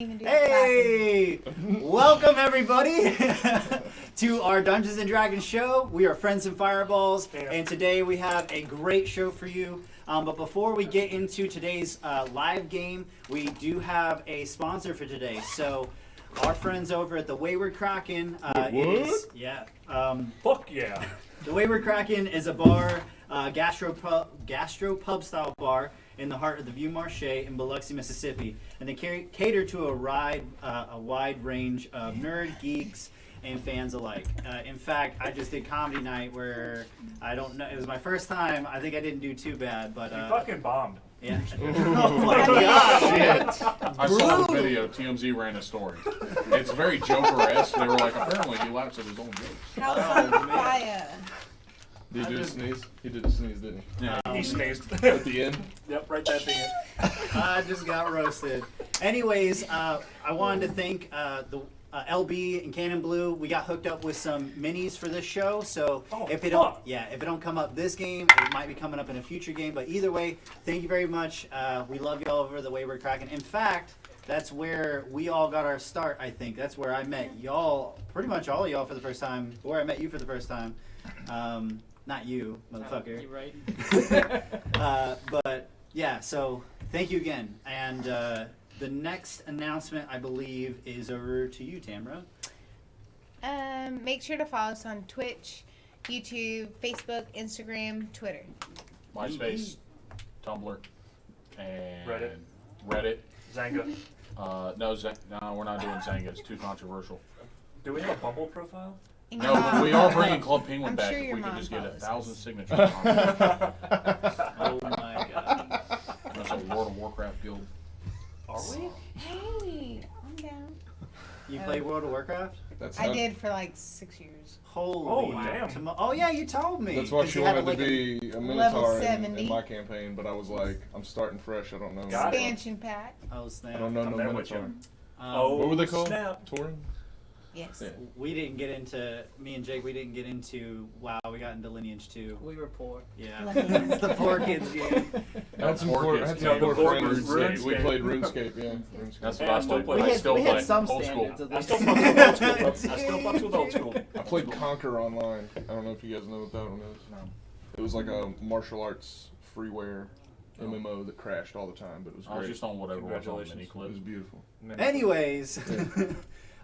Hey! Welcome everybody to our Dungeons and Dragons show. We are Friends and Fireballs, and today we have a great show for you. But before we get into today's live game, we do have a sponsor for today. So our friends over at the Wayward Kraken Fuck yeah. The Wayward Kraken is a bar, gastro pub style bar in the heart of the Vieux Marché in Biloxi, Mississippi, and they cater to a wide range of nerd, geeks, and fans alike. In fact, I just did comedy night where I don't know, it was my first time. I think I didn't do too bad, but You fucking bombed. yeah. Oh my god! Shit. I saw the video. TMZ ran a story. It's very Joker-esque. They were like, apparently he laughs at his own jokes. House on fire. Did he do a sneeze? He did a sneeze, didn't he? Yeah. He sneezed. At the end? Yep, right there at the end. I just got roasted. Anyways, I wanted to thank the LB and Cannon Blue. We got hooked up with some minis for this show, so if it don't come up this game, it might be coming up in a future game. But either way, thank you very much. We love y'all over the Wayward Kraken. In fact, that's where we all got our start. I think that's where I met y'all, pretty much all of y'all for the first time. Where I met you for the first time. Not you, motherfucker. You're right. But yeah, so thank you again. And the next announcement, I believe, is over to you, Tamara. Make sure to follow us on Twitch, YouTube, Facebook, Instagram, Twitter. MySpace, Tumblr, and Reddit. Zanga. No, we're not doing Zanga. It's too controversial. Do we have a Bumble profile? And No, your but mom. we are bringing Club Penguin I'm back sure if your we could mom just get follows 1,000 us. signatures on it. Oh my god. That's a World of Warcraft guild. Are we? Hey, I'm down. You play World of Warcraft? That's I did for like 6 years. Holy damn. Oh yeah, you told me. That's why 'Cause she you had wanted to like be a Level Minotaur in 70. my campaign, but I was like, I'm starting fresh. I don't know. Got it. Expansion pack. Oh snap. I don't know I'm no there with Minotaur. you. What were they called? Snap. Tauren? Yes. Yeah. We didn't get into, me and Jake, we didn't get into WoW. We got into Lineage 2. We were poor. Yeah. It's the poor kids game. I had some Poor poor, kids I had game. some poor RuneScape. friends. We RuneScape. played RuneScape, yeah. RuneScape. That's Hey, what I I still played. play. I still we play had some old school. standards. At I least. still fuck with old school. I still fuck with old school. I played Conquer Online. I don't know if you guys know what that one is. No. It was like a martial arts freeware MMO that crashed all the time, but it was I was great. just on whatever was on Congratulations. mini It clip. was beautiful. Anyways.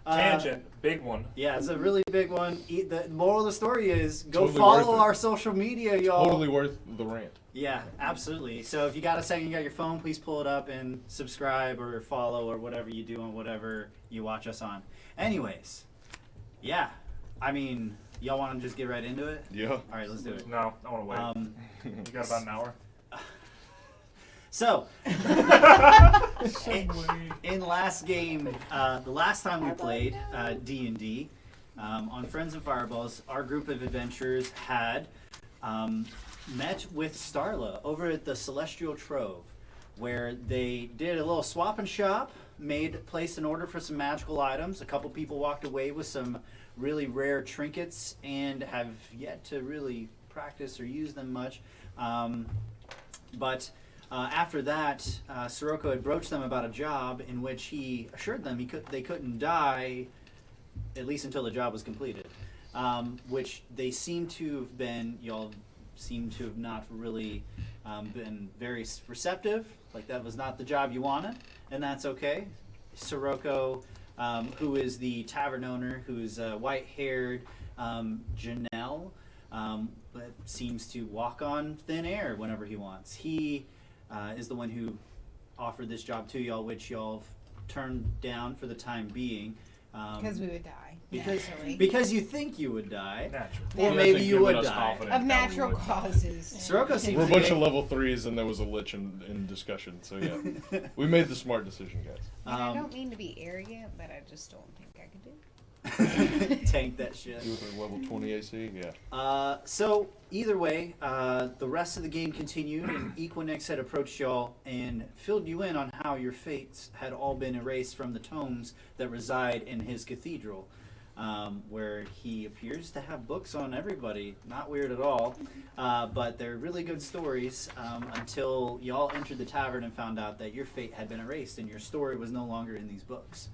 Tangent. Big one. Yeah, it's a really big one. The moral of the story is go Totally follow worth it. our social media, y'all. Totally worth the rant. Yeah, absolutely. So if you got a second, you got your phone, please pull it up and subscribe or follow or whatever you do on whatever you watch us on. Anyways, yeah. I mean, y'all want to just get right into it? Yeah. All right, let's do it. No, I want to wait. You got about an hour. So, in last game, the last time we played D&D on Friends and Fireballs, our group of adventurers had met with Starla over at the Celestial Trove, where they did a little swap and shop, placed an order for some magical items. A couple people walked away with some really rare trinkets and have yet to really practice or use them much. But after that, Sirocco had broached them about a job in which he assured them they couldn't die, at least until the job was completed. Which they seem to have been, y'all seem to have not really been very receptive. Like that was not the job you wanted, and that's okay. Sirocco, who is the tavern owner, who's white-haired Janelle, but seems to walk on thin air whenever he wants. He is the one who offered this job to y'all, which y'all turned down for the time being. Because we would die. Naturally. Because you think you would die. Naturally. Or He maybe hasn't you given would us die. confidence Of that we natural would die. causes. Sirocco seems We're a to bunch be- of level 3s, and there was a lich in discussion, so yeah. We made the smart decision, guys. And I don't mean to be arrogant, but I just don't think I could do it. tank that shit. You with a level 20 AC, yeah. So either way, the rest of the game continued, and Equinix had approached y'all and filled you in on how your fates had all been erased from the tomes that reside in his cathedral. where he appears to have books on everybody. Not weird at all, but they're really good stories until y'all entered the tavern and found out that your fate had been erased and your story was no longer in these books.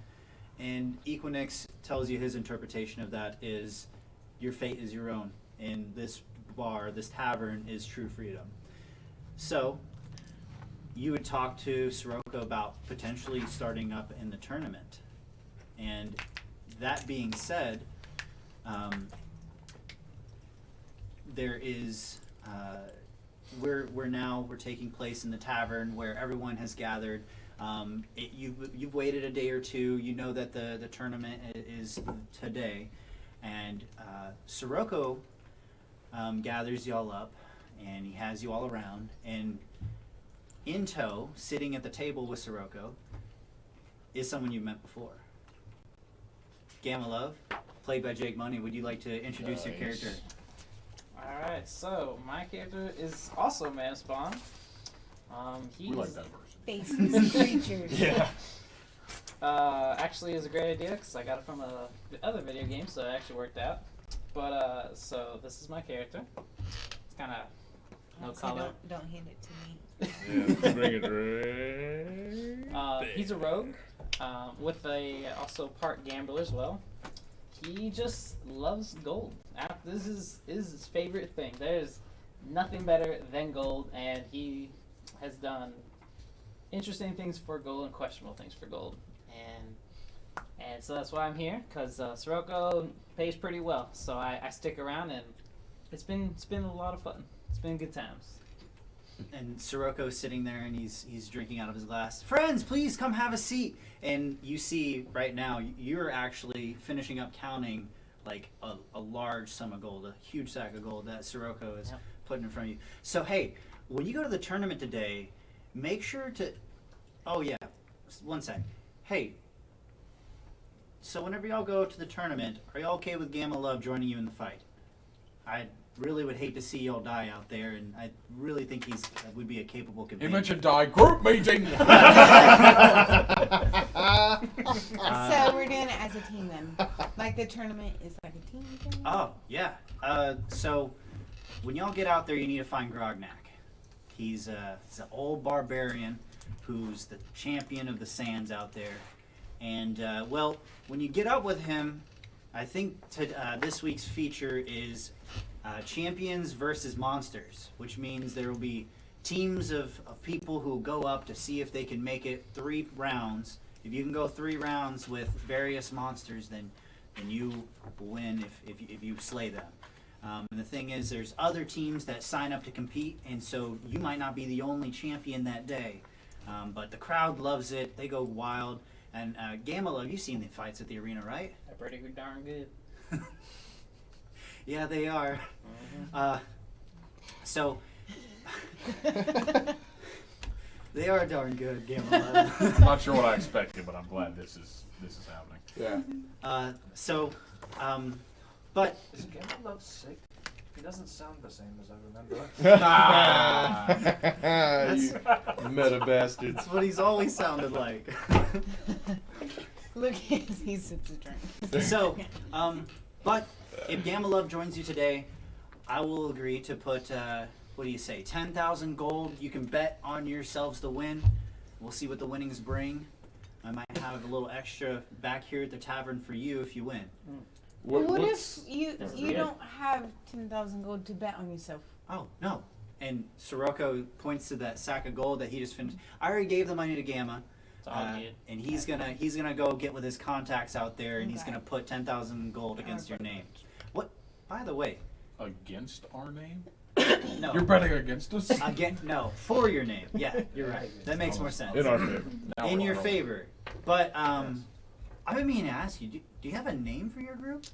And Equinix tells you his interpretation of that is your fate is your own, and this bar, this tavern, is true freedom. So you would talk to Sirocco about potentially starting up in the tournament. And that being said, there is we're taking place in the tavern where everyone has gathered. You've waited a day or two. You know that the tournament is today, and Sirocco gathers y'all up, and he has you all around. And in tow, sitting at the table with Sirocco, is someone you've met before. Gamma Love, played by Jake Money. Would you like to introduce your character? Alright, so my character is also Man Spawn. We like that version. Faceless creatures. Yeah. Actually, is a great idea because I got it from the other video game, so it actually worked out. But so this is my character. It's kind of no So color. don't hand it to me. Yeah, bring it right. He's a rogue, with a also part gambler as well. He just loves gold. This is his favorite thing. There's nothing better than gold, and he has done interesting things for gold and questionable things for gold. And so that's why I'm here, because Sirocco pays pretty well. So I stick around, and it's been a lot of fun. It's been good times. And Sirocco's sitting there, and he's drinking out of his glass. Friends, please come have a seat. And you see right now, you're actually finishing up counting like a large sum of gold, a huge sack of gold that Sirocco is putting in front of you. So hey, when you go to the tournament today, make sure to. Oh yeah, one sec. Hey. So whenever y'all go to the tournament, are y'all okay with Gamma Love joining you in the fight? I really would hate to see y'all die out there, and I really think would be a capable He companion. mentioned die group meeting. So we're doing it as a team then. Like the tournament is like a team thing? Oh, yeah. So when y'all get out there, you need to find Grognak. He's an old barbarian who's the champion of the sands out there. And, well, when you get up with him, I think this week's feature is champions versus monsters, which means there will be teams of people who go up to see if they can make it 3 rounds. If you can go 3 rounds with various monsters, then you win if you slay them. And the thing is, there's other teams that sign up to compete, and so you might not be the only champion that day. But the crowd loves it. They go wild. And Gamma Love, you've seen the fights at the arena, right? They're pretty darn good. Yeah, they are. So they are darn good, Gamma Love. I'm not sure what I expected, but I'm glad this is happening. Yeah. But Is Gamma Love sick? He doesn't sound the same as I remember. You meta bastards. that's what he's always sounded like. Look, he sips a drink. So, but if Gamma Love joins you today, I will agree to put, what do you say, 10,000 gold. You can bet on yourselves to win. We'll see what the winnings bring. I might have a little extra back here at the tavern for you if you win. What if What's- you weird. don't have 10,000 gold to bet on yourself? Oh, no. And Sirocco points to that sack of gold that he just finished. I already gave the money to Gamma. It's all good. And he's gonna go get with his contacts out there, and he's Okay. gonna put 10,000 gold against your name. What? By the way, Against our name? no. You're betting against us? Again, no, for your name. Yeah, you're right. That makes more sense. In our favor. Now In we're your on. favor. But I've been meaning to ask you. Do you have a name for your group?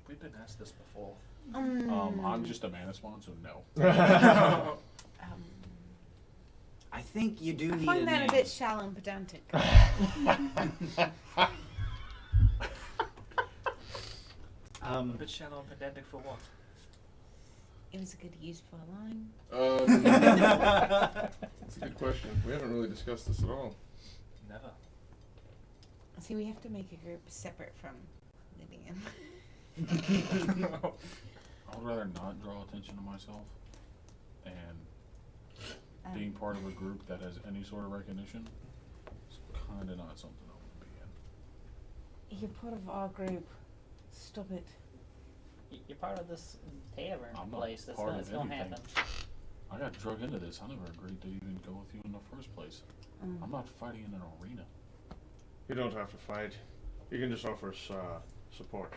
We've been asked this before. I'm just a man spawn, so no. I think you do I need a find that name. a bit shallow and pedantic. A bit shallow and pedantic for what? It was a good use for a line. That's a good question. We haven't really discussed this at all. Never. See, we have to make a group separate from living again. I would rather not draw attention to myself, and being part of a group that has any sort of recognition is kind of not something I want to be in. You're part of our group. Stop it. You're part of this tavern I'm not place. That's part not of gonna anything. happen. I got drug into this. I never agreed to even go with you in the first place. I'm not fighting in an arena. You don't have to fight. You can just offer us support.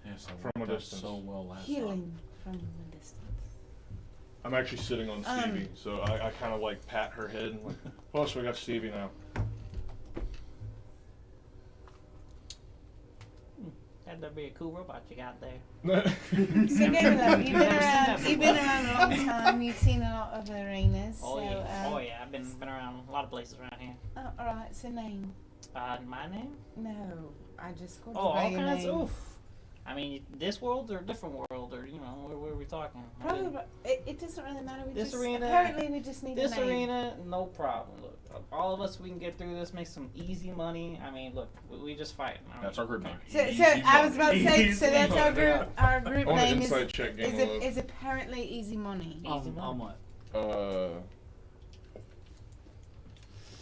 Yes, I From worked a that distance. so well last Healing from the distance. I'm actually sitting on Stevie, so I kind of like pat her head and like, plus we got Stevie now. Had there be a cool robot you got there. So Gabriel, you've been Never seen around. that You've been before. around a long time. You've seen a lot of arenas. Oh so, yeah, oh yeah. I've been around a lot of places around here. Oh, all right. So name? My name? No, I just called Oh, you by all your kinds. name. Oof. I mean, this world or a different world, or where are we talking? I mean, Probably. It doesn't really matter. We This just, arena- Apparently, we just need this a name. arena, no problem. Look, all of us, we can get through this. Make some easy money. I mean, look, we just fight. That's our group name. So Easy I was about to say. money. So that's our group. Our group I want an name is inside check, Game of Love. is apparently Easy Money. Easy money. On what?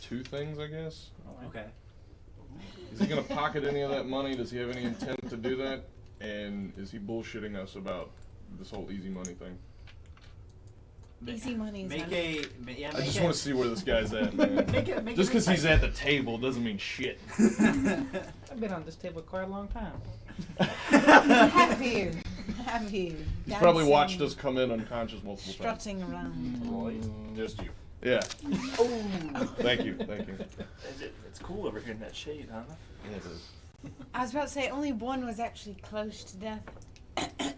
Two things, I guess. Okay. Is he gonna pocket any of that money? Does he have any intent to do that? And is he bullshitting us about this whole easy money thing? Easy Money is Make on- yeah. I Make just a- want to see where this guy's at, man. Make it Just because he's insight. at the table doesn't mean shit. I've been on this table quite a long time. Have you? Have you? He's probably Dancing, watched us come in unconscious multiple times. strutting around. Just you. Yeah. Thank you. It's cool over here in that shade, huh? Yeah, it is. I was about to say only one was actually close to death. That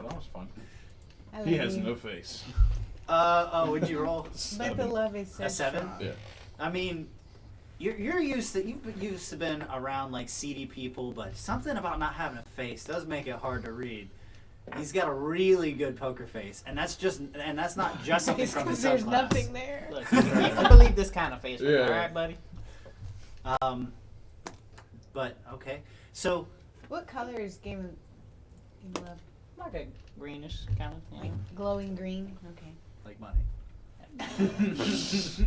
was fun. I He love has you. no face. Would you roll? But the love is so A 7? strong. Yeah. I mean, you're used to been around like seedy people, but something about not having a face does make it hard to read. He's got a really good poker face, and that's not just something It's from his 'cause there's subclass. nothing there. Look, you can believe this kind of face, Yeah. all right, buddy? But okay, so What color is Game of Love? Like a greenish kind of. Like glowing green? Okay. like money.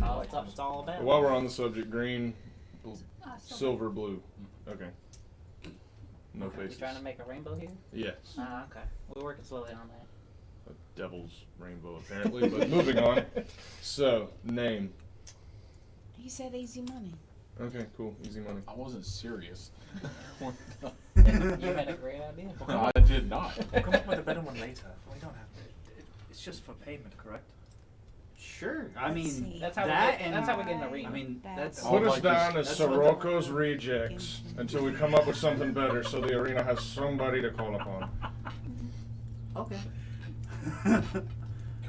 Oh, it's all about. While we're on the subject, green, silver, blue. Okay. No You faces. trying to make a rainbow here? Yes. Ah, okay. We're working slowly on that. A devil's rainbow, apparently. But moving on. So, name. He said Easy Money. Okay, cool. Easy money. I wasn't serious. You had a great idea. I did not. We'll come up with a better one later. We don't have to. It's just for payment, correct? Sure, I Let's mean see. That's how that we get. and That's how we get in the arena. I mean that's Put us like down this- as that's what the- Sirocco's rejects until we come up with something better so the arena has somebody to call upon. okay. Can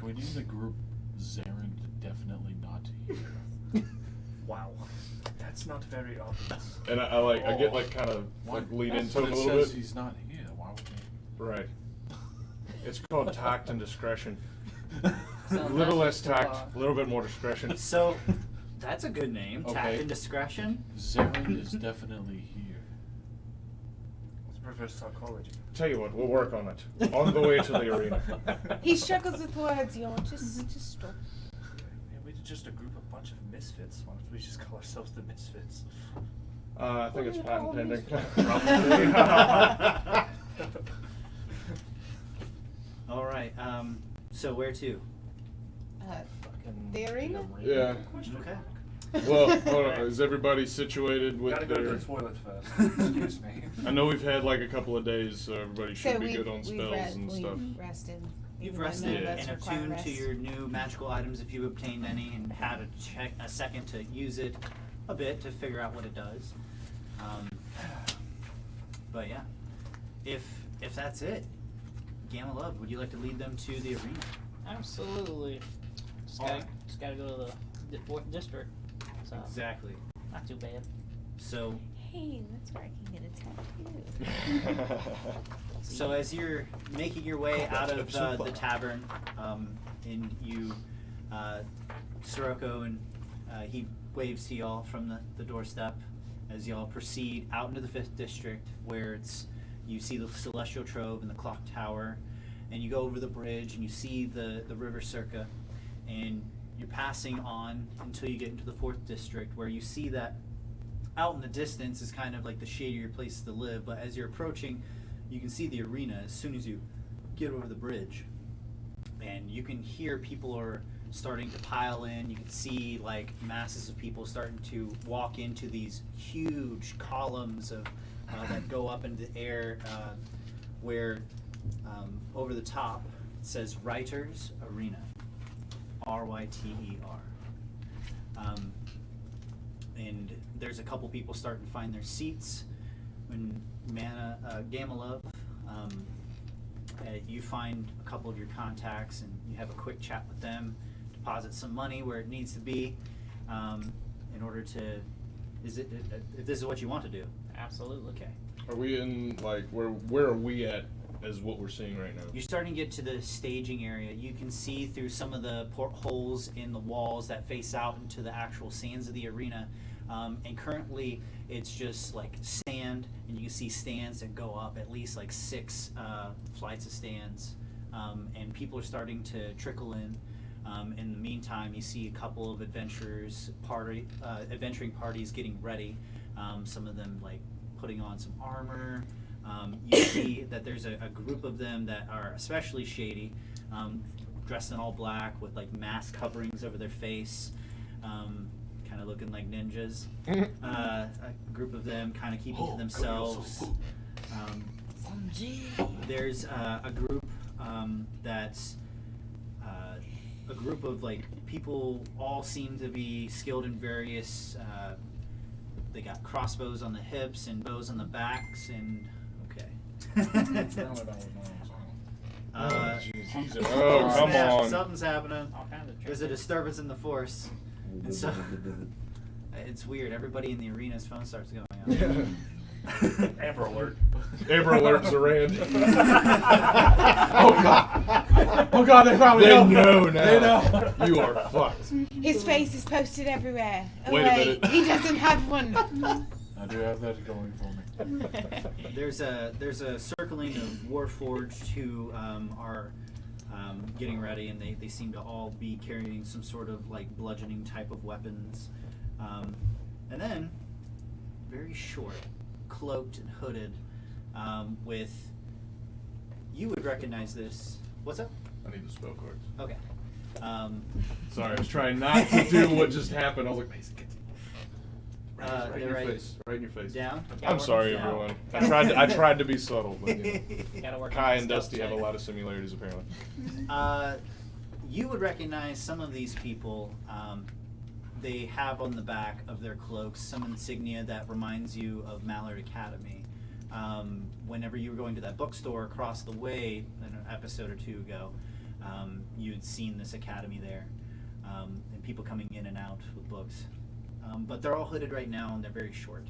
we name the group Zarin Definitely Not Here? Wow. That's not very obvious. And I get like kind of Why- like lead that's into what it a it little says bit. he's not here. Why would they? Right. It's called tact and discretion. So A little less that's tact, a little bit more discretion. So that's a good name. Tact Okay. and discretion. Zarin is definitely here. It's reverse psychology. Tell you what, we'll work on it. On the way to the arena. He struggles with words, y'all. Just stop. Yeah, we're just a group, a bunch of misfits. Why don't we just call ourselves the Misfits? I think it's patent pending. All right. So where to? The arena? Yeah. Okay. Well, hold on. Is everybody situated with Gotta go to their... the toilet first. Excuse me. I know we've had like a couple of days, so everybody should So be we've, good on we've, spells and stuff. rested. You've even though rested none of Yeah. us and require attuned rest. to your new magical items if you obtained any, and had a second to use it a bit to figure out what it does. But yeah, if that's it, Gamma Love, would you like to lead them to the arena? Absolutely. Just gotta go to the 4th district. So Exactly. not too bad. So Hey, that's where I can get a tattoo. So as you're making your way out of the tavern, and you, Sirocco, and he waves to y'all from the doorstep, as y'all proceed out into the 5th District, where you see the Celestial Trove and the Clock Tower, and you go over the bridge and you see the River Circa, and you're passing on until you get into the 4th District, where you see that out in the distance is kind of like the shadier place to live, but as you're approaching, you can see the arena as soon as you get over the bridge. And you can hear people are starting to pile in. You can see like masses of people starting to walk into these huge columns of that go up into the air, where over the top it says Ryter's Arena, R-Y-T-E-R. And there's a couple people starting to find their seats. When Gamalov, you find a couple of your contacts and you have a quick chat with them, deposit some money where it needs to be, in order to, if this is what you want to do. Absolutely. Okay. Are we in, like, where are we at as what we're seeing right now? You're starting to get to the staging area. You can see through some of the portholes in the walls that face out into the actual sands of the arena. And currently it's just like sand, and you can see stands that go up at least like 6 flights of stands. And people are starting to trickle in. In the meantime, you see a couple of adventuring parties getting ready. Some of them like putting on some armor. You see that there's a group of them that are especially shady, dressed in all black with like mask coverings over their face, kind of looking like ninjas. A group of them kind of keeping to themselves. There's a group that's a group of like people, all seem to be skilled in various. They got crossbows on the hips and bows on the backs, and Oh, come on. Something's happening. All kinds of There's a disturbance in the force. And so it's weird. Everybody in the arena's phone starts going off. Amber alert. Amber Alert Zoran. Oh god. Oh god, they found me. They know now. They know. You are fucked. His face is posted everywhere. Oh, Wait a minute. He doesn't have one. I do have that going for me. There's a circling of Warforged who are getting ready, and they seem to all be carrying some sort of like bludgeoning type of weapons. And then, very short, cloaked and hooded, with, you would recognize this. What's up? I need the spell cards. Okay. Sorry, I was trying not to do what just happened. I was like, Mason, get right in your right face. Right in your face. down. I'm sorry, everyone. I tried to be subtle, but you know. Gotta work Kai on and the Dusty stealth have a check. lot of similarities, apparently. You would recognize some of these people. They have on the back of their cloaks some insignia that reminds you of Mallard Academy. Whenever you were going to that bookstore across the way an episode or two ago, you'd seen this academy there, and people coming in and out with books. But they're all hooded right now, and they're very short.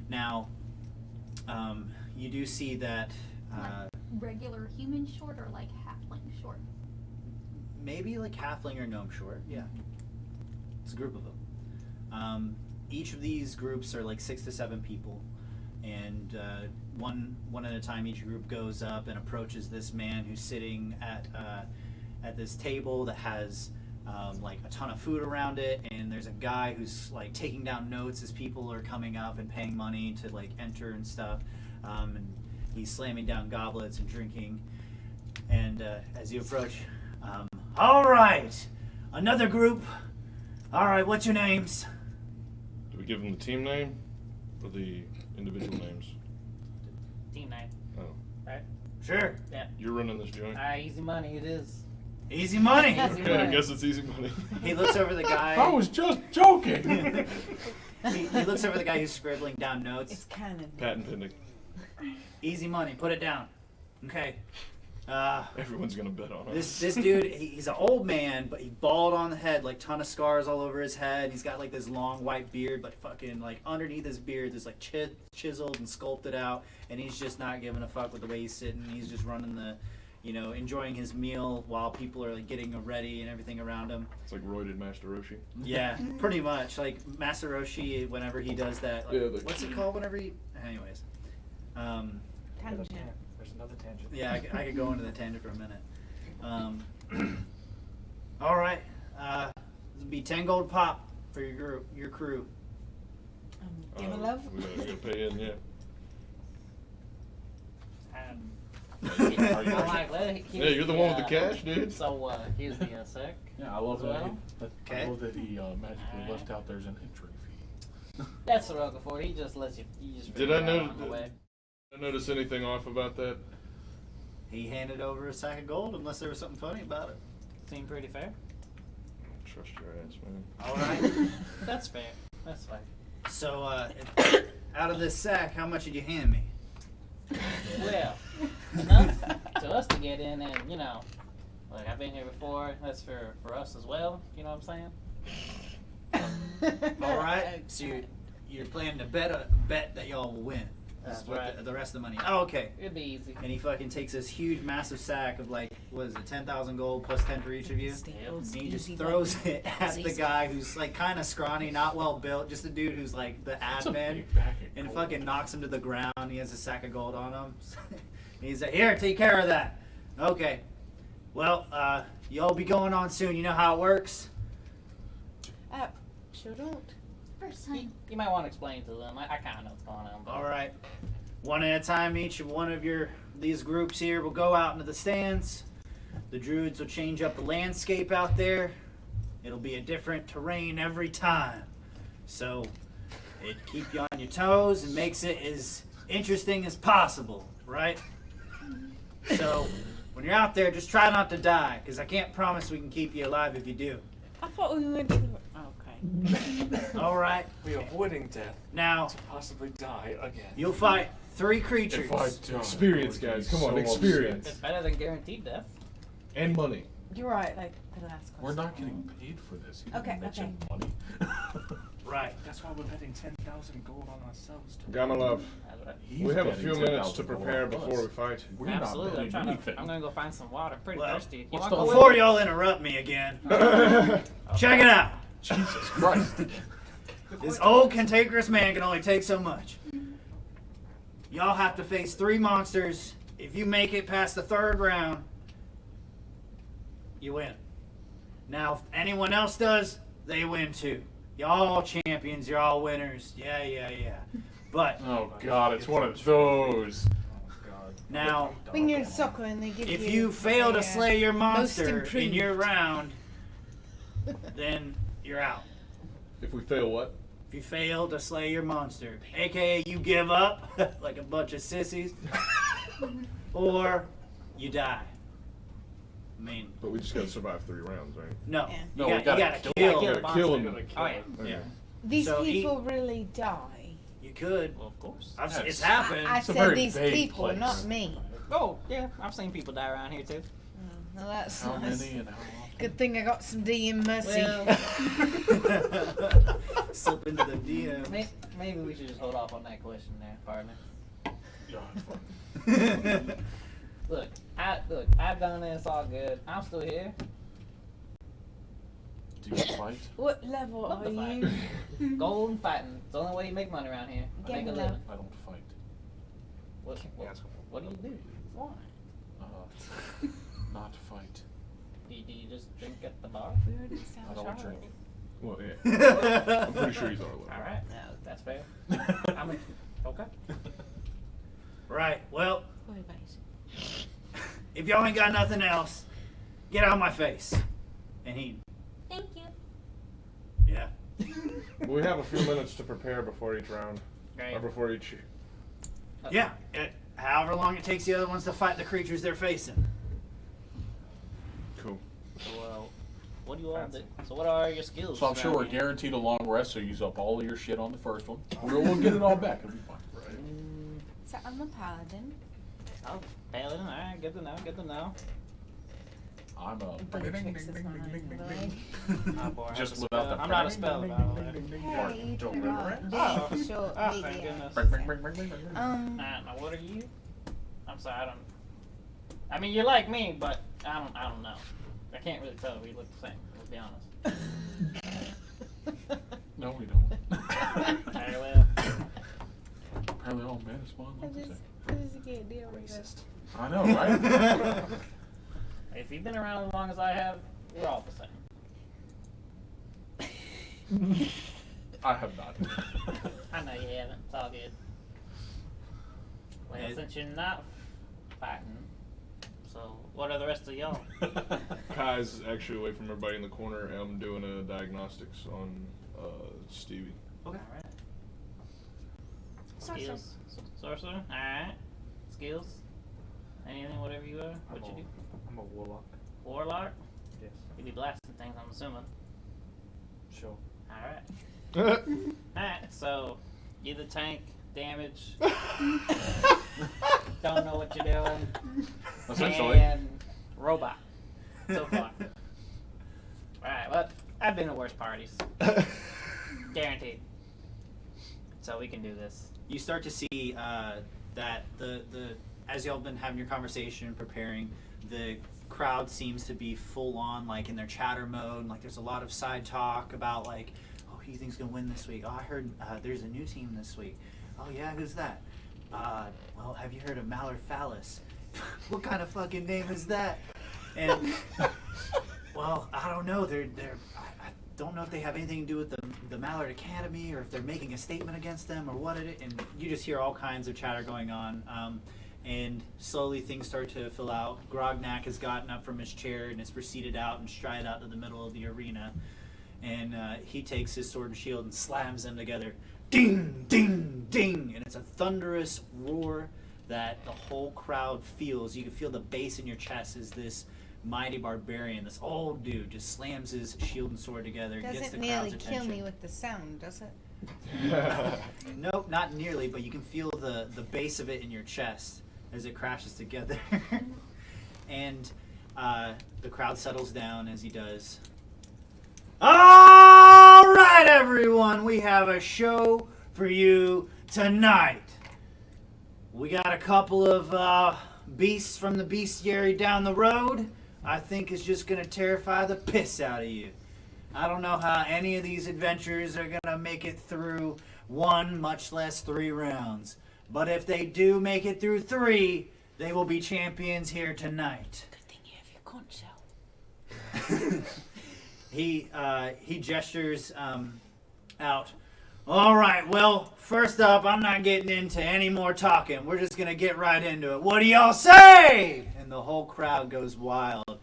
Now, you do see that Like regular human short or like halfling short? maybe like halfling or gnome short. Yeah, it's a group of them. Each of these groups are like 6 to 7 people, and one at a time. Each group goes up and approaches this man who's sitting at this table that has like a ton of food around it, and there's a guy who's like taking down notes as people are coming up and paying money to like enter and stuff, and he's slamming down goblets and drinking. And as you approach, all right, another group. All right, what's your names? Do we give them the team name or the individual names? Team name, Oh, right? Sure. Yeah. you're running this joint. Easy money it is. Easy money. Easy Okay, I money. guess it's easy money. He looks over the guy. I was just joking. he looks over the guy who's scribbling down It's notes. canon. Patent pending. Easy money. Put it down. Okay. Everyone's gonna bet on us. This dude, he's an old man, but he bald on the head, like ton of scars all over his head. He's got like this long white beard, but fucking like underneath his beard, there's like chiseled and sculpted out, and he's just not giving a fuck with the way he's sitting. He's just running you know, enjoying his meal while people are like getting ready and everything around him. It's like roided Master Roshi. Yeah, pretty much. Like Master Roshi, whenever he does that, like, Yeah, what's it called? Whenever he, anyways. Tangent. There's another tangent. Yeah, I could go into the tangent for a minute. All right, this would be 10 gold pop for your crew. Give a love. We gotta pay in, yeah. I'm like, Yeah, you're the one with the cash, dude. So here's the sec. Yeah, I love as that. well. Okay. I love that he magically left out there's an entry fee. That's Sirocco for it. He just lets you. You just Did figure I it out notice? on the way. Did I notice anything off about that? He handed over a sack of gold, unless there was something funny about it. Seemed pretty fair. Trust your ass, man. All right. That's fair. That's fair. So, out of this sack, how much did you hand me? Well, enough to us to get in, and you know, like I've been here before. That's for us as well. You know what I'm saying? All right. So you're planning to bet that y'all will win. That's Is what right. the rest of the money. Oh, okay. It'd be easy. And he fucking takes this huge, massive sack of like, what is it, 10,000 gold plus 10 for each of you? And he just throws it at the guy who's like kind of scrawny, not well built, just a dude who's like the That's a admin, big bag of and gold. fucking knocks him to the ground. He has a sack of gold on him. And he's like, here, take care of that. Okay. Well, y'all be going on soon. You know how it works? Sure don't. First You, time. you might want to explain to them. I kind of know what's going on. But All right. One at a time, each of one of these groups here will go out into the stands. The druids will change up the landscape out there. It'll be a different terrain every time. So it keep you on your toes and makes it as interesting as possible, right? So when you're out there, just try not to die, because I can't promise we can keep you alive if you do. I thought we went to the. Okay. All right. We're avoiding death Now to possibly die again. you'll fight 3 creatures. If I die, Experience, I would guys. be Come on, so experience. it's better than guaranteed death. And money. You're right, like the last We're question. not getting paid for this. You Okay, didn't mention money. Right. That's why we're betting 10,000 gold on ourselves. To Got my love. That's right. He's We have a betting few minutes 10,000 to gold prepare on us. before we fight. We're Absolutely. not I'm betting trying anything. to. I'm gonna go find some water. I'm pretty Well, thirsty. You what's want the to go Before with me? y'all interrupt me again, check it out. Jesus Christ. This old cantankerous man can only take so much. Y'all have to face 3 monsters. If you make it past the 3rd round, you win. Now, if anyone else does, they win too. Y'all all champions. You're all winners. Yeah. But Oh God, it's one of those. Oh God. now, When you're in soccer and they give if you. you fail to a, slay your monster most in your improved. round, then you're out. If we fail, what? If you fail to slay your monster, aka you give up like a bunch of sissies, or you die. I mean, But we just gotta survive 3 rounds, right? no, Yeah. you, No, we you gotta gotta kill kill. the Gotta monster. kill We're him. gonna kill Oh, yeah. him. Okay. Yeah, These So people really die. you could. Well, of course. It's happened. I It's a said very these vague people, place. not me. Oh yeah, I've seen people die around here too. Well, that's How nice. many and how often? Good thing I got some DM mercy. Well, Slip into the DM. maybe we should just hold off on that question there, partner. Yeah, it's fine. Look, I've done this all good. I'm still here. Do you fight? What level Love are to fight. you? Gold and fighting. It's the only way you make money around here. Get Make a me living. I don't fight. What do you do? Why? Not fight. Do you just drink at the bar? We already I don't drink. Well, yeah. I'm pretty sure he's our level. All right, no, that's fair. Okay. Right. Well, What about you? if y'all ain't got nothing else, get out of my face. And he, Thank you. yeah. We have a few minutes to prepare before each round. Great. Or before each. Yeah. However long it takes the other ones to fight the creatures they're facing. Cool. Well, what do you all do? So what are your skills? So I'm sure we're around here? guaranteed a long rest, so use up all of your shit on the first one. We'll get it all back. It'll be fine. So I'm a paladin. Oh, paladin. All right, good to know. Good to know. I'm a Bullet tricks is mine, Oh, boy, Just I'm without the I'm not a spell. Hey, you Don't do not. Oh, Big, short, oh, medium. thank goodness. Bring. Um, Now what are you? I'm sorry, I don't. I mean, you're like me, but I don't know. I can't really tell. We look the same. Let's be honest. No, we don't. Very well. Apparently, all men spawn I look the just same. can't deal with this. I know, right? If you've been around as long as I have, we're all the same. I have not. I know you haven't. It's all good. Well, It- since you're not fighting, so what are the rest of y'all? Kai's actually away from everybody in the corner, and I'm doing a diagnostics on Stevie. Okay. Alright. Skills. Sorcerer? Alright. Skills? Anything, whatever you are? What you do? I'm a warlock. Warlock? Yes. You be blasting things, I'm assuming. Sure. Alright. Alright, so you the tank, damage, don't know what you're doing, Essentially. and robot so far. Alright, well, I've been to worse parties. Guaranteed. So we can do this. You start to see that the as y'all been having your conversation and preparing, the crowd seems to be full on like in their chatter mode. Like there's a lot of side talk about like, oh, who do you think's gonna win this week? Oh, I heard there's a new team this week. Oh yeah, who's that? Well, have you heard of Mallard Phallus? What kind of fucking name is that? And well, I don't know. I don't know if they have anything to do with the Mallard Academy or if they're making a statement against them or what it is. And you just hear all kinds of chatter going on. And slowly things start to fill out. Grognak has gotten up from his chair and has proceeded out and stride out to the middle of the arena. And he takes his sword and shield and slams them together. Ding, ding, ding. And it's a thunderous roar that the whole crowd feels. You can feel the bass in your chest as this mighty barbarian, this old dude, just slams his shield and sword together and gets the Doesn't crowd's nearly attention. kill me with the sound, does it? Nope, not nearly, but you can feel the base of it in your chest as it crashes together. And the crowd settles down as he does. All right, everyone, we have a show for you tonight. We got a couple of beasts from the bestiary down the road. I think is just gonna terrify the piss out of you. I don't know how any of these adventurers are gonna make it through one, much less 3 rounds. But if they do make it through 3, they will be champions here tonight. Good thing you have your conch out. He gestures out. All right, well, first up, I'm not getting into any more talking. We're just going to get right into it. What do y'all say? And the whole crowd goes wild.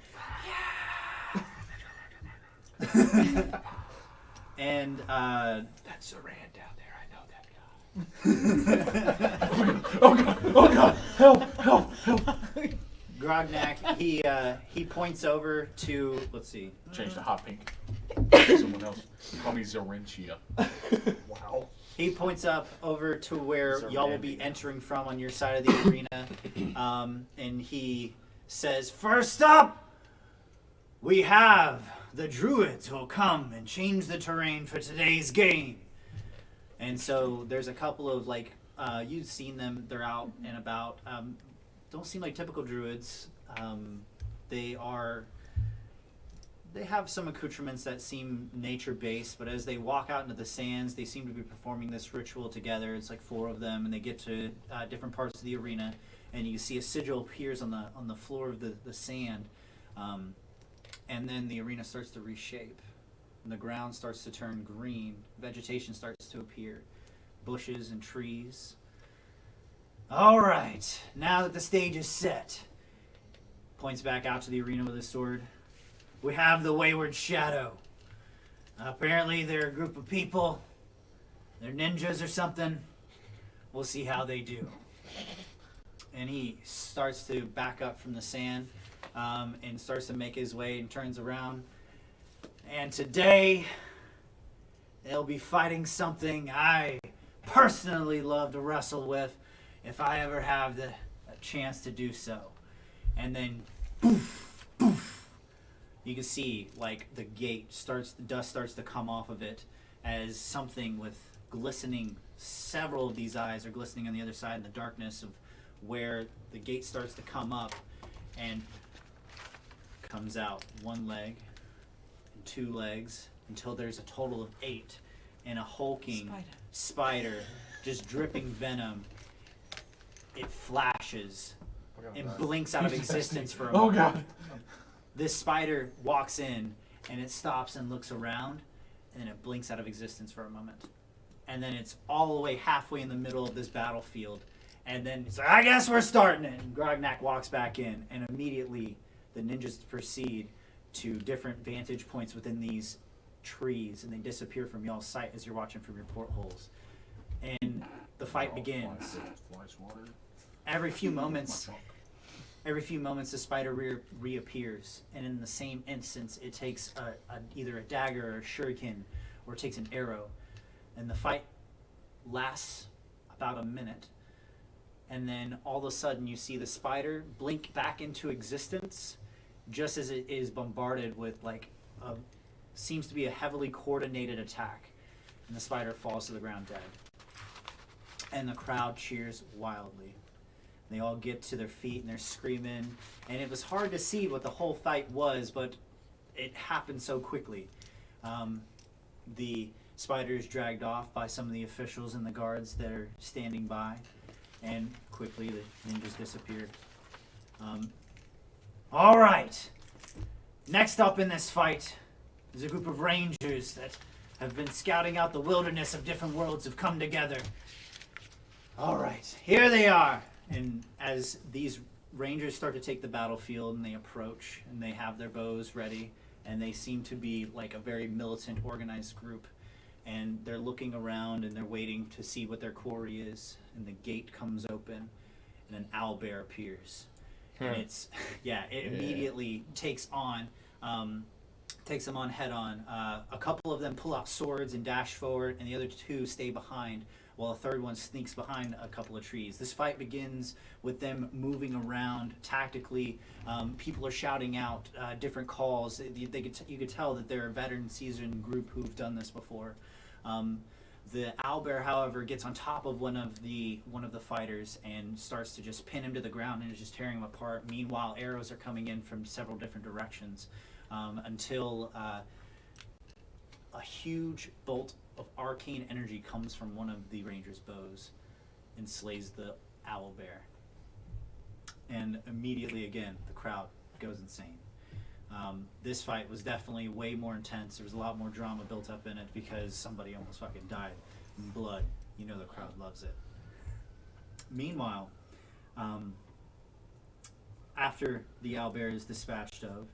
Yeah. And That's Saran down there. I know that guy. Oh God! Help! Grognak, he points over to, let's see. Change to hot pink. Someone else. Call me Zorentia. Wow. He points up over to where Sir y'all will be Randy. entering from on your side of the arena. And he says, first up, we have the druids who will come and change the terrain for today's game. And so there's a couple of like, you've seen them, they're out and about. Don't seem like typical druids. They have some accoutrements that seem nature-based, but as they walk out into the sands, they seem to be performing this ritual together. It's like 4 of them, and they get to different parts of the arena, and you see a sigil appears on the floor of the sand, and then the arena starts to reshape, and the ground starts to turn green. Vegetation starts to appear, bushes and trees. All right, now that the stage is set, points back out to the arena with his sword. We have the Wayward Shadow. Apparently they're a group of people. They're ninjas or something. We'll see how they do. And he starts to back up from the sand and starts to make his way and turns around. And today, they'll be fighting something I personally love to wrestle with if I ever have a chance to do so. And then, poof, poof. You can see, like, the dust starts to come off of it as something with glistening, several of these eyes are glistening on the other side in the darkness of where the gate starts to come up. and comes out one leg and two legs until there's a total of 8, and a hulking spider just dripping venom. It flashes and blinks out of existence for a moment. Oh god. This spider walks in and it stops and looks around, and then it blinks out of existence for a moment. And then it's all the way halfway in the middle of this battlefield. And then it's like, I guess we're starting it. And Grognak walks back in, and immediately the ninjas proceed to different vantage points within these trees, and they disappear from y'all's sight as you're watching from your portholes. And the fight begins. Fly swatter. Every few moments, the spider reappears, and in the same instance, it takes either a dagger or a shuriken, or it takes an arrow, and the fight lasts about a minute, and then all of a sudden you see the spider blink back into existence, just as it is bombarded with seems to be a heavily coordinated attack, and the spider falls to the ground dead, and the crowd cheers wildly. They all get to their feet and they're screaming, and it was hard to see what the whole fight was, but it happened so quickly. The spider is dragged off by some of the officials and the guards that are standing by, and quickly the ninjas disappeared. All right, next up in this fight is a group of rangers that have been scouting out the wilderness of different worlds, have come together. All right, here they are. And as these rangers start to take the battlefield and they approach and they have their bows ready, and they seem to be like a very militant, organized group, and they're looking around and they're waiting to see what their quarry is, and the gate comes open and an owlbear appears. And it's, it immediately takes them on head on. A couple of them pull out swords and dash forward, and the other two stay behind, while a third one sneaks behind a couple of trees. This fight begins with them moving around tactically. People are shouting out different calls. You could tell that they're a veteran, seasoned group who've done this before. The owlbear, however, gets on top of one of the fighters and starts to just pin him to the ground and is just tearing him apart. Meanwhile, arrows are coming in from several different directions until a huge bolt of arcane energy comes from one of the ranger's bows and slays the owlbear. And immediately, again, the crowd goes insane. This fight was definitely way more intense. There was a lot more drama built up in it because somebody almost fucking died in blood. You know the crowd loves it. Meanwhile, after the owlbear is dispatched of,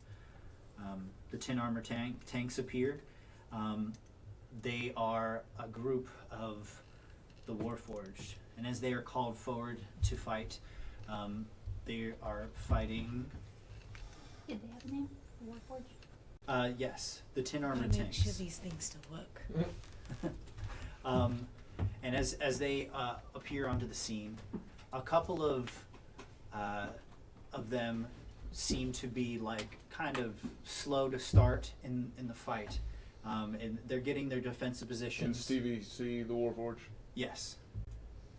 the tin armor tanks appeared. They are a group of the Warforged, and as they are called forward to fight, they are fighting. Did they have a name? Warforged? Yes, the tin armor Make tanks. sure these things still work. And as they appear onto the scene, a couple of them seem to be kind of slow to start in the fight. And they're getting their defensive Can positions. Stevie see the Warforged? Yes.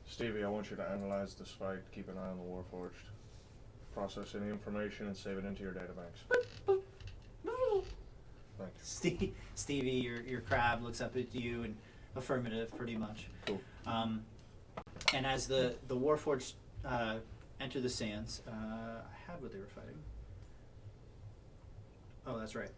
Stevie, I want you to analyze this fight. Keep an eye on the Warforged. Process any information and save it into your databanks. Thank you. Stevie, your crab looks up at you and affirmative, pretty much. Cool. And as the Warforged enter the sands, I had what they were fighting. Oh, that's right.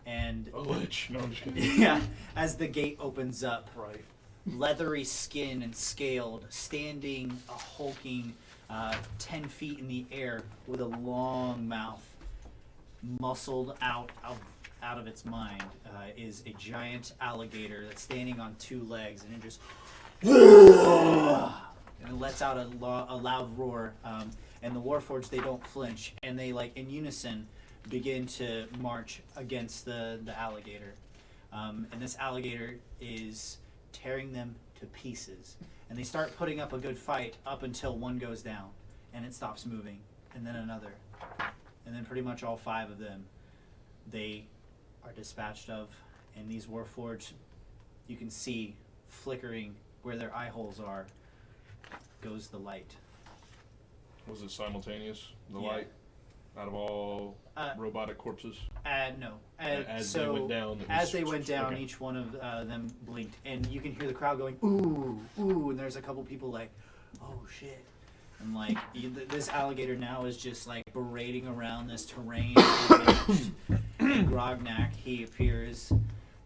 And A lich. No, I'm just kidding. yeah, as the gate opens up, Right. leathery skin and scaled, standing a hulking 10 feet in the air with a long mouth, muscled out of its mind, is a giant alligator that's standing on 2 legs, and it just and it lets out a loud roar. And the Warforged, they don't flinch, and they in unison begin to march against the alligator. And this alligator is tearing them to pieces. And they start putting up a good fight up until one goes down, and it stops moving, and then another. And then pretty much all 5 of them, they are dispatched of, and these Warforged, you can see flickering where their eye holes are, goes the light. Was it simultaneous? The Yeah. light out of all robotic corpses? No. As so they went down. it as was- they went down, okay. each one of them blinked, and you can hear the crowd going, ooh, ooh, and there's a couple people like, oh shit. And like, this alligator now is just like berating around this terrain. And Grognak, he appears,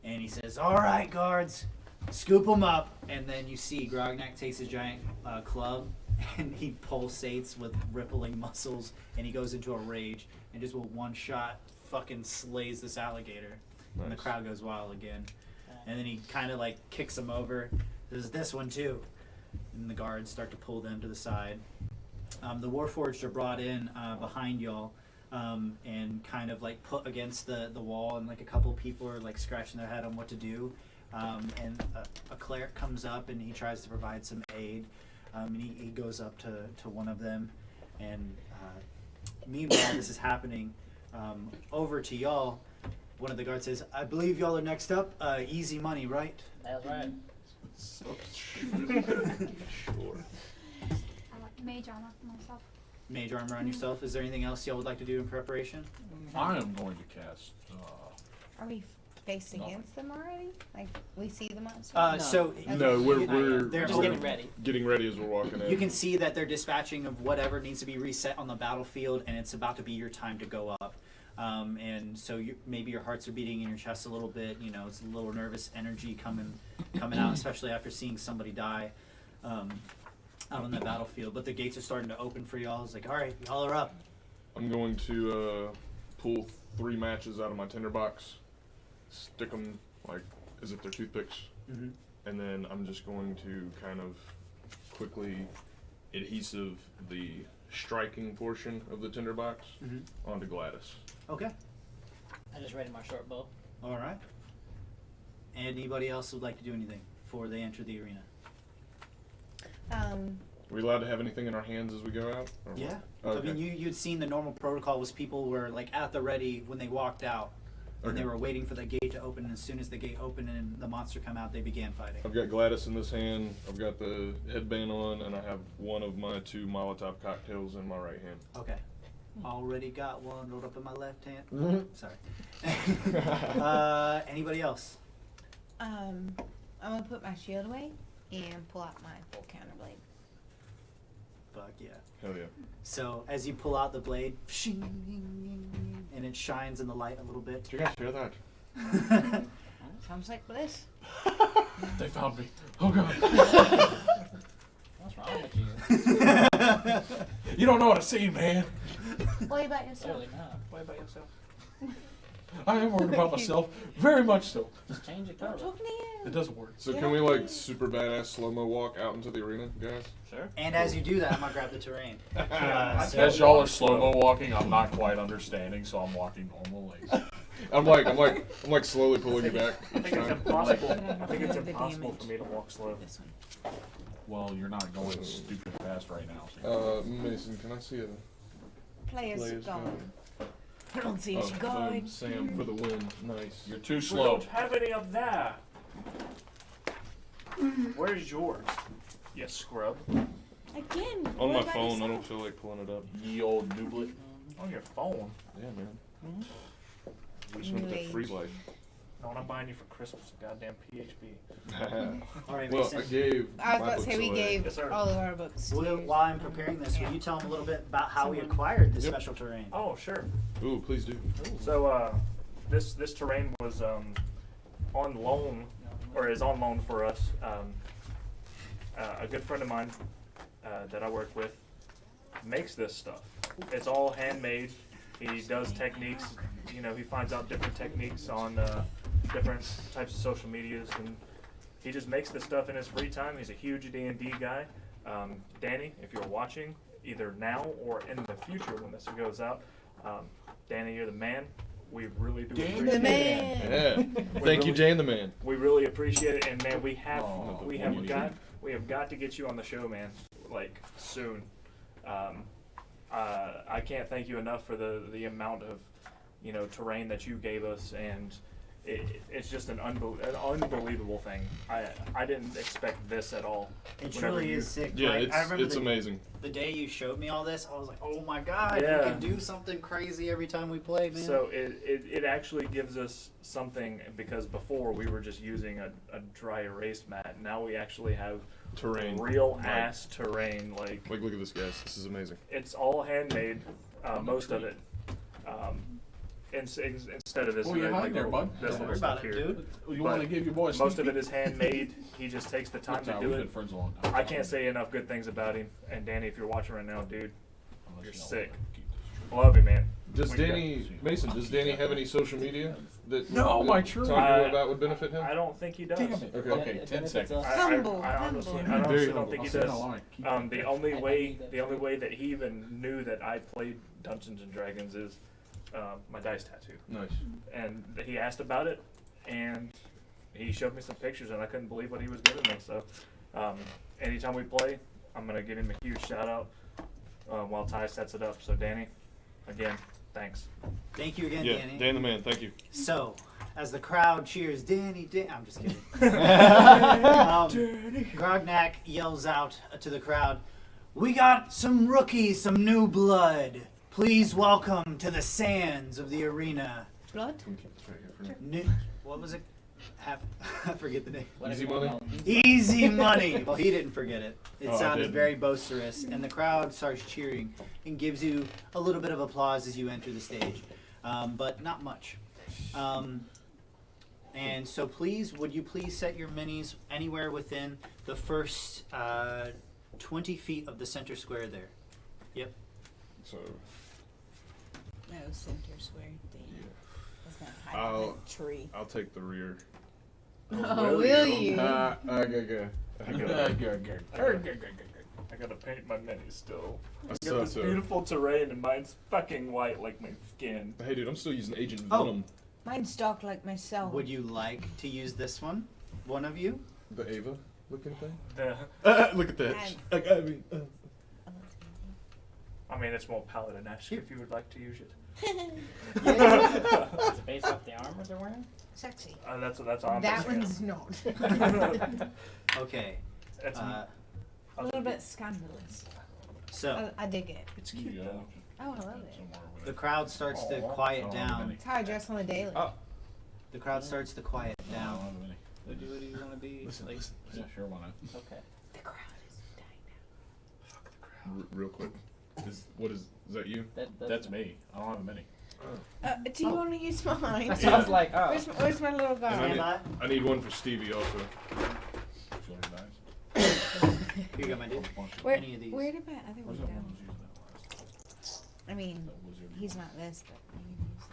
and he says, all right, guards, scoop them up. And then you see Grognak takes his giant club, and he pulsates with rippling muscles, and he goes into a rage, and just with one shot, fucking slays this alligator. And the Nice. crowd goes wild again. And then he kind of like kicks him over. There's this one too. And the guards start to pull them to the side. The Warforged are brought in behind y'all, and kind of like put against the wall, and like a couple people are like scratching their head on what to do. And a cleric comes up and he tries to provide some aid. And he goes up to one of them, and meanwhile this is happening. Over to y'all, one of the guards says, I believe y'all are next up. Easy money, right? That's right. Sure. I like mage armor for myself. Mage armor on yourself. Is there anything else y'all would like to do in preparation? I am going to cast. Are we faced against them already? Like, we see the monster? No. So No, we're they're Just getting ready. getting ready as we're walking in. You can see that they're dispatching of whatever needs to be reset on the battlefield, and it's about to be your time to go up. And so maybe your hearts are beating in your chest a little bit. You know, it's a little nervous energy coming out, especially after seeing somebody die out on the battlefield. But the gates are starting to open for y'all. It's like, all right, y'all are up. I'm going to pull 3 matches out of my tinderbox, stick them like as if they're toothpicks, Mm-hmm. and then I'm just going to kind of quickly adhesive the striking portion of the tinderbox Mm-hmm. onto Gladys. Okay. I just ready my short bow. All right. Anybody else would like to do anything before they enter the arena? Are we allowed to have anything in our hands as we go out? or Yeah. what? I Okay. mean, you'd seen the normal protocol was people were like at the ready when they walked out, and they Okay. were waiting for the gate to open. And as soon as the gate opened and the monster come out, they began fighting. I've got Gladys in this hand, I've got the headband on, and I have one of my 2 Molotov cocktails in my right hand. Okay. Already got one rolled up in my left hand. Mhm. Sorry. Anybody else? I'm gonna put my shield away and pull out my full counterblade. Fuck yeah. Hell yeah. So as you pull out the blade, and it shines in the light a little bit. Did you guys hear that? Sounds like bliss. They found me. Oh god. What's wrong with you? You don't know what I've seen, man. What about yourself? Clearly not. What about yourself? I am worried about myself. Very much so. Just change your I'm color. talking to you. It doesn't work. So Get can we up like there. super badass slow-mo walk out into the arena, guys? Sure. And as you do that, I'm gonna grab the terrain. As So- y'all are slow-mo walking, I'm not quite understanding, so I'm walking normal legs. I'm like slowly pulling you back I each think it's time. impossible. I think it's The impossible for damage. me to walk slow. This one. Well, you're not going stupid fast right now. So Mason, can I see a Players player's gone. guide? I don't see what you're going. Sam for the win. Nice. you're too We slow. don't have any of that. Where's yours? You scrub. Again. On what my about phone, I yourself? don't feel like pulling it up. Ye old doublet. On your phone. Yeah, man. New Just want that free age. life. No, what I'm buying you for Christmas is goddamn PHP. All right, Well, Mason. I gave. I was my about to say books we away. gave Yes, sir. all of our books to Well, you. while I'm preparing this, will you tell them a little bit about how we acquired this Yep. special terrain? Oh, sure. Ooh, please do. So, this terrain was on loan, or is on loan for us. A good friend of mine that I work with makes this stuff. It's all handmade. He does techniques. You know, he finds out different techniques on different types of social medias, and he just makes this stuff in his free time. He's a huge D&D guy. Danny, if you're watching, either now or in the future when this goes out, Danny, you're the man. We really do appreciate The it. man. Yeah. Thank you, Dan the man. We really appreciate it, and man, we have Oh, we have got to get you on the show, man. Like soon. I can't thank you enough for the amount of terrain that you gave us, and it's just an unbelievable thing. I didn't expect this at all. It Whenever truly you- is sick. Yeah, Like, I remember it's the, amazing. the day you showed me all this, I was like, oh my god, Yeah. we can do something crazy every time we play, man. So it actually gives us something, because before we were just using a dry erase mat. Now we actually have Terrain. real Right. ass terrain. Like Like, look at this, guys. This is amazing. it's all handmade, most of it. Instead of this, Oh, you're hiding there, little, bud. this Don't little worry stuff about it, here. dude. You But want to give your boy a Most sneak of it peek? is handmade. He just takes the time That's to how do we've it. been friends a long time. I can't say enough good things about him. And Danny, if you're watching right now, dude, Unless you're you know sick. we're gonna keep this true. love you, man. Does We got- Danny, Mason, does Danny have any social media that No, my that true. talking about would benefit him? I don't think he does. Damn it. Okay. Okay, It 10 benefits seconds. us. Humble, I honestly, humble. I honestly Very don't humble. think he I'll say it does. online. Keep The it. only I way, need that the only too. way that he even knew that I played Dungeons and Dragons is my dice tattoo. Nice. And he asked about it, and he showed me some pictures, and I couldn't believe what he was giving me. So, anytime we play, I'm gonna give him a huge shout out while Ty sets it up. So, Danny, again, thanks. Thank you again, Yeah, Danny. Dan the man. Thank you. So, as the crowd cheers, Danny, I'm just kidding. Grognak yells out to the crowd, "We got some rookies, some new blood. Please welcome to the sands of the arena." Blood? Can we keep this right here for now? New, what was it? I forget the name. Easy Whatever you money? want. Easy money. Well, he didn't forget it. It Oh, I sounded didn't. very boisterous, and the crowd starts cheering and gives you a little bit of applause as you enter the stage, but not much. And so, please, would you please set your minis anywhere within the first 20 feet of the center square there? Yep. So, No, center square thing. yeah. It's gonna hide I'll- behind a tree. I'll take the rear. Oh, will you? Okay. I gotta paint my minis still. I So- got this so- beautiful terrain, and mine's fucking white like my skin. Hey, dude, I'm still using Agent Oh. Venom. Mine's dark like myself. Would you like to use this one? One of you? The Ava looking thing. The- Look at that. And- I mean, Oh, that's I mean, it's more paladin-esque if you would like to use it. Is it based off the armor they're wearing? sexy. That's on That this, one's not. Okay. It's, Uh, A little bit scandalous. so, I dig it. it's cute though. Oh, I love it. the crowd starts to quiet down. It's how I dress on the daily. Oh. The crowd starts to quiet I down. don't have any. What do you want to be? Listen, like, listen. Yeah, sure, why not? Okay. The crowd is dying Real quick. Is that you? That's me. I don't have many. Do you want to use mine? That sounds like, oh. Where's my little And guy? Stand by. I need one for Stevie also. Show me nice. Here you go, my dude. Where, Any of these. where did my other Where's one that one go? that was using that last? I mean, That wizard. he's not this, but I can use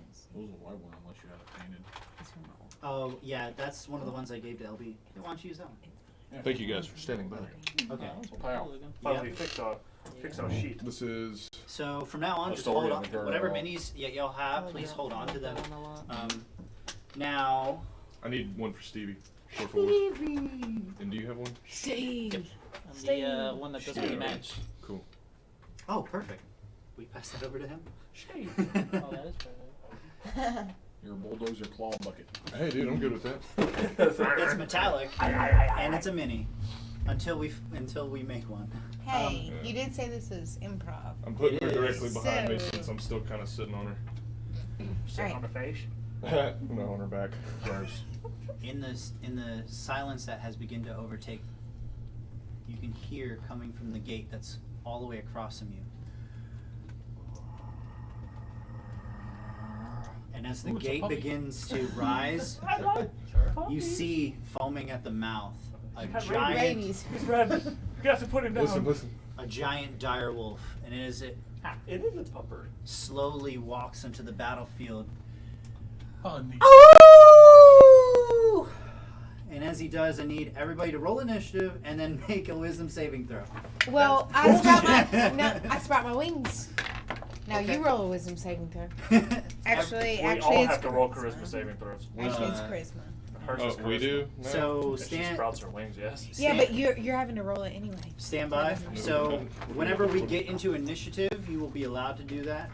this. It was a white one unless you had it painted. This one. Oh, yeah, that's one of the ones I gave to LB. Why don't you use that one? Thank you guys for standing by. Okay. Pow. Finally, fix our sheet. This is So from now on, A just story hold on on. the girl. Whatever minis y'all have, please hold on to them. Now, I need one for Stevie. Por favor. Stevie. And do you have one? Steve. And the one that doesn't Yeah. match. Cool. oh, perfect. We pass that over to him. Shade. Oh, that is perfect. Your bulldozer claw bucket. Hey, dude, I'm good with that. It's metallic, and it's a mini. Until we make one. Hey, you did say this is improv. I'm putting It her is. directly behind me So- since I'm still kind of sitting on Sit Alright. on the face. her. No, on her back. Gross. In the silence that has begun to overtake, you can hear coming from the gate that's all the way across from you. And as the Ooh, it's a gate puppy. begins to rise, you see foaming at the mouth a Got giant, Rabies. He's red. You have to put him down. Listen. a giant dire wolf, and as it It is a pupper. slowly walks into the battlefield, Honey. oh! And as he does, I need everybody to roll initiative and then make a wisdom saving throw. Well, I sprout my wings. Now Okay. you roll a wisdom saving throw. Actually, We actually, all it's have to roll charisma. charisma saving throws. Actually, it's Uh, charisma. Hers Oh, is we do? No. So If she stand sprouts her wings, yes. Yeah, but you're having to roll it anyway. stand by. doesn't So whenever we get into initiative, you will be allowed to do that.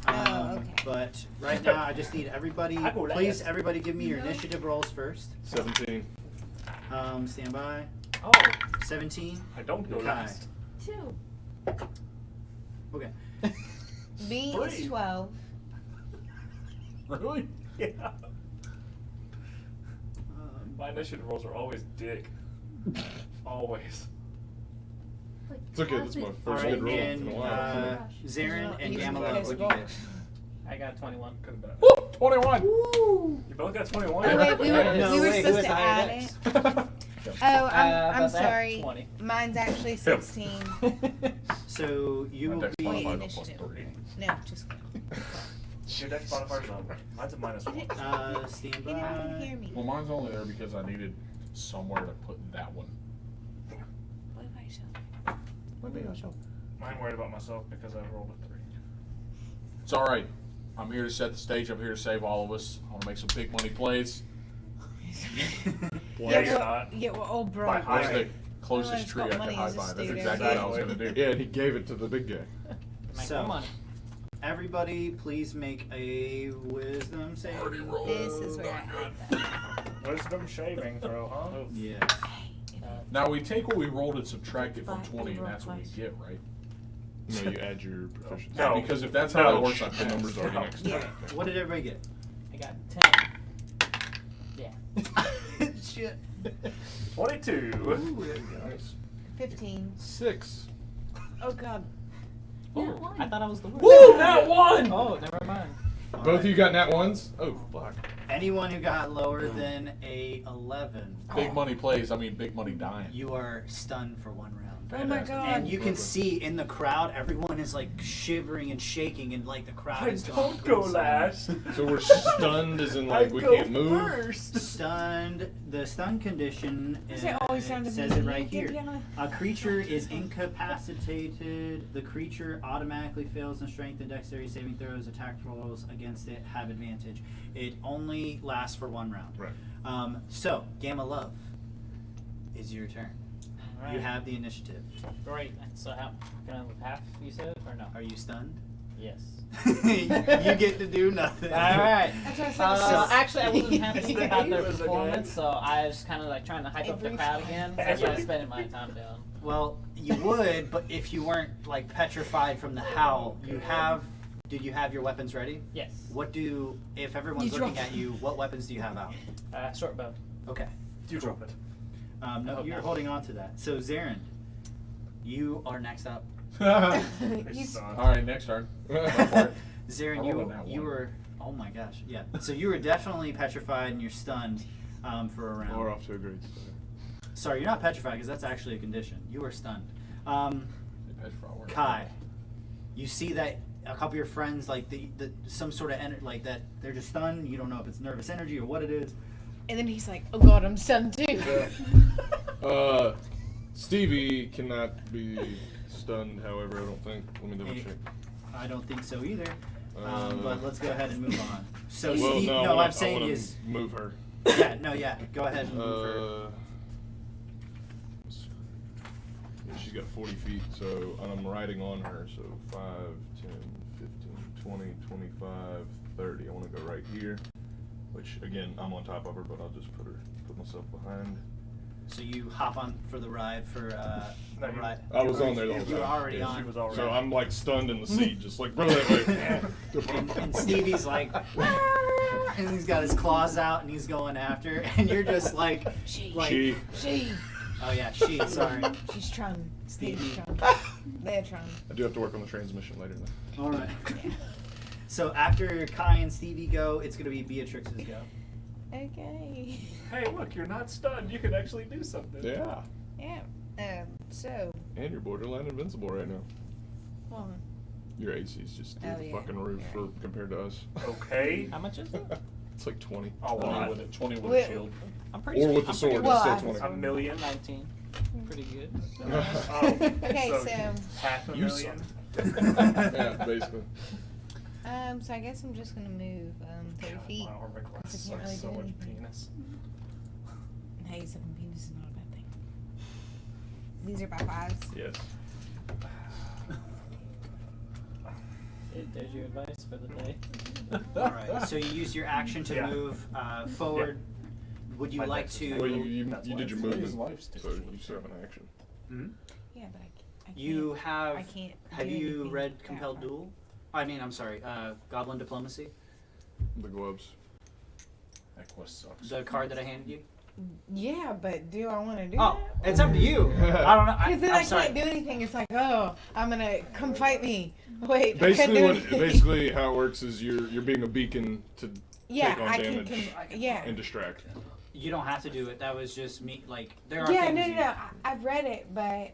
Okay. But right now, I just need everybody. I go Please, last. everybody, give me your initiative rolls first. 17. Stand by. Oh, 17. I don't go Kai. last. 2. Okay. B is Three. 12. Really? Yeah. My initiative rolls are always dick. Always. Like, It's okay, that's my cosmic first Alright, good roll and in a while. Zarin and You Gamma, guys what'd roll. you get? I got 21. Could've been. Woo! 21! You both got 21. Oh, wait, we were, No, we were wait, who supposed has to higher add dex? it. Oh, I'm but they have sorry. 20. Mine's actually 16. So you My will dex be. modifier Wait, is plus initiative. 3. No, just kidding. Your dex modifier's on. Mine's a -1. Stand He didn't even hear by. me. Well, mine's only there because I needed somewhere to put that one. What about yourself? Mine worried about myself because I rolled a 3. It's alright. I'm here to set the stage. I'm here to save all of us. I want to make some big money plays. Yeah, you're not. Yeah, well, old bro. By Where's height. the closest Everyone's tree got I money can hide as a by? That's student. exactly what I was Exactly. going to do. Yeah, and he gave it to the big guy. Make So- more money. Everybody, please make a wisdom save. Already rolled. This is where I had that. Wisdom shaving throw, huh? Yeah. Now we take what we rolled and subtract it from Five, 20, and roll that's what we twice. get, right? No, you add your proficiency. No. Because if that's how No. that works, I The pass. number's already next to Yeah. it. What did everybody get? I got 10. Yeah. Shit. 22. Nice. 15. 6. Oh, God. Oh, Nat one. I thought I was the worst. Woo! That one! Oh, never mind. Both of you got nat ones? Oh, fuck. Anyone who got lower than a 11, Big money plays, I mean big money dying. you are stunned for 1 round. Oh, my Fantastic. God. And you can see in the crowd, everyone is like shivering and shaking, and like the crowd I is don't going go last. So we're stunned as in like we can't move? First. Stunned. The stun condition Does it always sound to says me it right you here. give me A creature is incapacitated. The creature automatically fails in strength and dexterity saving throws. Attack rolls against it have advantage. It only lasts for 1 round. Right. So, Gamma Love, is your turn. Alright. You have the initiative. Great. So how can I live half, you said, or no? Are you stunned? Yes. You get to do nothing. Alright. That's what I said. So- Actually, I wasn't happy about He their was a performance, guy. so I was kind of like trying to hype up the crowd again. So that's what I'm spending my time doing. Well, you would, but if you weren't like petrified from the howl, did you have your weapons ready? Yes. What do, if everyone's You looking drop- at you, what weapons do you have out? Short bow. Okay. You drop it. No, Okay. you're holding on to that. So, Zarin, you are next up. He's Alright, next turn. Go for it. Zarin, I rolled a nat you one. were, oh my gosh, yeah. So you were definitely petrified and you're stunned for a round. We're off to a great start. Sorry, you're not petrified because that's actually a condition. You are stunned. Petrified. Kai, you see that a couple of your friends, like some sort of like that, they're just stunned. You don't know if it's nervous energy or what it is. and then he's like, oh, God, I'm stunned too. Stevie cannot be stunned, however, I don't think. Let me double check. I don't think so either. Uh, But let's go ahead and move on. So well, Steve, no, no, I I'm saying wanna is, move her. yeah, no, yeah, go ahead and move her. Yeah, she's got 40 feet, so and I'm riding on her, so 5, 10, 15, 20, 25, 30. I want to go right here, which again, I'm on top of her, but I'll just put myself behind. So you hop on for the ride for No, the you- ride. I was on there the whole You were time. already Yeah, on. She was already. So I'm like stunned in the seat, just like, bro, that way. And Stevie's like, and he's got his claws out and he's going after, and you're just like, She. She. oh yeah, sorry. She's trying. Stevie. He's trying. They're trying. I do have to work on the transmission later though. All right. So after Kai and Stevie go, it's gonna be Beatrix's go. Okay. Hey, look, you're not stunned. You can actually do something. Yeah. Yeah. So, And you're borderline invincible right now. hold on. Your AC is just through Oh, the yeah. fucking roof You're for compared to us. Okay. How much is it? It's like 20. Oh, 20 wow. with it, 20 with Wait. a shield. I'm pretty Or sure. with the I'm pretty sword, Well, it's I- still 20. A million. 19. Pretty good. Oh, Okay, so, half a You million. Yeah, basically. so I guess I'm just gonna move 30 feet. My armor class I can't really sucks so do much anything. penis. Hey, 7 penis is not a bad thing. These are by 5s. Yes. There's your advice for the day. All right. So you use your action to Yeah. move forward. Would you My like dex is to? Well, you That's did why your it's movement, his life so you still have an action. Mhm. Yeah, but I can't. You have. I can't. Have do you anything read that Compelled far. Duel? I mean, I'm sorry. Goblin Diplomacy. The gloves. That quest sucks. The card that I handed you. Yeah, but do I want to do Oh, that? it's up to you. I don't know. Because then I'm I sorry. can't do anything. It's like, oh, I'm gonna come fight me. Wait, I Basically, can't do anything. basically how it works is you're being a beacon to yeah, take on I damage can. Yeah. and distract. You don't have to do it. That was just me. Like there are Yeah, things. no, you- no, no. I've read it, but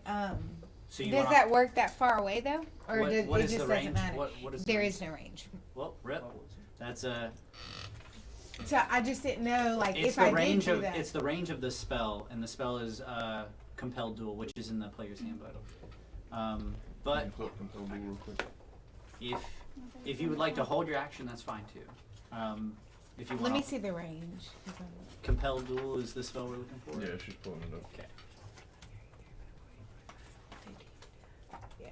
So you does wanna- that work that far away though, or What- does, what it is just the doesn't range? matter? What is the There range? is no range. Well, rip. That's So I just didn't know, like, It's if the I range did do of that. it's the range of the spell, and the spell is Compelled Duel, which is in the player's handbook. But Pull up Compelled Duel real quick. if you would like to hold your action, that's fine too. If you want. Let me see the range. 'Cause I'm- Compelled Duel is the spell we're looking for. Yeah, she's pulling it up. Okay. Yeah,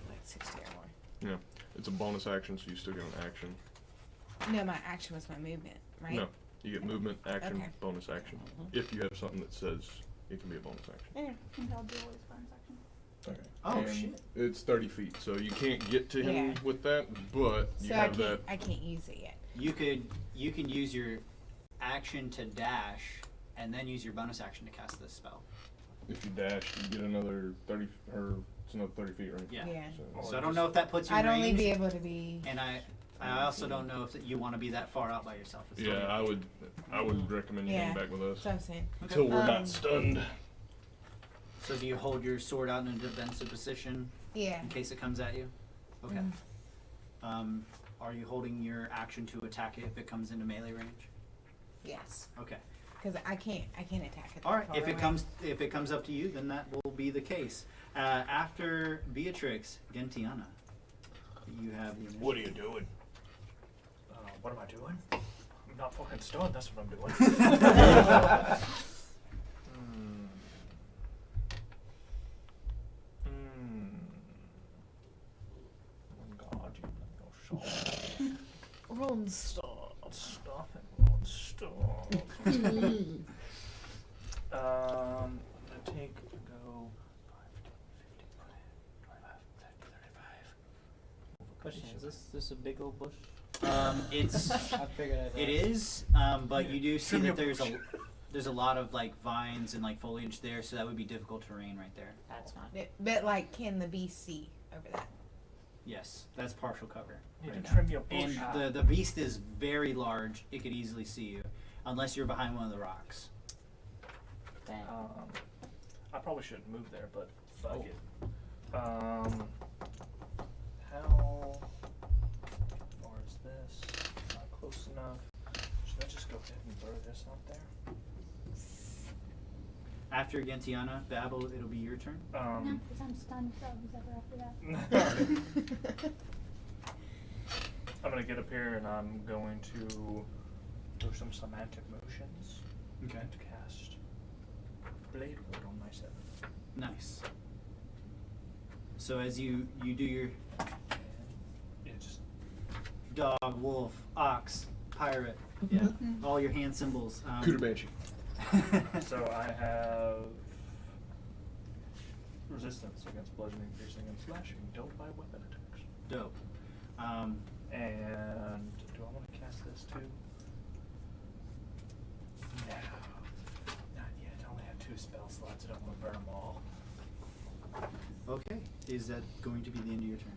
like 60 or more. Yeah, it's a bonus action, so you still get an action. No, my action was my movement, right? No, you get movement, action, Okay. bonus action. If you have something that says it can be a bonus action. Yeah. Compelled Duel is bonus action. Okay. Oh, And shit. It's 30 feet, so you can't get to him Yeah. with that, but you So have that. I can't use it yet. You can use your action to dash, and then use your bonus action to cast this spell. If you dash, you get another 30, or it's another 30 feet, right? Yeah. Yeah. So I don't know if that puts you in I'd only range, be able to be. and I also don't know if you want to be that far out by yourself. It's Yeah, totally- I would recommend you hang Yeah. back with us That's what I'm saying. until we're Um, not stunned. So do you hold your sword out in a defensive position Yeah. in case it comes at you? Okay. Mm. Are you holding your action to attack it if it comes into melee range? Yes. Okay. Because I can't attack it. All right. that If far it away. comes up to you, then that will be the case. After Beatrix, Gentiana, you have the initiative. What are you doing? What am I doing? I'm not fucking stunned. That's what I'm doing. Oh God, you little shit. Ron, Stop it, Ron, stop. I take go 5, 10, 15, 20, 25, 30, 35. Question: Is this a big old bush? It's I figured I'd it ask. is, but you do see Trim that your there's a lot of like vines and like foliage there, so that would be difficult terrain right there. That's fine. but like, can the beast see over that? Yes, that's partial cover. You right can now. trim your bush. And the beast is very large. It could easily see you, unless you're behind one of the rocks. Dang. I probably shouldn't move there, but fuck Oh. it. How far is this? Not close enough. Should I just go ahead and throw this out there? After Gentiana, Babel, it'll be your turn. No, because I'm stunned, so who's ever after that. I'm gonna get up here and I'm going to do some semantic motions. Okay. And cast Blade Ward on myself. Nice. So as you do your And it's dog, wolf, ox, pirate, yeah, all your hand symbols. Cooter Banshee. so I have resistance against bludgeoning, piercing, and slashing dealt by weapon attacks. Dope. And do I want to cast this too? No, not yet. I only have 2 spell slots. I don't want to burn them all. Okay. Is that going to be the end of your turn?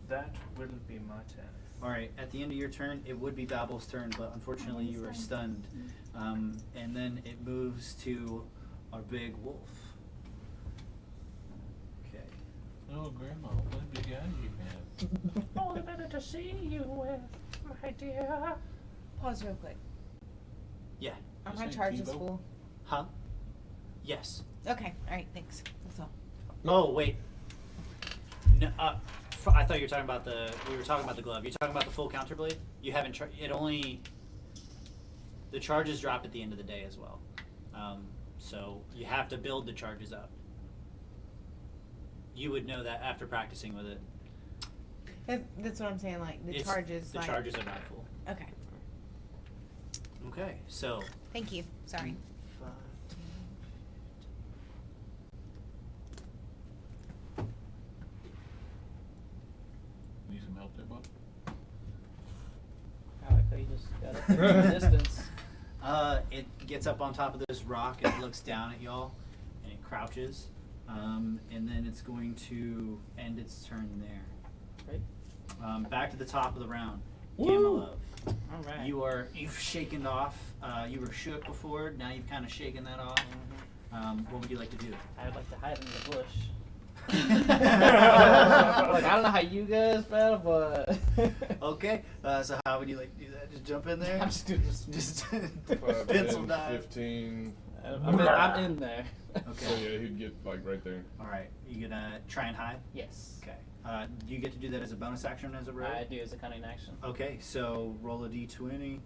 That will be my turn. All right. At the end of your turn, it would be Babel's turn, but unfortunately you are stunned. And then it moves to our big wolf. Okay. Oh, Grandma, what big eye you have? All the better to see you with, my dear. Pause real quick. Yeah. Are This my ain't charges Kibo? full? Huh? Yes. Okay. All right. Thanks. That's all. Oh wait. No, I thought you were talking about we were talking about the glove. You're talking about the full counterblade? You haven't, the charges drop at the end of the day as well. So you have to build the charges up. You would know that after practicing with it. That's what I'm saying. Like the It's- charges. The like, charges are not full. Okay. Okay, so. Thank you. Sorry. 5, 10, Need some help there, bud? I like how you just got it from a distance. It gets up on top of this rock and it looks down at y'all and it crouches. And then it's going to end its turn there. Right. Back to the top of the round. Woo! Gamalove. All right. You've shaken off. You were shook before. Now you've kind of shaken that off. What would you like to do? I would like to hide in the bush. Like, I don't know how you guys felt, but Okay. So how would you like to do that? Just jump in there. I'm just doing Just 5, pencil 10, dive. 15. I'm in there. So Okay. yeah, he'd get like right there. All right. You gonna try and hide? Yes. Okay. Do you get to do that as a bonus action as a rogue? I do as a cunning action. Okay. So roll a d20.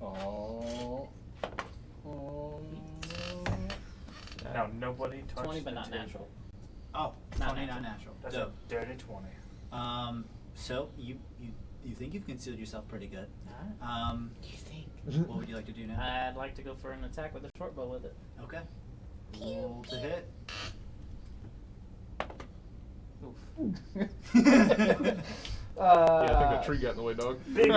Oh. Now, nobody touched 20, but the not table. natural. Oh, Not 20 natural. not natural. That's So, a dirty 20. so you think you've concealed yourself pretty good. Alright. You think? What would you like to do now? I'd like to go for an attack with a short bow with it. Okay. Roll to hit. Oof. Yeah, I think the tree got in the way, dog. Big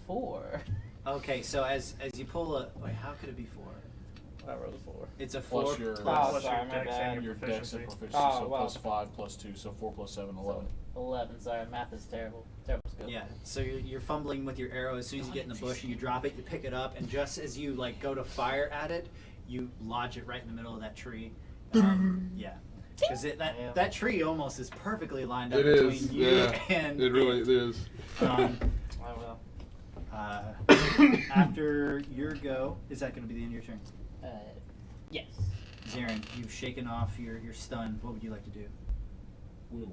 Four. Okay, so as you pull a wait, how could it be 4? I rolled a 4. It's a Plus 4 your- Oh, Plus sorry, your my dex bad. and Your dex and proficiency, Oh, so wow. plus 5, plus 2, so 4 plus 7, 11. 11. Sorry, math is terrible. Terrible skill. Yeah, so you're fumbling with your arrow. As soon as you get in the bush and you drop it, you pick it up, and just as you like go to fire at it, you lodge it right in the middle of that tree. Yeah, because that tree almost is perfectly lined up It between is. you Yeah. and It really is. Um, I will. after your go, is that going to be the end of your turn? Yes. Zarin, you've shaken off your stun. What would you like to do? Will.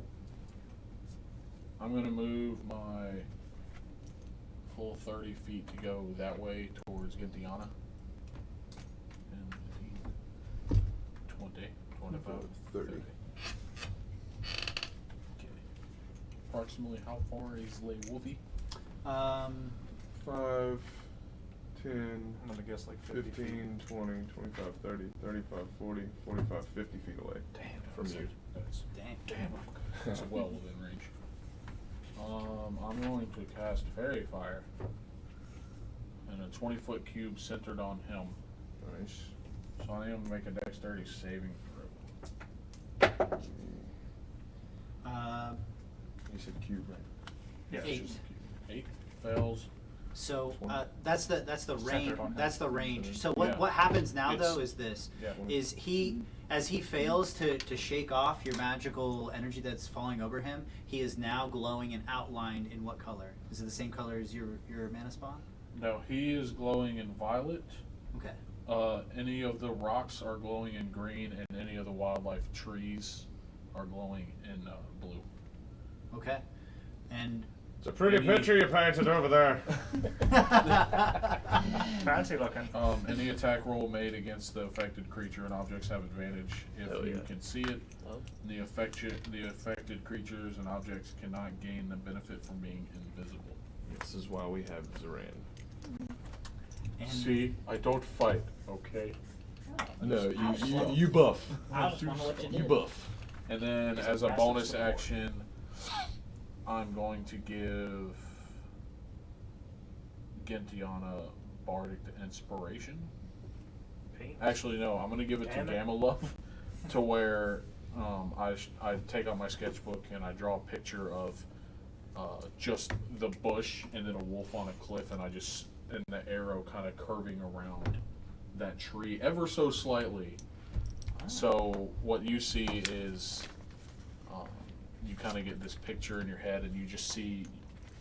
I'm going to move my full 30 feet to go that way towards Gintiana. 10, 15, 20, 25, 30. Okay. Approximately how far is Lay Wolfie? 5, 10, I'm gonna guess like 50 feet. 15, 20, 25, 30, 35, 40, 45, 50 feet away. Damn, From you. That's Dang. That's well within range. I'm going to cast Fairy Fire in a 20-foot cube centered on him. Nice. So I am going to make a dexterity saving throw. You said cube, right? Yeah. 8. 8 fails. So that's the range. Centered on That's him. the range. So Yeah. what happens now It's- though is this: Yeah. is he as he fails to shake off your magical energy that's falling over him, he is now glowing and outlined in what color? Is it the same color as your mana spawn? No, he is glowing in violet. Okay. Any of the rocks are glowing in green, and any of the wildlife trees are glowing in blue. Okay. And It's a pretty Any- picture you painted over there. Fancy looking. Any attack roll made against the affected creature and objects have advantage if Hell you yeah. can see it. Oh. The affected creatures and objects cannot gain the benefit from being invisible. This is why we have Zoran. and See, I don't fight, okay? No, you buff. I just wonder what you did. You buff. And then He's as a a massive bonus support. action, I'm going to give Gentiana Bardic Inspiration. Paint. Actually, no, I'm going to give it to Damn it. Gamma Love to where I take out my sketchbook and I draw a picture of just the bush and then a wolf on a cliff, and the arrow kind of curving around that tree ever so slightly. So what you see is you kind of get this picture in your head, and you just see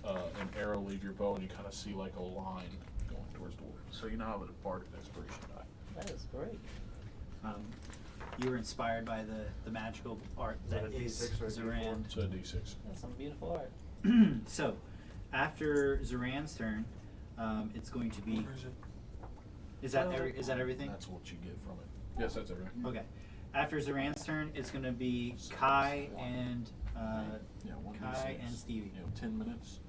an arrow leave your bow, and you kind of see like a line going towards the wolf. So you now have a Bardic Inspiration die. That is great. you were inspired by the magical art that Is is it a D6 or a Zoran. D4? It's a D6. That's some beautiful art. So, after Zoran's turn, it's going to be. Where is it? Is that everything? That's what you get from it. Yes, that's everything. Okay. After Zoran's turn, it's going to be Kai and Yeah, one Kai D6. and Stevie. You know, 10 minutes.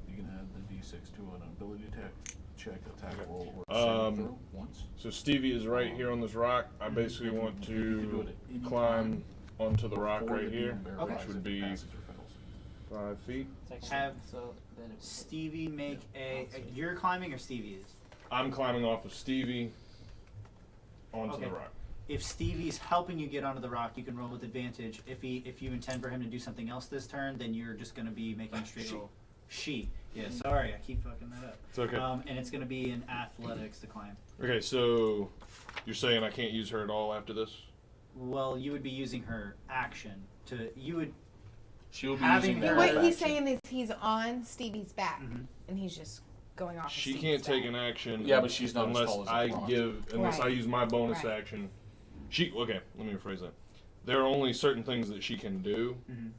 You can add the D6 to an ability check, attack roll, or Um, saving throw once. So Stevie is right here on this rock. I basically want You can do to it at any climb time onto the rock before right the here, demon bear Okay. which rises would if be passes or fails. 5 feet. Have So then it Stevie make you're climbing or Stevie is? I'm climbing off of Stevie onto Okay. the rock. If Stevie's helping you get onto the rock, you can roll with advantage. If you intend for him to do something else this turn, then you're just going to be making a straight roll. She. Yeah, sorry, I keep fucking that up. It's okay. And it's going to be in athletics to climb. Okay, so you're saying I can't use her at all after this? Well, you would be using her action to. You would. She'll be Having using her- that. What Right. he's saying is he's on Stevie's back, Mhm. and he's just going off. of She Stevie's can't take back. an action. Yeah, but she's not as unless tall as a I Prowant. unless I Right. use my bonus Right. action. Okay, let me rephrase that. There are only certain things that she can do, Mhm.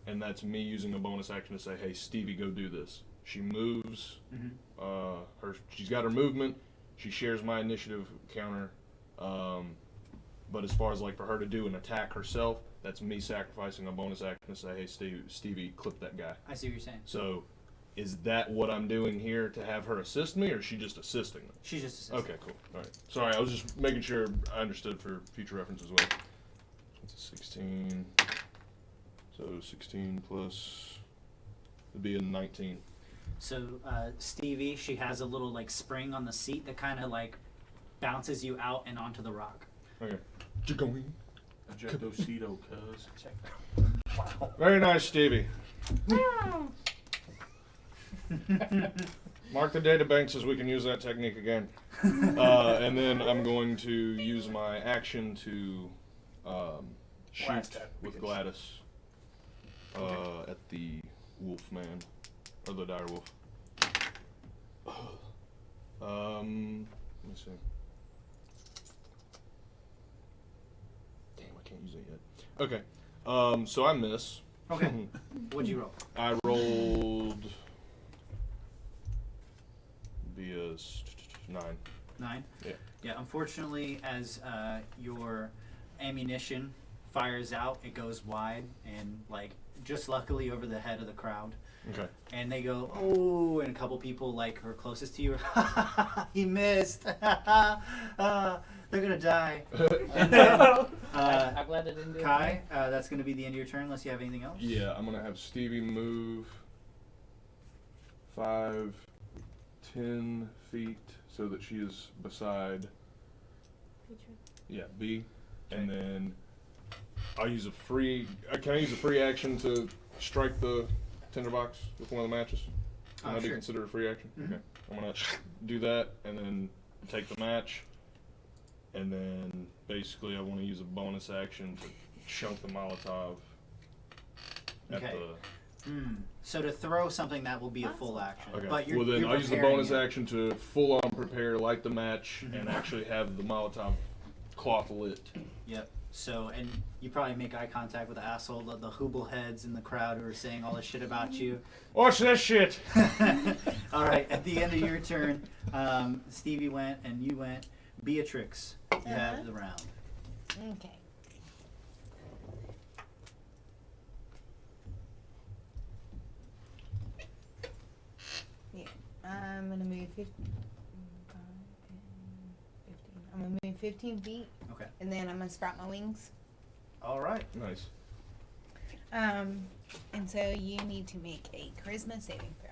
and that's me using a bonus action to say, "Hey, Stevie, go do this." She moves. Mhm. She's got her movement. She shares my initiative counter. But as far as like for her to do an attack herself, that's me sacrificing a bonus action to say, "Hey, Stevie, clip that guy." I see what you're saying. So, is that what I'm doing here to have her assist me, or is she just assisting me? She's just. Assisting. Okay, cool. All right. Sorry, I was just making sure I understood for future reference as well. It's a 16. So 16 plus would be a 19. So Stevie, she has a little like spring on the seat that kind of like bounces you out and onto the rock. Okay. Jagoing. Ejectocito, cuz. check. Very nice, Stevie. Mark the data bank so we can use that technique again. And then I'm going to use my action to shoot Blast that. with Gladys at the wolf man, or the dire wolf. Let me see. Damn, I can't use it yet. Okay, so I miss. Okay. What'd you roll? I rolled the 9. 9? Yeah. Yeah, unfortunately, as your ammunition fires out, it goes wide and, like, just luckily over the head of the crowd. Okay. And they go, oh, and a couple people, like, who are closest to you are, he missed. They're going to die. And then, I'm glad I didn't do Kai, that's going to be the end of your turn unless you have anything else. Yeah, I'm gonna have Stevie move 5, 10 feet so that she is beside. Yeah, B, and then I'll use a free. Can I use a free action to strike the tinderbox with one of the matches? Can that be Sure. considered a free action? Mhm. Okay, I'm gonna do that and then take the match, and then basically I want to use a bonus action to chunk the Molotov at Okay. the. So to throw something, that will be a full action. Okay. But you're, Well, then you're I'll use the preparing bonus it. action to full on prepare, light the match, and actually have the Molotov cloth lit. Yep. So, and you probably make eye contact with the asshole, the hooble heads in the crowd who are saying all this shit about you. Watch that shit! All right. At the end of your turn, Stevie went and you went. Beatrix, you have the round. Okay. Yeah, I'm gonna move 15. I'm gonna move 15 feet, Okay. and then I'm gonna sprout my wings. All right. Nice. And so you need to make a charisma saving throw.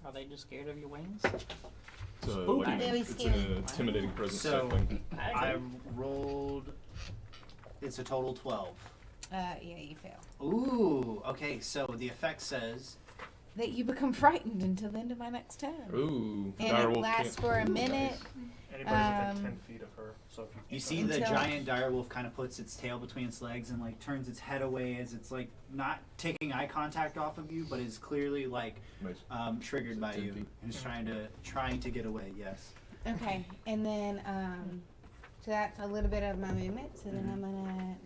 Are they just scared of your wings? It's, Spooky. like Very it's scary. an intimidating presence So, type thing. I rolled. It's a total 12. Yeah, you fail. Ooh. Okay. So the effect says. That you become frightened until the end of my next turn. Ooh. And Direwolf it lasts can't- for a Ooh, minute. Anybody within 10 feet of her. So if You see the Until- giant direwolf kind of puts its tail between its legs and like turns its head away as it's like not taking eye contact off of you, but is clearly like Nice. triggered So by 10 you feet. and is trying to get away. Yes. Okay, and then so that's a little bit of my movement. So then I'm gonna,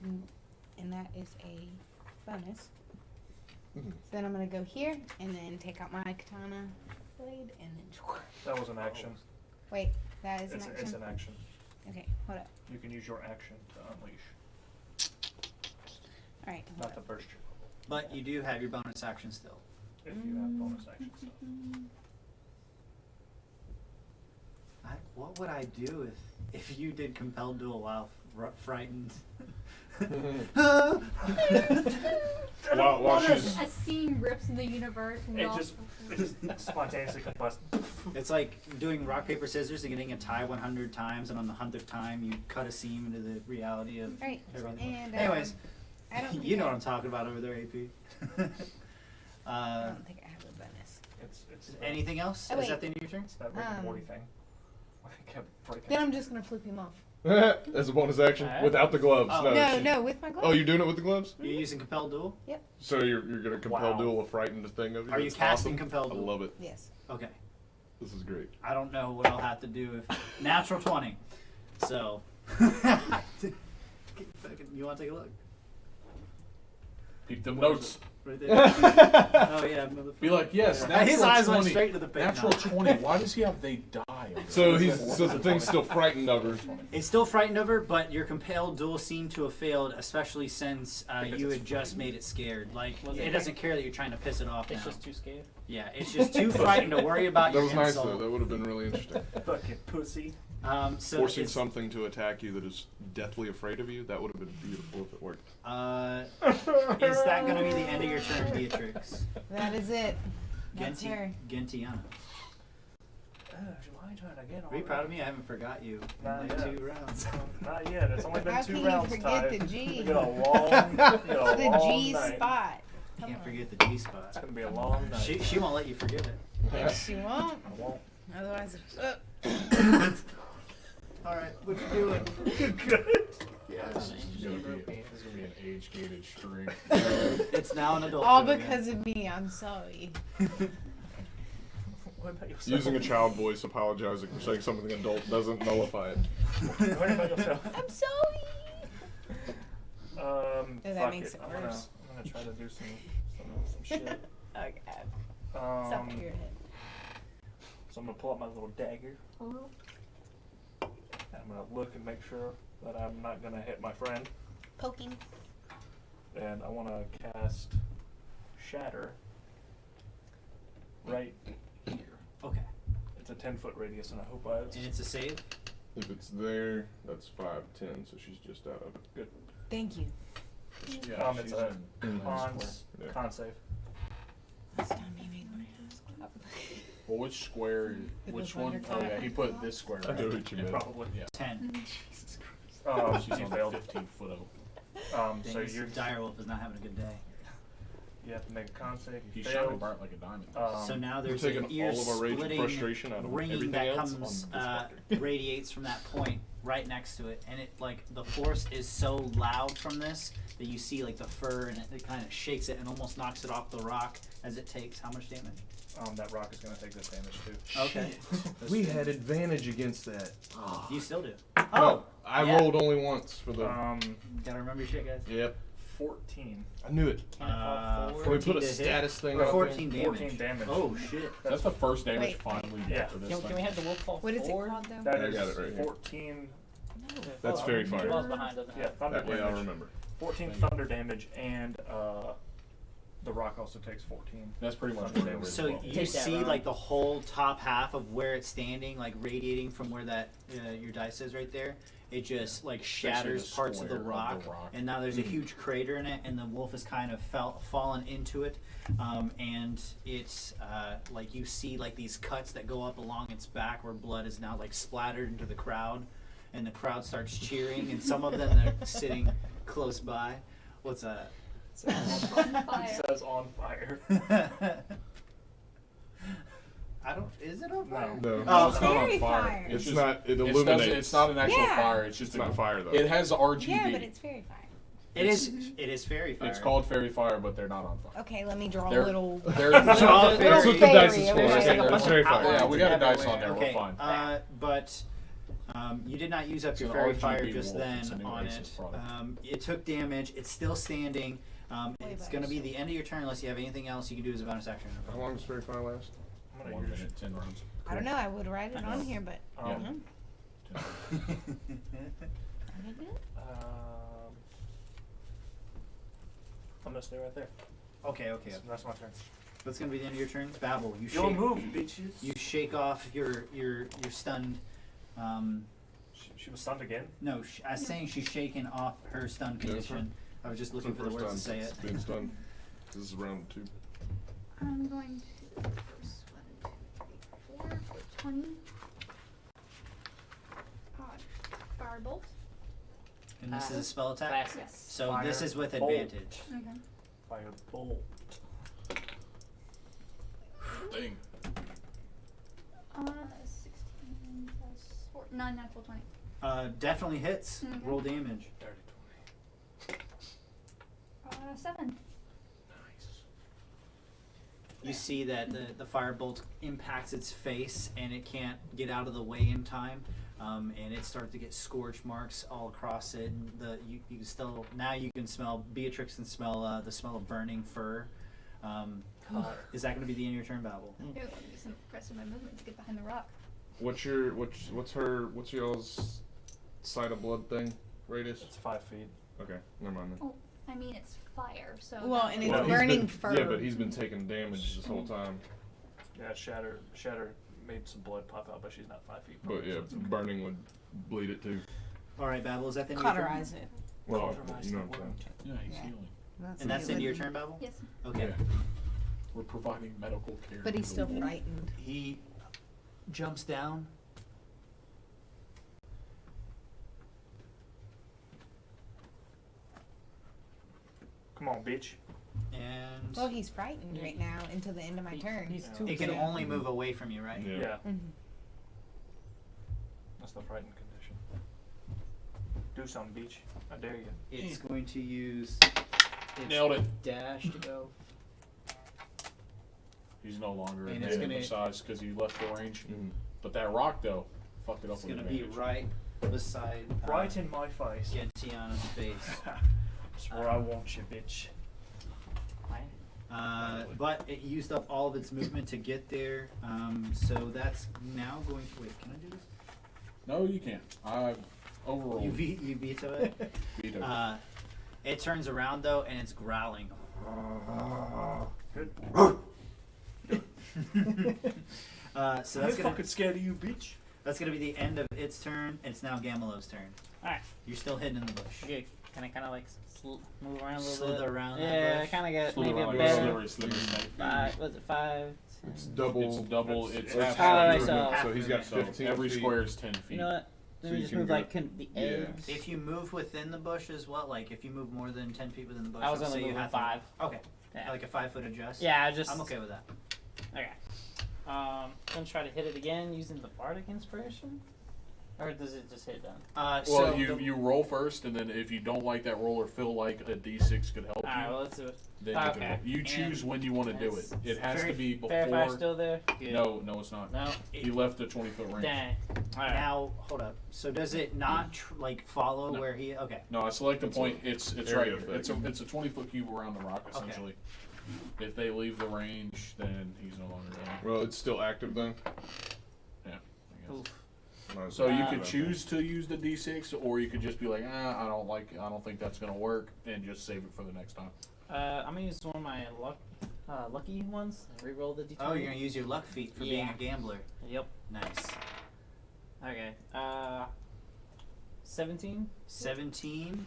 and that is a bonus. So then I'm gonna go here and then take out my katana blade and then. that was an action. Wait, That is an It's action. an action. Okay, hold up. You can use your action to unleash, All right. Hold not up. to burst your bubble. But you do have your bonus action still. If you have bonus action stuff. What would I do if you did compelled duel while frightened? While she's A scene rips in the universe and It just spontaneously combusts. It's like doing rock paper scissors and getting a tie 100 times, and on the 100th time you cut a seam into the reality of All right. everything. And Anyways, I don't think you know I- what I'm talking about over there, AP. I don't think I have a bonus. It's Anything else? Oh, Is wait. that the end of your turn? It's that Rick and Morty thing. I kept breaking. Then I'm just gonna flip him off. as a bonus action Alright. without the gloves. Oh. No, No, with my glove. Oh, you're doing it with the gloves? You're using compelled duel? So you're gonna compel Wow. duel a frightened thing of you? Are you That's casting awesome. compelled I duel? love it. Yes. Okay. This is great. I don't know what I'll have to do if natural 20. So you want to take a look? Peep them What is notes. Right there. Oh yeah, motherfucker. Be like, yes, natural His eyes 20. went straight to the pit. Natural No. 20. Why does he have they die? So the thing's still frightened of her. It's still frightened of her, but your compelled duel seemed to have failed, especially since Because you it's had just made it scared. Like, Was it it- doesn't care that you're trying to piss it off It's now. just too scared. Yeah, it's just too frightened to worry about That your was nice insult. though. That would have been really interesting. Fucking pussy. So Forcing it's, something to attack you that is deathly afraid of you, that would have been beautiful if it worked. is that going to be the end of your turn, Beatrix? That is it. That's her. Gentiana. It's my turn again. Are you proud of me? I haven't forgot you. In Not like yet. 2 rounds. Not yet. It's only been How 2 can you rounds, forget Ty. the G? We got a long, we got a The long G night. spot. Come Can't on. forget the G It's spot. gonna be a long night. She won't let you forget it. Yes, you won't. I won't. Otherwise, All right, what you doing? Good. Yeah. This is gonna be an age-gated stream. It's now an adult. all show again. because of me. I'm sorry. What about yourself? Using a child voice apologizing for saying something adult doesn't nullify it. What about yourself? I'm sorry. Oh, that fuck makes it. it I'm gonna worse. try to do some shit. Okay. Stop Um, your head. so I'm gonna pull out my little dagger. I'm gonna look and make sure that I'm not gonna hit my friend. Poking. And I wanna cast Shatter right here. Okay. It's a 10-foot radius, and I hope I. And it's a save. If it's there, that's 5, 10, so she's just out of it. Good. Thank you. Yeah, It's she's a in con Yeah. con save. Last time you made my ass clap. Well, which square? It Which was on one? your Oh yeah, card. he put this square. I Right? know what you meant. Probably. Yeah. 10. She's You on the failed. 15-foot oak. So Dang, you're Direwolf is not having a good day. you have to make a con save. He You shining failed. bright like a diamond. So now We're there's taking an ear all of our rage and splitting frustration out of ringing everything that else comes on this fucker. radiates from that point right next to it, and it like the force is so loud from this that you see like the fur, and it kind of shakes it and almost knocks it off the rock as it takes how much damage? That rock is gonna take this damage too. Okay. We had advantage against that. You still do. No, Oh, I yeah. rolled only once for the. Gotta remember your shit, guys. Yep, 14. I knew it. Can it fall forward? Can we 14 put a to hit? status thing Or up 14 there? damage. 14 damage. Oh shit. That's the first damage Wait. finally Yeah. get for this Can thing. we have the wolf fall What is it forward? called though? That I is got it right here. 14. That's Oh, fairy the fire. ball's behind doesn't Yeah, have it. thunder That way damage. I'll remember. 14 thunder damage, and the rock also takes 14. That's pretty much thunder what it damage. is. So well. you Take that see round. like the whole top half of where it's standing, like radiating from where that your dice is right there. It just like shatters the parts of the square of rock, the rock. and now there's a huge crater in it, and the wolf has kind of fallen into it, and it's like you see like these cuts that go up along its back where blood is now like splattered into the crowd, and the crowd starts cheering, and some of them are sitting close by. What's that? It says on fire. I don't. Is it on fire? No. Oh, It's not on Fairy fire. fire. It's just- not. It It's illuminates. it's not an actual Yeah. fire. It's just It's not fire though. It has RGB. Yeah, but it's fairy fire. It is. It is fairy fire. It's called fairy fire, but they're not on fire. Okay, let me draw They're- a little. They're Draw a little fairy. That's what the dice is for. fairy. There's like a Yeah, bunch very of fire. outlines Yeah, we got a dice everywhere. on there. Okay, We're fine. but you did not use up It's your an fairy RGB fire just wolf. It's then a new on racist it. product. It took damage. It's still standing. It's by going to be yourself. the end of your turn unless you have anything else you can do as a bonus action. How long does fairy fire last? I'm gonna 1 use. minute, 10 rounds. I don't know. I would write it on here, but Um, I'm gonna stay right there. Okay. That's my turn. That's gonna be the end of your turn. Babel, you Don't shake. move, bitches. You shake off your stunned. She was stunned again. No, I was saying she's shaken off her stun Yeah, condition. I was just looking for the First words to time say it. Being stunned. This is round 2. I'm going to first 1, 2, 3, 4 for 20. Firebolt. And this is a spell attack. Classic. Yes. So this is with Firebolt. advantage. Okay. Firebolt. Dang. 16 plus 4, 9, natural 20. Definitely hits. Okay. Roll damage. Dirty 7. Nice. You see that the firebolt impacts its face and it can't get out of the way in time. And it starts to get scorch marks all across it. And you can still now you can smell. Beatrix can smell the smell of burning fur. Is that going to be the end of your turn, Babel? It would be some press in my movement to get behind the rock. What's y'all's sight of blood thing? Radius? It's 5 feet. Okay, never mind then. Oh, I mean it's fire, so. Well, that and would- it's he's burning been, fur. Yeah, but he's been taking damage this whole time. Yeah, Shatter made some blood pop out, but she's not 5 feet. But yeah, so it's okay. burning would bleed it too. All right, Babel. Is that the end of your turn? Cauterize it. Well, Cauterize you know the what I'm wound. saying. Yeah, he's Yeah. healing. And that's the end of your good. turn, Babel? Yes. Okay. Yeah. We're providing medical care. But he's to still the wolf. frightened. He jumps down. Come on, bitch. And Well, he's frightened right now until the end of my turn. He's Yeah. too it can big. only move away from you, right? Yeah. Yeah, Mhm. that's the frightened condition. Do something, bitch. I dare you. It's going to use its Nailed it. dash to go. He's no longer And in it's the gonna- size because he left the range. Mhm. But that rock though, fucked it up It's with going to be advantage. right beside Right in my face. Gentiana's face. That's where I want you, bitch. But it used up all of its movement to get there. So that's now going to wait. Can I do this? No, you can't. I overruled. You veto it. Veto. It turns around though, and it's growling. Good. So I'm that's gonna fucking scared of you, bitch. that's gonna be the end of its turn. It's now Gamelo's turn. Alright. You're still hidden in the bush. Okay. Can I kind of like move around a little Slither bit? around that Yeah, bush? kind of get Slither maybe a around better. like a slippery snake. 5. Was it 5? It's 10? double. It's double. It's It's half. half movement, movement. So he's got so 15 every feet. square is 10 feet. You know what? Let So me you just can move go- like the Yeah. edge. If you move within the bush as well, like if you move more than 10 feet within the bush, I was let's only say you moving have 5. To, okay. Yeah. Like a 5-foot adjust. Yeah, I just. I'm okay with that. Okay. I'm gonna try to hit it again using the Bardic Inspiration, or does it just hit done? Well, So you roll first, and then if you don't like that roll or feel like a D6 could help Alright, you, well let's do it. then okay. you choose And when you want to do it. that's It has to be before. Verify still there. Good. No, it's not. No. He left the 20-foot range. Dang. Alright. now, hold up. So does it not like follow No. where he? Okay. No, I select a It's point. a It's area right. effect. It's a 20-foot cube around the rock essentially. If they leave the range, then he's no longer there. Well, it's still active then. Yeah. I guess. Oof. Might as So well you do could that choose to use the D6, or you could just be like, I don't think that's gonna work, and just save it for the next time. I'm gonna use one of my lucky ones. And reroll the D20. Oh, you're gonna use your luck feat for being Yeah. a gambler. Yep. Nice. Okay. 17. 17.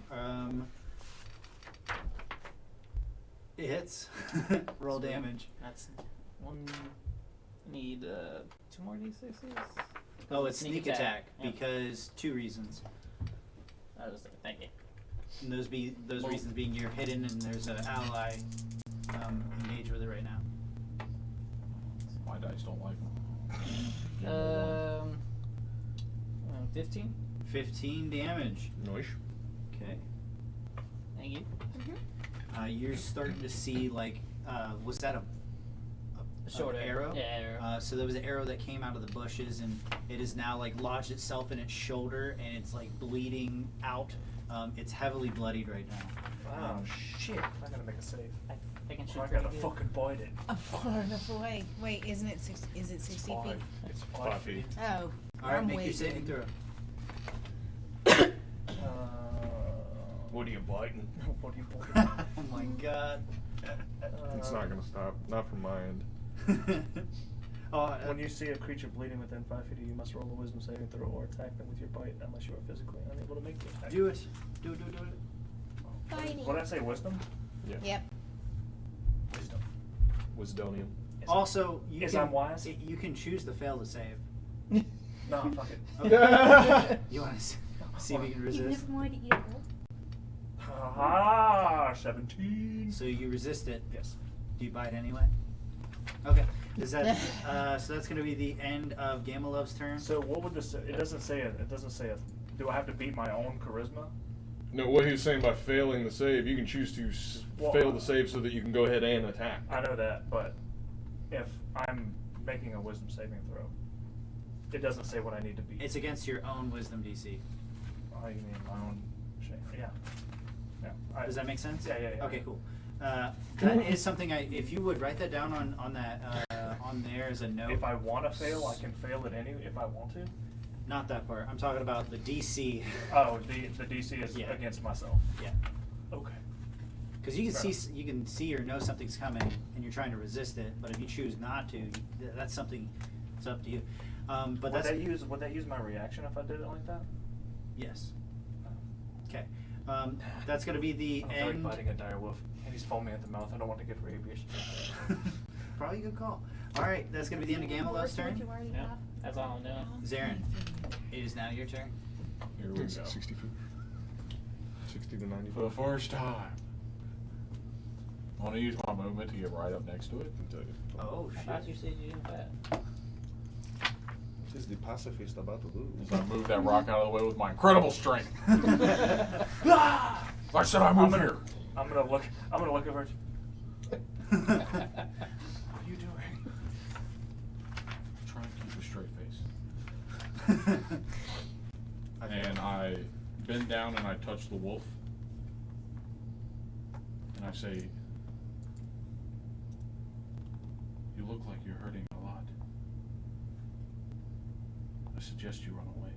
It hits. Roll Sweet. damage. That's one. I need 2 more D6s. Oh, it's sneak attack Yeah. because 2 reasons. That was it. Thank you. And those Well- reasons being you're hidden and there's an ally engaged with it right now. My dice don't like them. 15. 15 damage. Nice. Okay. Thank you. You're starting to see like was that a Short arrow? Yeah, arrow. So there was an arrow that came out of the bushes, and it is now like lodged itself in its shoulder, and it's like bleeding out. It's heavily bloodied right now. Wow, shit. I gotta make a save. I can So shoot I gotta pretty good. fucking bite it. I'm far enough away. Wait, isn't it is it 60 feet? It's 5 feet. Oh, All right, I'm make your waiting. saving throw. What are you biting? What are you biting? Oh my god. It's not gonna stop. Not from my end. Oh, When you see a creature bleeding within 5 feet of you, you must roll a wisdom saving throw or attack them with your bite unless you are physically unable to make the attack. do it. Do it. Biting. What did I say, wisdom? Yeah. Yep. Wisdom. Wisdonian. Also, you Yes, can, I'm wise. You can choose to fail to save. No, fuck it. Okay. You want to see if you can You resist? just wanted to eat a wolf. Haha, 17. So you resist it. Yes. Do you bite anyway? Okay. Is that so? That's going to be the end of Gamilov's turn. So what would this? It doesn't say it. It doesn't say it. Do I have to beat my own charisma? No, what he was saying by failing the save, you can choose to Well, fail the save so that you can go ahead and attack. I know that, but if I'm making a wisdom saving throw, it doesn't say what I need to beat. It's against your own Wisdom DC. Oh, you mean my own shame? Yeah. Yeah. Does that make sense? Yeah, yeah, yeah. Okay, cool. That is something if you would write that down on that on there as a note. If I want to fail, I can fail it if I want to. Not that part. I'm talking about the DC. Oh, the DC is Yeah. against myself. Yeah. Okay. Because you can Fair see, you can see or know something's coming, and you're trying to resist it. But if you choose not to, that's something. It's up to you. But Would that's that use my reaction if I did it like that? yes. Okay. That's going to be the I'm afraid end. biting a dire wolf, and he's foaming at the mouth. I don't want to get rabies. Probably a good call. All right, that's going to be the end of Gamilov's turn. Yeah, that's all I'm doing. Zarin, it is now your turn. Here we go. 60 feet. 60 to 90 For the feet. first time, I want to use my movement to get right up next to it. Oh I thought you said you did that. This is the pacifist about to lose. As I move that rock out of the way with my incredible strength. I said I move here. I'm gonna look over at you. What are you doing? Try and keep a straight face. And I bend down and I touch the wolf. And I say, "You look like you're hurting a lot. I suggest you run away."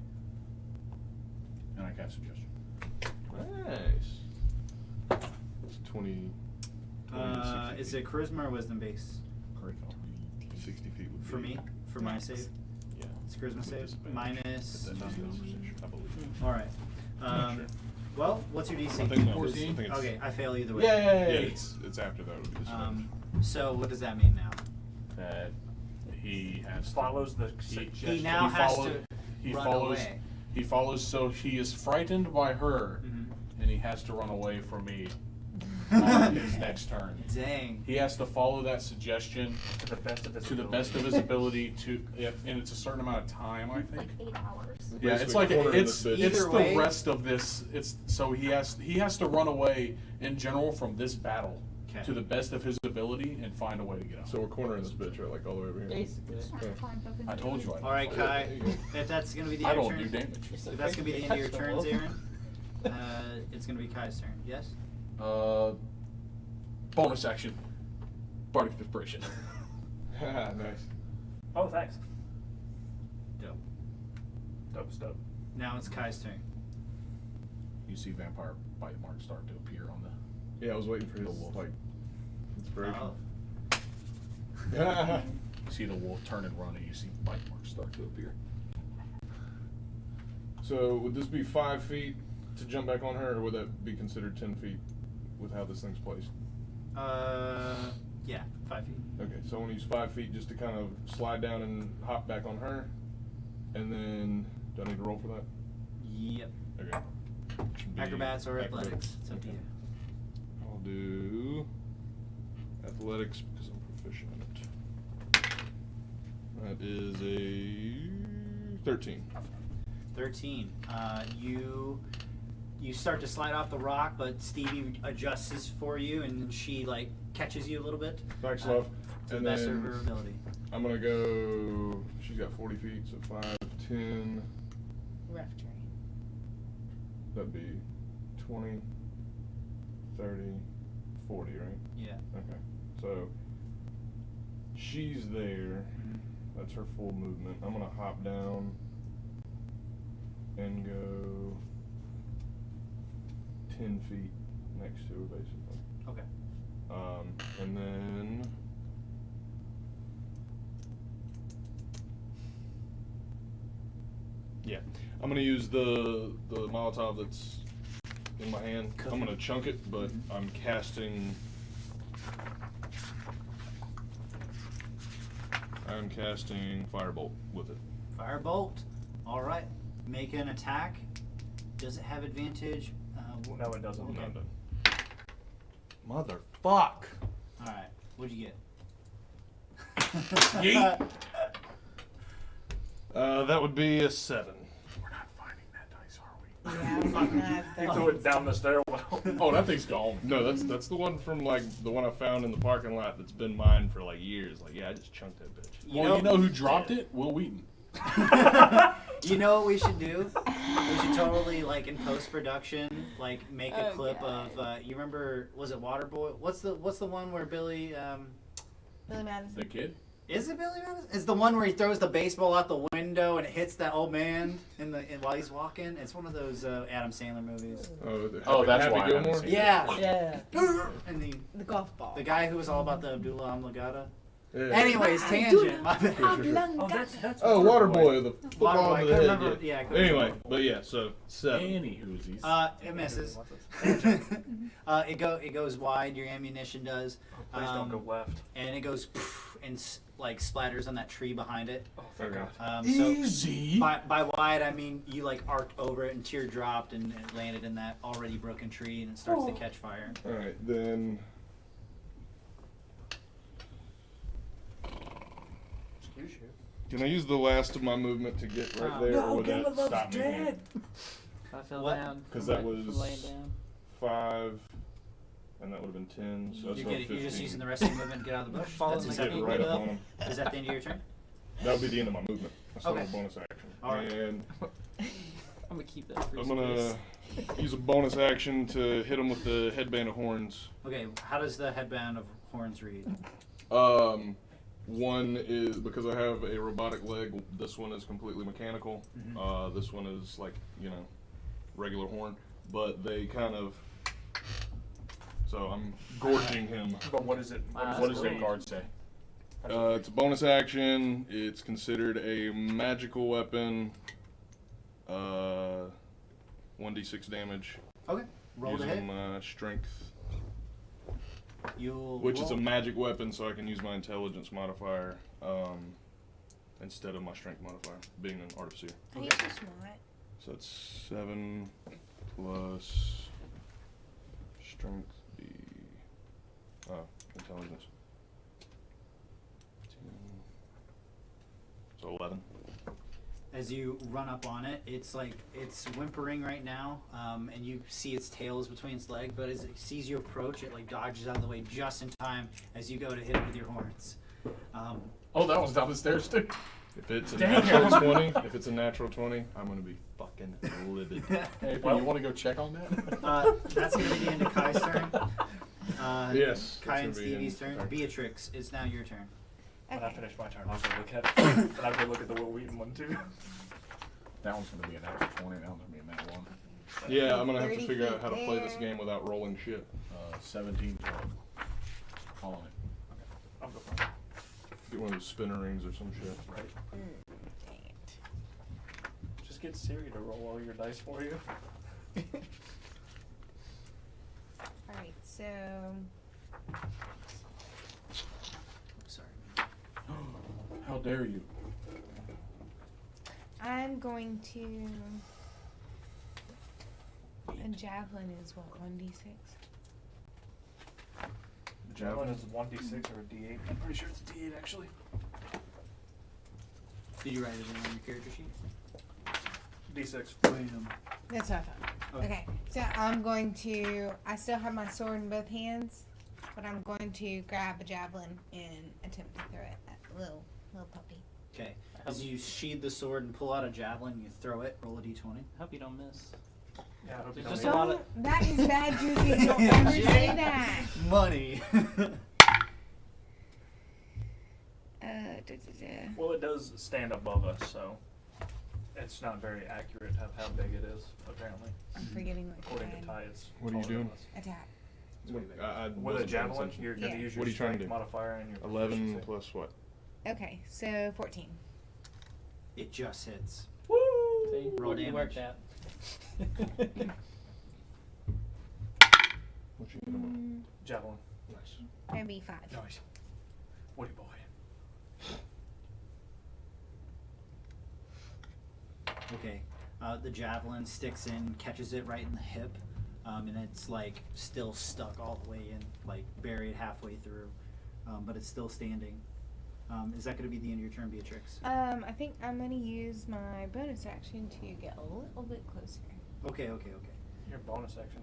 And I cast suggestion. Nice. It's 20 to 60 Is feet. it charisma or wisdom base? 60 feet would be. For me? For my save? Yeah. It's charisma With save? disadvantage. Minus But that's 2. I believe. All right. Sure. Well, what's your DC? I think no, 14? I think it's, Okay, I fail either way. Yeah, it's after that would be disadvantage. So what does that mean now? That he has to- Follows the he- suggestion. He now has follow- to he run follows away. he follows so he is frightened by her Mhm. and he has to run away from me on his next turn. Dang. He has to follow that suggestion to the best of his to the ability. best of his ability to and it's a certain amount of time, I think. Like 8 hours. Yeah, it's Basically like cornering it's this bitch. it's Either the way- rest of this. It's so he has to run away in general from this battle 'Kay. to the best of his ability and find a way to get out. So we're cornering this bitch, right? Like all the way over here. Basically. I told you I. All right, Kai. There you go. If that's gonna be the I end of don't your do turn, damage. if that's gonna be the end of your turn, Zarin, it's gonna be Kai's turn. Yes. Bonus action. Bardic Inspiration. Nice. Oh, thanks. Dope. Dope stuff. Now it's Kai's turn. You see vampire bite marks start to appear on the. Yeah, I was waiting for his wolf. like inspiration. Oh. You see the wolf turn and run, and you see bite marks start to appear. So would this be 5 feet to jump back on her, or would that be considered 10 feet with how this thing's placed? Yeah, 5 feet. Okay, so I want to use 5 feet just to kind of slide down and hop back on her, and then do I need to roll for that? Yep. Okay. Should be Acrobats or athletics. It's up to Okay. you. I'll do athletics because I'm proficient in it. That is a 13. 13. You start to slide off the rock, but Stevie adjusts for you, and she like catches you a little bit. Back slow. To the And best of then her ability. I'm gonna go. She's got 40 feet, so 5, 10. Rough terrain. That'd be 20, 30, 40, right? Yeah. Okay. So she's there. That's her full movement. I'm gonna hop down and go 10 feet next to her, basically. Okay. And then yeah, I'm gonna use the Molotov that's in my hand. I'm gonna chunk it, but I'm casting. I'm casting Firebolt with it. Firebolt. All right. Make an attack. Does it have advantage? No, it doesn't. Okay. No, Motherfuck. All right. What'd you get? Yeet. That would be a 7. We're not finding that dice, are we? Yeah, I was looking at He the- threw it down the stairwell. Oh, that thing's gone. No, that's the one from like the one I found in the parking lot that's been mine for like years. Like, yeah, I just chunked that bitch. Well, you know who dropped it? Will Wheaton. You know what we should do? We should totally, like, in post-production, like, make a clip of, you remember, was it Waterboy? What's the one where Billy, Billy Madison. The kid? is it Billy Madison? It's the one where he throws the baseball out the window and it hits that old man while he's walking. It's one of those Adam Sandler movies. Oh, that's Happy why I haven't Gilmore? seen it. Yeah. Yeah. And The golf ball. the guy who was all about the Abdullah Amlagata. Yeah. Anyways, tangent. My bad. Oh, that's Oh, Waterboy, the football Waterboy, I to the couldn't head. remember- Yeah. yeah, I couldn't Anyway, remember. but yeah, so 7. Anywhoosies. It misses. It goes wide. Your ammunition does. Please don't go left. And it goes poof, and like splatters on that tree behind it. Oh, thank Okay. God. Easy. So by wide, I mean you like arced over it and tear dropped and it landed in that already broken tree and it starts to catch fire. All right, then. Excuse you. Can I use the last of my movement to get right there, or would that stop me? I fell What? down. 'Cause that From was- laying down. 5, and that would have been 10. So that's about 15. You're just using the rest of your movement to get out of the bush. Follow That's the is that, speed. Right up on him. is that the end of your turn? That would be the end of my movement. That's not Okay. a bonus action. All right. And I'm gonna keep that for I'm space. gonna use a bonus action to hit him with the headband of horns. Okay, how does the headband of horns read? One is because I have a robotic leg. This one is completely mechanical. Mhm. This one is like regular horn, but they kind of. So I'm gorging him. But what is it? What What does does it the read? card say? It's a bonus action. It's considered a magical weapon. 1d6 damage. Okay, roll to using hit. my strength, You'll which is a roll. magic weapon, so I can use my intelligence modifier instead of my strength modifier, being an artificer. Are you so smart? So it's 7 plus strength. Intelligence. 10. So 11. As you run up on it, it's whimpering right now, and you see its tail is between its legs, but as it sees you approach, it like dodges out of the way just in time as you go to hit it with your horns. Oh, that was down the stairs too. If it's a Damn. natural 20, I'm gonna be fucking livid. Hey, Well- you want to go check on that? That's going to be the end of Kai's turn. Yes, Kai that's and gonna be Stevie's in- turn. Beatrix, it's now your turn. When I Okay. finish my turn, I'll go look at it. And I'll go look at the Will Wheaton one too. That one's going to be an natural 20. That one's going to be a nat 1. Yeah, I'm gonna have to 30 figure out feet how to play this there. game without rolling shit. 17, 12. Calling it. I'll go for it. Get one of those spinner rings or some shit. Right. Dang it. Just get Siri to roll all your dice for you. Alright, so Sorry. How dare you? I'm going to. A javelin is what, 1d6? Javelin is 1d6 or a d8. I'm pretty sure it's a d8 actually. Did you write it in on your character sheet? d6. That's what I thought. Okay. Okay, so I'm going to. I still have my sword in both hands, but I'm going to grab a javelin and attempt to throw it at the little puppy. Okay. As you sheathe the sword and pull out a javelin, you throw it, roll a d20. I hope you don't miss. Yeah, I hope you Just don't a need lot it. of- That is bad, Judy. Don't ever say that. Money. Well, it does stand above us, so It's not very accurate of how big it is, apparently. I'm forgetting what According to kind. Ty, it's What are you taller than doing? us. Attack. With With a javelin, you're going to Yeah. use What your are you trying to strength do? modifier and your 11 proficiency. plus what? Okay, so 14. It just hits. Woo! Roll You worked damage. out. What you gonna do? Javelin. Nice. That'd be 5. Nice. Woody boy. Okay. The javelin sticks in, catches it right in the hip, and it's like still stuck all the way in, like buried halfway through, but it's still standing. Is that going to be the end of your turn, Beatrix? I think I'm gonna use my bonus action to get a little bit closer. Okay. Your bonus action.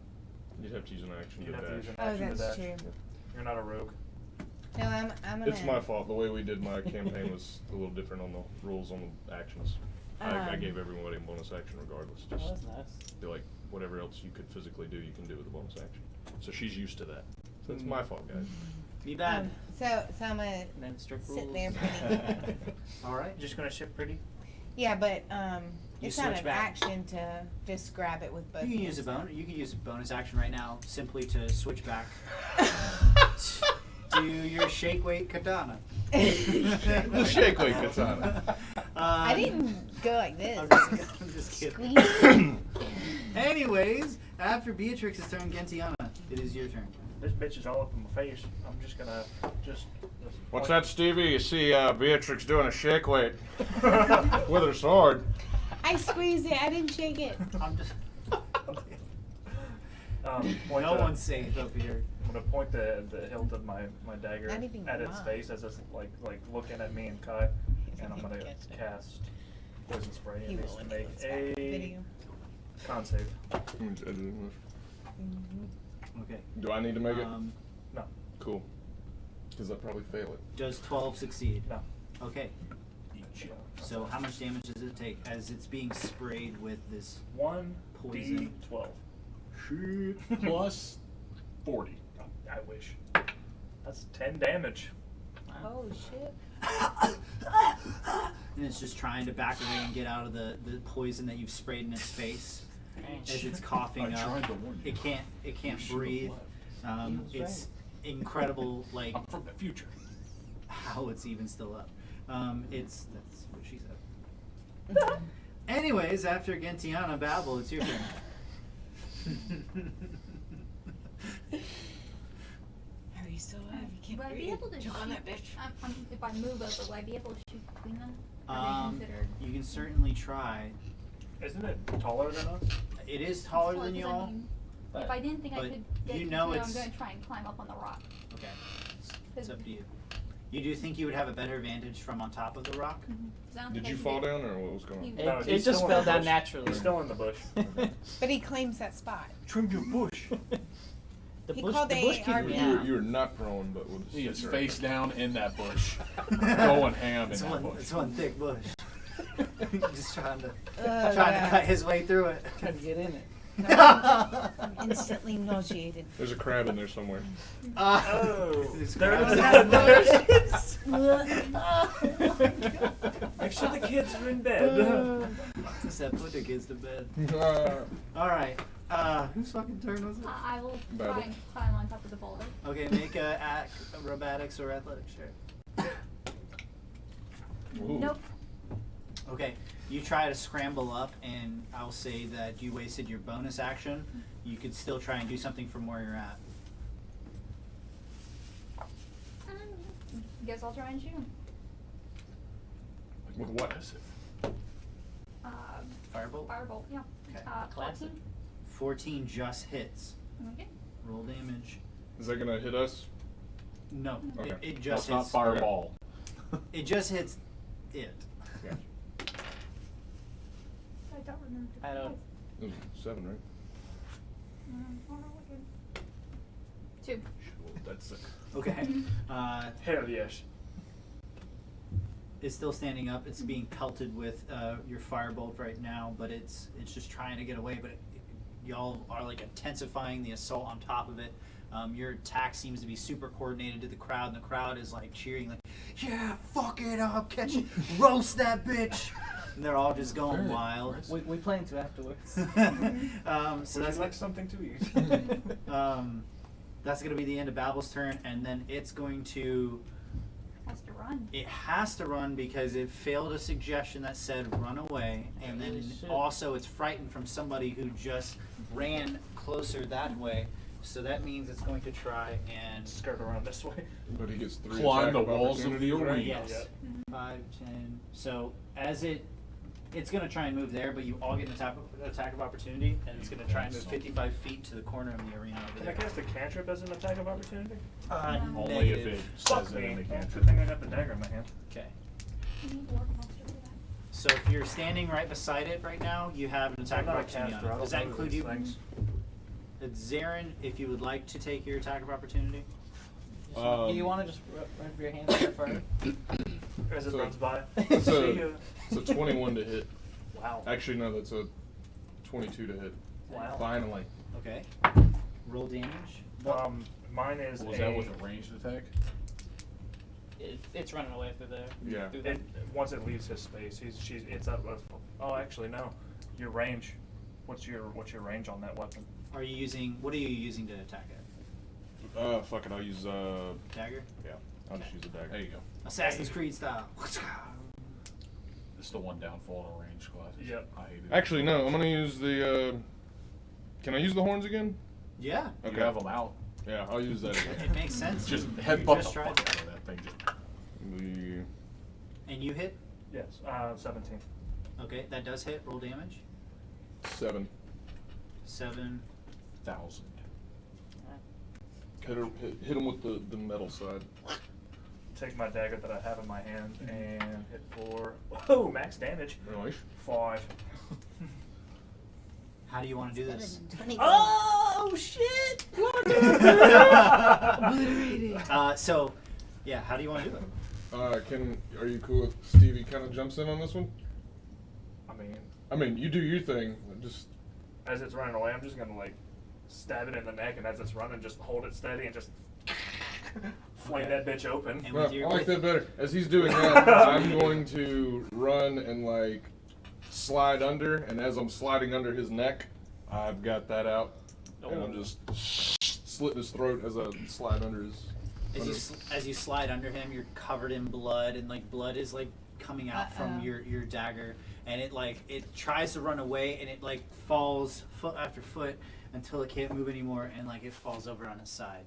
You'd have to use an action You'd to have to use dash. an Oh, action to that's dash. true. You're not a rogue. No, I'm gonna. It's my fault. The way we did my campaign was a little different on the rules on the actions. I gave everybody a bonus action regardless. Oh, Just that's nice. feel like whatever else you could physically do, you can do with a bonus action. So she's used to that. So it's my fault, guys. Be bad. So I'm gonna And then strict sit rules. there pretty. All right. Just going to sit pretty? Yeah, but You it's not switch an back. action to just grab it with both. You can use a hands. bonus. You can use a bonus action right now, simply to switch back to your shake weight katana. The shake weight katana. I didn't go like this. I'm just kidding. Squeeze. Anyways, after Beatrix's turn, Gentiana, it is your turn. This bitch is all up in my face. I'm just going to just What's that, Stevie? You see Beatrix doing a shake weight with her sword. I squeezed it. I didn't shake it. I'm just. Point No the- one's safe up here. I'm gonna point the hilt of my dagger Not even at its mine. face as it's like looking at me and Kai, and I'm gonna Catch it. cast poison spray. He It needs will to when he make looks back at the a video. con save. Okay. Do I need to make it? No, Cool. Because I'll probably fail it. Does 12 succeed? no. Okay. So how much damage does it take as it's being sprayed with this? 1d12. Shit. Plus 40. I wish. That's 10 damage. Oh shit. And it's just trying to back away and get out of the poison that you've sprayed in its face as it's coughing I up. tried to warn you. It can't should've breathe. left. It's incredible, like I'm from the future. how it's even still up. That's what she said. Anyways, after Gentiana Babel, it's your turn. Are you still alive? You can't Would I be breathe. able to Choke on shoot- that bitch. if I move over, would I be able to shoot between them? Are they considered? You can certainly try. Isn't it taller than us? It is taller Well, than 'cause I y'all. mean, But- if I didn't think I but could get you to know it, it's- I'm going to try and climb up on the rock. Okay, it's up to you. You do think you would have a better advantage from on top of the rock? 'Cause I don't Did think I you could fall get- down or what was going on? You- No, It he's just still in fell the down bush. naturally. He's still in the bush. But he claims that spot. Trim your bush. The He bush, called the the bush AR can Yeah. You're not prone, but we'll just He is sit face right down in that bush. Going ham in It's that one, bush. it's one thick bush. Just trying to Oh, cut his way through it. Trying to get in it. I'm instantly nauseated. There's a crab in there somewhere. Oh, There's there crabs it in is. Make sure the kids are in bed. Just that put the kids to bed. All right. Whose fucking turn was it? I will Babel. try and climb on top of the boulder. Okay, make a acrobatics or athletics check. Ooh. Nope. Okay, you try to scramble up, and I'll say that you wasted your bonus action. You could still try and do something from where you're at. Guess I'll try and shoot him. With what? Firebolt? Firebolt, yeah. Okay. Classic. 14. 14 just hits. Okay. Roll damage. Is that gonna hit us? No, Okay. it That's just not hits. fireball. It just hits it. I don't remember. I don't. It was 7, right? Hold on, what is- 2. That's sick. Okay. Hell yes. It's still standing up. It's being pelted with your firebolt right now, but it's just trying to get away. But y'all are like intensifying the assault on top of it. Your attack seems to be super coordinated to the crowd, and the crowd is like cheering, like, "Yeah, fuck it up, catch it, roast that bitch." And they're all just going Very wild. impressive. We plan to afterwards. So Would that's you like something to eat? that's going to be the end of Babel's turn, and then it's going to. Has to run. It has to run because it failed a suggestion that said run away, and then Shit. also it's frightened from somebody who just ran closer that way. So that means it's going to try and Skirt around this way. But he gets 3 Climb attack the walls of the opportunities, right? arena. yes, 5, 10. So as it's going to try and move there, but you all get an attack of opportunity, and it's going to try and move 55 feet to the corner of the arena over Can I there. cast a cantrip as an attack of opportunity? Only if it Negative. Fuck says it me. in the Good cantrip. thing I got the dagger in my hand. Okay. You need Warcaster for that. So if you're standing right beside it right now, you have an attack I'm of not a opportunity caster. I on it. don't Does that know include these you? things. It's Zarin, if you would like to take your attack of opportunity. You want to just rub your hands there first? As it So- runs by. It's See ya. a 21 to hit. Wow. Actually, no, that's a 22 to hit. Wow. Finally. Okay. Roll damage. Mine is Was that with a ranged attack? It's running away through there. Yeah. Through there. Once it leaves his space, it's up. Oh, actually no. Your range. What's your range on that weapon? Are you using? What are you using to attack it? Fuck it, I'll use, Dagger. yeah, I'll just use a dagger. There you go. Assassin's Creed style. It's the one downfall in range classes. Yep. I hate it. Actually, no, I'm gonna use the, can I use the horns again? Yeah. You Okay. have them out. Yeah, I'll use that again. It makes sense. Just You headbutt just the tried fuck it. out of that thing. Just The, And you hit. Yes. 17. Okay, that does hit. Roll damage. 7. 7. 1,000. Hit him with the metal side. Take my dagger that I have in my hand and hit for whoa, max damage. Nice. 5. How do you want to do this? 24. Oh shit! So, yeah. How do you want to do it? Are you cool if Stevie kind of jumps in on this one? I mean, You do your thing. Just as it's running away, I'm just gonna like stab it in the neck, and as it's running, just hold it steady and just flame that bitch open. And well, with your, I like with- that better. As he's doing that, I'm going to run and like slide under, and as I'm sliding under his neck, I've got that out, and I'm just slitting his throat as I slide under his. As you slide under him, you're covered in blood, and like blood is like coming out from your dagger, and it tries to run away, and it like falls foot after foot until it can't move anymore, and like it falls over on its side,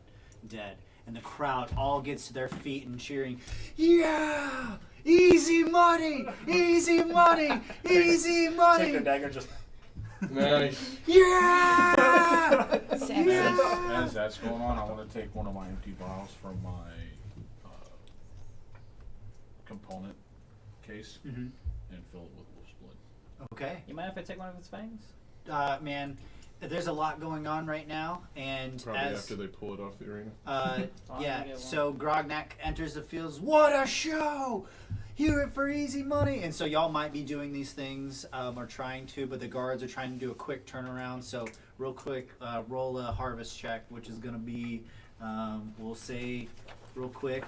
dead. And the crowd all gets to their feet and cheering, yeah, easy money, easy money, easy Take money, the dagger, just Nice. yeah, yeah. As that's going on, I want to take one of my empty vials from my component case Mhm. and fill it with wolf's blood. Okay. You mind if I take one of its fangs? Man, there's a lot going on right now, and Probably as after they pull it off the arena. Fine, yeah, I get one. so Grognak enters the fields. What a show! Hear it for easy money. And so y'all might be doing these things, or trying to, but the guards are trying to do a quick turnaround. So real quick, roll a harvest check, which is going to be, we'll say, real quick,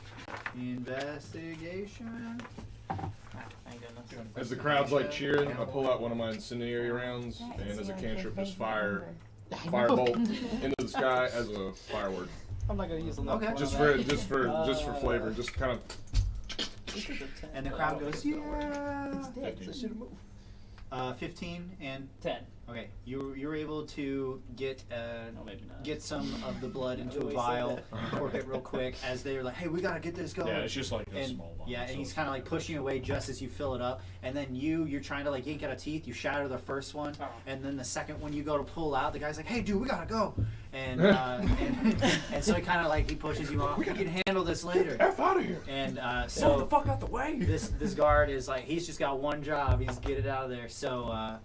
investigation. Thank goodness. As the crowd's like cheering, I pull out one of my incendiary rounds, and as a cantrip, just fire firebolt into the sky as a firework. I'm not gonna use a Okay. Just for flavor, just kind of. And the crowd goes, yeah. 15. 15 and 10. okay, you were able to get No, maybe not. get some of the blood into a Always vial, said that. cork it real quick as they were like, hey, we gotta get this going. Yeah, it's just like a and small vial. yeah, and so he's it's kind of not like pushing away just as you fill it up, and then you're trying to like yank out a teeth. You shatter the first one, Oh. and then the second one you go to pull out, the guy's like, hey, dude, we gotta go, and and so he kind of like he pushes you off. We can handle this later. F out of here. And Move the so fuck out the way. this guard is like he's just got one job. He's get it out of there. So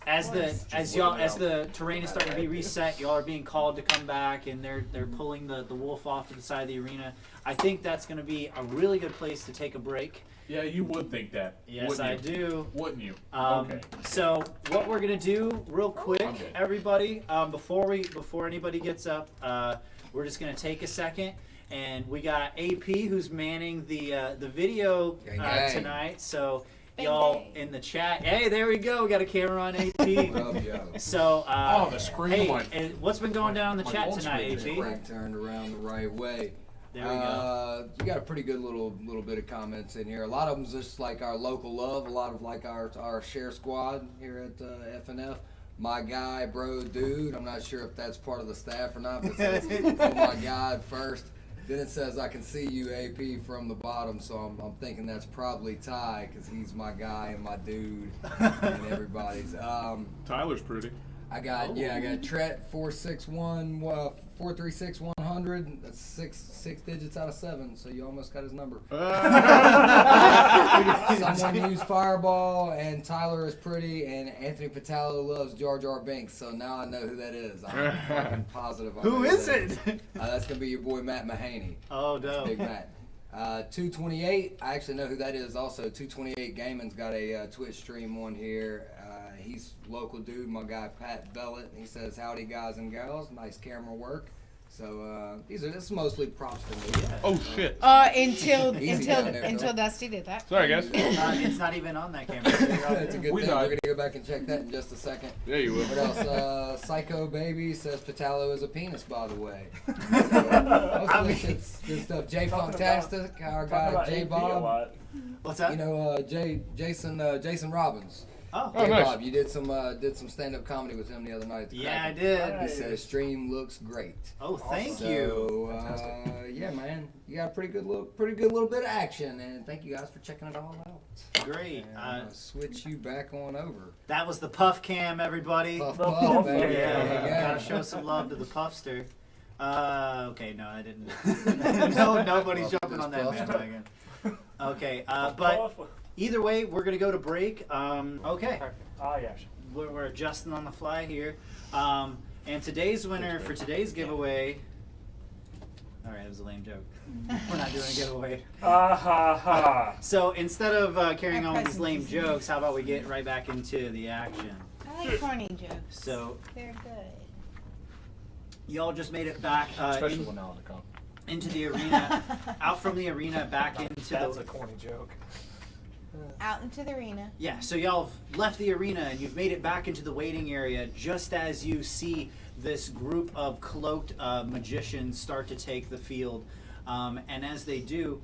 as the terrain is starting to be reset, y'all are being called to come back, and they're pulling the wolf off to the side of the arena. I think that's going to be a really good place to take a break. Yeah, you would think that. Yes, wouldn't I you? do. Wouldn't you? Okay. So what we're gonna do, real quick, Okay. everybody, before anybody gets up, we're just gonna take a second, and we got AP who's manning the video Gang, gang. tonight. So y'all in the chat. Hey, there we go. We got a camera on AP. What up, yo? So, the screen hey, on my- and what's been going down in the my chat phone tonight, screen AP? Crank turned around the right way. There we go. You got a pretty good little bit of comments in here. A lot of them's just like our local love. A lot of like our share squad here at FNF. My guy, bro, dude. I'm not sure if that's part of the staff or not, but it says, oh my God, first. Then it says, I can see you, AP, from the bottom, so I'm thinking that's probably Ty, because he's my guy and my dude and everybody's. Tyler's pretty. I got Tret 436-100. That's six digits out of 7, so you almost got his number. Someone used Fireball, and Tyler is pretty, and Anthony Pitalo loves Jar Jar Binks, so now I know who that is. I'm fucking positive. Who is it? That's gonna be your boy Matt Mahaney. Oh, no. Big Matt. 228, I actually know who that is also. 228 Gaming's got a Twitch stream on here. He's local dude, my guy Pat Bellet. He says, howdy guys and gals, nice camera work. So this is mostly props to me. Oh shit. Easy down there, Until Phil. Dusty did that. Sorry guys. It's not even on that camera. That's a good thing. We're gonna go back and check that in just a second. Yeah, you will. What else? Psycho Baby says Pitalo is a penis, by the way. It's good stuff. Jay Funktastic, our guy J Bob. What's that? You know, Jason Robbins. Oh, Hey nice. Bob, you did some stand-up comedy with him the other night. At the yeah, I Kraken. did. He says stream looks great. Oh, thank So, you. yeah, man, you got a pretty good little bit of action, and thank you guys for checking it all out. Great. And I'm gonna switch you back on over. That was the Puff Cam, everybody. Puff, The puff, Puff baby. Yeah, There you gotta go. show some love to the Puffster. Okay, no, I didn't. No, nobody's Puff jumping this on that Puff. bandwagon. Okay, but either way, we're gonna go to break. Okay, Yeah. we're adjusting on the fly here. And today's winner for today's giveaway. All right, that was a lame joke. We're not doing a giveaway. Ha ha. So instead of carrying on with these lame presents. jokes, how about we get right back into the action? I like corny jokes. So They're good. y'all just made it back Especially when they're on the cup. into the arena, out from the arena back into That's the. a corny joke. Out into the arena. Yeah, so y'all have left the arena and you've made it back into the waiting area just as you see this group of cloaked magicians start to take the field. And as they do,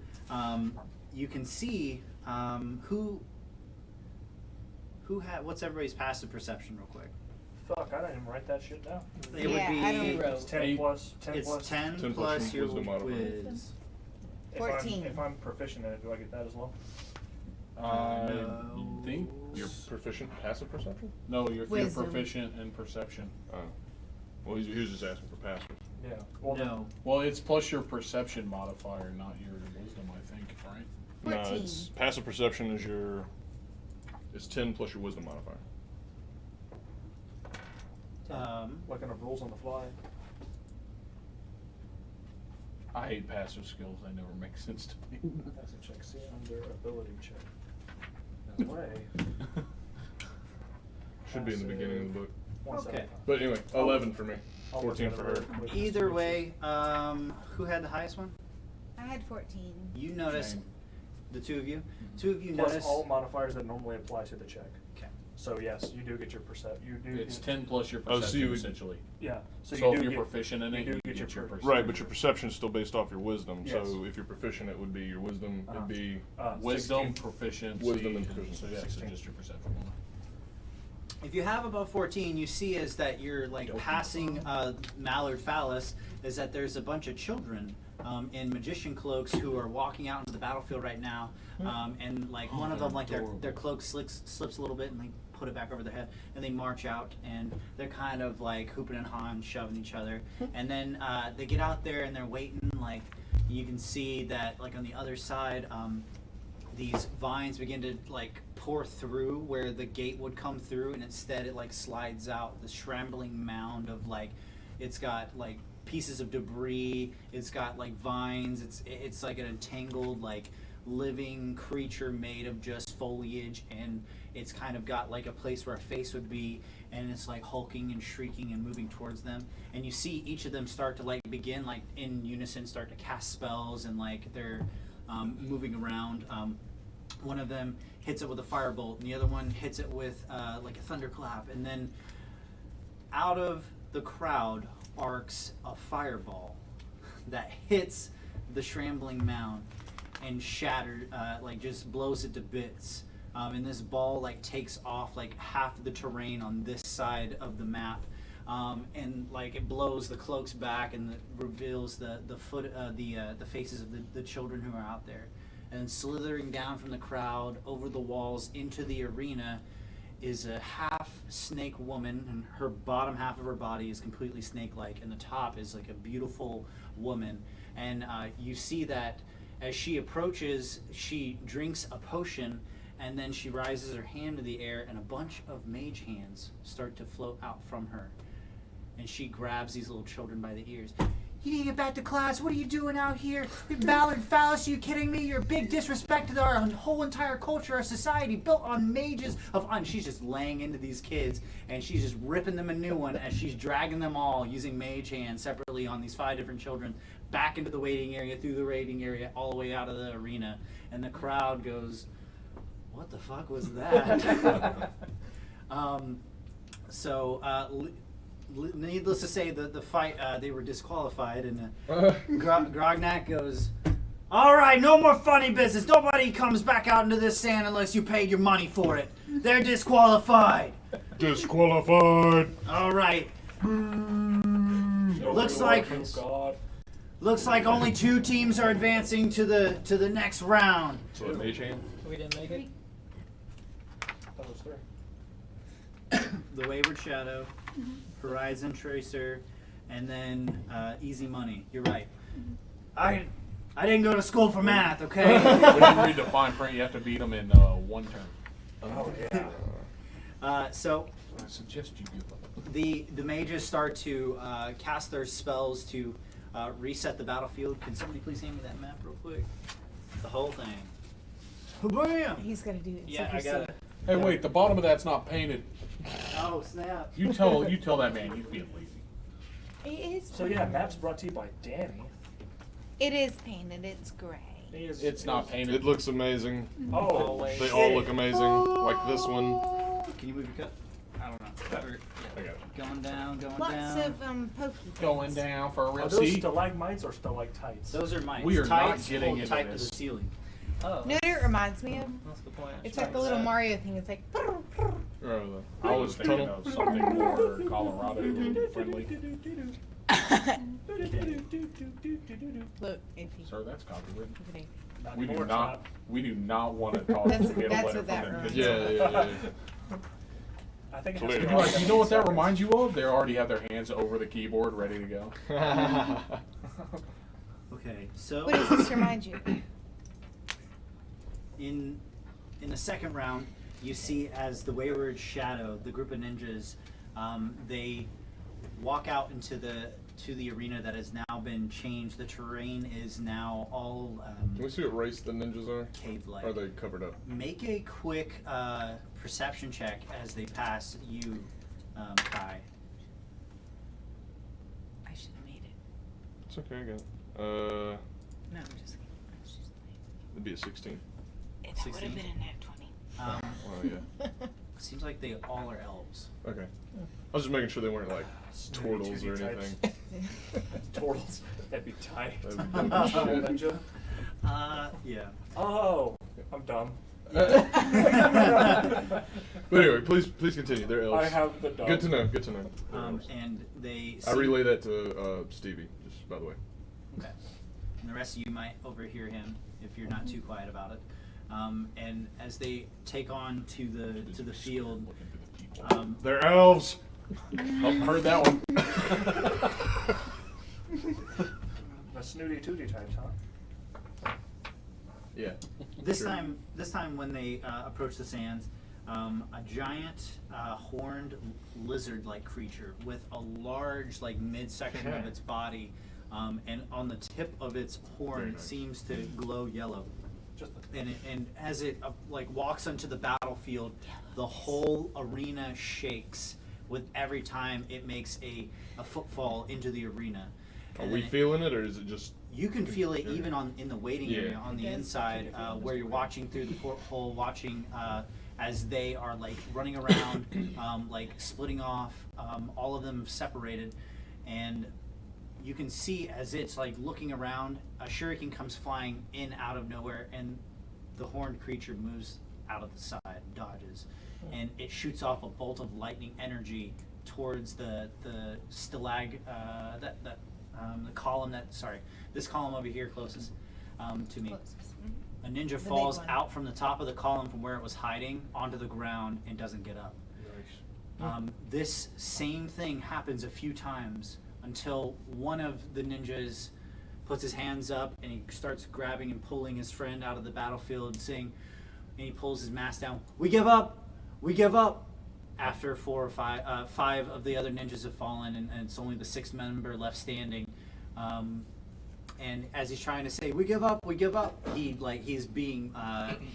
you can see what's everybody's passive perception real quick? Fuck, I didn't even write that shit down. It would Yeah, be I don't- It's 10 Eight. plus. 10 it's plus. 10 10 plus plus your wisdom modifier. whiz. 14. If I'm proficient in it, do I get that as well? You think? You're proficient passive perception? No, you're Wisdom. proficient in perception. Oh. Well, he was just asking for passive. Yeah. Well, No. Well, it's plus your perception modifier, not your wisdom, I think, right? No, 14. it's passive perception is it's 10 plus your wisdom modifier. looking up rules on the fly. I hate passive skills. They never make sense to me. Passive check. See under ability check. No way. Should be in the beginning of the book. Okay. But anyway, 11 for me. I'll 14 look for at her. it real quick. Either way, who had the highest one? I had 14. You noticed, Shame. the two of you? Two of you Plus noticed. all modifiers that normally apply to the check. Okay. So yes, you do get your percent. You do. It's 10 plus your Oh, so perception, you would- essentially. Yeah. So, So you if do you're get, proficient in it, you do you get get your your perception. Right, but your perception is still based off your wisdom. Yes. So if you're proficient, it would be your wisdom. Uh-huh. It'd be Wisdom, 16. proficiency. Wisdom and proficiency. So yeah, so 16. just your perception. If you have above 14, you see is that you're like passing Mallard Phallus, is that there's a bunch of children in magician cloaks who are walking out into the battlefield right now, and like one of them, like their cloak slips a little bit, and they put it back over their head, and they march out, and they're kind of like hooping and hawing, shoving each other, and then they get out there and they're waiting. Like you can see that like on the other side. These vines begin to like pour through where the gate would come through, and instead it like slides out this shambling mound of like, it's got like pieces of debris, it's got like vines, it's like an entangled like living creature made of just foliage, and it's kind of got like a place where a face would be, and it's like hulking and shrieking and moving towards them, and you see each of them start to like begin like in unison start to cast spells, and like they're moving around. One of them hits it with a firebolt, and the other one hits it with like a thunderclap, and then out of the crowd arcs a fireball that hits the shambling mound and shatters, like just blows it to bits. And this ball like takes off like half of the terrain on this side of the map, and like it blows the cloaks back and reveals the faces of the children who are out there. And slithering down from the crowd over the walls into the arena is a half snake woman, and her bottom half of her body is completely snake-like, and the top is like a beautiful woman. And you see that as she approaches, she drinks a potion, and then she raises her hand to the air, and a bunch of mage hands start to float out from her. And she grabs these little children by the ears. You need to get back to class. What are you doing out here? Ballard Phallus, are you kidding me? You're a big disrespect to our whole entire culture, our society, built on mages of... And she's just laying into these kids, and she's just ripping them a new one as she's dragging them all, using mage hands separately on these 5 different children, back into the waiting area, through the waiting area, all the way out of the arena. And the crowd goes, what the fuck was that? Needless to say, the fight, they were disqualified, and Grognak goes, all right, no more funny business. Nobody comes back out into this sand unless you paid your money for it. They're disqualified. Disqualified. All right. Looks like only 2 teams are advancing to the next round. So a mage hand? We didn't make it. That was 3. The Wayward Shadow, Horizon Tracer, and then Easy Money. You're right. I didn't go to school for math, okay? When you read the fine print, you have to beat them in 1 turn. Oh yeah. So I suggest you give up. the mages start to cast their spells to reset the battlefield. Can somebody please hand me that map real quick? The whole thing. Bam! He's gonna do it. Yeah, I got it. Hey, wait, the bottom of that's not painted. Oh snap! You tell that man he's being lazy. It is. So yeah, maps brought to you by Danny. It is painted. It's gray. It's not painted. It looks amazing. Oh, They all look amazing. Like this one. Can you move your cup? I don't know. I got it. Going down. Lots of pokey. Going down for a Are real those seat. stalagmites or stalactites? Those are mites. We are not Tights getting hold into tight this. to the ceiling. Oh, No, it reminds me of. that's the point. It's like the little Mario thing. It's like. I was thinking of something more Colorado friendly. Look, Iffy. Sir, that's copyrighted. Not We do anymore, not. We do not want to talk. That's- get a that's letter what that from them. reminds Yeah. I think it Clear. has to You're like, be you know what that reminds you of? They already have their hands over the keyboard, ready to go. Okay, so What does this remind you? in the second round, you see as the Wayward Shadow, the group of ninjas, they walk out into the arena that has now been changed. The terrain is now all Can we see what race the ninjas are? cave-like. Are they covered up? Make a quick perception check as they pass you, Kai. I should have made it. It's okay, I got it. No, I'm just kidding. I was just like, It'd be a 16. that would 16? have been a nat 20. Well, yeah. Seems like they all are elves. Okay. I was just making sure they weren't like turtles or anything. Turtles. That'd be tight. That'd be shit. Yeah. Oh, I'm dumb. But anyway, please continue. They're elves. I have the dumb. Good to know. Good to know. They're elves. And they. I relay that to Stevie, just by the way. Okay. And the rest of you might overhear him if you're not too quiet about it. And as they take on to the field, They're elves. Oh, heard that one. The snooty tooty types, huh? Yeah. this Sure. time when they approach the sands, a giant horned lizard-like creature with a large midsection of its body, and on the tip of its horn Very it nice. seems to glow yellow. Just And as it walks onto the battlefield, the whole arena shakes with every time it makes a footfall into the arena. Are And we then feeling it, or is it just? you can feel it even in the waiting Yeah. area on the inside, where you're watching through the porthole, watching as they are like running around, like splitting off, all of them separated, and you can see as it's like looking around, a shuriken comes flying in out of nowhere, and the horned creature moves out of the side, dodges, and it shoots off a bolt of lightning energy towards the column this column over here closest to me. A ninja big falls one. out from the top of the column from where it was hiding onto the ground and doesn't get up. This same thing happens a few times until one of the ninjas puts his hands up and he starts grabbing and pulling his friend out of the battlefield and saying, and he pulls his mask down, "We give up! We give up!" After five of the other ninjas have fallen, and it's only the sixth member left standing. And as he's trying to say, "We give up! We give up!" he's being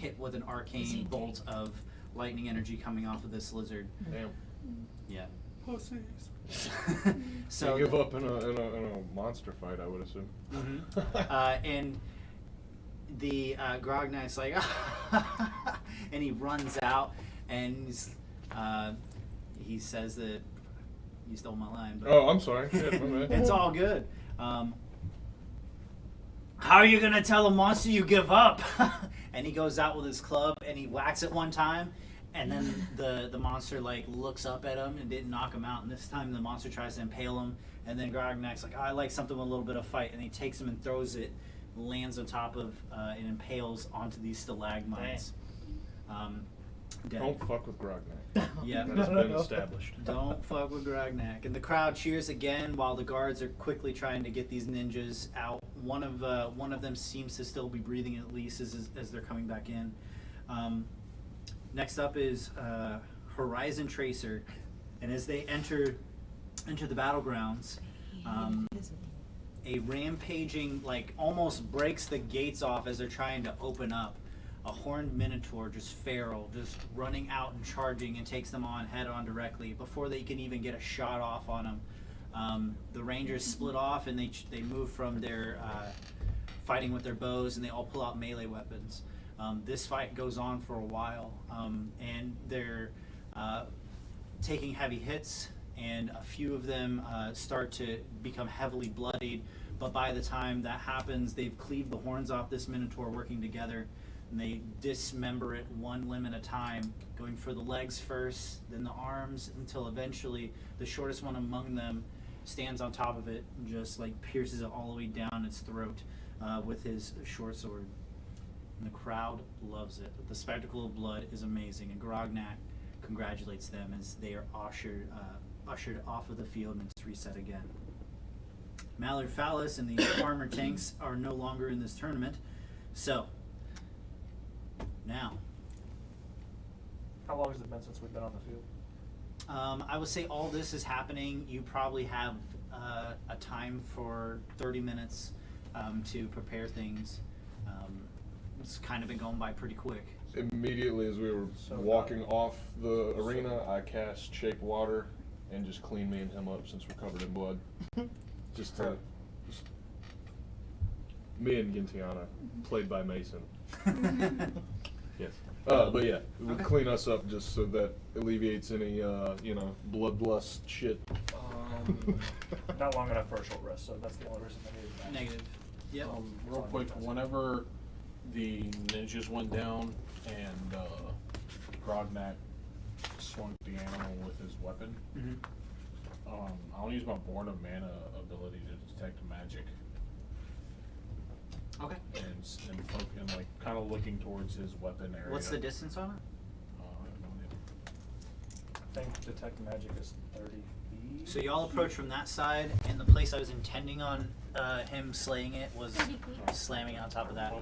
hit with an arcane bolt of lightning energy coming off of this lizard. Damn. Yeah. Pussies. So You give up in a monster fight, I would assume. and the Grognak's like, and he runs out, and he says that you stole my line. But Oh, I'm sorry. Yeah, my bad. it's all good. How are you gonna tell a monster you give up? And he goes out with his club and he whacks it one time, and then the monster like looks up at him and didn't knock him out. And this time the monster tries to impale him, and then Grognak's like, "Oh, I like something with a little bit of fight," and he takes him and throws it, lands on top of and impales onto these stalagmites. Dead. Don't fuck with Grognak. Yeah. That has been established. Don't fuck with Grognak. And the crowd cheers again while the guards are quickly trying to get these ninjas out. One of them seems to still be breathing at least as they're coming back in. Next up is Horizon Tracer, and as they enter the battlegrounds, a rampaging, like, almost breaks the gates off as they're trying to open up. A horned minotaur, just feral, just running out and charging, and takes them on head on directly before they can even get a shot off on them. The rangers split off and they move from their fighting with their bows, and they all pull out melee weapons. This fight goes on for a while, and they're taking heavy hits, and a few of them start to become heavily bloodied. But by the time that happens, they've cleaved the horns off this minotaur working together. And they dismember it one limb at a time, going for the legs first, then the arms, until eventually the shortest one among them stands on top of it and just like pierces it all the way down its throat with his short sword. And the crowd loves it. The spectacle of blood is amazing, and Grognak congratulates them as they are ushered off of the field, and it's reset again. Mallard Phallus and the armor tanks are no longer in this tournament, so now. How long has it been since we've been on the field? I would say all this is happening. You probably have a time for 30 minutes to prepare things. It's kind of been going by pretty quick. Immediately as we were walking off the arena, I cast Shape Water and just clean me and him up since we're covered in blood. just me and Gintiana, played by Mason. Yes. But yeah, it would clean us up just so that alleviates any, bloodlust shit. Not long enough for a short rest, so that's the only reason I needed that. Negative. Yep. Real quick, whenever the ninjas went down and Grognak swung the animal with his weapon, I'll use my Born of Mana ability to detect magic. Okay. And like kind of looking towards his weapon area. What's the distance on it? I have no idea. I think detect magic is 30 feet. So y'all approach from that side, and the place I was intending on him slaying it was slamming on top of that.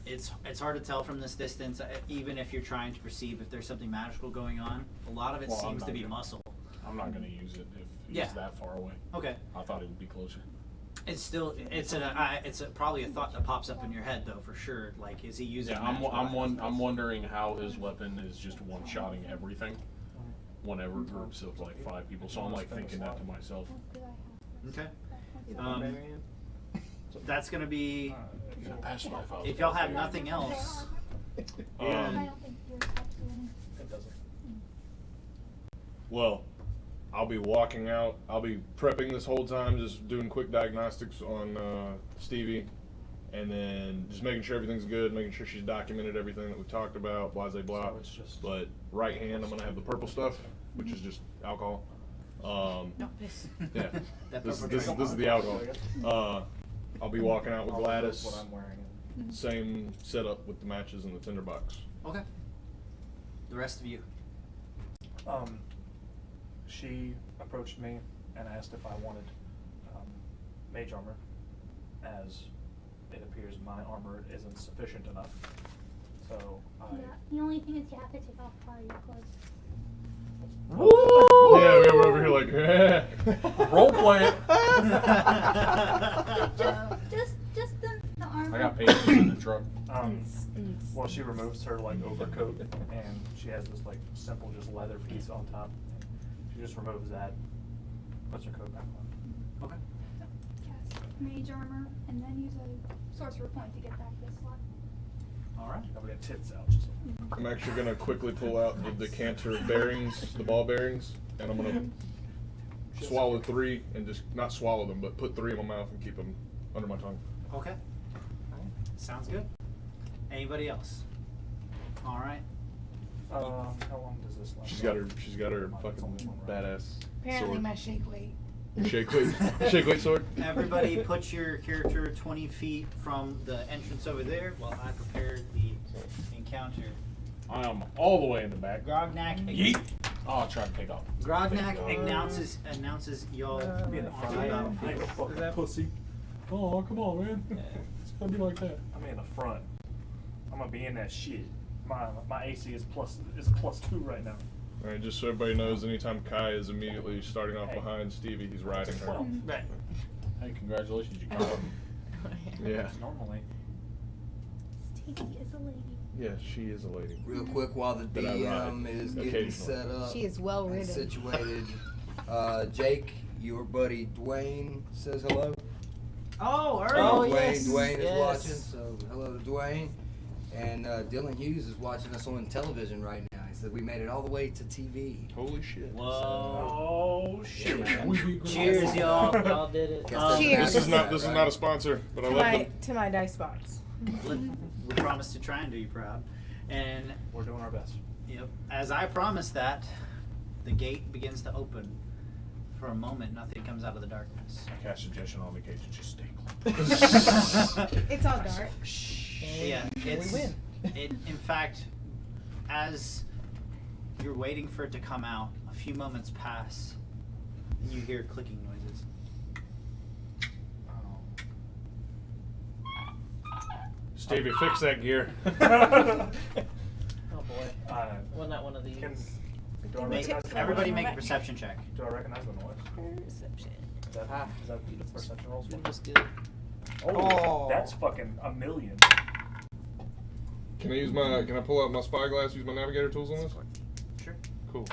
It's hard to tell from this distance, even if you're trying to perceive if there's something magical going on. A lot of it seems to be muscle. I'm not going to use it if he's Yeah. that far away. Okay. I thought it would be closer. It's still probably a thought that pops up in your head though, for sure. Like, is he using? Yeah, I'm wondering how his weapon is just one-shotting everything whenever groups of like 5 people. So I'm like thinking that to myself. Okay. That's gonna be, You got past 5,000. if y'all have nothing else. I don't think yours helps you any. It doesn't. Well, I'll be walking out. I'll be prepping this whole time, just doing quick diagnostics on Stevie, and then just making sure everything's good, making sure she's documented everything that we talked about, blah, blah, blah. So it's just- But right hand, I'm gonna have the purple stuff, which is just alcohol. Don't piss. Yeah, That this purple drink. is the alcohol. I'll be walking out with I'll look at Gladys. what I'm wearing. Same setup with the matches and the tinderbox. Okay. The rest of you. She approached me and asked if I wanted mage armor, as it appears my armor isn't sufficient enough. So I. Yeah, the only thing is you have to take off part of your clothes. Yeah, we were over here like, Role play it. Just the armor. I got papers in the truck. Well, she removes her like overcoat, and she has this like simple just leather piece on top. She just removes that, puts her coat back on. Okay. Cast mage armor, and then use a sorcerer point to get back this slot. All right. Now we got tits out. Just I'm actually gonna quickly pull out the decanter bearings, the ball bearings, and I'm gonna swallow 3 and just not swallow them, but put 3 in my mouth and keep them under my tongue. Okay. Sounds good. Anybody else? All right. how long does this last? She's got her fucking badass Apparently sword. my shake weight. Shake weight sword. Everybody put your character 20 feet from the entrance over there while I prepare the encounter. I am all the way in the back. Grognak. Yeet! Oh, I'll try to take off. Grognak announces y'all Be in the onto front. the I ain't battlefield. no fucking pussy. Oh, come on, man. It's gonna be like that. I'm in the front. I'm gonna be in that shit. My AC is plus 2 right now. Alright, just so everybody knows, anytime Kai is immediately starting off behind Stevie, he's riding her. 12. Right. Hey, congratulations, you caught up. Yeah. Normally. Stevie is a lady. Yeah, she is a lady. Real quick, while the But I ride DM is getting occasionally. set up She is well and ridden. situated, Jake, your buddy Dwayne says hello. Oh, Dwayne, alright. yes, Dwayne is yes. watching, so hello to Dwayne. And Dylan Hughes is watching us on television right now. He said we made it all the way to TV. Holy shit. Whoa. Oh shit. Cheers, y'all. Y'all did it. Cheers. This is not a sponsor, but I love them. To my dice box. We promised to try and do you proud. And We're doing our best. yep, as I promised that, the gate begins to open. For a moment, nothing comes out of the darkness. I cast suggestion on the cage and just stay close. It's all dark. Yeah, And we win. In fact, as you're waiting for it to come out, a few moments pass, and you hear clicking noises. Stevie, fix that gear. Oh boy. Well, not one of these. Do I recognize the Everybody noise? make a perception check. Do I recognize the noise? Perception. Is that the perception rolls? It was good. Oh, that's fucking a million. Can I pull out my spyglass, use my navigator tools on this? Sure. Cool.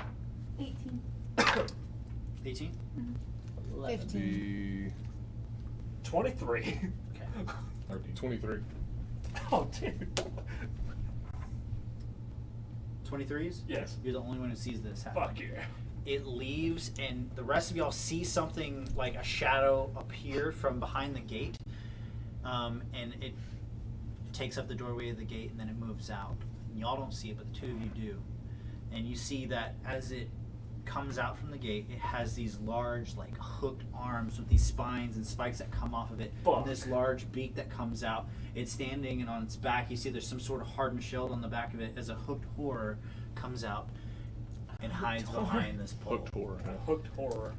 18. 18? 15. 23. Okay. 23. Oh, dude. 23s? Yes. You're the only one who sees this happen. Fuck yeah. It leaves, and the rest of y'all see something like a shadow appear from behind the gate, and it takes up the doorway of the gate, and then it moves out. And y'all don't see it, but the two of you do. And you see that as it comes out from the gate, it has these large, like, hooked arms with these spines and spikes that come off of it. Fuck. And this large beak that comes out. It's standing, and on its back, you see there's some sort of hardened shell on the back of it as a hooked horror comes out and hides behind this pole. Hooked horror. Hooked horror.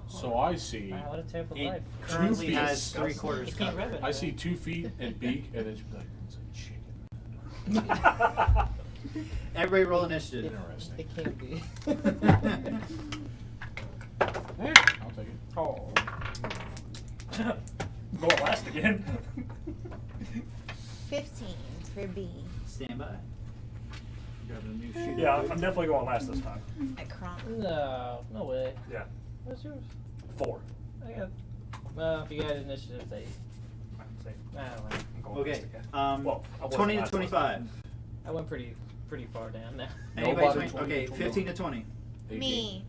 So I see, Wow, what a terrible It life. currently 2 feet. has 3/4 You can't covered. rev it. I see 2 feet and beak, and it's like, it's a chicken. Everybody roll initiative. Interesting. It can't be. Hey, I'll take it. Oh. Going last again. 15 for B. Stand by. Grabbing a new shooter. Yeah, I'm definitely going last this time. At Cronk. No way. Yeah. What's yours? 4. I got Well, if you got initiative, they. I can say, I'm going Okay. again. Well, I wasn't 20 to last one. 25. I went pretty far down now. Anybody? Nobody 20, okay, 20. 15 to 20. 18. Me.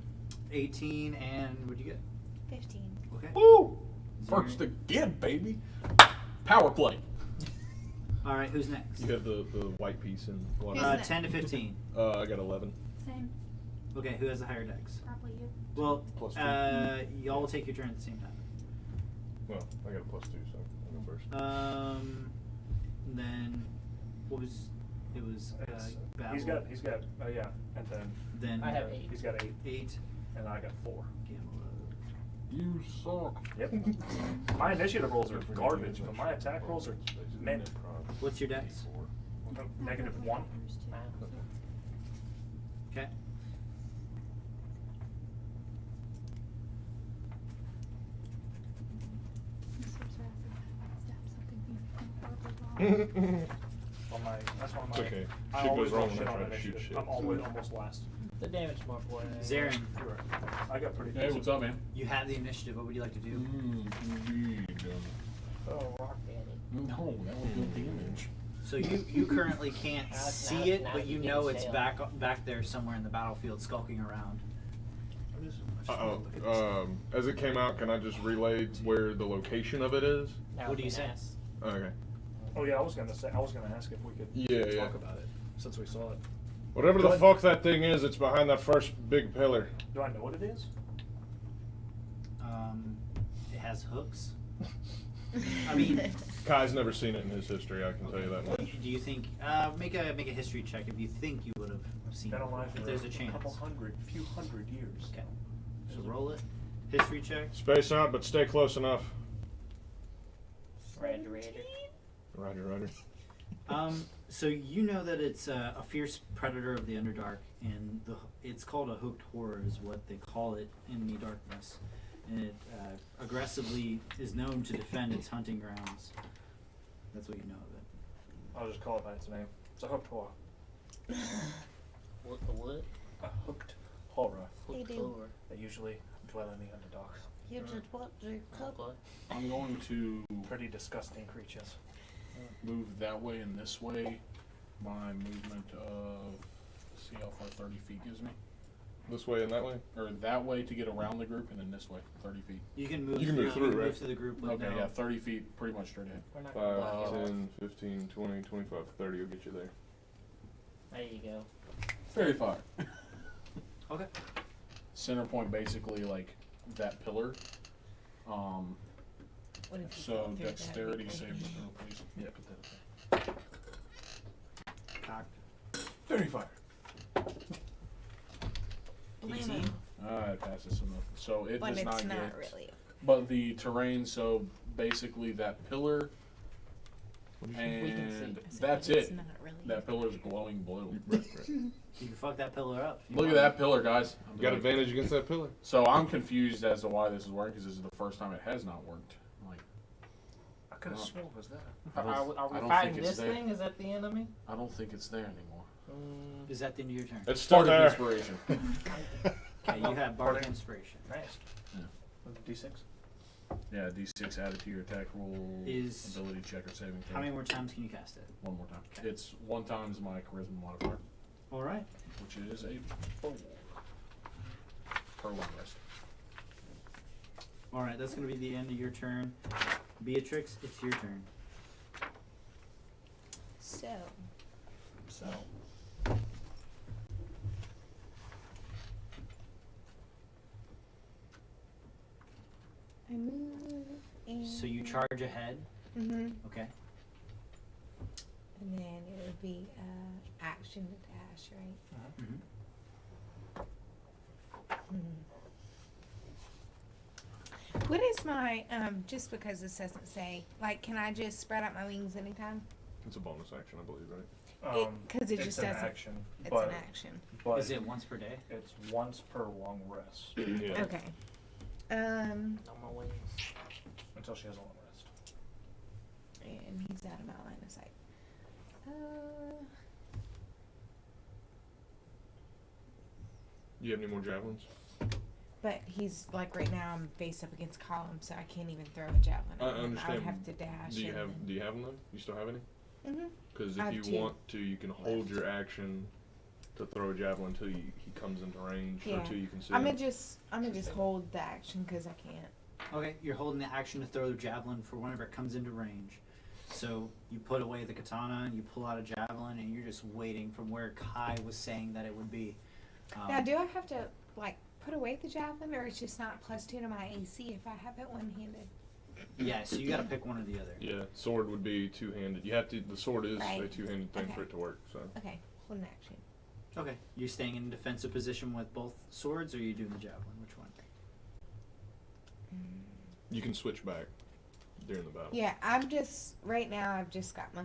18 and what'd you get? 15. Okay. Woo! Zero. First again, baby. Power play. All right, who's next? You have the white piece and what? Who's next? 10 to 15. I got 11. Same. Okay, who has the higher dex? Probably you. Well, Plus 2. y'all will take your turn at the same time. Well, I got a +2, so I'll go first. Then what was it? Was It's- battle. he's got, yeah, and then I have 8. he's got 8, 8. and I got 4. You suck. Yep. My initiative rolls are garbage, but my attack rolls are mint. What's your dex? -1. Okay. On my, that's one of my. It's okay. I Shit always goes wrong roll when I on try to shoot initiative. shit. I'm always almost last. The damage is more important. Zarin, You're right. I got pretty. Hey, decent. what's up, man? you have the initiative. What would you like to do? Indeed. Oh, rock daddy. No, that would do damage. So you currently can't Now see it, but you you know can it's sail. back there somewhere in the battlefield, skulking around. As it came out, can I just relay where the location of it is? Now What do you can say? ask. Okay. Oh yeah, I was gonna ask if we could Yeah, talk yeah. about it since we saw it. Whatever the fuck that thing is, it's behind that first big pillar. Do I know what it is? It has hooks. I mean, Kai's never seen it in his history, I can tell you that much. do you think? Make a history check if you think you would have seen Been it. alive If for there's a chance. few hundred years. Okay. So roll it. History check. Space out, but stay close enough. Ryter. Ryder. So you know that it's a fierce predator of the Underdark, and it's called a hooked horror, is what they call it in the darkness. And it aggressively is known to defend its hunting grounds. That's what you know of it. I'll just call it by its name. It's a hooked horror. What? A hooked horror. They do. Floor. They usually dwell in the Underdark. You did what? Okay. I'm going to Pretty disgusting creatures. move that way and this way. My movement of, see how far 30 feet gives me? This way and that way? Or that way to get around the group, and then this way, 30 feet. You can move. You can move through, you can right? move through the group. With Okay, no, yeah, 30 feet, pretty much straight ahead. We're not gonna block you 5, off. 10, 15, 20, 25, 30 will get you there. There you go. Very far. Okay. Center point, basically, like that pillar. What if you So fall through that? dexterity saving throw, please. Yeah, put that. Cocked. 35. 18. Alright, passes enough. So it But does it's not not get. really. But the terrain, so basically that pillar, We can and see. that's It's it. not really. That pillar's glowing blue. You can fuck that pillar up. if you Look at want. that pillar, guys. You got advantage against that pillar. So I'm confused as to why this is working, because this is the first time it has not worked. Like, I could have Well, sworn it was that. I don't, Are I we don't fighting think it's this there. thing? Is that the enemy? I don't think it's there anymore. Is that the end of your turn? It's still Part of there. inspiration. Okay, you have bardic inspiration. Nice. Yeah. With the D6. Yeah, D6 added to your attack roll, Is- ability check or saving throw. How many more times can you cast it? One more time. Okay. It's 1 times my charisma modifier, All right. which is a 4 per long rest. All right. That's gonna be the end of your turn. Beatrix, it's your turn. So, So. I move and. So you charge ahead. Mm-hmm. Okay. And then it would be action to dash, right? Mm-hmm. What is my just because this doesn't say, like, can I just spread out my wings anytime? It's a bonus action, I believe, right? Because it it's just an doesn't. action, It's but, an action. but Is it once per day? it's once per long rest Yeah. Okay. On my wings. until she has a long rest. And he's out of my line of sight. You have any more javelins? But he's like right now I'm face up against column, so I can't even throw a javelin. I at him. I understand. would have to dash. Do you have them though? You still have any? Mm-hmm. Because I if have you 2 want to, you can hold your action to throw a javelin until he comes into range or Yeah. until you can see I'm him. gonna just hold the action because I can't. Okay, you're holding the action to throw the javelin for whenever it comes into range. So you put away the katana and you pull out a javelin and you're just waiting from where Kai was saying that it would be. Now, do I have to like put away the javelin, or it's just not +2 to my AC if I have it one-handed? Yeah, so you got to pick one or the other. Yeah, sword would be two-handed. You have to. The sword is a Right. two-handed thing for Okay. it to work. So Okay, hold an action. Okay, you're staying in defensive position with both swords, or are you doing the javelin? Which one? you can switch back during the battle. Yeah, I'm just right now. I've just got my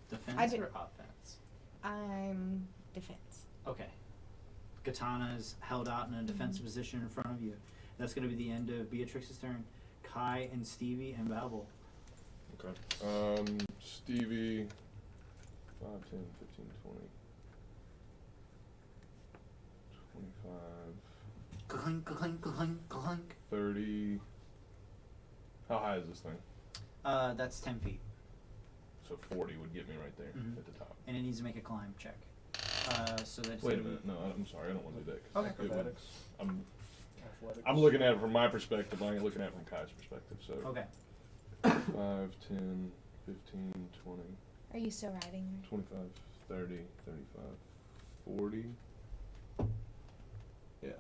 Defense do- or offense? I'm defense. Okay. Katana is held out in a defensive position in front of you. That's going to be the end of Beatrix's turn. Kai and Stevie and Babel. Okay. Stevie, 5, 10, 15, 20, 25, Clink, clink, clink, clink. 30. How high is this thing? That's 10 feet. So 40 would get me right there Mhm. at the top. And it needs to make a climb check. So that's Wait a gonna be- minute. No, I'm sorry. I don't want to do that. 'Cause Okay. it would- Acrobatics. Athletics. I'm looking at it from my perspective. I ain't looking at it from Kai's perspective. So Okay. 5, 10, 15, 20, Are you still riding? 25, 30, 35, 40. Yeah.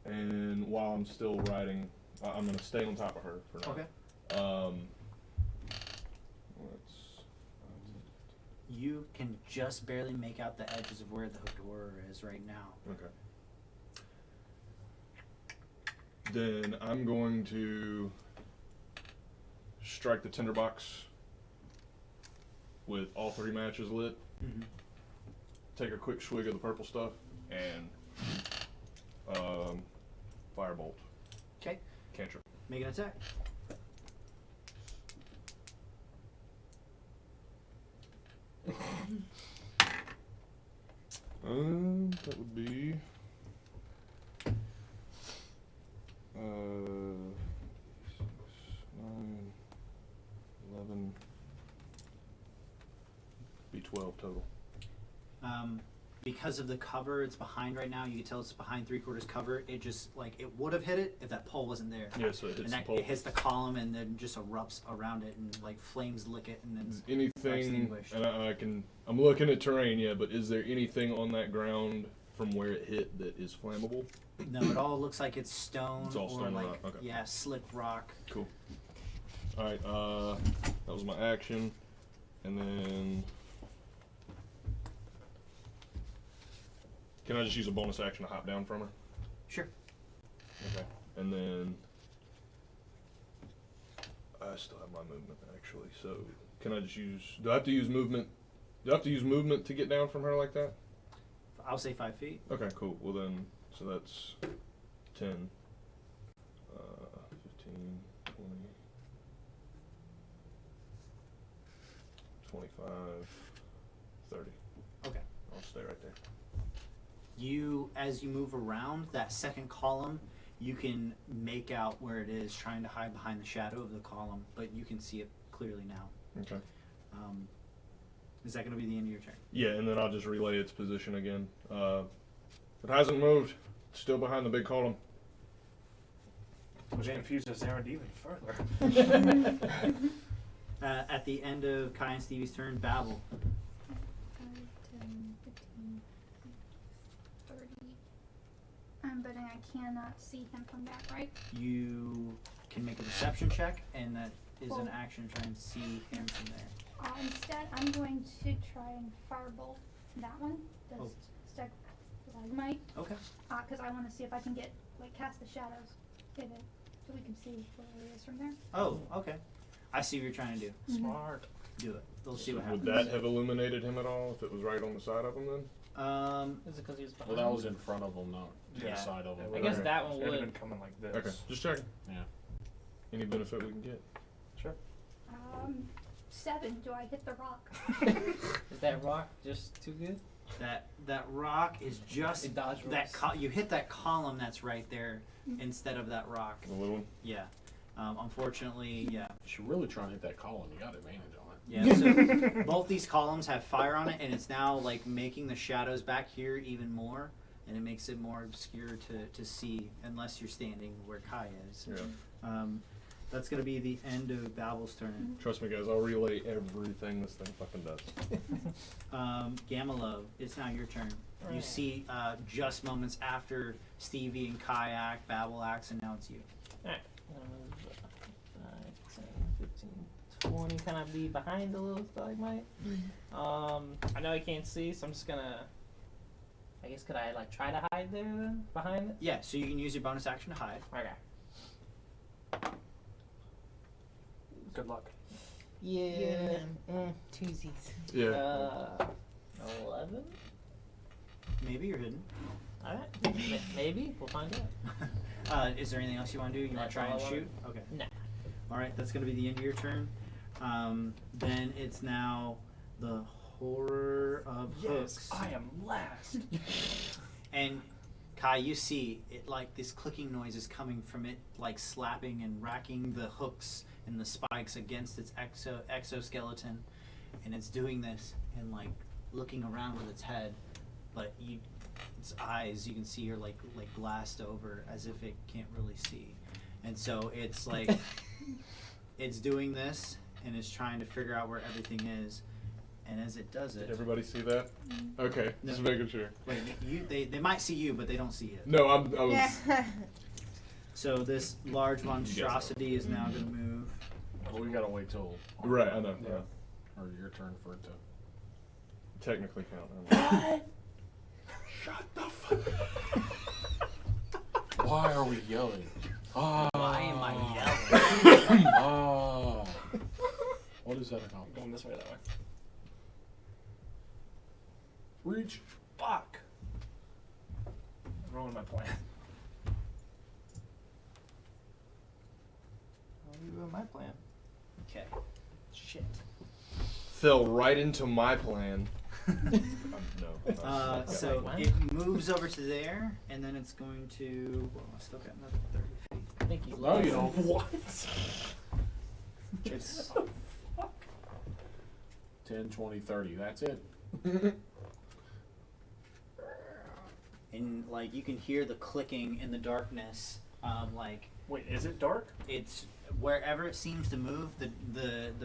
And while I'm still riding, I'm going to stay on top of her for now. Okay. Let's. You can just barely make out the edges of where the hooked horror is right now. Okay. Then I'm going to strike the tinderbox with all 3 matches lit. Mm-hmm. Take a quick swig of the purple stuff and firebolt. Okay. Cantrip. Make an attack. That would be 6, 9, 11. Be 12 total. Because of the cover it's behind right now, you can tell it's behind 3/4 cover. It just it would have hit it if that pole wasn't there. Yeah, so it hits and the that, pole. it hits the column and then just erupts around it and like flames lick it and then it's Anything, extinguished. and I'm looking at terrain, yeah, but is there anything on that ground from where it hit that is flammable? No, it all looks like it's stone It's all or stone and like rock, okay. yeah, slick rock. Cool. Alright, that was my action. And then can I just use a bonus action to hop down from her? Sure. Okay. And then I still have my movement actually, so can I just use do I have to use movement to get down from her like that? I'll say 5 feet. Okay, cool. Well then, so that's 10, 15, 20, 25, 30. Okay. I'll stay right there. As you move around that second column, you can make out where it is, trying to hide behind the shadow of the column, but you can see it clearly now. Okay. Is that going to be the end of your turn? Yeah, and then I'll just relay its position again. It hasn't moved. It's still behind the big column. Which confuses Aaron even further. At the end of Kai and Stevie's turn, Babel. 5, 10, 15, 30. I'm betting I cannot see him from that, right? You can make a deception check, and that is an Cool. action to try and see him from there. Instead, I'm going to try and firebolt that one, the Oh. stalagmite, Okay. because I want to see if I can get cast the shadows in it, so we can see where it is from there. Oh, okay. I see what you're trying to do. Smart. Do it. We'll see what Would happens. that have illuminated him at all if it was right on the side of him then? Is it because he was Well, behind? that was in front of him, not to Yeah. the side of him. I guess that one It would have would. been coming like this. Okay, just checking. Yeah. Any benefit we can get? Sure. 7. Do I hit the rock? Is that rock just too good? that rock is just It dodge that rolls. you hit that column that's right there instead of that rock. The little one. Yeah. Unfortunately, yeah. You should really try and hit that column. You got advantage on it. Yeah, so both these columns have fire on it, and it's now like making the shadows back here even more, and it makes it more obscure to see unless you're standing where Kai is. Yeah. That's gonna be the end of Babel's turn. Trust me, guys. I'll relay everything this thing fucking does. Gamalo, it's now your turn. You Right. see, just moments after Stevie and Kai act, Babel acts, and now it's you. Alright. 5, 10, 15, 20. Kind of be behind the little stalagmite. I know I can't see, so I'm just gonna. I guess could I like try to hide there then behind it? Yeah, so you can use your bonus action to hide. Okay. Good luck. Yeah. Twosies. Yeah. 11. Maybe you're hidden. Alright. Maybe we'll find out. Is there anything else you want to do? You want That's to try all and I wanna- shoot? Okay. Nah. All right, that's going to be the end of your turn. Then it's now the horror of hooks. I am last. And Kai, you see it like this clicking noise is coming from it, like slapping and racking the hooks and the spikes against its exoskeleton, and it's doing this and like looking around with its head, but its eyes you can see are like glassed over as if it can't really see, and so it's like it's doing this and it's trying to figure out where everything is, and as it does it. Did everybody see that? Okay, just No. making sure. Wait, they might see you, but they don't see it. No, I was. Yeah. So this large monstrosity is now going to move. Well, we gotta wait till Right, I know. Yeah. or your turn for it to. Technically count. Shut the fuck. Why are we yelling? Why am I yelling? What is that accomplish? Going this way, that way. Reach. Fuck. Ruined my plan. I'll be with my plan. Okay. Shit. Fell right into my plan. No. So What? it moves over to there, and then it's going to. Well, I still got another 30 feet. I think he's No, you lost. don't. What? It's 10, 20, 30. That's it. and like you can hear the clicking in the darkness. Like Wait, is it dark? it's wherever it seems to move, the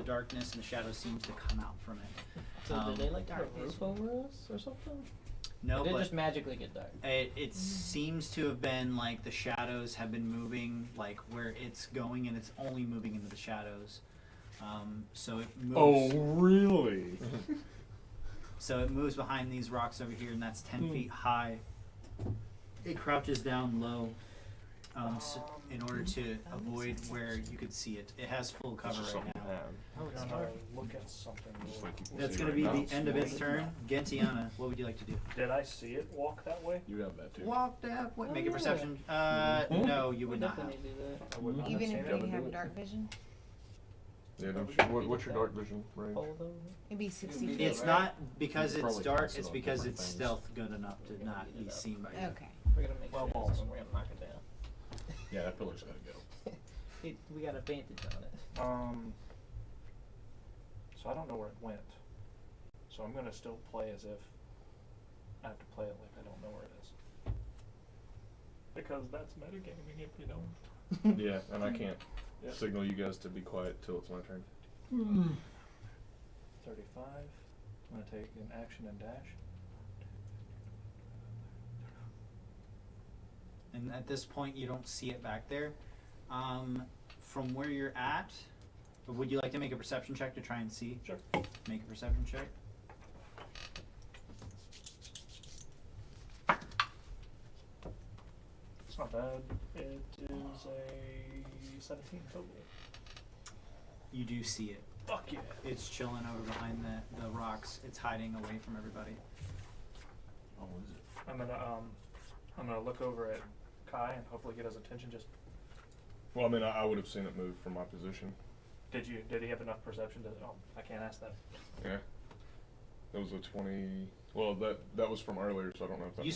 darkness and the shadow seems to come out from it. So did they like put dark a roof over us or something? No, Or did it but just magically get dark? it seems to have been like the shadows have been moving like where it's going, and it's only moving into the shadows. So it moves. Oh, really? So it moves behind these rocks over here, and that's 10 feet high. It crouches down low in order to avoid where you could see it. It has full cover right now. Oh, I'm gonna look at something. Just like you can That's see going to right be now. the end of its turn. Gentiana, what would you like to do? Did I see it walk that way? You have that too. Walk that way. Oh, Make a yeah. perception. No, you We would not have. definitely do that. I would not Even have if seen you it. have dark vision, Yeah, don't you, what's your dark vision range? Hold over. it'd be 60 It'd feet. It's right? not because You it's probably dark, cast it it's on because different it's things. stealth good enough to We're gonna not beat be it up. seen by you. Okay. We're gonna make Well, sure balls. we're gonna knock it down. Yeah, that pillar's gotta go. We got a vantage on it. So I don't know where it went. So I'm gonna still play as if I have to play it like I don't know where it is. Because that's metagaming if you don't. Yeah, and I can't Yep. signal you guys to be quiet till it's my turn. 35. I'm gonna take an action and dash. And at this point, you don't see it back there. From where you're at, would you like to make a perception check to try and see? Sure. Make a perception check. It's not bad. It is a 17 total. You do see it. Fuck yeah. It's chilling over behind the rocks. It's hiding away from everybody. Oh, is it? I'm gonna look over at Kai and hopefully get his attention. Just Well, I mean, I would have seen it move from my position. did he have enough perception to? Oh, I can't ask that. Yeah. That was a 20. Well, that was from earlier, so I don't know if that You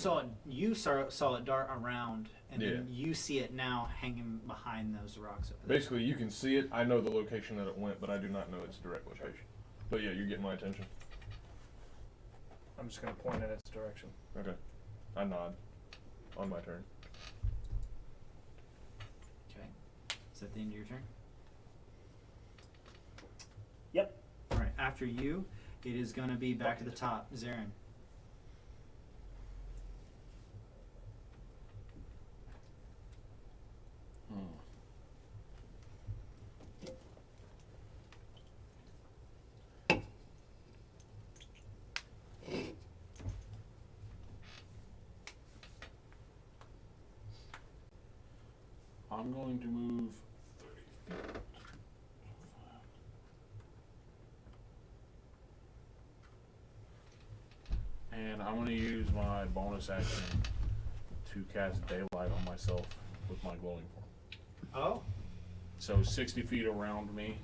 saw it dart around, and then you see it now hanging behind those rocks over there. Basically, you can see it. I know the location that it went, but I do not know its direct location. But yeah, you're getting my attention. I'm just gonna point in its direction. Okay. I nod. On my turn. Okay. Is that the end of your turn? Yep. All right. After you, it is going to be back to the top. Zarin. I'm going to move 30 feet. And I'm going to use my bonus action to cast daylight on myself with my glowing form. Oh. So 60 feet around me,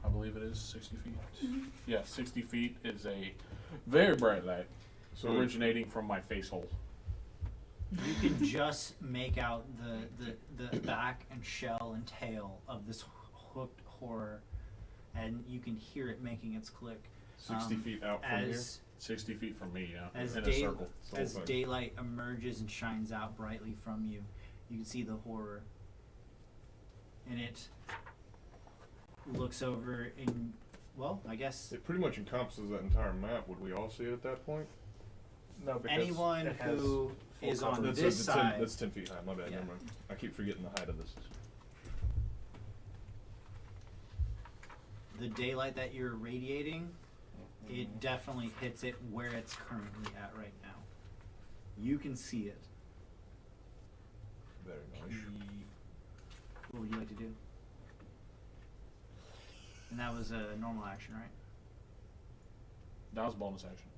I believe it is 60 feet. Yeah, 60 feet is a very bright light, So originating from my face hole. You can just make out the back and shell and tail of this hooked horror, and you can hear it making its click. 60 feet out from here. 60 feet from me, yeah, As, in a circle. as daylight emerges and shines out brightly from you, you can see the horror. And it looks over in, well, I guess It pretty much encompasses that entire map. Would we all see it at that point? No, because anyone it has who full is on coverage. this side. That's 10 feet high. My bad. Yeah. Never mind. I keep forgetting the height of this. The daylight that you're radiating, it definitely hits it where it's currently at right now. You can see it. Very nice. What would you like to do? And that was a normal action, right? That was bonus action.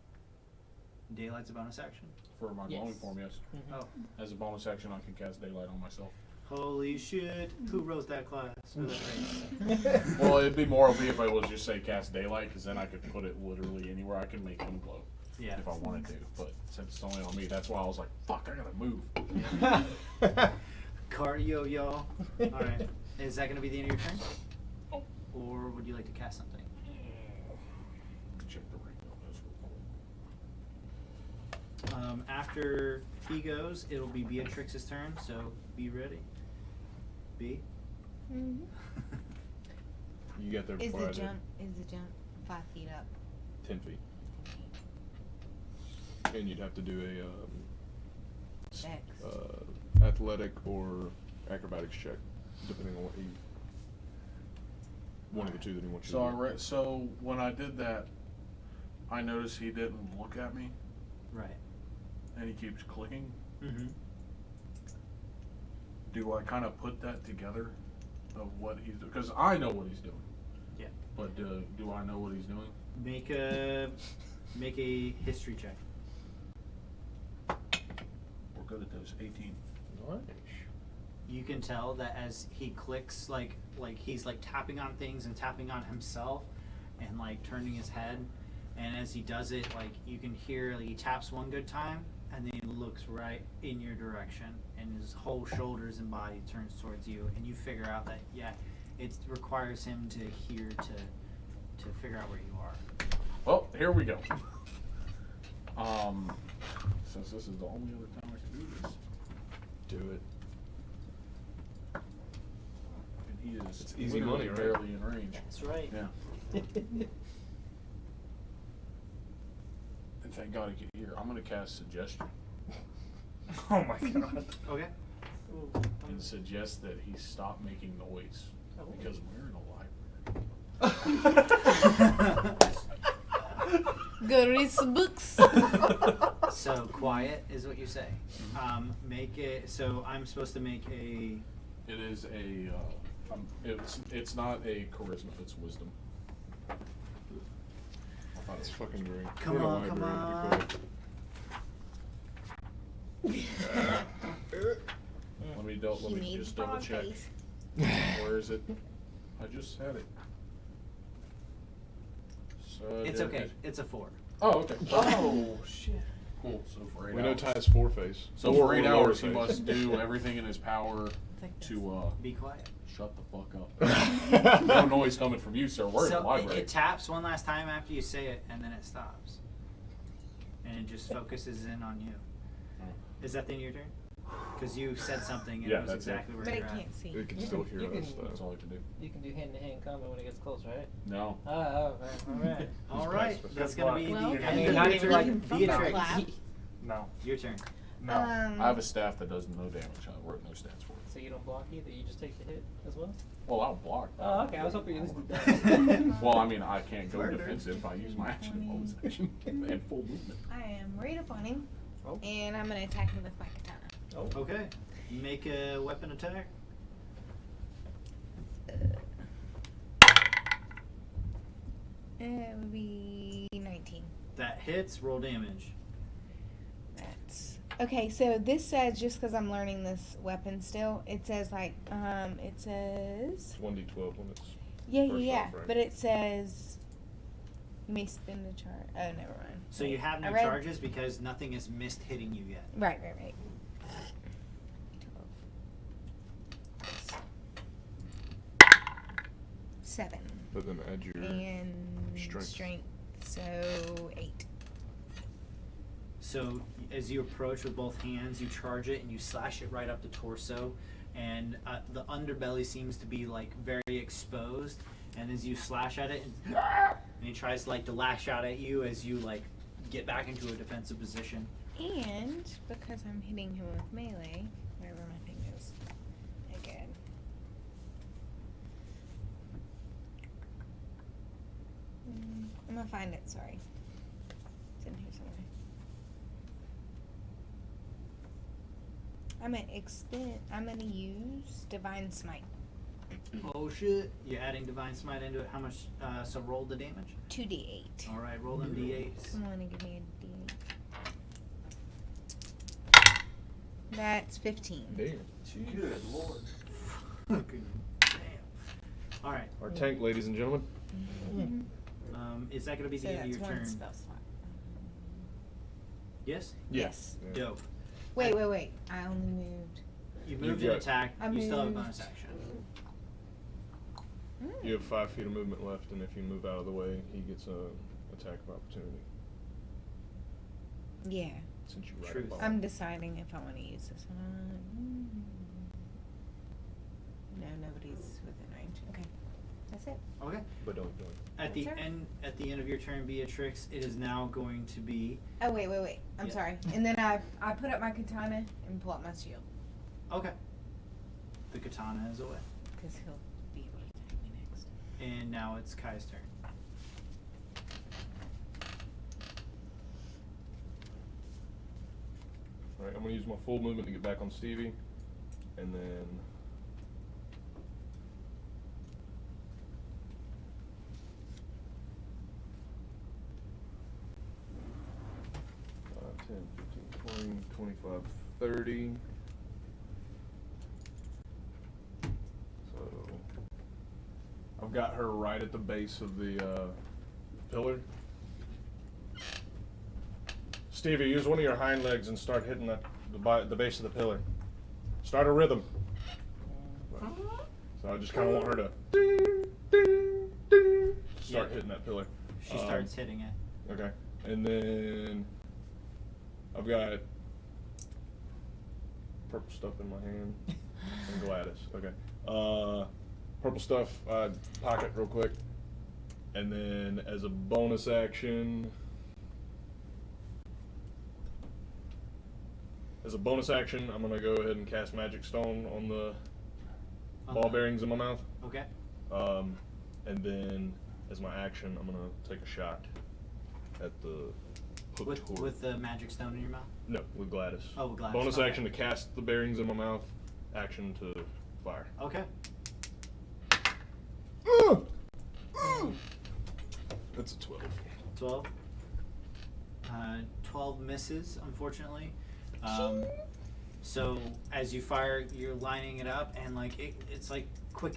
Daylight's a bonus action? For my glowing Yes. form, yes. Oh. As a bonus action, I can cast daylight on myself. Holy shit. Who wrote that class? Or that race? Well, it'd be more OP if I was just say cast daylight, because then I could put it literally anywhere. I can make them glow Yeah. if I wanted to. But since it's only on me, that's why I was like, fuck, I gotta move. Cardio, y'all. Alright. Is that going to be the end of your turn? Or would you like to cast something? Check the ring on this real quick. After he goes, it'll be Beatrix's turn, so be ready. B? Mhm. You get there Is before I the did. jump 5 feet up? 10 feet. And you'd have to do a Dex. athletic or acrobatics check, depending on what he. One of the two that he wants you So to do. so when I did that, I noticed he didn't look at me, Right. and he keeps clicking. Mm-hmm. Do I kind of put that together of what he's doing? Because I know what he's doing. Yeah. But do I know what he's doing? Make a history check. We're good at those. 18. Nice. You can tell that as he clicks, like he's like tapping on things and tapping on himself, and like turning his head, and as he does it, like you can hear like, he taps one good time, and then he looks right in your direction, and his whole shoulders and body turns towards you, and you figure out that it requires him to hear to figure out where you are. Well, here we go. Since this is the only other time I can do this, Do it. and he is It's easy literally money, right? barely in range. That's right. Yeah. And thank God he can hear. I'm gonna cast suggestion Oh my god. Okay. and suggest that he stop making noise because we're in a library. Go read some books. So quiet is what you say. Make it. So I'm supposed to make a. It is a. It's not a charisma. It's wisdom. I thought That's it was fucking great. Come We're in a on, come library, it'd be cool. Let me He needs just double frog check. face. Where is it? I just had it. It's okay. It's a 4. Oh, okay. Oh shit. Cool. So for 8 We know hours. Ty's four-face. So Or for 8 lower hours, he face. must do everything in his power like this. to Be quiet. shut the fuck up. No noise coming from you, sir. We're in the So library. it taps one last time after you say it, and then it stops. And it just focuses in on you. Is that the end of your turn? Because you said something and Yeah, it was that's it. exactly where But you're it at. can't see. It can You still can- hear you us, can- That's though. all I can do. You can do hand-to-hand combat when it gets close, right? No. Oh, alright. All right, That's that's good gonna be block. the Well, I end mean, of not your even turn. like Beatrix, clap. No. your turn. No. I have a staff that does no damage. I wrote no stats for it. So you don't block either, you just take the hit as well? Well, I'll block. Oh, okay, I was hoping you just did that. Well, I mean, I can't go Murder. defensive if I use my action and bonus action and full movement. I am right up on him, Oh. and I'm gonna attack him with my katana. Oh. Okay, make a weapon attack. It would be 19. That hits. Roll damage. That's okay. So this says, just because I'm learning this weapon still, it says like it says 1d12 when it's yeah, first yeah, off, right? but it says you may spend a charge. Oh, never mind. So you have no I read- charges because nothing has missed hitting you yet. Right. 7 But then add your and strength. so 8. So as you approach with both hands, you charge it and you slash it right up the torso, and the underbelly seems to be like very exposed. And as you slash at it, and he tries like to lash out at you as you like get back into a defensive position. And because I'm hitting him with melee, wherever my thing is, again. I'm gonna find it. Sorry, it's in here somewhere. I'm gonna use Divine Smite. Oh shit! You're adding Divine Smite into it. How much? So roll the damage. 2d8. All right, roll them d8s. Come on and give me a d8. That's 15. Damn. Good lord. Fucking damn. All right. Our tank, ladies and gentlemen. Is that going to be So the end of that's your one turn? spell slot. Yes. Yes. Yeah. Dope. Wait. I only moved. You moved You've an got- attack. I You still have a moved. bonus action. You have 5 feet of movement left, and if you move out of the way, he gets a attack of opportunity. Yeah. Since you ride Truth. above. I'm deciding if I want to use this one. No, nobody's within range. Okay. That's it. Okay. But don't do it. At the Sure. end of your turn, Beatrix, it is now going to be. Oh, wait. I'm Yeah. sorry. And then I put up my katana and pull up my shield. Okay. The katana is away, Because he'll be able to attack me next. and now it's Kai's turn. Alright, I'm gonna use my full movement to get back on Stevie, and then uh, 10, 15, 20, 25, 30. So I've got her right at the base of the pillar. Stevie, use one of your hind legs and start hitting the base of the pillar. Start a rhythm. So I just kind of want her to ding, ding, ding, start Yeah. hitting that pillar. She starts hitting it. Okay, and then I've got purple stuff in my hand and Gladys. Okay, purple stuff. Pocket real quick, and then as a bonus action. As a bonus action, I'm gonna go ahead and cast Magic Stone on the ball bearings in my mouth. Okay. And then as my action, I'm gonna take a shot at the hooked cord. With the magic stone in your mouth. No, with Gladys. Oh, with Gladys, Bonus okay. action to cast the bearings in my mouth. Action to fire. Okay. That's a 12. 12. 12 misses, unfortunately. So as you fire, you're lining it up, and like it's like quick,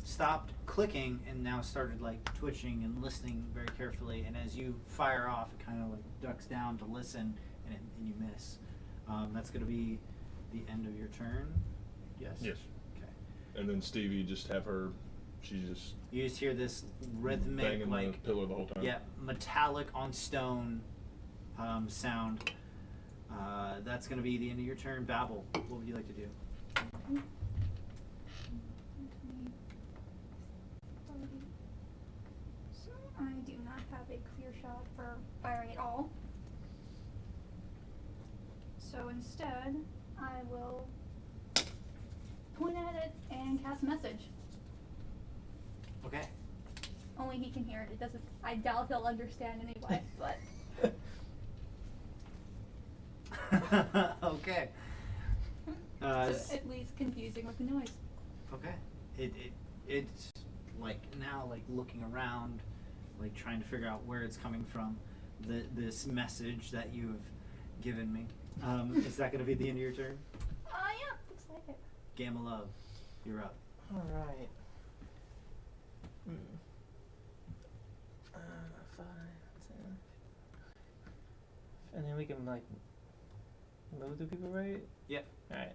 stopped clicking, and now started like twitching and listening very carefully. And as you fire off, it kind of like ducks down to listen, and you miss. That's going to be the end of your turn. Yes. Yes. Okay. And then Stevie, just have her. She's just You just hear this rhythmic, banging like the pillar the whole time. yeah, metallic on stone sound. That's going to be the end of your turn. Babel, what would you like to do? So I do not have a clear shot for firing at all. So instead, I will point at it and cast message. Okay. Only he can hear it. It doesn't. I doubt he'll understand anyway. But Okay. so at least confusing with the noise. Okay. It's like now like looking around, like trying to figure out where it's coming from. This message that you've given me. Is that going to be the end of your turn? Yeah, looks like it. Gamma Love, you're up. All right. 5, 10. And then we can like move the people, right? Yep. All right.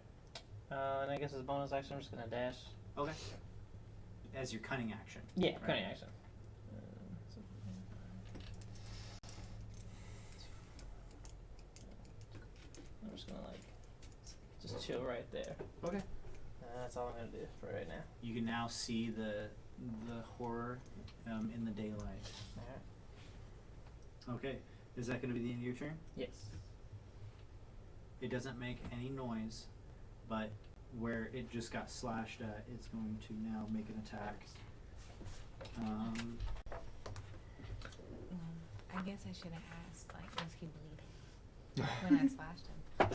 And I guess as a bonus action, I'm just gonna dash. Okay. As your cunning action. Yeah, right? cunning action. I'm just gonna like just chill right there. Okay. That's all I'm gonna do for right now. You can now see the horror in the daylight. Alright. Okay. Is that going to be the end of your turn? Yes. It doesn't make any noise, but where it just got slashed at, it's going to now make an attack. I guess I should have asked, like, was he bleeding when I slashed him? But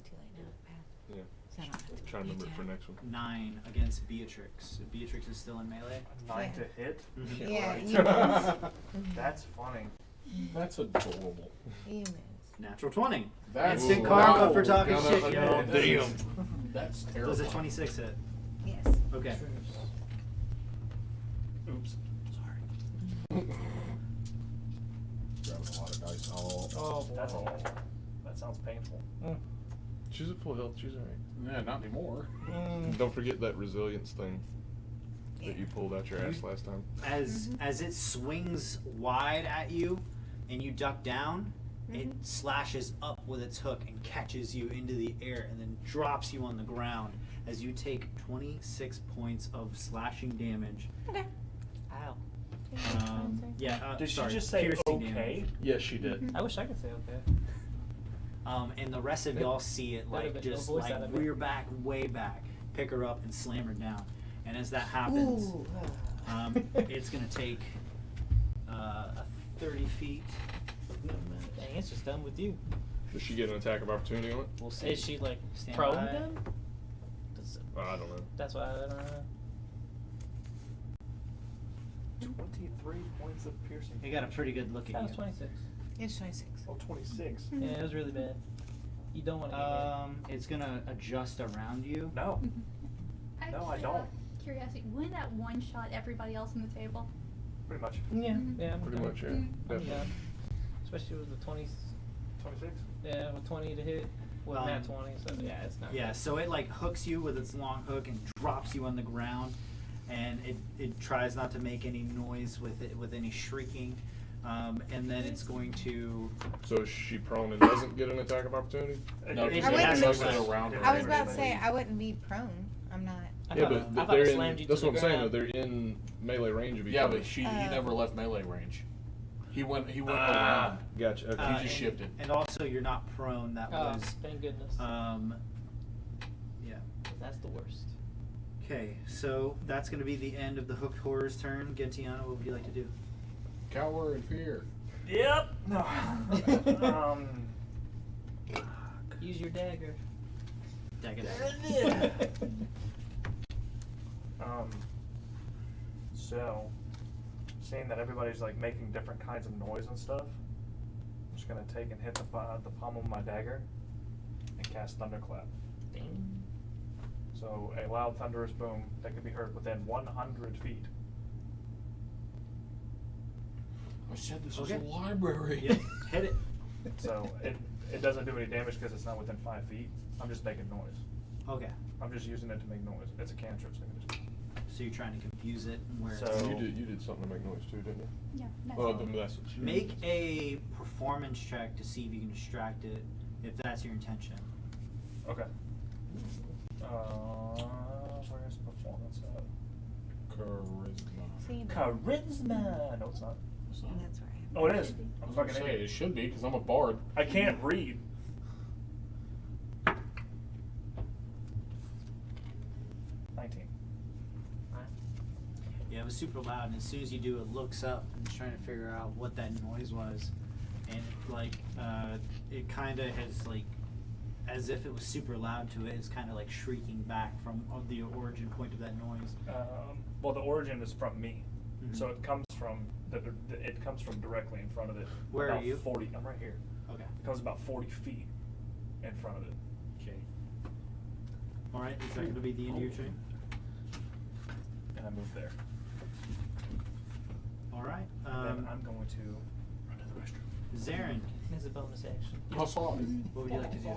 too late now. It passed. Yeah. So I don't have to Try to remember it for attack. next one. 9 against Beatrix. Beatrix is still in melee. 9 Yeah. to hit. Mhm. Yeah, Right. you missed. That's funny. That's adorable. You missed. Natural 20. That's Instant karma for talking Gonna- shit, yo. Damn. That's terrible. Does a 26 hit? Yes. Okay. Oops. Sorry. Grabbing a lot of dice. Oh, That's all. That sounds painful. She's at full health. She's alright. yeah, not anymore. Don't forget that resilience thing Yeah. that you pulled out your ass last time. As it swings wide at you and you duck down, it slashes up with its hook and catches you into the air and then drops you on the ground as you take 26 points of slashing damage. Okay. Ow. Yeah, Did she sorry, just say piercing okay? damage. Yes, she did. I wish I could say okay. And the rest of y'all see it That'd like have been no just voice like out of it. rear back, way back, pick her up and slam her down. And as that happens, Ooh. it's gonna take 30 feet. Dang, it's just done with you. Does she get an attack of opportunity on it? We'll see. Is she like Stand prone by. then? I don't know. That's why I don't know. 23 points of piercing. They got a pretty good look That at was you. 26. It's 26. Oh, 26. Yeah, it was really bad. You don't want to get hit. It's gonna adjust around you. No. Actually, No, I don't. Curiosity, wouldn't that one shot everybody else on the table? Pretty much. Yeah, yeah. I'm Pretty done. much, yeah. Mm. Definitely. Yeah. Especially with the 20s. 26? Yeah, with 20 to hit. With Um, nat 20, so yeah, it's not Yeah, good. so it like hooks you with its long hook and drops you on the ground, and it tries not to make any noise with any shrieking, and then it's going to. So is she prone and doesn't get an attack of opportunity? No, It- because it it has has no to flash. go around her. I was about to anyway. say, I wouldn't be prone. I'm not. I Yeah, thought it- but I thought they're it in. slammed you to That's the what I'm saying. Though ground. they're in melee range of each Yeah, other. but he Uh, never left melee range. He went Ah, around. gotcha. Okay. He just shifted. And also, you're not prone. That Oh, was. thank goodness. Yeah. 'Cause that's the worst. Okay, so that's going to be the end of the hooked horror's turn. Gentiana, what would you like to do? Cower in fear. Yep. No. Use your dagger. Dagger. So, seeing that everybody's like making different kinds of noise and stuff, I'm just gonna take and hit the pommel of my dagger and cast Thunderclap. Ding. So a loud thunderous boom that can be heard within 100 feet. I said this Okay. was a library. Yep. Hit it. So it doesn't do any damage because it's not within 5 feet. I'm just making noise. Okay. I'm just using it to make noise. It's a cantrip, so I can just. So you're trying to confuse it and where So- it's. You did something to make noise too, didn't you? Yeah, that's Oh, all. the message. Make a performance check to see if you can distract it, if that's your intention. Okay. Where's performance at? Charisma. See, Charisma. No, it's not. It's not. that's right. Oh, it is. I I'm was fucking gonna say, idiot. it should be, because I'm a bard. I can't read. 19. Yeah, it was super loud, and as soon as you do, it looks up and is trying to figure out what that noise was, and like it kind of has like, as if it was super loud to it, it's kind of like shrieking back from the origin point of that noise. Well, the origin is from me, Mhm. so it comes from it comes from directly in front of it. Where about are you? 40. I'm right here. Okay. It comes about 40 feet in front of it. Okay. All right. Is that going to be the end of your turn? And I move there. All right. And then I'm going to run to the restroom. Zarin, As a bonus action. I saw it. what would you like to do?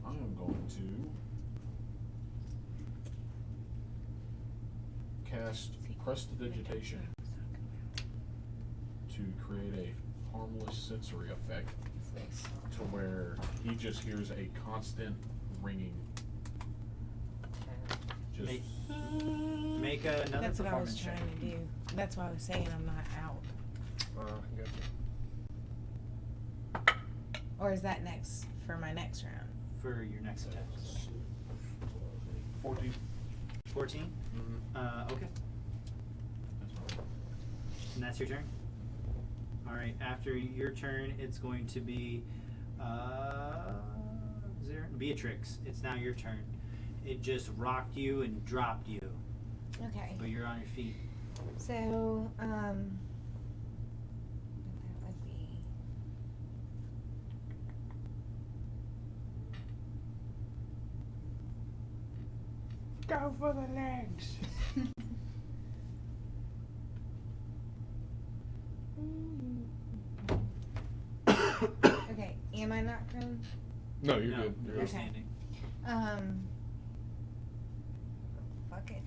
I am going to cast Prestidigitation to create a harmless sensory effect to where he just hears a constant ringing. Just Make another That's what I was performance check. trying to do. That's why I was saying I'm not out. Or is that next for my next round? For your next attack. 14. 14? Okay. And that's your turn? Alright, after your turn, it's going to be Beatrix. It's now your turn. It just rocked you and dropped you, Okay. but you're on your feet. So, that would be. Go for the legs. Okay, am I not prone? No, you're No, good. you're You're good. standing. Fuck it.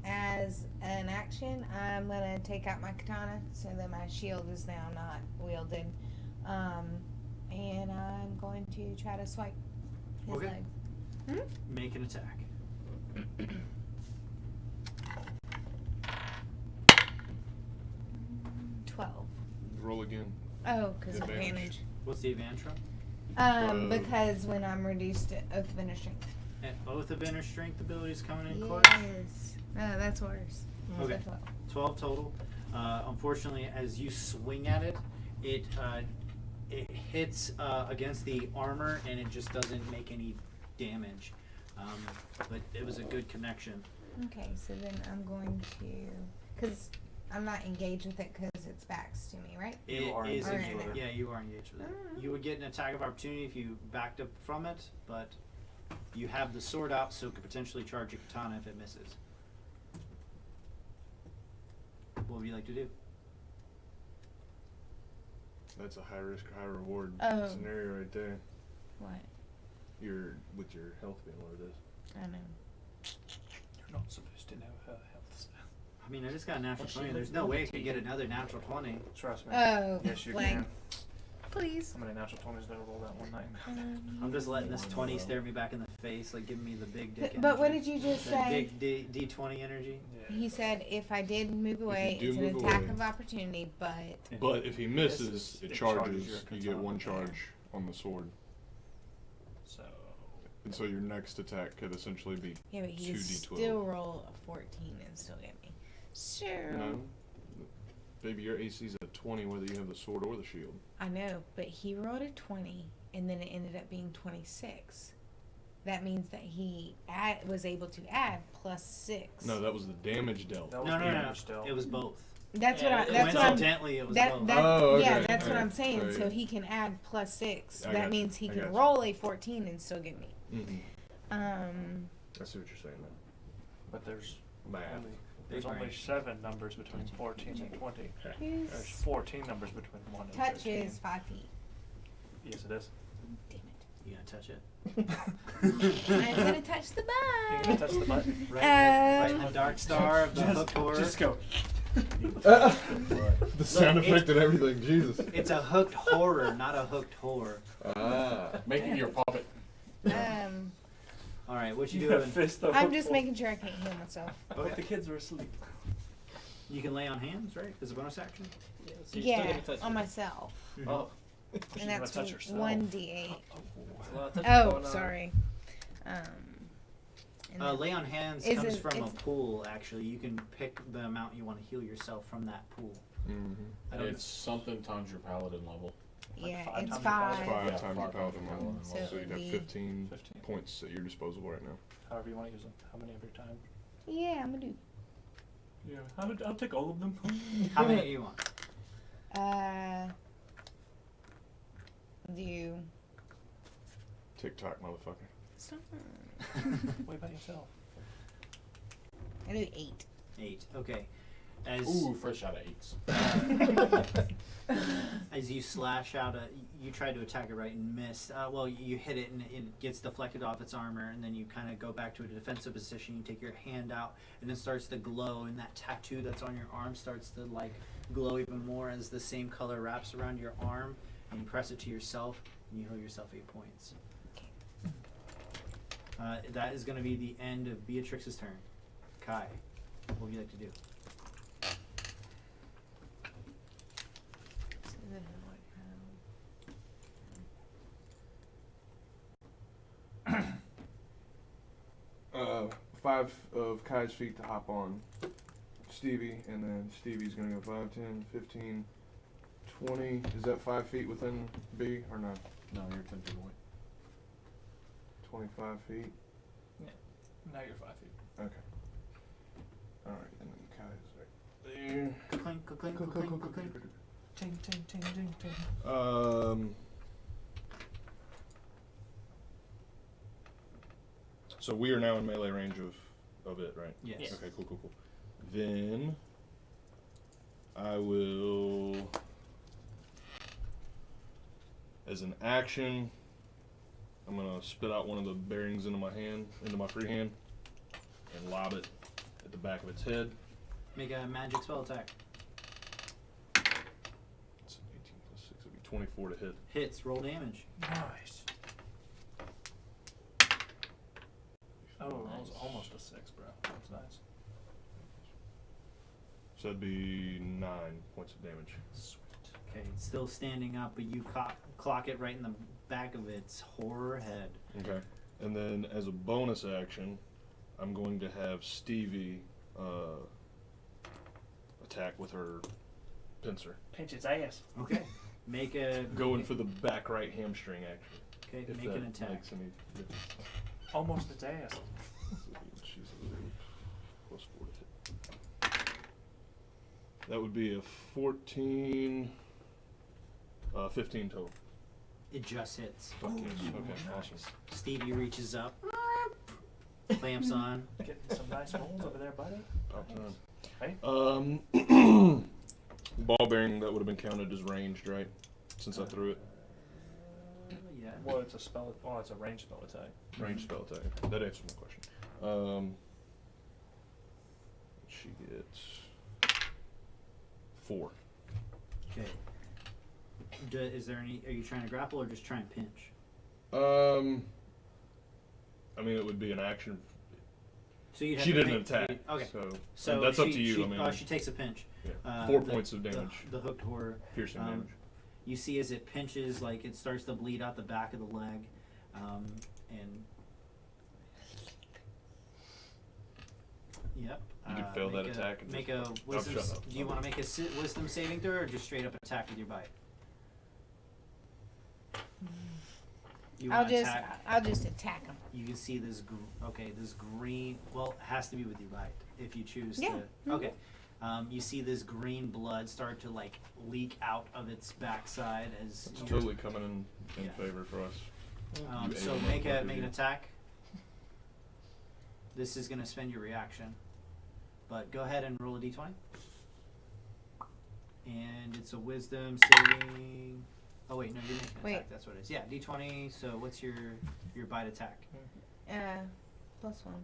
As an action, I'm gonna take out my katana so that my shield is now not wielded. And I'm going to try to swipe his Okay. legs. Make an attack. Hmm? 12. Roll again. Oh, because Advantage. advantage. What's the advantage from? Because when I'm reduced to Oath of Inner Strength. And both of inner strength abilities coming in clutch? Yes. No, that's worse. Okay. So 12. 12 total. Unfortunately, as you swing at it, it hits against the armor and it just doesn't make any damage. But it was a good connection. Okay, so then I'm going to, because I'm not engaged with it because it's backs to me, right? You are It is engaged engaged- with it. Yeah, you are engaged with it. Alright. You would get an attack of opportunity if you backed up from it, but you have the sword out, so it could potentially charge your katana if it misses. What would you like to do? That's a high risk, high reward Oh. scenario right there. What? You're with your health being what it is. I know. You're not supposed to know her health stat. I mean, I just got a natural Well, she 20. There's was no way I could rotating. get another natural 20. Trust me. Oh, Yes, you blank. can. Please. How many natural 20s did I roll that one night? I'm just letting this 20 stare me back in the face, like giving me the big dick energy. But what did you just That say? big D20 energy. He said if I did move away, do it's an move attack away. of opportunity, but But if he misses, it it charges. charges your You get katana. one charge on the sword. So And so your next attack could essentially be yeah, but he 2d12. still roll a 14 and still get me. Sure. No. Baby, your AC's at 20 whether you have the sword or the shield. I know, but he rolled a 20 and then it ended up being 26. That means that he was able to add +6. No, that was the damage dealt. that was No, the no, no. damage still. It was both. That's Yeah, what I'm. Coincidentally, it was That, low. that, Oh, yeah, okay, that's what alright. I'm saying. So, So yeah. he can add +6. I That got means he you. I can got you. roll a 14 and still get me. Mhm. I see what you're saying now. But there's Math. there's Big only range. 7 numbers between 14 and 20. His There's 14 numbers between 1 and touch 13. is 5 feet. Yes, it is. Damn You gonna touch it? it! I'm gonna touch the You button. can touch the button. Right in the dark star of the hooked horror. Just go. The sound Look, effect and everything, Jesus. It's a hooked horror, not a hooked whore. Ah. Make it your puppet. All right, what you You doing? have fist of I'm hook just for- making sure I can't heal myself. But the kids are asleep. You can lay on hands, right? As a bonus action. Yeah, so you're still Yeah, gonna touch on it. myself, Oh, She's and gonna that's touch herself. 1d8. there's a lot of touching Oh, going on. sorry. And then- Lay on hands Is comes it- from a it's- pool. Actually, you can pick the amount you want to heal yourself from that pool. Mm-hmm. I don't. It's something times your paladin level. yeah, 5 it's times 5. your 5 Yeah, times your 5 paladin times level. your So So it you'd would have be 15 15. points at your disposal right now. However you want to use them. How many every time? Yeah, I'm gonna do. Yeah, I'll take all of them. How many do you want? Do. TikTok, motherfucker. Stop. What about yourself? I do 8. 8. Okay. As Ooh, fresh out of 8s. as you slash out you try to attack it right and miss. Well, you hit it and it gets deflected off its armor, and then you kind of go back to a defensive position. You take your hand out, and it starts to glow, and that tattoo that's on your arm starts to like glow even more as the same color wraps around your arm, and you press it to yourself, and you heal yourself 8 points. That is going to be the end of Beatrix's turn. Kai, what would you like to do? Uh, 5 of Kai's feet to hop on Stevie, and then Stevie's gonna go 5, 10, 15, 20. Is that 5 feet within B or no? No, you're 10 feet away. 25 feet? Now you're 5 feet. Okay. Alright, and then Kai's right there. Clink, clink, clink, clink, clink. Ting, ting, ting, ting, ting. So we are now in melee range of it, right? Yes. Yes. Okay, cool. Then I will, as an action, I'm gonna spit out one of the bearings into my free hand, and lob it at the back of its head. Make a magic spell attack. It's 18 plus 6, it'd be 24 to hit. Hits, roll damage. Nice. Oh, that was Nice. almost a 6, bro. That was nice. So that'd be 9 points of damage. Sweet. Okay, it's still standing up, but you clock it right in the back of its horror head. Okay. And then as a bonus action, I'm going to have Stevie attack with her pincer. Pinch its ass. Okay. Make a Going for the back right hamstring action. Okay, If make that an attack. makes any difference. Almost its ass. She's a plus 4 to hit. That would be a 14, 15 total. It just hits. Fuck yes. Okay, awesome. Stevie reaches up, clamps on. Getting some nice rolls over there, buddy. About Hey? time. Ball bearing, that would have been counted as ranged, right? Since I threw it. Yeah. Well, it's a spell. Oh, it's a ranged spell attack. Ranged spell attack. That answers my question. She gets 4. Okay. Is there any? Are you trying to grapple or just try and pinch? I mean, it would be an action. So you. She didn't attack. Okay. So So that's up to she- you. She, I mean, she takes a pinch. yeah. 4 the- points of damage, The hooked horror. piercing damage. You see as it pinches, like it starts to bleed out the back of the leg, and yep. You can fail that make attack and Make just- a wisdom. shut up. Do you want to make a wisdom saving throw or just straight up attack with your bite? You I'll wanna attack? just attack him. You can see this. This green. Well, it has to be with your bite if you choose Yeah. to. Okay. You see this green blood start to like leak out of its backside as It's you- totally coming in Yeah. favor for us. You so ate make them, an you. attack. This is gonna spend your reaction, but go ahead and roll a d20. And it's a wisdom saving. Oh wait, no, you're making an Wait. attack. That's what it is. Yeah, d20. So what's your bite attack? +1.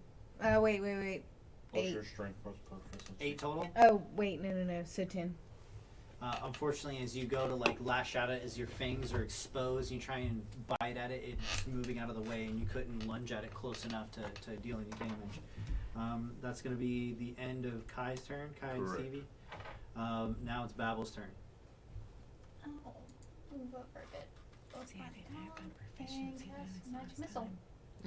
Wait. Plus 8. your strength plus proficiency. 8 total. Oh, wait, no. So 10. Unfortunately, as you go to like lash out at it, as your fangs are exposed, you try and bite at it, it's moving out of the way, and you couldn't lunge at it close enough to deal any damage. That's going to be the end of Kai's turn. Kai and Correct. Stevie. Now it's Babel's turn. Oh, what are it? See, I didn't have my And proficiency cast bonus magic last missile. time.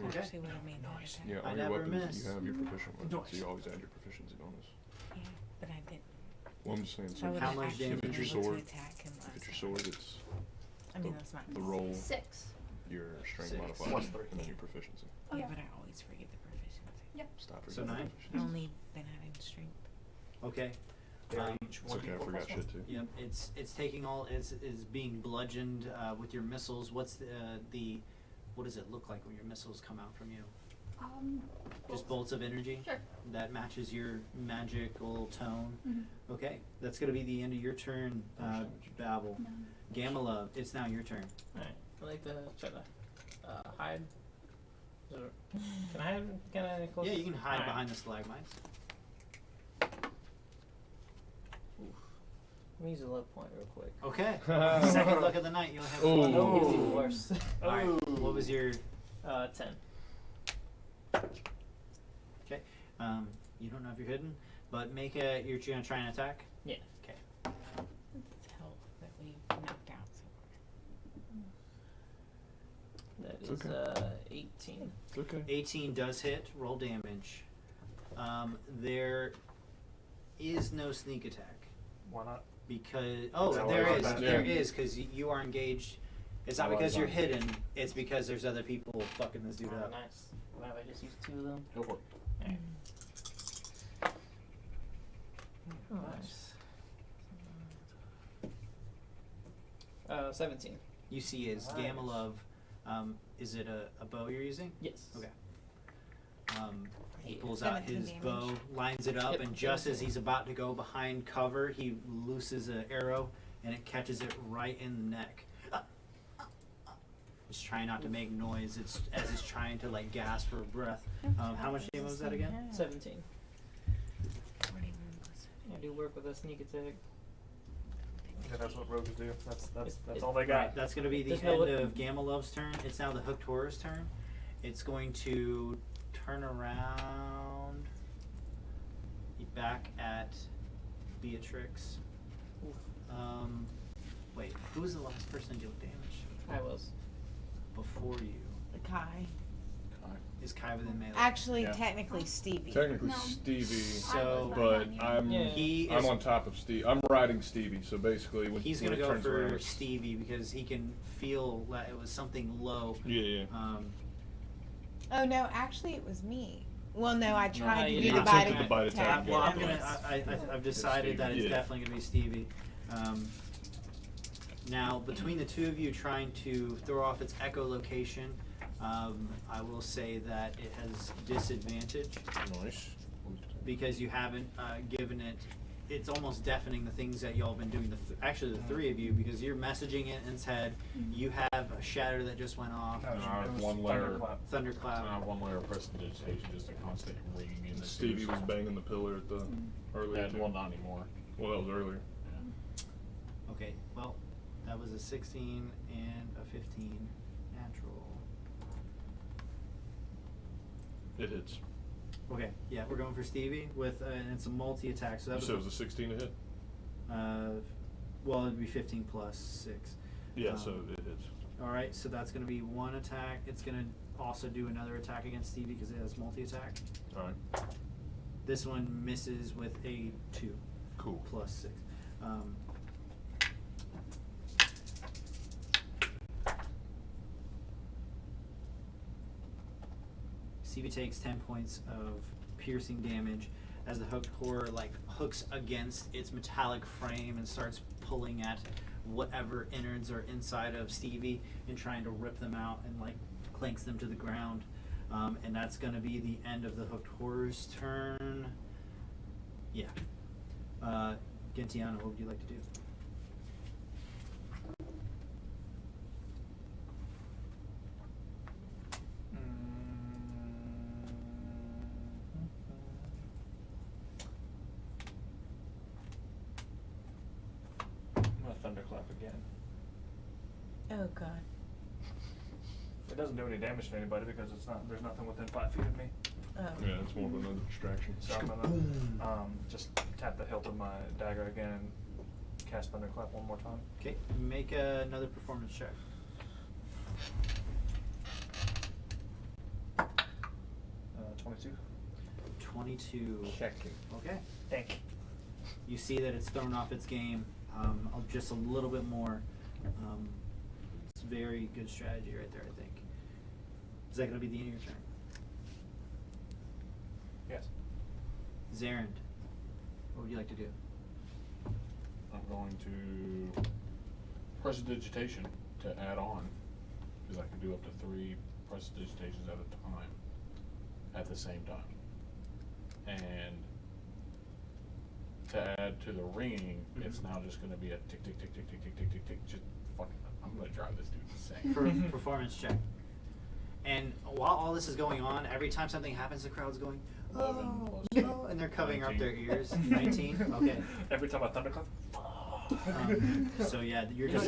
Okay. Actually would have made that attack. Yeah, I all your never weapons, miss. you have your proficient weapons, Nice. so you always add your proficiency bonus. Yeah, but I didn't. Well, I'm just saying, So I so would How have much actually damage? been If it's able your to sword- attack him if last it's your time. sword, it's I mean, that's not the roll, 6. your strength 6. modifier, Plus 3. and then your proficiency. Okay. Yeah, but I always forget the proficiency. Stop So forgetting 9? I've proficiency. only been having strength. Okay. They are Um, each It's okay, I 1d4 forgot plus 1. shit too. Yep. It's taking all is being bludgeoned with your missiles. What's the what does it look like when your missiles come out from you? Just bolts of energy? Sure. That matches your magical tone. Mhm. Okay, that's gonna be the end of your turn, Babel. No. Gamma, it's now your turn. Alright, I like to try to hide. Can I hide kinda close? Yeah, you can hide Alright. behind the stalagmites. Let me use a low point real quick. Okay. Second look of the night, you'll have Ooh. one. Oh. It's even worse. Alright, what was your 10. okay? You don't know if you're hidden, but you're gonna try and attack? Yeah. Okay. It's health that we knocked out so far. That It's is okay. 18. It's okay. 18 does hit, roll damage. There is no sneak attack. Why not? Because that there why is, it's there bad? is, because you are engaged. It's not Why because it's you're on. hidden. It's because there's other people fucking this dude Oh, up. nice. What if I just use 2 of them? Go for it. Alright. Nice. 17. You see his Nice. Gamalov. Is it a bow you're using? Yes. Okay. He Yeah. pulls out 17 his damage. bow, lines it up, Yep, and just as 17. he's about to go behind cover, he looses an arrow, and it catches it right in the neck. It's trying not to make noise. It's as it's trying to like gasp for breath. How much damage was that again? 17. 41 I do work with a sneak attack. Yeah, that's what rogues do. That's It- all they Right, got. that's going to be the There's no end look- of Gamalov's turn. It's now the Hooked Horror's turn. It's going to turn around, be back at Beatrix. Wait, who's the last person to deal with damage I was. before you? Kai. Is Kai within melee? Actually, Yeah. technically Stevie. Technically No. Stevie, So- but I'm Yeah. He I'm is. on top of Steve. I'm riding Stevie, so basically when He's when gonna it go turns for around, it's- Stevie because he can feel that it was something low. Yeah. Oh no, actually it was me. Well, no, I tried you to do didn't. the You bite attempted the bite attack. Well, I'm Yeah. gonna. I've decided that it's Stevie. Yeah. definitely gonna be Stevie. Now, between the two of you trying to throw off its echolocation, I will say that it has disadvantage Nice. because you haven't given it. It's almost deafening the things that y'all have been doing. Actually, the three of you, because you're messaging it in its head. You have a shatter that just went off. And I have It was one layer. thunderclap. And I Thunderclap. have one layer of prestidigitation, just a constant ringing in the Stevie ears. was banging the pillar at the earlier. Yeah, too. well, not anymore. Well, that was earlier. Okay, well, that was a 16 and a 15 natural. It hits. Okay, yeah, we're going for Stevie with, and it's a multi-attack, so that You was. said it was a 16 to hit. Well, it'd be 15 plus 6. Yeah, so it hits. Alright, so that's gonna be one attack. It's gonna also do another attack against Stevie because it has multi-attack. All right. This one misses with a 2 Cool. plus 6. Stevie takes 10 points of piercing damage. as the hooked horror like hooks against its metallic frame and starts pulling at whatever innards are inside of Stevie and trying to rip them out and like clanks them to the ground. And that's going to be the end of the hooked horror's turn. Yeah. Gentiana, what would you like to do? I'm gonna thunderclap again. Oh God. It doesn't do any damage to anybody because there's nothing within 5 feet of me. Oh. Yeah, it's more of another distraction. So I'm gonna just tap the hilt of my dagger again and cast thunderclap one more time. Okay, make another performance check. 22. 22. Checking. Okay. Thank you. You see that it's thrown off its game just a little bit more. It's a very good strategy right there, I think. Is that going to be the end of your turn? Yes. Zarend, what would you like to do? I'm going to prestidigitation to add on, because I can do up to 3 prestidigitations at a time at the same time. And to add to the ringing, it's now just going to be a tick, tick, tick, tick, tick, tick, tick, tick, tick. Just fucking, I'm going to drive this dude insane. For performance check. And while all this is going on, every time something happens, the crowd's going, 11 oh, plus no, and they're covering up 19. their ears. 19? Okay. Every time I thunderclap. So yeah, you're Because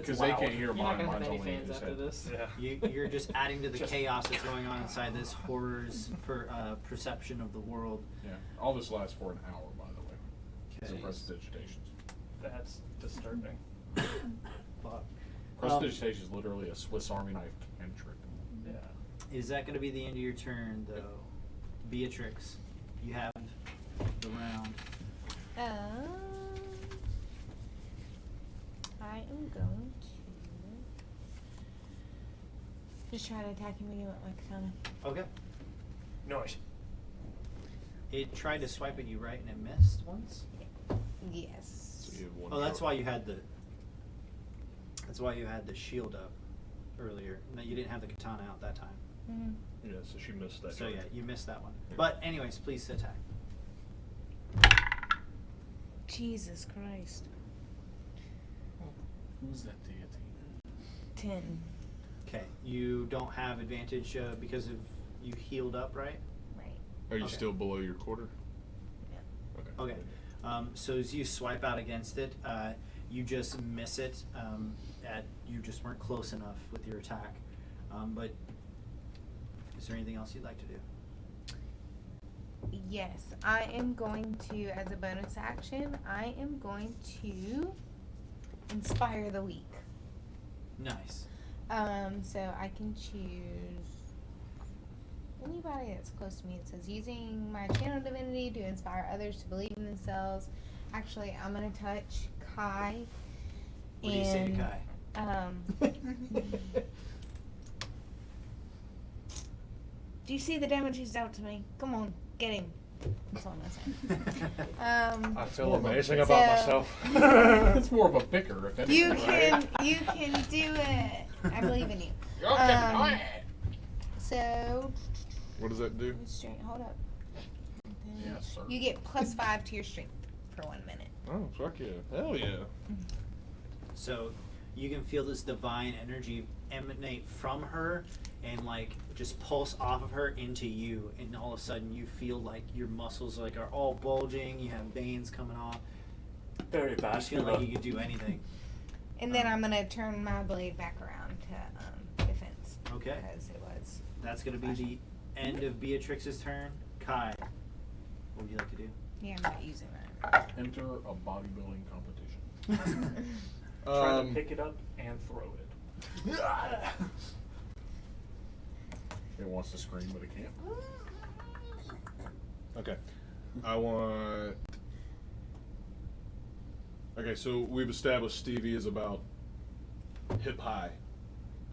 just they can't hear You're not mine. gonna have Mine's any only in fans his after head. this. Yeah. you're just adding to the Just- chaos that's going on inside this horror's perception of the world. Yeah. All this lasts for an hour, by the way. It's Okay. prestidigitations. That's disturbing. Fuck. Prestidigitation is literally a Swiss Army knife cantrip. Yeah. Is that going to be the end of your turn, though? Beatrix, you have the round. I am going to just try to attack him again with my katana. Okay. Noise. It tried to swipe at you, right, and it missed once? Yes. So you have one Oh, that's shot. why you had the. That's why you had the shield up earlier. No, you didn't have the katana out that time. Mm-hmm. Yeah, so she missed that. So turn. yeah, you missed that one. But anyways, please attack. Jesus Christ. Who's that deity? 10. Okay, you don't have advantage because of you healed up, right? Right. Are you Okay. still below your quarter? Yeah. Okay. Okay. So as you swipe out against it, you just miss it. You just weren't close enough with your attack. But is there anything else you'd like to do? Yes, I am going to, as a bonus action, I am going to inspire the weak. Nice. So I can choose anybody that's close to me. It says using my channel divinity to inspire others to believe in themselves. Actually, I'm gonna touch Kai. What do you say to Kai? Do you see the damage he's dealt to me? Come on, get him. That's all I'm gonna say. I feel more of a- amazing so- about myself. It's more of a bicker, if anything. You right? can do it. I believe in you. You can do it. So What does that do? strength. Hold up. Yes, sir. You get +5 to your strength for 1 minute. Oh, fuck yeah. Hell yeah. So you can feel this divine energy emanate from her and like just pulse off of her into you, and all of a sudden you feel like your muscles like are all bulging, you have veins coming off, Very you fast. feel like you could do anything. And then I'm gonna turn my blade back around to defense. Okay. Because it was. That's going to be the end of Beatrix's turn. Kai, what would you like to do? Yeah, I'm not using that. Enter a bodybuilding competition. Try to pick it up and throw it. It wants to scream, but it can't. Okay. I want. Okay, so we've established Stevie is about hip high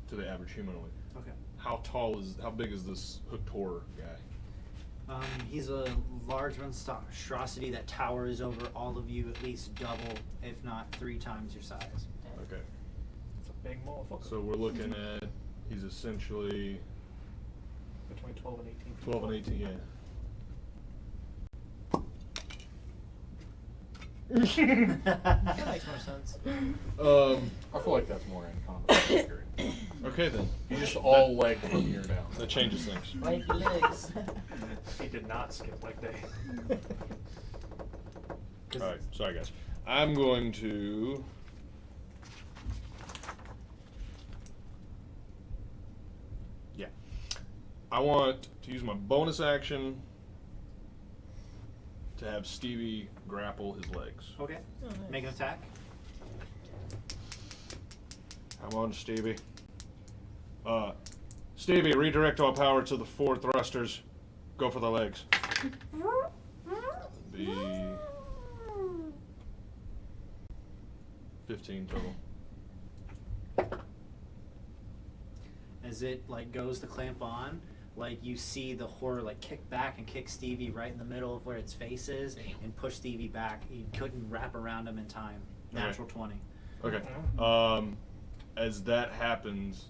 to the average humanoid. Okay. How big is this hooked horror guy? He's a large monstrosity that towers over all of you, at least double, if not 3 times your size. Okay. It's a big motherfucker. So we're looking at, he's essentially Between 12 and 18 feet 12 and tall. 18, yeah. That makes more sense. I feel like that's more accurate. Okay then. Just all leg from here down. That changes things. Like legs. He did not skip leg day. Alright, sorry guys. I'm going to... Yeah. I want to use my bonus action to have Stevie grapple his legs. Okay. Oh, nice. Make an attack. Come on, Stevie. Stevie, redirect all power to the 4 thrusters. Go for the legs. Be 15 total. As it like goes to clamp on, like you see the horror like kick back and kick Stevie right in the middle of where its face is and push Stevie back. You couldn't wrap around him in time. Natural 20. Okay. As that happens,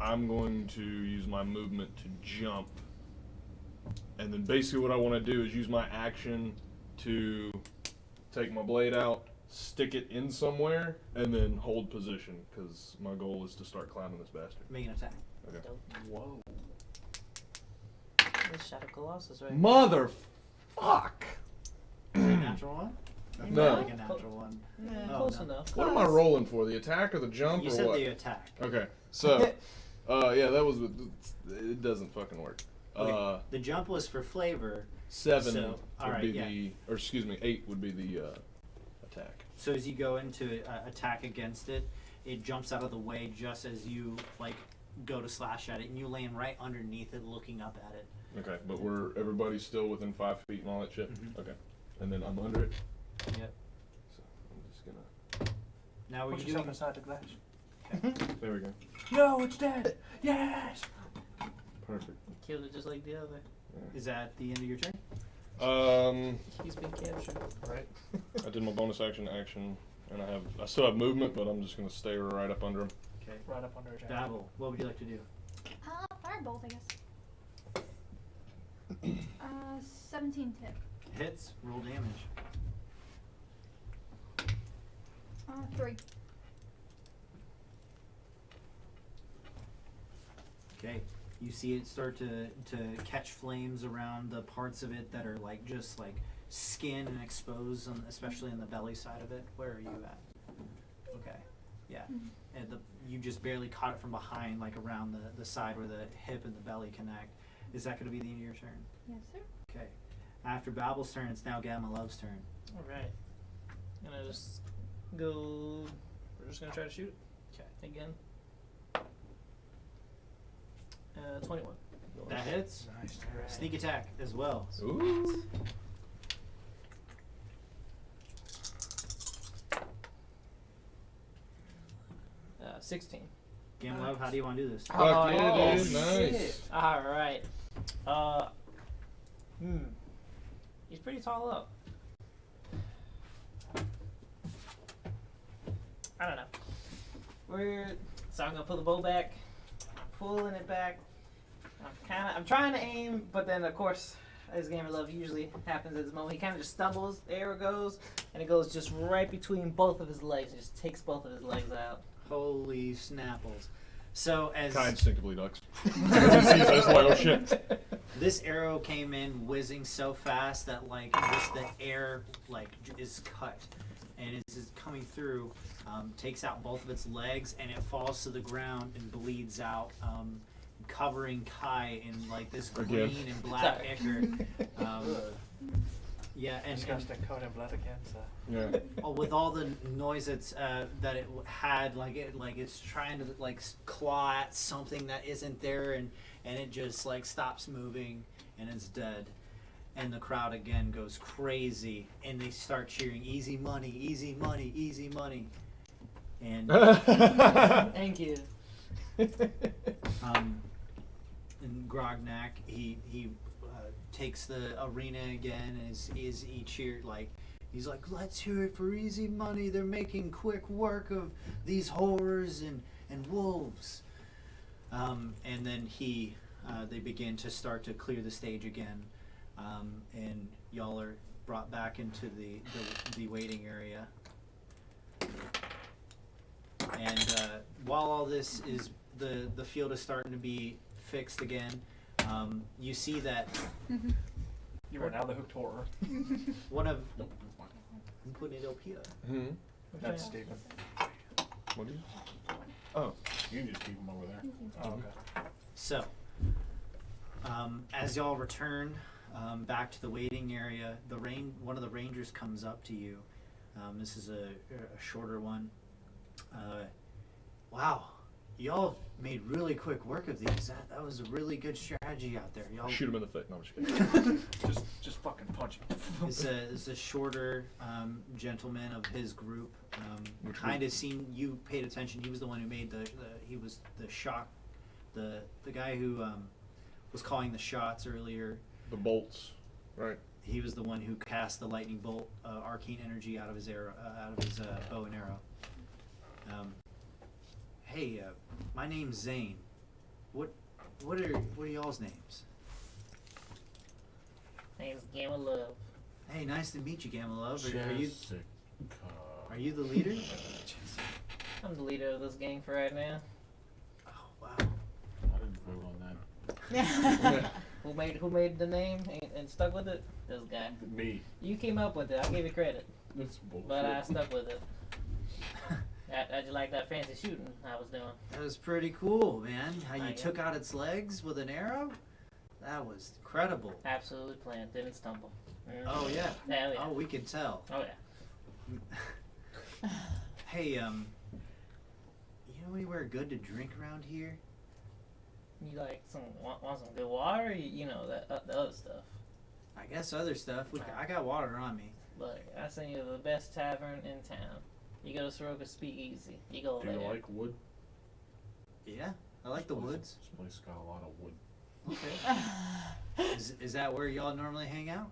I'm going to use my movement to jump. And then basically what I want to do is use my action to take my blade out, stick it in somewhere, and then hold position, because my goal is to start climbing this bastard. Make an attack. Okay. Whoa. This shot of Colossus, right? Motherfuck! Is it a natural one? That's No. not like a natural one. Yeah, Oh, close no. enough. What am I rolling for? The attack or the jump You or said what? the attack. Okay, so, yeah, that was, it doesn't fucking work. Okay. The jump was for flavor. 7 So, would alright, be yeah. the, or excuse me, 8 would be the attack. So as you go into attack against it, it jumps out of the way just as you like go to slash at it, and you land right underneath it, looking up at it. Okay, but everybody's still within 5 feet and all that shit? Mhm. Okay, and then I'm under it? Yep. So I'm just gonna, Now we're Put yourself doing. inside the glass. there we go. No, it's dead. Yes. Perfect. Killed it just like the other. Is that the end of your turn? He's been captured. Right. I did my bonus action, and I still have movement, but I'm just gonna stay right up under him. Okay. Right up under a jacket. Babel, what would you like to do? Firebolt, I guess. 17 tip. Hits. Roll damage. 3. Okay. You see it start to catch flames around the parts of it that are like just like skin and exposed, especially in the belly side of it. Where are you at? Okay. Yeah. And you just barely caught it from behind, like around the side where the hip and the belly connect. Is that going to be the end of your turn? Yes, sir. Okay. After Babel's turn, it's now Gamma Love's turn. Alright. Gonna just go. We're just gonna try to shoot it. Okay. Again. 21. That hits. Nice. Sneak attack as well. Ooh. Uh, 16. Gamma Love, how do you want to do this? Fuck yeah, dude. shit. Nice. Alright. He's pretty tall up. I don't know. So I'm gonna pull the bow back, pulling it back. I'm trying to aim, but then of course, as Gamer Love usually happens at this moment, he kind of just stumbles. The arrow goes, and it goes just right between both of his legs. It just takes both of his legs out. Holy snapples. So as Kai instinctively ducks. That's like, oh shit. this arrow came in whizzing so fast that like just the air like is cut, and it's just coming through, takes out both of its legs, and it falls to the ground and bleeds out, covering Kai in like this green Again. and black Sorry. ichor. Yeah, and Disgusting coat in blood again. So. Yeah. with all the noise it's that it had, like it's trying to like claw at something that isn't there, and it just like stops moving and it's dead. And the crowd again goes crazy, and they start cheering, "Easy money, easy money, easy money!" And Thank you. and Grognak, he takes the arena again, and he cheered like. He's like, let's hear it for easy money. They're making quick work of these horrors and wolves. And then they begin to start to clear the stage again. And y'all are brought back into the waiting area. And while all this is, the field is starting to be fixed again, you see that You are now the hooked horror. one of... I'm putting it up here. Hmm. That's Steven. What do you? Oh. You can just keep them over there. Oh, okay. So, as y'all return back to the waiting area, one of the rangers comes up to you. This is a shorter one. Wow, y'all made really quick work of these. That was a really good strategy out there. Y'all Shoot him in the face. No, I'm just kidding. Just fucking punch him. It's a shorter gentleman of his group. Which Kind one? of seen you paid attention. He was the one who made he was the shot, the guy who was calling the shots earlier. The bolts, right? He was the one who cast the lightning bolt, arcane energy out of his arrow, out of his bow and arrow. Hey, my name's Zane. What are y'all's names? Name's Game of Love. Hey, nice to meet you, Gamalov. Jessica. Are you the leader? I'm the leader of this gang for right now. Oh wow. I didn't vote on that. Who made the name and stuck with it? This guy. Me. You came up with it. I'll give you credit. That's bullshit. But I stuck with it. How'd you like that fancy shooting I was doing? That was pretty cool, man. How you Thank you. took out its legs with an arrow? That was incredible. Absolutely planned. Didn't stumble. Oh yeah. Hell yeah. Oh, we can tell. Oh yeah. Hey, you know anywhere good to drink around here? You like want some good water? You know that the other stuff. I guess other stuff. I got water on me. Look, I send you the best tavern in town. You go to Sirocco Speakeasy. You go Do over you there. like wood? Yeah, I like the This place- woods. This place got a lot of wood. Okay. Is that where y'all normally hang out?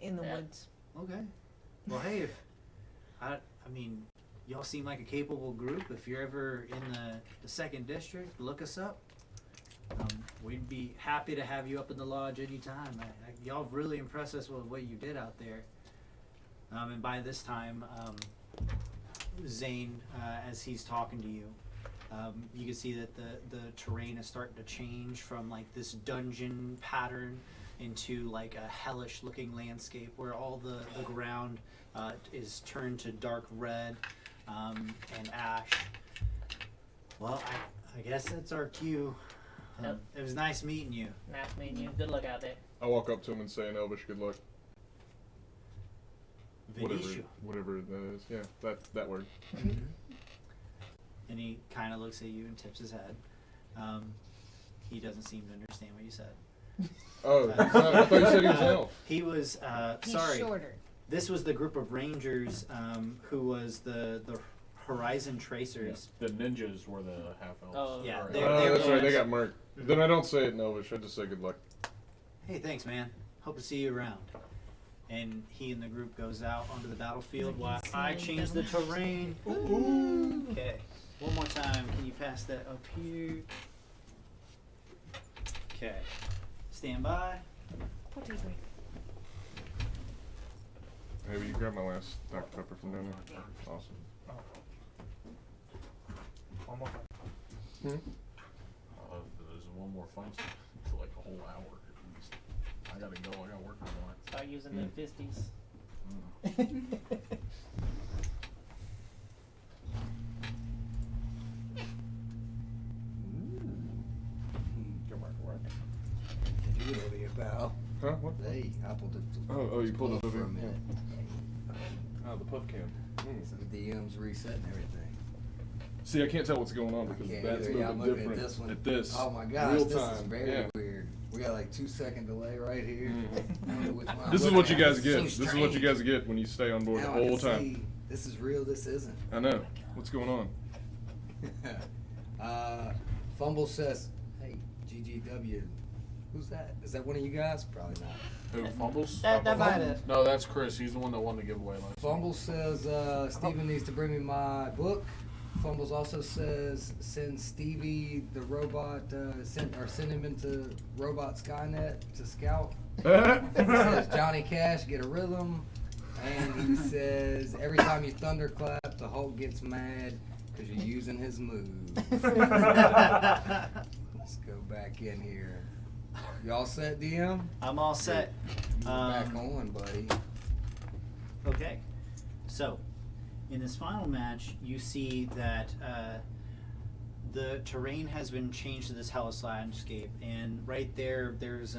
In the Yeah. woods. Okay. Well, hey, if I mean, y'all seem like a capable group. If you're ever in the second district, look us up. We'd be happy to have you up in the lodge anytime. Y'all really impressed us with what you did out there. And by this time, Zane, as he's talking to you, you can see that the terrain is starting to change from like this dungeon pattern into like a hellish looking landscape where all the ground is turned to dark red and ash. Well, I guess that's our cue. Yep. It was nice meeting you. Nice meeting you. Good luck out there. I walk up to him and say in Elvish, "Good luck." Venetia. Whatever that is. Yeah, that word. And he kind of looks at you and tips his head. He doesn't seem to understand what you said. Oh, I thought you said he was an elf. He was, He's sorry. shorter. This was the group of rangers who was the Horizon Tracers. The ninjas were the half elves. Oh, Yeah, Right. they're- Oh, that's right. They got Mhm. murked. Then I don't say it in Elvish. I just say good luck. Hey, thanks, man. Hope to see you around. And he and the group goes out onto the battlefield while I change the terrain. Okay. One more time. Can you pass that up here? Okay. Stand by. Hey, will you grab my last Dr. Pepper from down there? Awesome. One more. Hmm? There's one more fight for like a whole hour at least. I gotta go. I got work in the morning. Start using them fisties. Good work. You know what you about. Huh? What? Hey, I pulled it. Oh, you pulled it for over. a minute. Oh, the puff can. So the DM's resetting everything. See, I can't tell what's going on I because can't that's either. Yeah, I'm moving looking different at this one. at this. Oh my gosh, real this time. is very Yeah. weird. We got like 2-second delay right here. I don't know which one I'm This is looking what you at. guys This get. is This so is what you strange. guys get when you stay on board Now the I whole can time. see this is real, this isn't. I know. What's going on? Fumble says, hey, GGW, Who's that? Is that one of you guys? Probably not. Who fumbles? That might have. No, that's Chris. He's the one that won the giveaway last. Fumble says Steven needs to bring me my book. Fumbles also says send Stevie the robot, send him into Robot Skynet to scout. He says Johnny Cash, get a rhythm. And he says every time you thunderclap, the Hulk gets mad because you're using his move. Let's go back in here. Y'all set, DM? I'm all set. You're back on, buddy. Okay, so in this final match, you see that the terrain has been changed to this hellish landscape, and right there, there's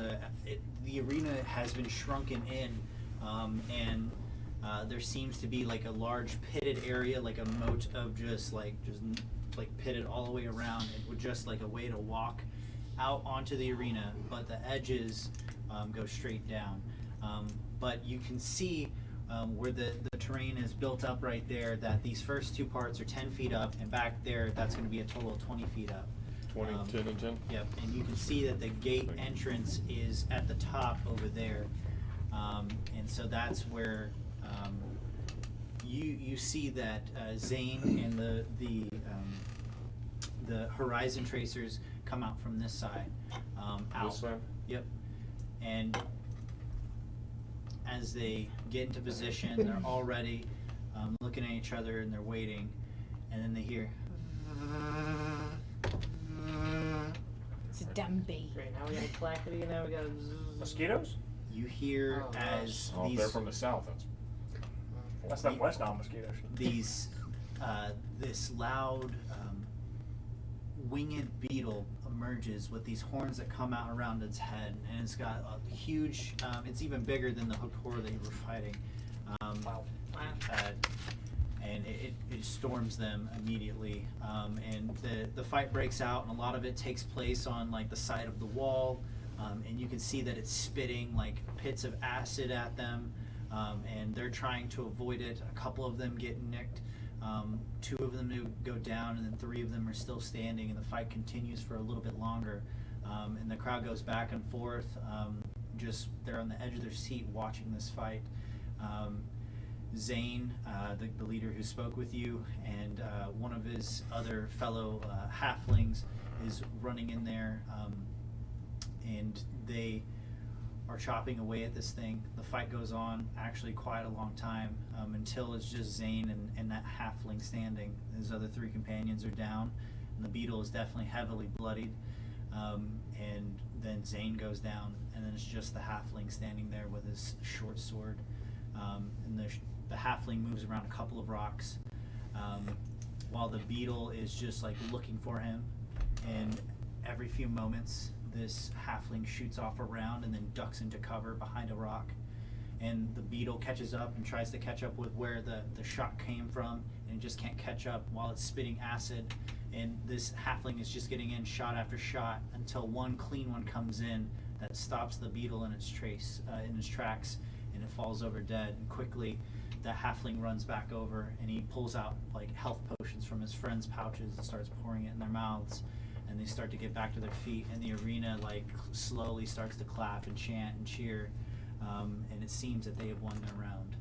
the arena has been shrunken in, and there seems to be like a large pitted area, like a moat of just pitted all the way around, and with just like a way to walk out onto the arena, but the edges go straight down. But you can see where the terrain is built up right there, that these first two parts are 10 feet up, and back there, that's going to be a total of 20 feet up. 20, 10, and 10? Yep, and you can see that the gate entrance is at the top over there. And so that's where you see that Zane and the Horizon Tracers come out from this side. Out. This side? Yep. And as they get into position, they're already looking at each other and they're waiting, and then they hear. It's a dumb bee. Great, now we got a clackety, and now we got a Mosquitoes? You hear as Oh, these they're from the south. That's not West Nile mosquitoes. these this loud winged beetle emerges with these horns that come out around its head, and it's got a huge it's even bigger than the hooked horror that you were fighting. Wow. And it storms them immediately, and the fight breaks out, and a lot of it takes place on like the side of the wall, and you can see that it's spitting like pits of acid at them, and they're trying to avoid it. A couple of them get nicked, 2 of them go down, and then 3 of them are still standing, and the fight continues for a little bit longer, and the crowd goes back and forth, just they're on the edge of their seat watching this fight. Zane, the leader who spoke with you, and one of his other fellow halflings is running in there, and they are chopping away at this thing. The fight goes on actually quite a long time, until it's just Zane and that halfling standing. His other 3 companions are down, and the beetle is definitely heavily bloodied, and then Zane goes down, and then it's just the halfling standing there with his short sword, and the halfling moves around a couple of rocks, while the beetle is just like looking for him, and every few moments this halfling shoots off around and then ducks into cover behind a rock, and the beetle catches up and tries to catch up with where the shot came from, and just can't catch up while it's spitting acid, and this halfling is just getting in shot after shot until one clean one comes in that stops the beetle in its tracks, and it falls over dead. And quickly the halfling runs back over, and he pulls out like health potions from his friends' pouches and starts pouring it in their mouths, and they start to get back to their feet, and the arena like slowly starts to clap and chant and cheer, and it seems that they have won their round.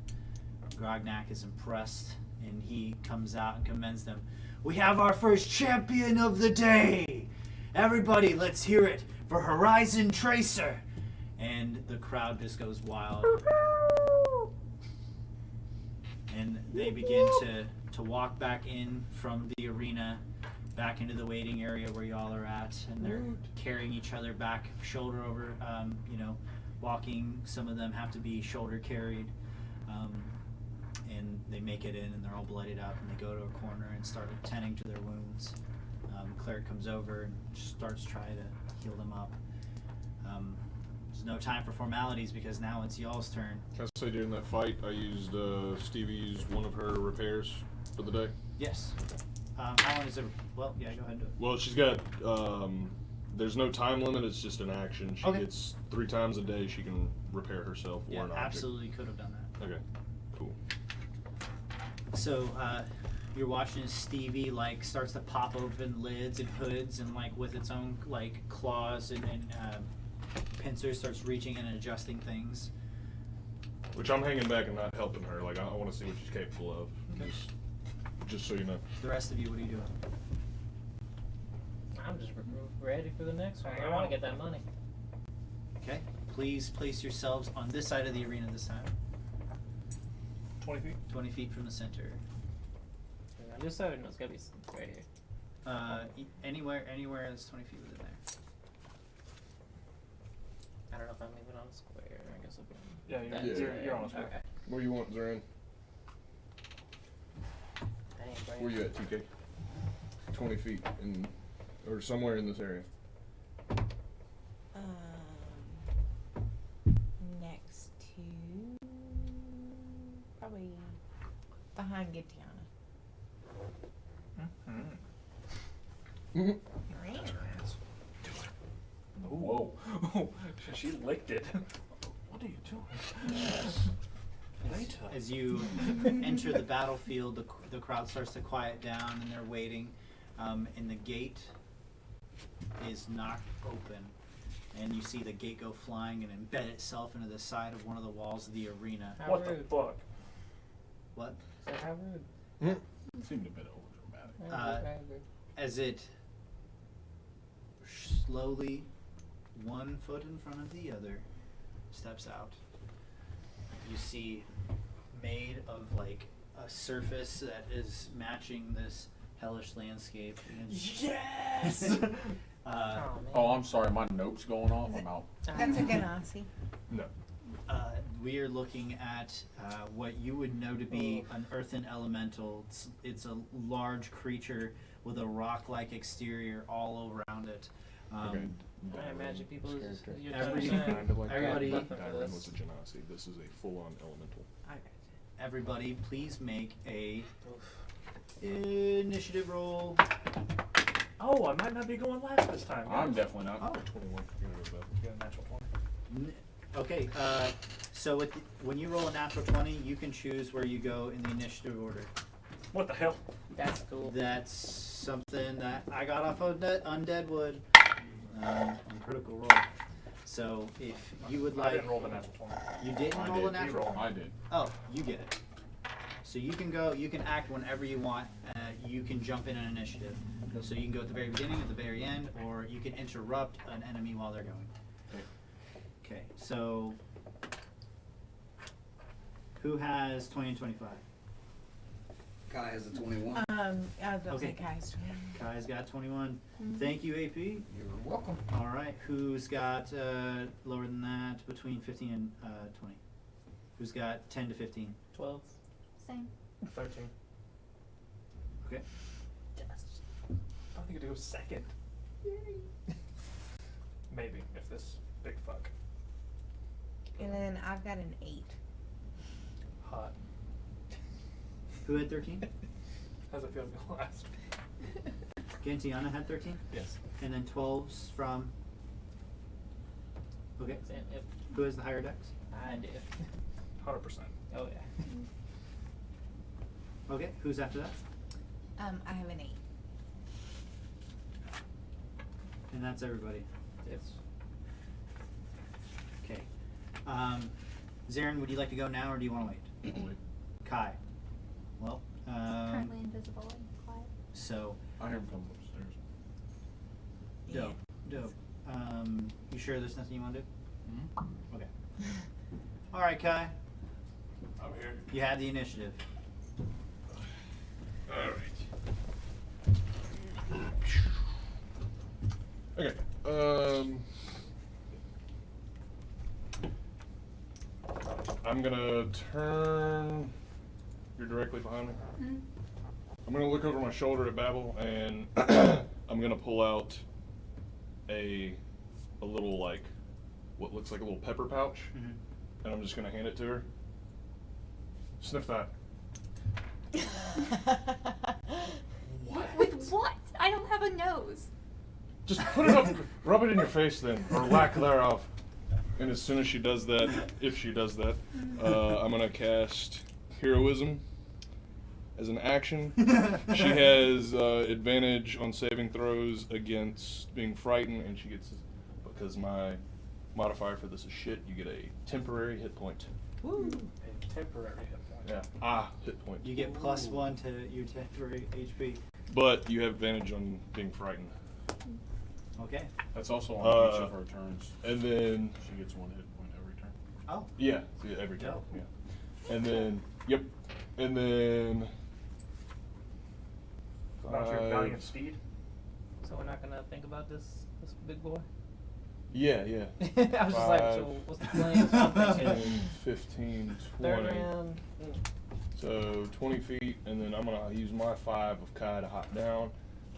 Grognak is impressed, and he comes out and commends them. "We have our first champion of the day! Everybody, let's hear it for Horizon Tracer!" And the crowd just goes wild. And they begin to walk back in from the arena, back into the waiting area where y'all are at, and they're carrying each other back shoulder over, walking. Some of them have to be shoulder carried, and they make it in, and they're all bloodied up, and they go to a corner and start tending to their wounds. Cleric comes over and starts trying to heal them up. There's no time for formalities because now it's y'all's turn. Can I say during that fight, I used Stevie used one of her repairs for the day? Yes. How long is it? Well, yeah, go ahead and do it. Well, she's got, there's no time limit, it's just an action. She Okay. gets 3 times a day she can repair herself or Yeah, an object. absolutely could have done that. Okay, cool. So you're watching as Stevie like starts to pop open lids and hoods, and like with its own like claws and pincers, starts reaching and adjusting things. Which I'm hanging back and not helping her. Like, I want to see what she's capable of. Just so you know. The rest of you, what are you doing? I'm just ready for the next one. I want to get that money. Okay. Please place yourselves on this side of the arena this time. 20 feet. 20 feet from the center. On this side, no, it's gotta be right here. Anywhere that's 20 feet within there. I don't know if I'm even on a square. I guess I'll be. Yeah, you're on a square. Okay. Where you want, Zoran? Dang, right. Where you at, TK? 20 feet or somewhere in this area. Next to probably behind Gitiana. Whoa. She licked it. What are you doing? As you enter the battlefield, the crowd starts to quiet down and they're waiting. And the gate is knocked open. And you see the gate go flying and embed itself into the side of one of the walls of the arena. How What rude. the fuck? What? Is that how rude? Seemed a bit overdramatic. I agree. As it slowly, 1 foot in front of the other, steps out. You see, made of like a surface that is matching this hellish landscape. Yes! Oh, I'm sorry, my note's going off. I'm out. That's a Ganassi. No. We are looking at what you would know to be an earthen elemental. It's a large creature with a rock-like exterior all around it. Okay. I imagine people is you're Every- Kind of like everybody- Dyren was a genasi. This is a full-on elemental. Everybody, please make a initiative roll. Oh, I might not be going last this time. I'm definitely not. Oh. 21. You got a natural 20. Okay, so when you roll a natural 20, you can choose where you go in the initiative order. What the hell? That's cool. That's something that I got off of Undead Wood on Critical Role. So if you would I like, didn't roll the natural 20. you didn't I roll did. a natural. rolled. I did. Oh, you get it. So you can go. You can act whenever you want. You can jump in an initiative. So you can go at the very beginning, at the very end, or you can interrupt an enemy while they're going. Okay. So who has 20 and 25? Kai has a 21. I was about to say Okay. Kai's. Kai's got 21. Thank you, AP. You're welcome. All right. Who's got lower than that? Between 15 and 20. Who's got 10 to 15? 12. Same. 13. Okay. I think it goes second. Maybe, if this big fuck. And then I've got an 8. Hot. Who had 13? How's it feel to go last? Gantiana had 13? Yes. And then 12's from. Okay. Yep. Who has the higher dex? I do. 100%. Oh yeah. Okay. Who's after that? I have an 8. And that's everybody. Yes. Okay. Zarin, would you like to go now or do you want to wait? Wait. Kai. Well, Currently invisible and quiet. so I hear him coming upstairs. dope. You sure there's nothing you want to do? Mm-hmm. Okay. All right, Kai. I'm here. You have the initiative. Okay. I'm gonna turn. You're directly behind me. Mhm. I'm gonna look over my shoulder at Babel, and I'm gonna pull out a little like what looks like a little pepper pouch, Mm-hmm. and I'm just gonna hand it to her. Sniff that. With what? I don't have a nose. Just put it up, rub it in your face then, or lack thereof. And as soon as she does that, if she does that, I'm gonna cast Heroism as an action. She has advantage on saving throws against being frightened, and she gets, because my modifier for this is shit. You get a temporary hit point. Woo. A temporary hit point. Yeah. Hit point. You get +1 to your temporary HP. But you have advantage on being frightened. Okay. That's also on each of her turns. And then She gets 1 hit point every turn. Oh. yeah, every turn. Dope. Yeah. And then and then About your valiant steed. So we're not gonna think about this big boy. Yeah. I was just like, so what's the plan? So I'm 10, thinking 15, 20. third round. So 20 feet, and then I'm gonna use my 5 of Kai to hop down.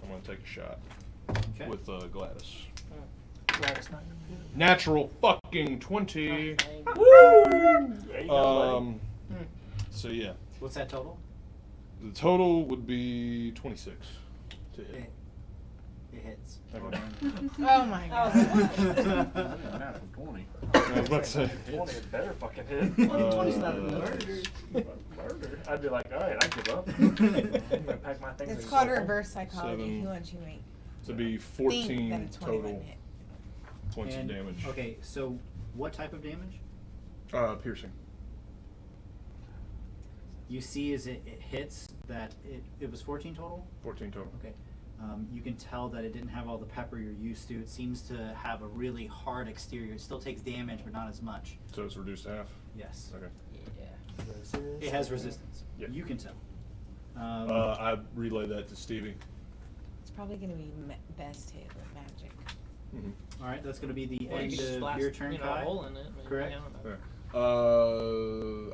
I'm gonna take a shot Okay. with Gladys. Gladys Knight. Natural fucking 20. Woo! There you go, buddy. So yeah, What's that total? the total would be 26 to hit. It hits. Okay. Oh my god. Natural 20. I was about to say. 20 is better fucking hit. 20's not a murder. Murder. I'd be like, alright, I give up. I'm gonna pack my things It's and called go home. reverse psychology. 7. He wants you to make So it'd be think 14 that a 20 total wouldn't hit. points And- of damage. Okay, so what type of damage? Piercing. You see as it hits that it was 14 total? 14 total. Okay. You can tell that it didn't have all the pepper you're used to. It seems to have a really hard exterior. It still takes damage, but not as much. So it's reduced to half? Yes. Okay. Yeah. It has resistance. Yeah. You can tell. I relay that to Stevie. It's probably going to be best hit with magic. Mm-hmm. All right, that's going to be the Or you end could just of blast, your turn, you know, Kai. a hole in it. Maybe, Correct. I don't know.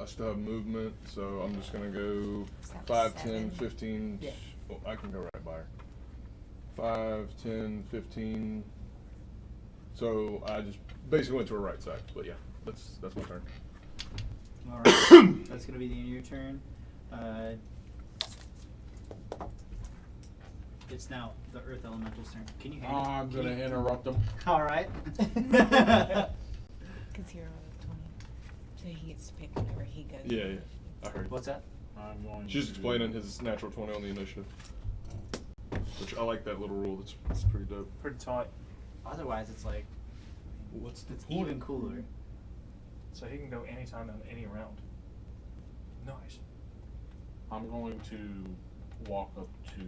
I still have movement, so I'm just gonna go Is that 5, 7? 10, 15. Yeah. Oh, I can go right by her. 5, 10, 15. So I just basically went to her right side, but yeah, that's my turn. All right, that's going to be the end of your turn. It's now the Earth Elemental's turn. Can you handle? I'm gonna interrupt him. All right. Because you're on 20. So he gets to pick whenever he goes. Yeah, I heard. What's that? I'm going She's to explaining his natural 20 on the initiative, which I like that little rule. It's pretty dope. Pretty tight. Otherwise, it's like What's the it's even cooler. So he can go anytime on any round. Nice. I'm going to walk up to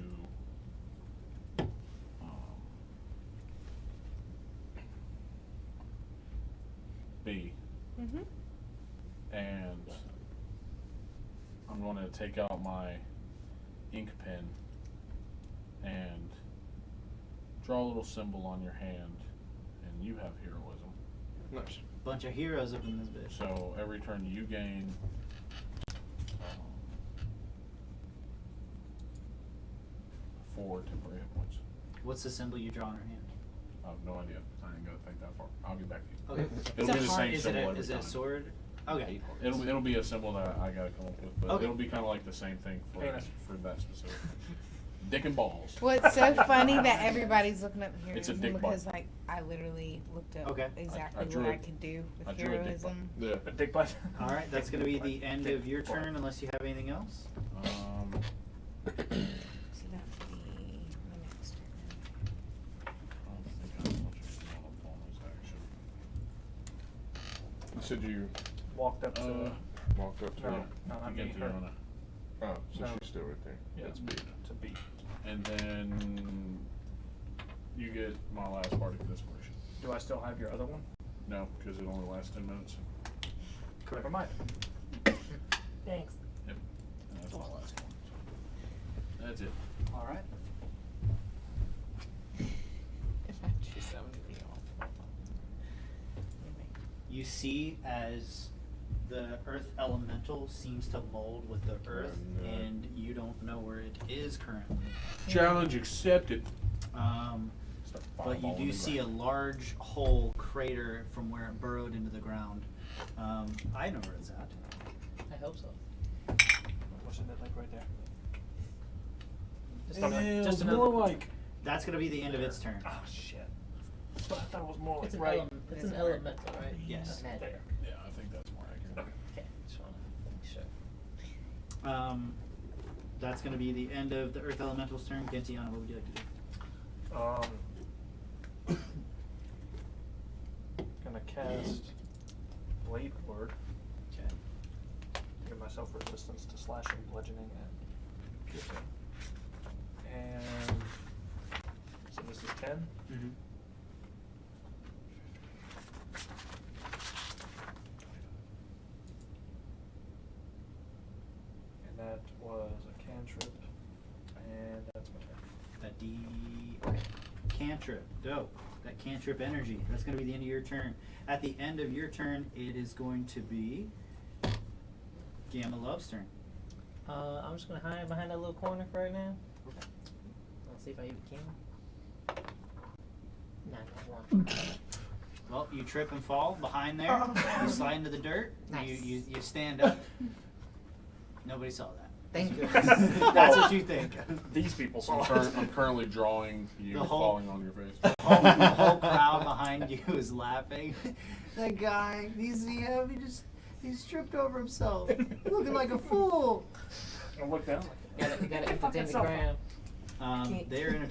B, Mm-hmm. and I'm going to take out my ink pen and draw a little symbol on your hand, and you have heroism. Nice. Bunch of heroes up in this bitch. So every turn you gain 4 temporary hit points. What's the symbol you draw on her hand? I have no idea. I didn't go think that far. I'll get back to you. Okay. It'll be the same Is it symbol a, every is it a time. sword? Okay. It'll be a symbol that I gotta come up with, but Okay. it'll be kind of like the same thing for Penis. that specific. Dick and balls. Well, it's so funny that everybody's looking up It's a heroism dick because, bite. like, I literally looked up Okay. exactly I drew what a- I could do I with drew a dick bite. heroism. Yeah. A dick bite. All right, that's going to be the end of your turn unless you have anything else. So that would be my next turn. I don't think I have much of a bonus action. You said you Walked up to. walked up to No, her. no, not You me. get Her. to Yona. Oh, so No. she's still right there. Yeah, That's big. To beat. And then you get my last party of inspiration. Do I still have your other one? No, because it only lasts 10 minutes. Never mind. Thanks. Yep. And that's my last one. So that's it. All right. If I choose somebody else. You see as the Earth Elemental seems to mold with the Earth, no. and you don't know where it is currently. Challenge accepted. Start But you fireballing do the see a ground. large hole crater from where it burrowed into the ground. I know where it's at. I hope so. What's in that like right there? Just, It's another. more like That's going to be the end of its turn. Oh shit. But I thought it was more It's like an right. element. It's an elemental, right? Yes. Not magic. There. yeah, I think that's more accurate. Okay. Just wanna make sure. That's going to be the end of the Earth Elemental's turn. Gentiana, what would you like to do? Gonna cast Blade Ward. Okay. Give myself resistance to slashing, bludgeoning, and piercing. And so this is 10. Mm-hmm. And that was a cantrip. And that's my turn. That D. Okay. Cantrip. Dope. That cantrip energy. That's going to be the end of your turn. At the end of your turn, it is going to be Gamma Love's turn. I'm just gonna hide behind that little corner for right now. Let's see if I even can. Nah, not one. Well, you trip and fall behind there. You slide into the dirt. Nice. You stand up. Nobody saw that. Thank you. That's what you think. These people I'm, saw it. I'm currently drawing you The whole- falling on your face. The whole crowd behind you is laughing. That guy, he's tripped over himself. Looking like a fool. I look down. You gotta entertain the Fucking crowd. They're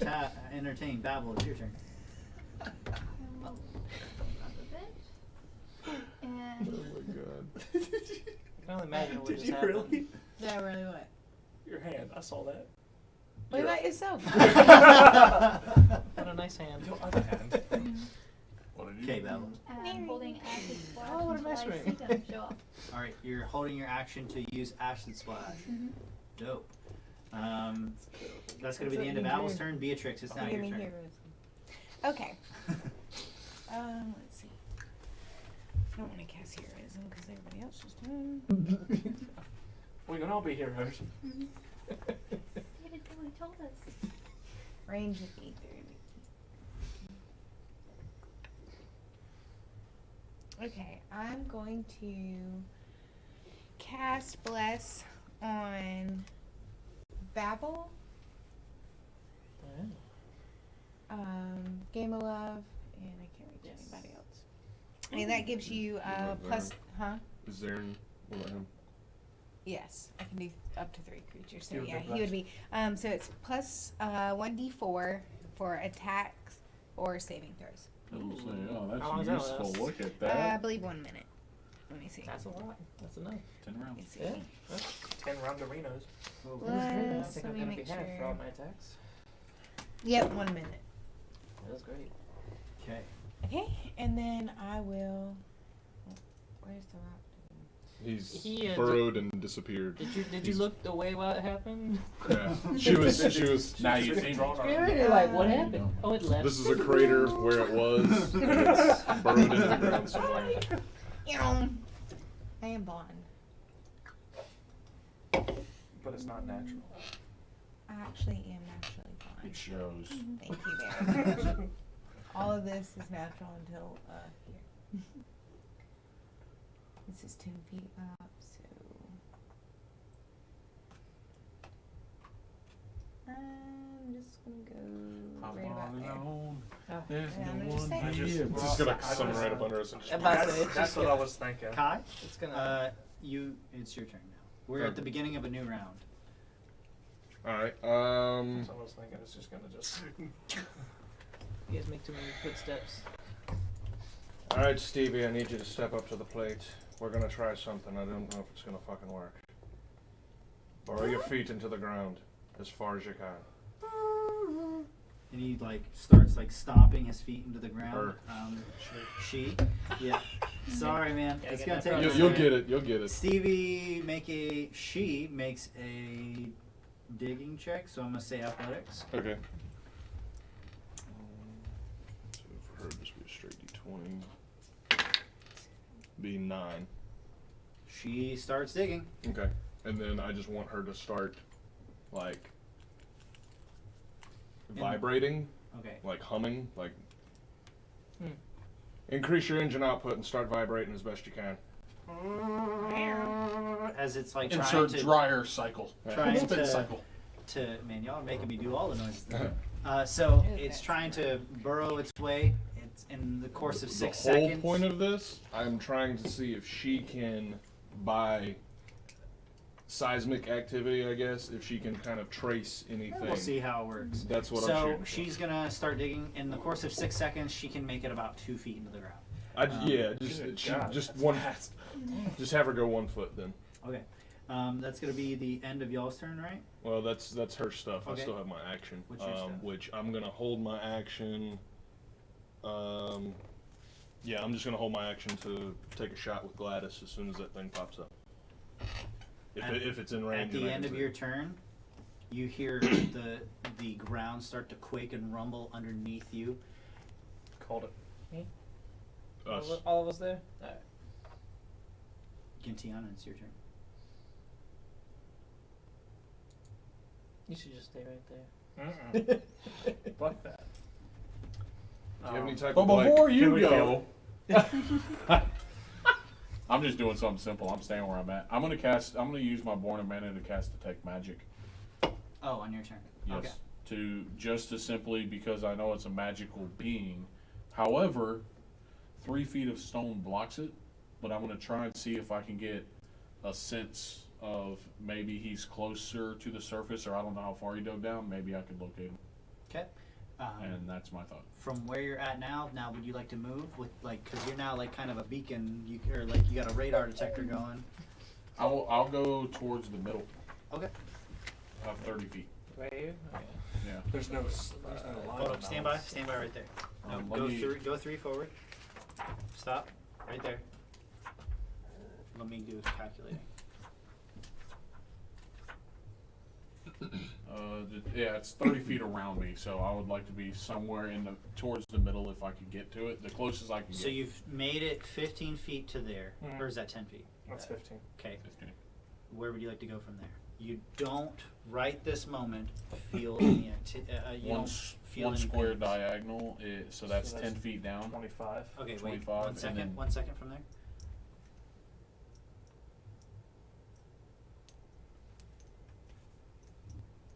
entertained. Babel, it's your turn. I will up a bit. Oh And my god. I can only imagine what Did just you happened. really? Yeah, really what? Your hand. I saw that. What about yourself? What a nice hand. Your other hand. What did you Okay, do? Babel. I'm holding acid splash Oh, what a until nice I ring. see them show up. All right, you're holding your action to use Acid Splash. Mhm. Dope. That's gonna be the end of Babel's turn. Beatrix, it's now Give your me turn. heroism. Okay. Let's see. I don't want to cast heroism because everybody else is doing. We can all be heroes. Mhm. They didn't tell me, told us. Range of ether. Okay, I'm going to cast Bless on Babel, Game of Love, and I can't reach Yes. anybody else. And that gives you plus, huh? Is Zarin, what about him? Yes, I can do up to 3 creatures. So He would yeah, be he would be. So it's plus 1d4 for attacks or saving throws. Ooh, so, yeah, How long that's is that useful. last? Look at I that. believe 1 minute. Let me see. That's a lot. That's enough. 10 Let me rounds. see. Yeah. 10 rounderinos. I Plus, think let I'm me gonna make be half for sure. all my attacks. Yep, 1 minute. That was great. Okay. Okay, and then I will. Where's the rock? He's He, burrowed and disappeared. Did you look away while it happened? Yeah. She was. Now you see me. You're like, what happened? Oh, it left. This is a crater where it was. And it's burrowed into the ground somewhere. I am blonde. But it's not natural. I actually am naturally blonde. It shows. Thank you very much. All of this is natural until here. This is 10 feet up, so I'm just gonna go right about there. Oh. There's Yeah, I'm no just one saying. here. It's just gonna summon right up under us and just. I'm about to say, That's, it's that's just what I gonna- was thinking. Kai, It's gonna. it's your turn now. We're at the beginning of a new round. Alright, That's what I was thinking. It's just gonna just. You guys make too many footsteps. Alright, Stevie, I need you to step up to the plate. We're gonna try something. I don't know if it's gonna fucking work. Burrow your feet into the ground as far as you can. And he starts stomping his feet into the ground. Her. She. Yeah. Sorry, man. Gotta It's get gonna that take. process. a You'll second. get it. You'll get it. Stevie she makes a digging check, so I'm gonna say athletics. Okay. So for her, this would be a straight D20. Be 9. She starts digging. Okay. And then I just want her to start, vibrating, Okay. humming, Hmm. Increase your engine output and start vibrating as best you can. As it's trying Insert to dryer cycle. trying Spin to- cycle. man, y'all are making me do all the noises. So Ew, it's that's trying to burrow its way. It's in the course of 6 the whole seconds. point of this, I'm trying to see if she can, by seismic activity, I guess, if she can kind of trace anything. We'll see how it works. That's what I'm So shooting for. she's gonna start digging. In the course of 6 seconds, she can make it about 2 feet into the ground. Just that's one. fast. Just have her go 1 foot then. Okay. That's gonna be the end of y'all's turn, right? Well, that's her stuff. Okay. I still have my action, What's your stuff? which I'm gonna hold my action. Yeah, I'm just gonna hold my action to take a shot with Gladys as soon as that thing pops up. If it's in range. At the and I end can of see your it. turn, you hear the ground start to quake and rumble underneath you. Called it. Us. All of us there? Alright. Gintiana, it's your turn. You should just stay right there. Fuck that. Do you have any type But of like? before can you we go, I'm just doing something simple. I'm staying where I'm at. I'm gonna use my Born of Mana to cast Detect Magic. Oh, on your turn. Yes. Okay. To simply because I know it's a magical being. However, 3 feet of stone blocks it, but I'm gonna try and see if I can get a sense of maybe he's closer to the surface, or I don't know how far he dug down. Maybe I could locate him, Okay. and that's my thought. From where you're at now, would you like to move with because you're now like kind of a beacon, you got a radar detector going. I'll go towards the middle. Okay. About 30 feet. Right here? Okay. Yeah. There's no line. Hold on up, stand by balance. right there. No, Let me- go 3 forward. Stop, right there. Let me do calculating. Yeah, it's 30 feet around me, so I would like to be somewhere towards the middle if I could get to it, the closest I can get. So you've made it 15 feet to there, Mhm. or is that 10 feet? That's 15. Okay. 15. Where would you like to go from there? You don't, right this moment, feel any you One, don't s- feel one any square pains. diagonal, so that's So 10 that's feet down. 25. Okay, wait, 25, one and second, then- 1 second from there.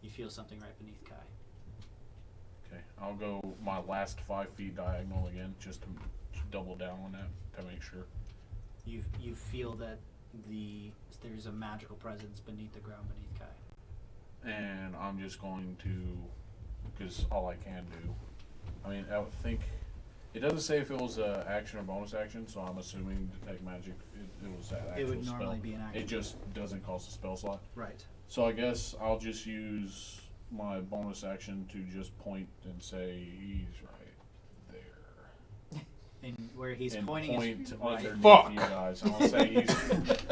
You feel something right beneath Kai. Okay, I'll go my last 5 feet diagonal again, just to double down on that to make sure. You feel that there's a magical presence beneath the ground beneath Kai. And I'm just going to, because all I can do. I mean, I would think, it doesn't say if it was a action or bonus action, so I'm assuming Detect Magic, it was that actual It would spell. normally be an action. It just doesn't cost a spell slot. Right. So I guess I'll just use my bonus action to just point and say he's right there. And where he's And pointing point is right. underneath Fuck. you guys. I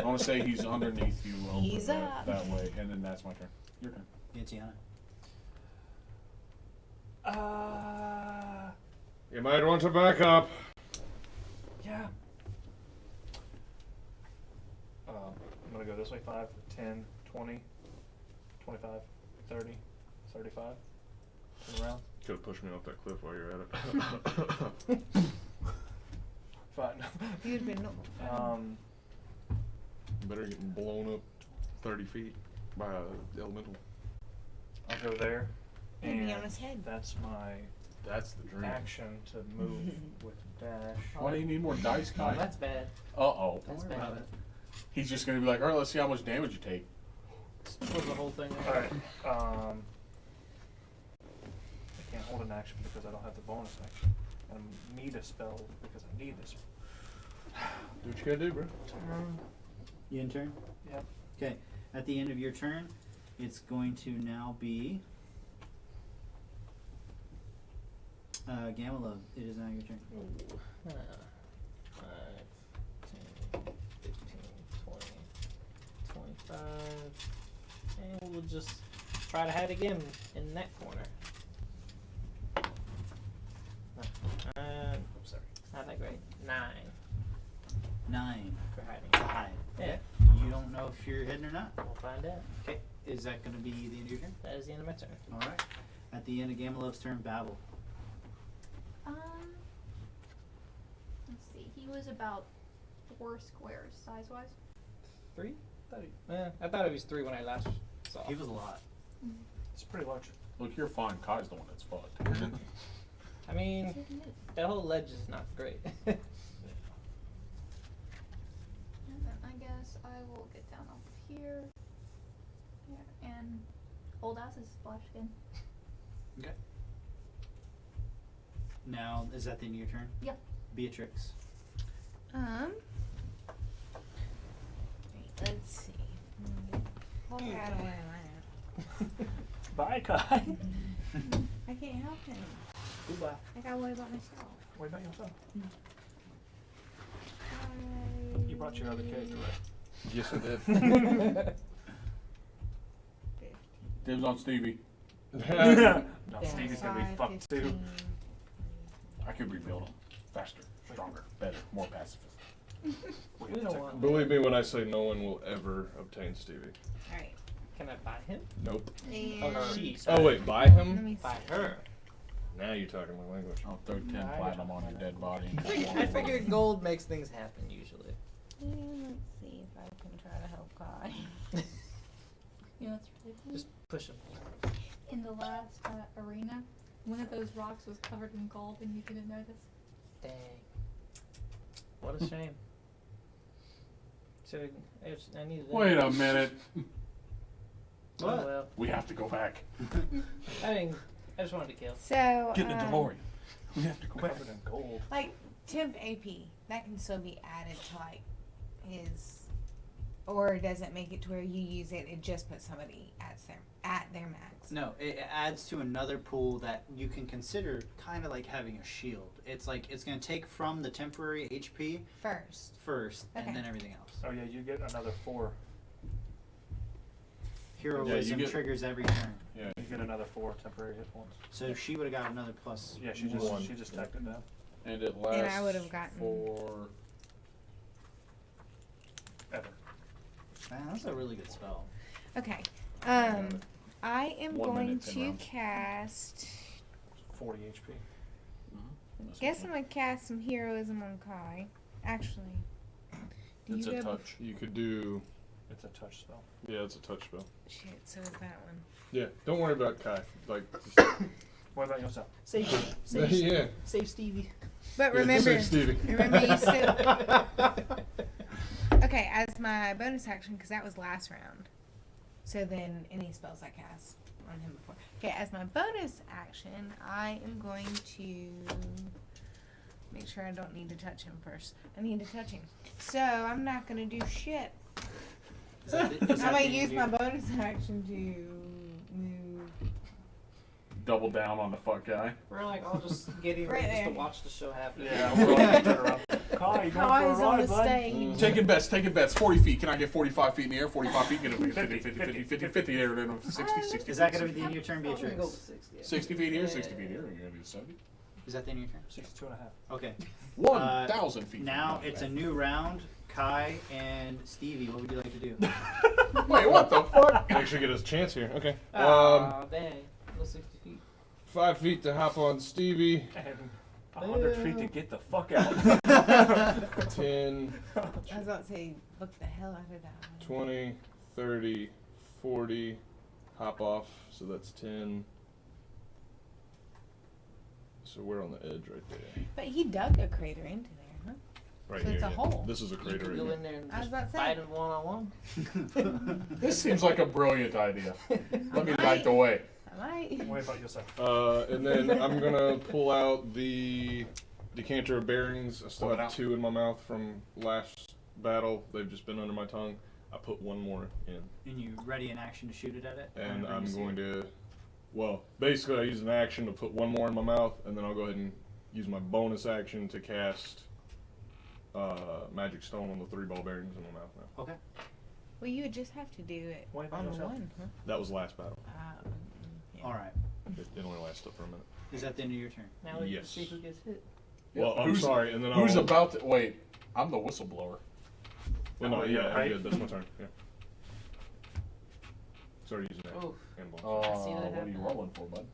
want to say he's underneath you over He's that, up. that way, and then that's my turn. Your turn. Gintiana. You might want to back up. Yeah. I'm gonna go this way: 5, 10, 20, 25, 30, 35. Turn around. Could have pushed me off that cliff while you're at it. Fine. You'd been Better getting blown up 30 feet by the elemental. I'll go there. You'd be on And his head. that's my That's the dream. action to move with dash. Why do you need more dice, Oh, Kai? that's bad. Uh-oh. That's Don't worry bad. about it. He's just going to be like, all right, let's see how much damage you take. Was the whole thing there? Alright. I can't hold an action because I don't have the bonus action. I need a spell because I need this. Do what you gotta do, bro. Turn. You in turn? Yep. Okay. At the end of your turn, it's going to now be Gamalove. It is now your turn. 5, 10, 15, 20, 25. And we'll just try to hide again in that corner. I'm sorry. It's not that great. 9 9 for hiding. to hide. Yeah. Okay. You don't know if you're hidden or not. We'll find out. Okay. Is that going to be the end of your turn? That is the end of my turn. All right. At the end of Gamalove's turn, Babel. Let's see. He was about 4 squares size-wise. 3? I thought it was 3 when I last saw. He was a lot. It's pretty large. Look, you're fine. Kai's the one that's fucked. I mean, that whole ledge is not great. And then I guess I will get down off of here. Yeah, and old ass's splash skin. Okay. Now, is that the end of your turn? Yep. Beatrix. Wait, let's see. Hold out of where I'm at. Bye, Kai. I can't help him. Goodbye. I gotta worry about myself. What about yourself? You brought your other character, right? Yes, I did. Dibs on Stevie. No, Stevie's gonna be fucked too. 15. I could rebuild him faster, stronger, better, more pacifist. We don't want. Believe me when I say no one will ever obtain Stevie. Alright. Can I buy him? Nope. And Oh wait, buy let him? me Buy see. her. Now you're talking my language. I'll throw 10 platinum on your dead body. I figured gold makes things happen usually. And let's see if I can try to help Kai. You know what's really funny? Just push him. In the last arena, one of those rocks was covered in gold and you didn't notice. Dang. What a shame. So I needed that. Wait a minute. Oh, What? well. We have to go back. I mean, I just wanted to kill. So, Get in the DeLorean. We have to go back. Covered in gold. like, temp AP, that can still be added to, like, his, or does it make it to where you use it, it just puts somebody at their max? No, it adds to another pool that you can consider kind of like having a shield. It's like it's going to take from the temporary HP First. first, Okay. and then everything else. Oh yeah, you get another 4. Heroism get- triggers every turn, Yeah. You get another 4 temporary hit points. so she would have got another plus. Yeah, she One. just tacked it down. And it lasts And I would have gotten- for Ever. Man, that's a really good spell. Okay. I am 1 going minute, 10 to rounds. cast, 40 HP. guess I'm going to cast some heroism on Kai. Actually. Do It's you a go touch. You could do. It's a touch spell. Yeah, it's a touch spell. Shit, so is that one. Yeah, don't worry about Kai. Like, What about yourself? Save, yeah. save Stevie. But Yeah, remember, save Stevie. remember you still. Okay, as my bonus action, because that was last round. So then any spells I cast on him before. Okay, as my bonus action, I am going to make sure I don't need to touch him first. I need to touch him. So I'm not going to do shit. Is that I'm going the to use my end of bonus action to move. double down on the fuck guy. We're like all just getting Right ready just to there. watch the show happen. Yeah, we're all gonna turn around. Kai, you going for a Kai's on ride, the bud? stage. Taking bets. 40 feet. Can I get 45 feet in the air? 45 feet. Get it 50 there. Then 60, 60. Is that going to be the end of your turn, I'm gonna go Beatrix? with 60. Yeah. 60 feet here, Yeah. 60 feet here. You're going to do 70? Is that the end of your turn? 62 and a half. Okay. 1,000 feet. Now it's a new round. Kai and Stevie, what would you like to do? Wait, what the fuck? Actually, get us a chance here. Okay. Aw, dang. No 60 feet. 5 feet to hop on Stevie. And 100 feet to get the fuck out. 10, I was about to say, look the hell out of that one. 20, 30, 40. Hop off. So that's 10. So we're on the edge right there. But he dug a crater into there, huh? Right So here. it's a yeah. hole. This is a You crater can right go here. in there and I was just about to say. fight him one-on-one. This seems like a brilliant idea. Let me I light the way. I might. What about yourself? And then I'm gonna pull out the decanter of bearings. I still Pull it have out. 2 in my mouth from last battle. They've just been under my tongue. I put 1 more in, And you ready in action to shoot it at it? and whenever you I'm see going it? to. Well, basically, I use an action to put 1 more in my mouth, and then I'll go ahead and use my bonus action to cast Magic Stone on the 3 ball bearings in my mouth now. Okay. Well, you would just have to do it What about on the yourself? one, huh? That was last battle. Yeah. All right. It only lasted for a minute. Is that the end of your turn? Now we Yes. can see who gets hit. Well, I'm Who's- sorry, and then Who's I'll. about to wait? I'm the whistleblower. Well, no, Oh, yeah, yeah, I'm right? good. That's my turn. Yeah. Sorry, using that Oof. handball. see that What are you happen. rolling for, bud?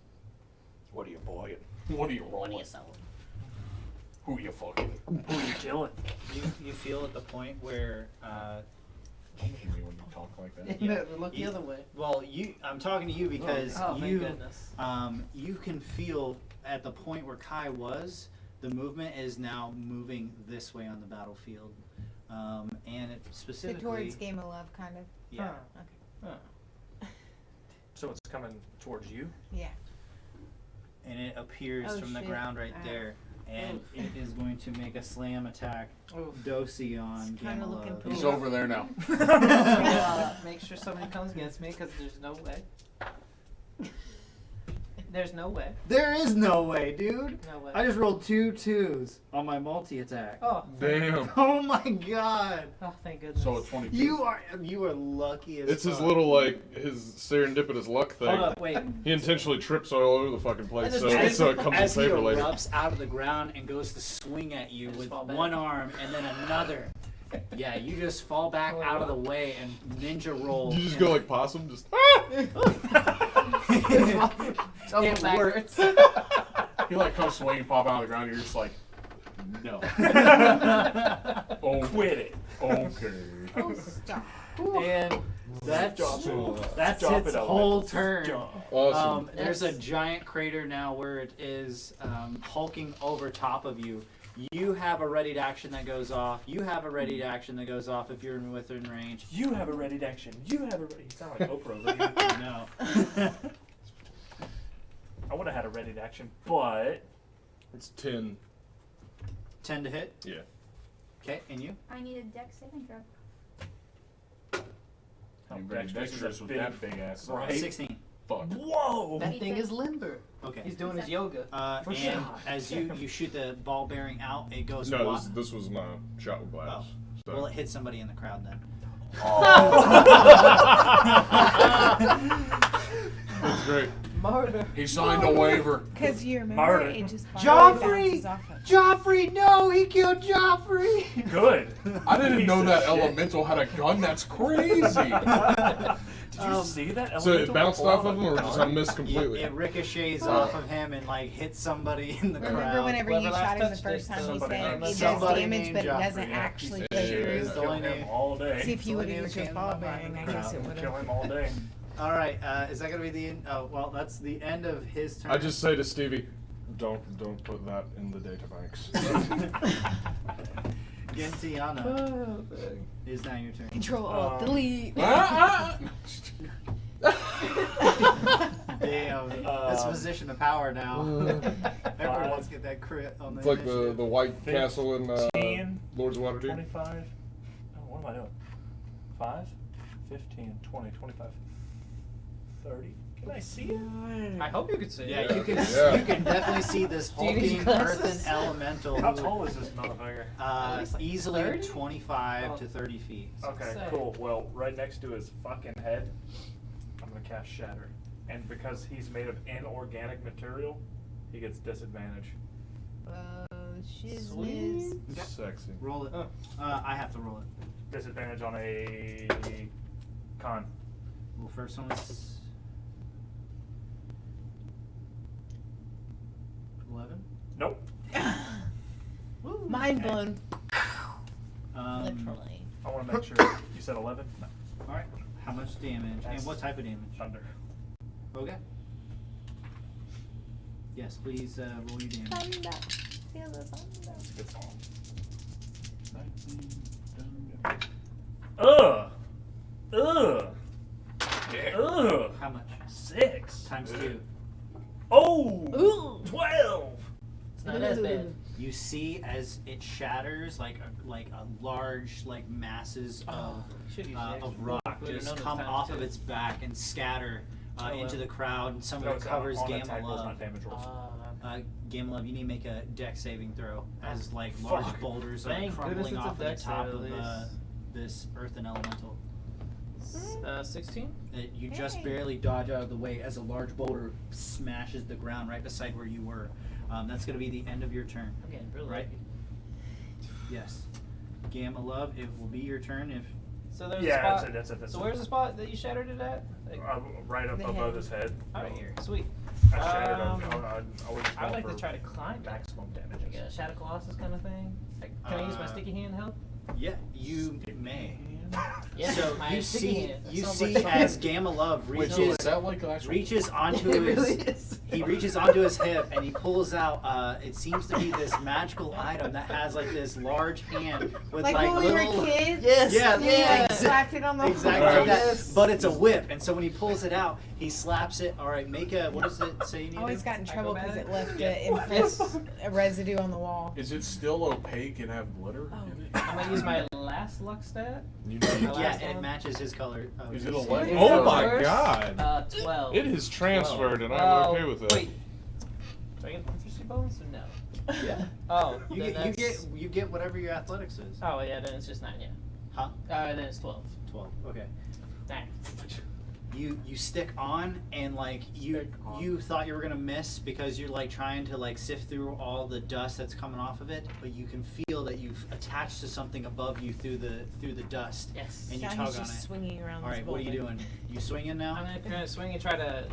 What are you boying? What are you rolling? Who you fucking? Who are you killing? You feel at the point where, Don't look at me when you talk like that. Yeah. Look the You- other way. well, I'm talking to you because Oh, thank you, goodness. you can feel at the point where Kai was, the movement is now moving this way on the battlefield, and it So specifically. towards Game of Love, kind of. Yeah. Okay. Huh. So it's coming towards you? Yeah. And it appears Oh, from the shit. ground right Ah. there. and it is going to make a slam attack. Oof. Dosey on It's kinda looking Gamma. pretty He's over there now. Make sure somebody comes against me, because there's no way. There's no way. There is no way, dude. No way. I just rolled 2 2s on my multi-attack. Oh. Damn. Oh my god. Oh, thank goodness. So a 22. You are lucky as It's his fuck. little, like, his serendipitous luck thing. Hold up, wait. He intentionally trips all over the fucking place, And so, it's- so it comes in As he favor later. erupts out of the ground and goes to swing at you Just with fall back. one arm and then another. Yeah, you just fall back out of the way and ninja roll. You just and- go like possum, just. It works. He like comes swinging, pop out of the ground, and you're just like, no. Oh, Quit it. okay. Oh, stop. And that's Stop its it, whole Alex. turn. Stop. Awesome. There's a giant crater now where it is hulking over top of you. You have a ready to action that goes off. You have a ready to action that goes off if you're within range. You have a ready to action. You have a ready. You sound like Oprah over here. No. I would have had a ready to action, but It's 10. 10 to hit. Yeah. Okay, and you? I need a dex saving throw. how You very dexterous is dexterous a with big that big ass. Right. 16. Fuck. Whoa! That thing is limber. Okay. He's doing his yoga. For And sure. as you shoot the ball bearing out, it goes. No, wa- this was my shot with glass. So. Well, it hits somebody in the crowd then. That's great. Murder. He signed a waiver. Because you remember, Murder. it just Joffrey! bounces off of. Joffrey, no! He killed Joffrey! Good. I didn't Piece know of that shit. elemental had a gun. That's crazy. Did you see that? So it elemental bounced pull off out of him, or a just gun? I missed completely? It ricochets off of him and like hits somebody in the crowd. Remember whenever you Whoever shot him the last first touched time, he somebody said named- it does somebody damage, named but it Joffrey, doesn't yeah. actually Yeah, go yeah, through. yeah. Kill him all day. See, if you would have Somebody used your came ball up behind bearing, the I guess crowd. it would Kill have. him all day. All right, is that gonna be the end? Oh, well, that's the end of his turn. I just say to Stevie, don't put that in the databanks. Gentiana, Oh, it is now your turn. Control, Alt, Delete. Damn, that's position of power now. Everyone wants to get that crit on the It's like initiative. the White Castle in 15, Lords of Waterdeep. 25. Oh, what am I doing? 5, 15, 20, 25, 30. Can I see it? I hope you could see Yeah, it. you can Yeah. you can definitely see this Do you need hulking glasses? earthen elemental. How tall is this motherfucker? At least like Easily 30? 25 to 30 feet. Okay, Say. cool. Well, right next to his fucking head, I'm gonna cast Shatter. And because he's made of inorganic material, he gets disadvantage. Oh, shizness. Sweet. Sexy. Roll it. Oh. I have to roll it. Disadvantage on a con. Well, first one is 11. Nope. Mind blown. Literally. I want to make sure. You said 11? No. All right. How much damage? That's and what type of damage? Thunder. Okay. Yes, please roll your damage. Thunder. Feel the thunder. That's a good song. 19, Ugh. Ugh. Ugh. How much? 6. Times 2. Oh. Ooh. 12. It's not as bad. You see as it shatters like a large like masses Should use the of extra rock wood. Would've just known it was come time off to of do. its back and scatter into the crowd, and some No, of it's it covers on Gamma attack rolls, Love. not damage rolls. Gamma Love, you need to make a dex saving throw as like large Fuck. boulders are Thank crumbling goodness it's a off of the dex top save of at least. this earthen elemental. 16? You just Hey. barely dodge out of the way as a large boulder smashes the ground right beside where you were. That's going to be the end of your turn. I'm getting really Right. lucky. Yes. Gamma Love, it will be your turn if... So there's Yeah, a spot. that's it. That's So it. where's the spot that you shattered it at? Like, Right up The above head. his head. right here. Sweet. I shattered Um, I was I'd like to for try to climb that. maximum Like damage. a Shadow Colossus kind of thing. Like, can I use my sticky hand to help? Yeah, you may. Yeah, So my you sticky see, hand. That you sounds see like as something. Gamma Love Wait, so reaches is that like an actual? reaches onto It his really is. he reaches onto his hip and he pulls out it seems to be this magical item that has like this large hand with Like, like when we little were kids. Yes. Yeah, Yeah. exa- Slapped it on the exactly Right. like that. Yes. But it's a whip, and so when he pulls it out, he slaps it. All right, make a what does it say you need? I always to got in trouble because it left Yeah. a residue on the wall. Is it still opaque and have glitter Oh. in it? I'm gonna use my last luck stat. You My need, Yeah, last and it one. matches his color. Oh, Is it his- a leg? It's oh the my worst. god! 12. It is transferred, and I'm Well, okay with that. Wait. Do I get proficiency bonus or no? Yeah. Oh, You then get that's- you get whatever your athletics is. Oh yeah, then it's just 9. Yeah. Huh? Then it's 12. 12. Okay. 9. You stick on and like Stick on. you thought you were gonna miss because you're like trying to like sift through all the dust that's coming off of it, but you can feel that you've attached to something above you through the dust. Yes. And you Now tug he's on just it. swinging around. All this right, what are you building. doing? You swinging now? I'm gonna swing and try to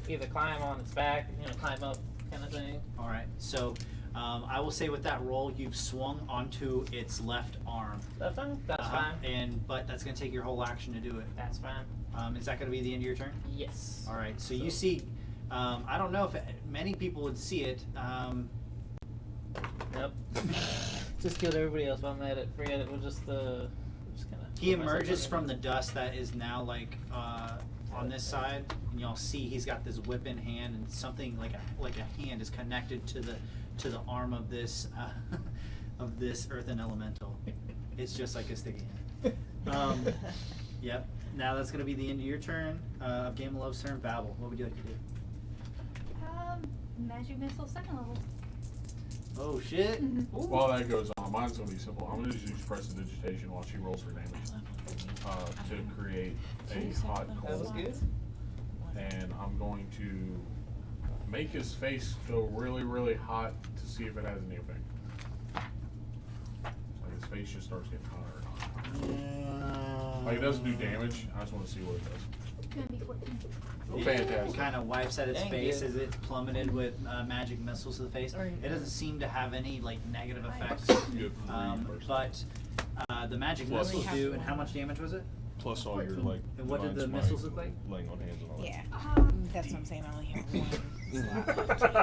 either climb on its back, climb up, kind of thing. All right. So I will say with that roll, you've swung onto its left arm. That's fine. That's Uh-huh. fine. But that's gonna take your whole action to do it. That's fine. Is that gonna be the end of your turn? Yes. All right. So you see, I don't know if many people would see it. Yep. Just killed everybody else, but I'm at it. Forget it. We'll just kind of. He emerges from the dust that is now like on this side, and y'all see he's got this whip in hand, and something like a hand is connected to the arm of this of this earthen elemental. It's just like a sticky hand. Yep. Now that's gonna be the end of your turn. Of Game of Love's turn. Babel, what would you like to do? Magic missile second level. Oh shit! While that goes on, mine's gonna be simple. I'm gonna just use prestidigitation while she rolls her damage to create a hot That was cold. good. And I'm going to make his face go really, really hot to see if it has any effect. Like his face just starts getting hotter and hotter. Like it doesn't do damage. I just want to see what it does. It's gonna be 14. It Fantastic. kind of wipes at its Thank face you. as it's plummeted with magic missiles to the face. It doesn't seem to have any like negative effects. You have three first. But the magic Plus- missiles do. And how much damage was it? Plus all your like. And what did the divine missiles smite, look like? Laying on hands and all that. Yeah, that's what I'm saying. I only have one.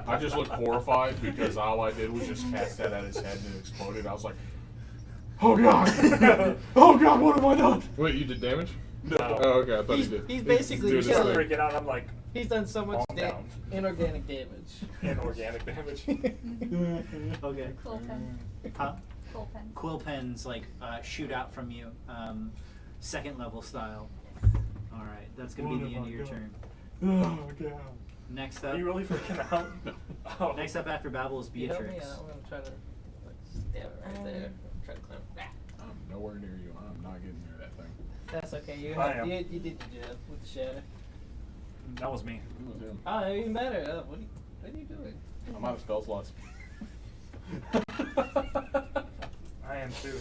I just looked horrified because all I did was just cast that at his head and it exploded. I was like, oh god! Oh god, what have I done? Wait, you did damage? No. Oh, okay. I thought he did. He's basically doing his killed. thing. Freaking out, I'm like, He's done so much Calm down. inorganic damage. inorganic damage. Okay. Quill pen. Huh? Quill pen. Quill pens like shoot out from you, second level style. All right, that's gonna What be the have end of I your done? turn. Oh god. Next Are up, you really freaking out? Oh. next up after Babel is You help me? Beatrix. I'm gonna try to stab it right there. Try to climb. I'm nowhere near you. I'm not getting near that thing. That's okay. I am. You did your job with the shatter. That was me. It was him. Oh, even better. What are you doing? I'm out of spell slots. I am too.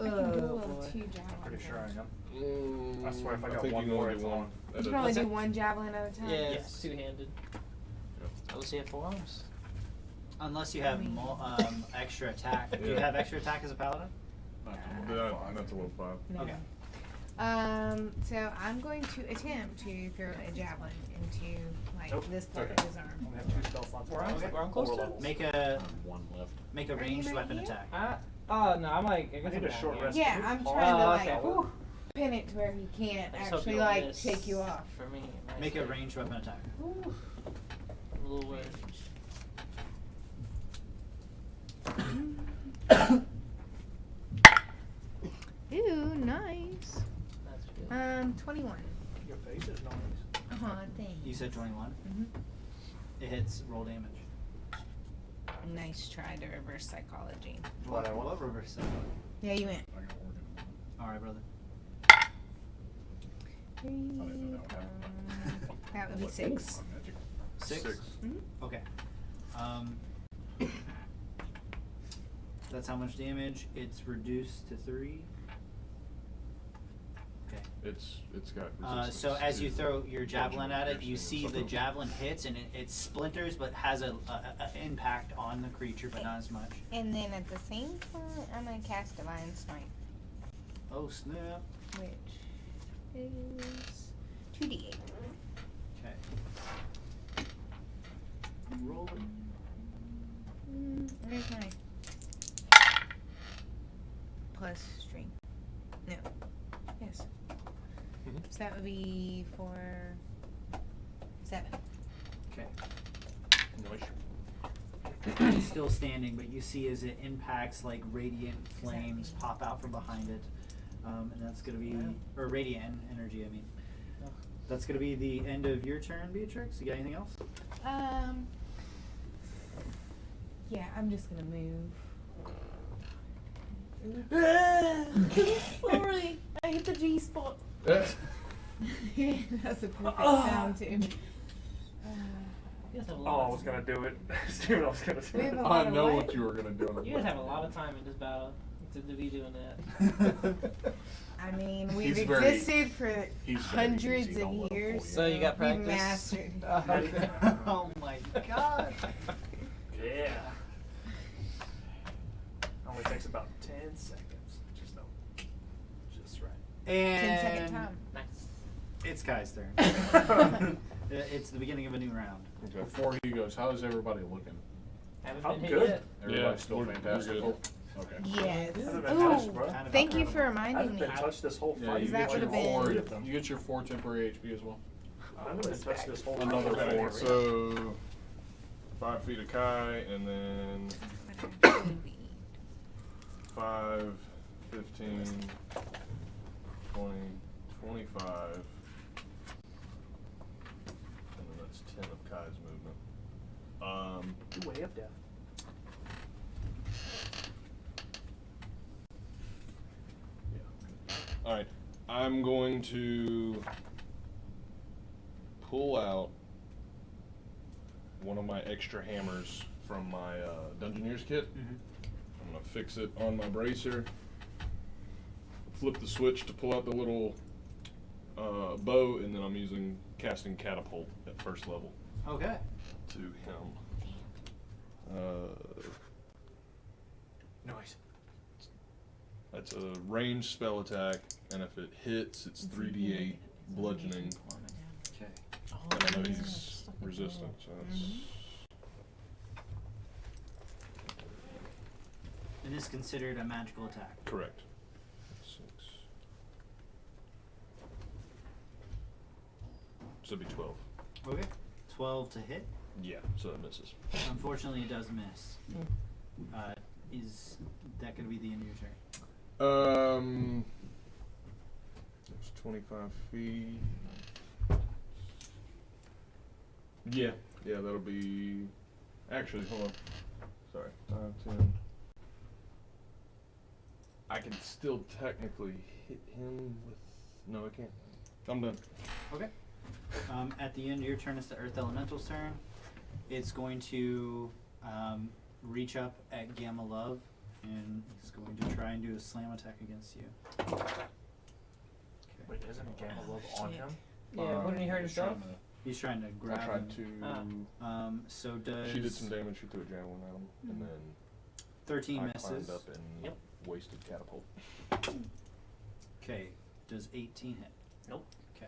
I can do Oh, boy. 2 javelins. Pretty sure I am. I swear if I got think one you can more, only it's do one. on. At You a- can only What's do it? 1 javelin at a time. Yeah, Yes. it's two-handed. At least you have 4 arms. Unless you have extra attack. Do you Yeah. have extra attack as a paladin? Not to level 5. No. Okay. So I'm going to attempt to throw a javelin into like Nope. this part Okay. of his arm. Only have 2 spell slots. We're on- Okay. we're on close 4 to it. levels. Make a One left. make a Are you ranged right weapon here? attack. Oh no, I'm like. I need a short rest. Yeah, I'm Oh, trying to like okay. Whew. pin it to where he can't I just hope actually you don't like miss take you off. For me. Make a ranged weapon attack. Whew. I'm a little worried. Ooh, nice. That's good. 21. Your face is nice. Thanks. You said 21. Mhm. It hits. Roll damage. Nice try to reverse psychology. What I want. What reverse that? Yeah, you went. I got working. All right, brother. 3, didn't know that would be 6. Magic. 6. Mhm. Okay. That's how much damage. It's reduced to 3. Okay. It's got resistance. So as to you throw your javelin at it, you piercing see and the stuff. javelin hits and it splinters, but has a impact on the creature, but not as much. And then at the same time, I'm gonna cast Divine Smite, Oh snap! which is 2d8. Okay. Roll it. Where's my plus strength? No. Yes. Mhm. So that would be for 7. Okay. Nice. It's still standing, but you see as it impacts, like radiant flames pop out from behind it, and that's gonna be, or radiant energy. I mean, that's gonna be the end of your turn, Beatrix. You got anything else? Yeah, I'm just gonna move. Sorry, I hit the G spot. That's a perfect sound too. You guys have a Oh, lot I of was time. gonna do it. See what I was gonna We have do. a lot I of know what? what you were gonna do. You guys have a lot of time in this battle to be doing that. I mean, we've He's very- existed for he's very hundreds easy, of don't let him years. fool you. So you got We practice. mastered. Okay. Oh my god! Yeah. Only takes about 10 seconds. Just know. Just right. 10-second And time. Nice. it's Kai's turn. It's the beginning of a new round. Okay. Before he goes, how is everybody looking? Haven't I'm been good. hit yet. Everybody's still we're fantastic. good. Oh, okay. Yes. Haven't been touched, Ooh, bro. Kind of thank you incredible. for I reminding haven't me. been touched this whole Yeah, fight. you That get your would've been- 4. Three of them. You get your 4 temporary HP as well. I haven't been touched this whole fight. Another Okay. 4. So 5 feet of Kai, and then 5, 15, 20, 25. And then that's 10 of Kai's movement. You're way up there. Yeah. Alright. I'm going to pull out one of my extra hammers from my Dungeoneer's kit. I'm gonna fix it on my bracer. Flip the switch to pull out the little bow, and then I'm using casting catapult at first level Okay. to him. Noise. That's a ranged spell attack, and if it hits, it's 3d8 bludgeoning. Okay. And I know he's resistant, so that's And this is considered a magical attack. correct. 6. So it'd be 12. Okay. 12 to hit. Yeah, so that misses. Unfortunately, it does miss. Is that going to be the end of your turn? It's 25 feet. Yeah, that'll be. Actually, hold on. Sorry, 5, 10. I can still technically hit him with. No, I can't. I'm done. Okay. At the end of your turn, it's the Earth Elemental's turn. It's going to reach up at Gamma Love, and he's going to try and do a slam attack against you. Wait, isn't Gamma Love on him? Yeah, wouldn't he hurt He's himself? trying to- He's trying to I grab tried him. to. So does She did some damage. She threw a javelin at him, and then 13 I misses. climbed up and Yep. wasted catapult. Okay. Does 18 hit? Nope. Okay.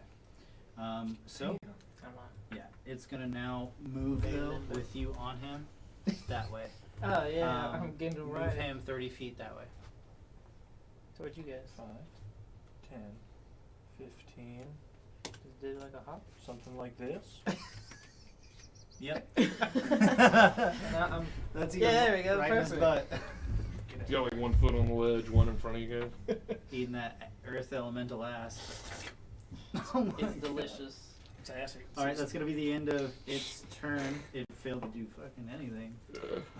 So Come on. yeah, it's gonna now move though with you on him that way. Oh yeah, Um, I'm getting to Move ride him 30 feet that way. towards you guys. 5, 10, 15, Just did like a hop. something like this. Yep. Now I'm. That's Yeah, even there we go, right in his perfect. butt. You got like 1 foot on the ledge, 1 in front of you guys. Eating that Earth Elemental ass. Oh my It's God. delicious. It's acid. Alright, that's gonna be the end of its turn. It failed to do fucking anything.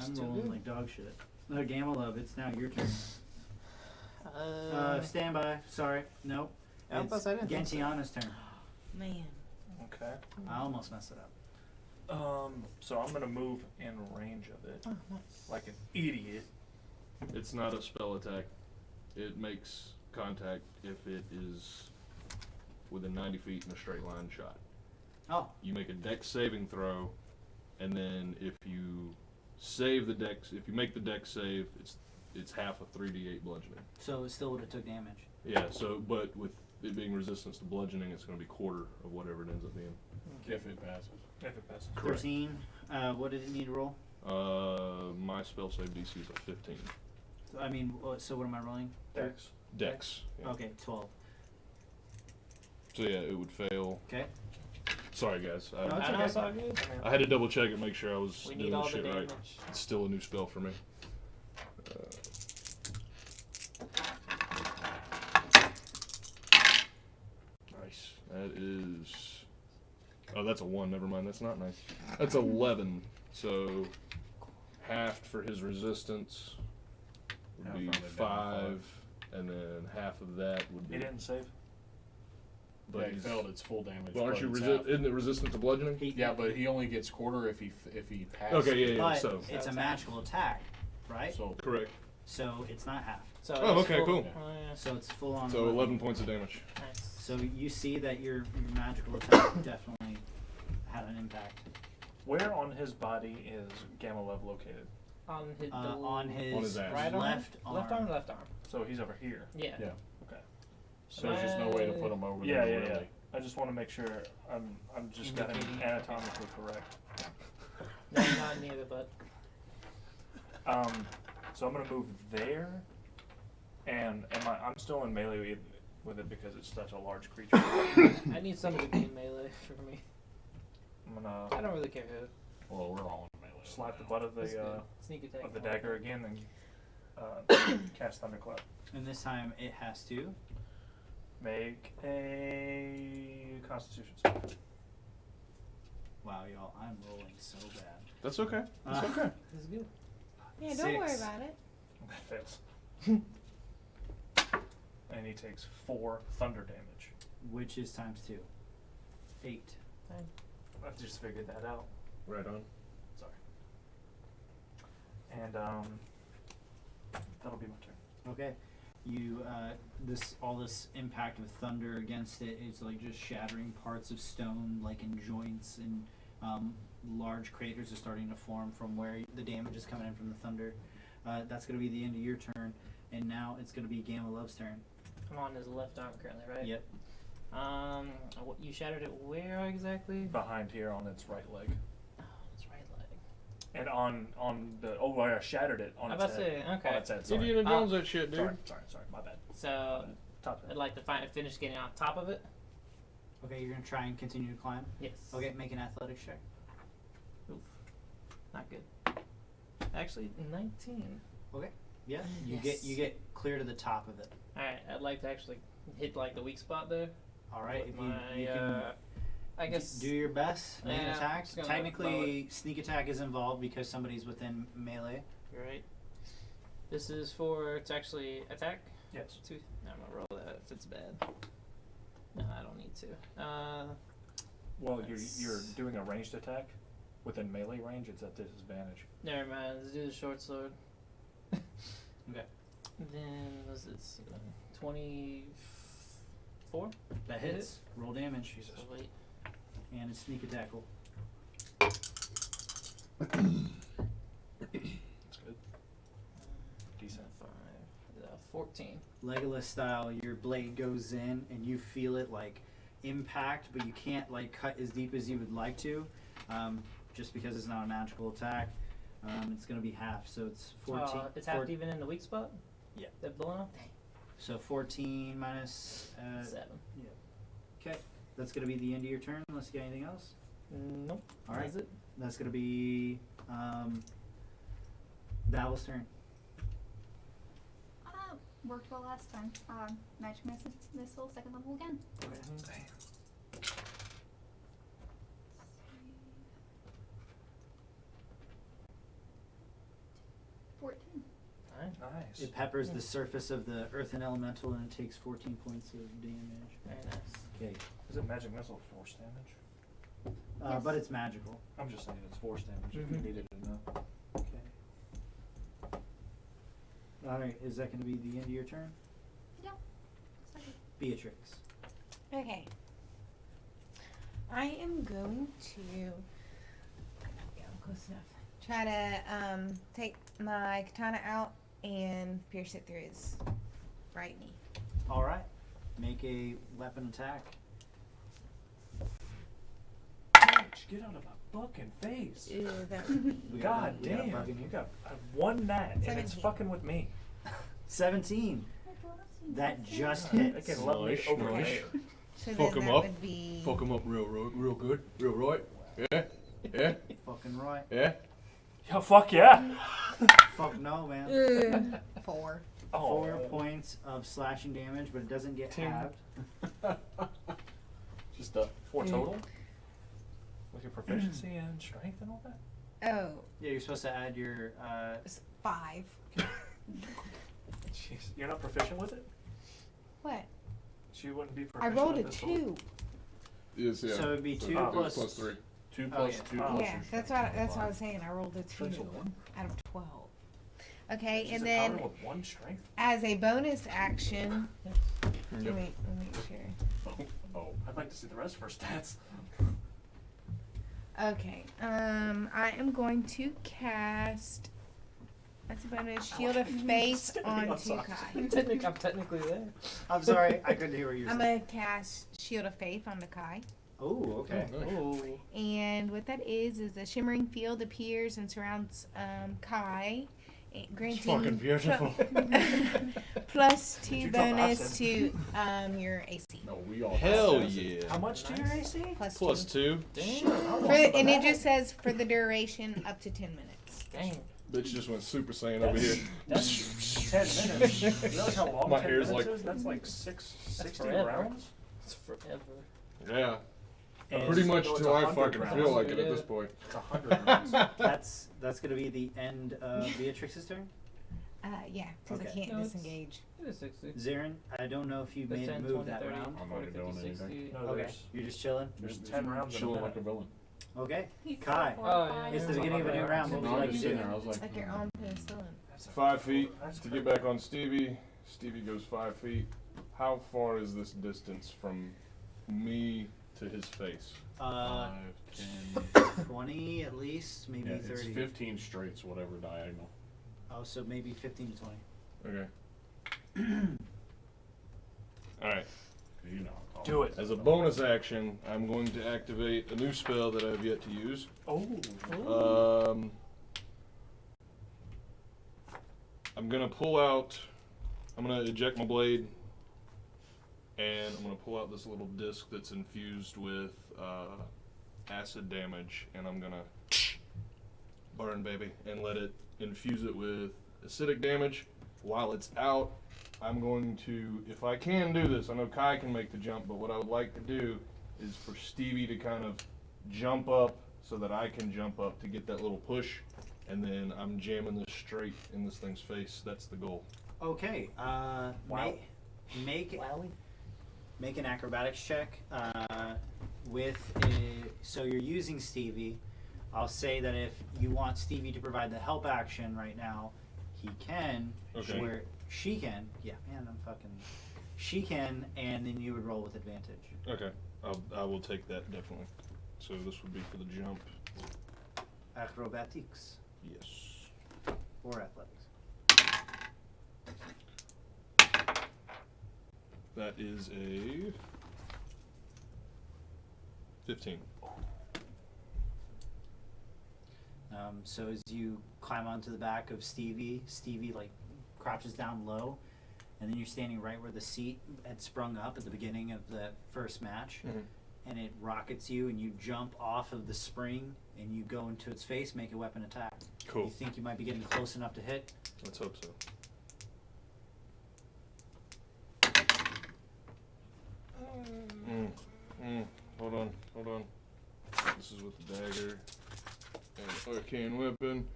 I'm rolling like dog shit. No, Gamma Love, it's now your turn. Stand by. Sorry. Nope. I It's thought I didn't think so. Gentiana's turn. Man. Okay. I almost messed it up. So I'm gonna move in range of it, Oh, nice. like an idiot. It's not a spell attack. It makes contact if it is within 90 feet in a straight line shot. Oh, You make a dex saving throw, and then if you save the dex, if you make the dex save, it's half a 3d8 bludgeoning. so it still would have took damage. Yeah. So, but with it being resistance to bludgeoning, it's going to be quarter of whatever it ends up being. If it passes. If it passes. Correct. 13. What did it need to roll? My spell save DC is a 15. I mean, so what am I rolling? Dex. Dex. Yeah. Okay, 12. So yeah, it would fail. Okay. Sorry guys. No, it's I know okay. it's all good. I had to double check and make sure I was We doing need all this the shit right. damage. It's still a new spell for me. Nice. That is. Oh, that's a 1. Never mind. That's not nice. That's 11. So halved for his resistance would Half be on the down 5, and then half of that would be. He didn't save. But he he's- failed its full damage. Well, aren't but you it's half. isn't it resistant to bludgeoning? Yeah, but he only gets quarter if he passes. Okay, yeah, yeah. But So it's a magical attack, right? So correct. So it's not half. So Oh, it's okay, full- cool. Oh, yeah. So it's full on. So 11 points of damage. Nice. So you see that your magical attack definitely had an impact. Where on his body is Gamma Love located? On his, On his, On his ass. right arm? left arm. Left arm, left arm. So he's over here. Yeah. Yeah. Okay. So there's just no way to put him over Yeah, there. yeah, yeah. really. I just want to make sure I'm just got him Indicating- anatomically correct. No, not neither, but So I'm gonna move there, and I'm still in melee with it because it's such a large creature. I need somebody to be in melee for me. I'm I gonna don't really care who. Well, we're all in melee. slap the butt of That's the good. Sneak attack. of the dagger again and cast Thunderclap. And this time it has to. Make a Constitution save. Wow, y'all, I'm rolling so bad. That's okay. That's okay. This is good. Yeah, don't worry 6. about it. That fails. And he takes 4 thunder damage. Which is times 2. 8. I just figured that out. Right on. Sorry. And that'll be my turn. Okay. You all this impact of thunder against it is like just shattering parts of stone, like in joints, and large craters are starting to form from where the damage is coming in from the thunder. That's going to be the end of your turn, and now it's going to be Gamma Love's turn. I'm on his left arm currently, right? Yep. You shattered it where exactly? Behind here on its right leg. Oh, it's right leg. And on the I shattered it on I its was about to head. say, okay. On its head, sorry. Indiana Jones that shit, dude. Sorry, my bad. So Top I'd head. like to finish getting on top of it. Okay, you're going to try and continue to climb. Yes. Okay, make an athletics check. Oof. Not good. Actually, 19. Okay. Yeah. Yes. You get clear to the top of it. All right. I'd like to actually hit like the weak spot there. All right. With If my, you can I guess. do your best, make an Yeah, attack. just gonna Technically, sneak attack is involved because somebody's within melee. You're right. This is for it's actually attack. Yes. I'm gonna roll that if it's bad. No, I don't need to. Well, That's- you're doing a ranged attack within melee range. It's at disadvantage. Never mind. Let's do the short sword. Okay. Then was it 24? That Hit hits. Roll damage. Jesus. So wait. And it's sneak attack. That's good. Decent. 14. Legolas style, your blade goes in and you feel it like impact, but you can't like cut as deep as you would like to, just because it's not a magical attack. It's gonna be half, so it's 14. It's half even in the weak spot. Yeah. That blowing up. Dang. So 14 minus. 7. Okay, that's gonna be the end of your turn unless you get anything else. Nope. All right. Is it? That's gonna be Val's turn. Worked well last time. Magic missile, 2nd level again. Okay. 14. Nice. It peppers the surface of the earthen elemental and it takes 14 points of damage. Very nice. Okay. Is it magic missile force damage? Yes. But it's magical. I'm just saying it's force damage. If Mhm. you needed to know. Okay. Alright, is that going to be the end of your turn? Yeah. Excited. Beatrix. Okay. I am going to. Yeah, I'm close enough. Try to take my katana out and pierce it through his right knee. All right. Make a weapon attack. Bitch, get out of my fucking face. Ew, that would be God Yeah, damn, bugging you. you got one nat and it's 17. fucking with me. 17. That just It hits. can love me Nice, over nice. here. So Fuck then 'em that up. would be Fuck him up real good, real right. Yeah, yeah, Fucking right. yeah. Yeah, fuck yeah. Fuck no, man. 4. Oh. 4 points of slashing damage, but it doesn't get Ting. halved. Just 4 total? With your proficiency and strength and all that? Oh, Yeah, you're supposed to add your. it's 5. Jeez. You're not proficient with it? What? She wouldn't be I proficient rolled a with this sword? 2. Yes, yeah. So it'd be 2 Oh. plus. plus 3. 2 Oh, plus yeah. 2 Oh. plus Yeah, your that's what I was saying. I rolled a 2 Strength's a 1? out of 12. Okay, She's and a then paladin with 1 strength? as a bonus action, Yep. let me make sure. Oh, I'd like to see the rest of her stats. Okay, I am going to cast. That's a bonus. Shield of Faith onto Kai. I'm technically there. I'm sorry, I couldn't hear what you were I'm saying. gonna cast Shield of Faith onto Kai. Oh, okay. Ooh. And what that is a shimmering field appears and surrounds Kai, granting fucking beautiful. plus Did 2 you tell bonus us? to your AC. No, we all Hell passed. yeah. How much to your AC? Plus 2. 2. And it just says for the duration up to 10 minutes. Dang. Bitch just went Super Saiyan over here. That's 10 minutes. You realize how long My 10 hair's minutes like- is? That's like 60 forever. rounds? It's forever. Yeah. And Pretty much so it's till I 100 fucking rounds. feel like it It at is. this point. It's 100 rounds. That's gonna be the end of Beatrix's turn. Yeah, because I Okay. can't No, it's- disengage. It is 60. Zarin, I don't know if you The made a 10, move 20, that 30, round. I'm 40, not doing 50, anything. 60. No, Okay, there's, you're just chilling. there's 10 rounds in a Chilling minute. like a villain. Okay, He's Kai. got 4 Oh, or yeah. 5. It's the beginning of a new round. What would No, you I'm like to just do? sitting there. I was like, Like your own penicillin. That's a 5 feet That's to get back on Stevie. Stevie goes 5 feet. How far is this distance from me to his face? 5, 10. 20 at least, maybe Yeah, it's 30. 15 straights, whatever diagonal. Oh, so maybe 15 to 20. Okay. Alright. You know. Do it. As a bonus action, I'm going to activate a new spell that I have yet to use. Oh. I'm gonna pull out. I'm gonna eject my blade, and I'm gonna pull out this little disc that's infused with acid damage, and I'm gonna burn, baby, and let it infuse it with acidic damage. While it's out, I'm going to, if I can do this, I know Kai can make the jump, but what I would like to do is for Stevie to kind of jump up so that I can jump up to get that little push, and then I'm jamming this straight in this thing's face. That's the goal. Okay, Wow. make Wowie. make an acrobatics check so you're using Stevie. I'll say that if you want Stevie to provide the help action right now, he can. Okay. Where she can. Yeah, man, she can, and then you would roll with advantage. Okay, I will take that definitely. So this would be for the jump. Acrobatics Yes. or athletics. That is a 15. So as you climb onto the back of Stevie like crouches down low, and then you're standing right where the seat had sprung up at the beginning of the first match, and it rockets you, and you jump off of the spring, and you go into its face, make a weapon attack. Cool. You think you might be getting close enough to hit? Let's hope so. Hold on. This is with the dagger and arcane weapon.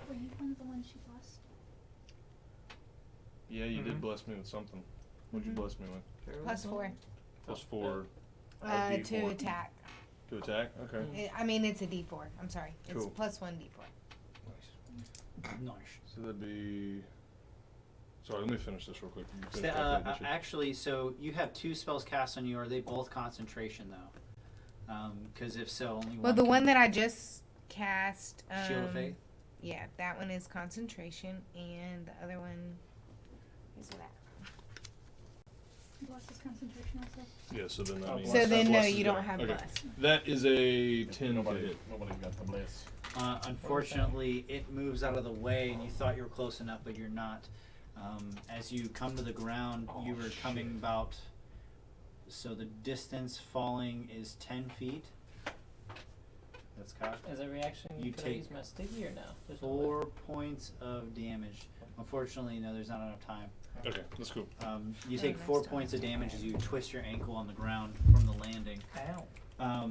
Were you one of the ones she blessed? Yeah, you did Mhm. bless me with something. What'd you bless me with? Plus 4 Plus 4 to D4. attack. to attack? Okay. I mean, it's a D4. I'm sorry. It's Cool. plus 1 D4. Nice. So that'd be... Sorry, let me finish this real quick. You Sta- finish after I get you. actually, so you have 2 spells cast on you. Are they both concentration though? Because if so, only one. Well, the can- one that I just cast. Shield of Faith. Yeah, that one is concentration, and the other one is that. Bless is concentration also. Yeah, so then that Oh, means. So then, no, Bless is you don't gone. have Okay. bless. That is a 10 to Nobody hit. got the bless. Unfortunately, it moves out of the way, and you thought you were close enough, but you're not. As you come to the ground, you were coming about. So the distance falling is 10 feet. That's cocked. As a reaction, You could I take use my sticky or no? Just 4 points of damage. Unfortunately, no, there's not enough time. Okay, that's cool. You Oh, take next 4 time. points of damage as you twist your ankle on the ground from the landing. Ow.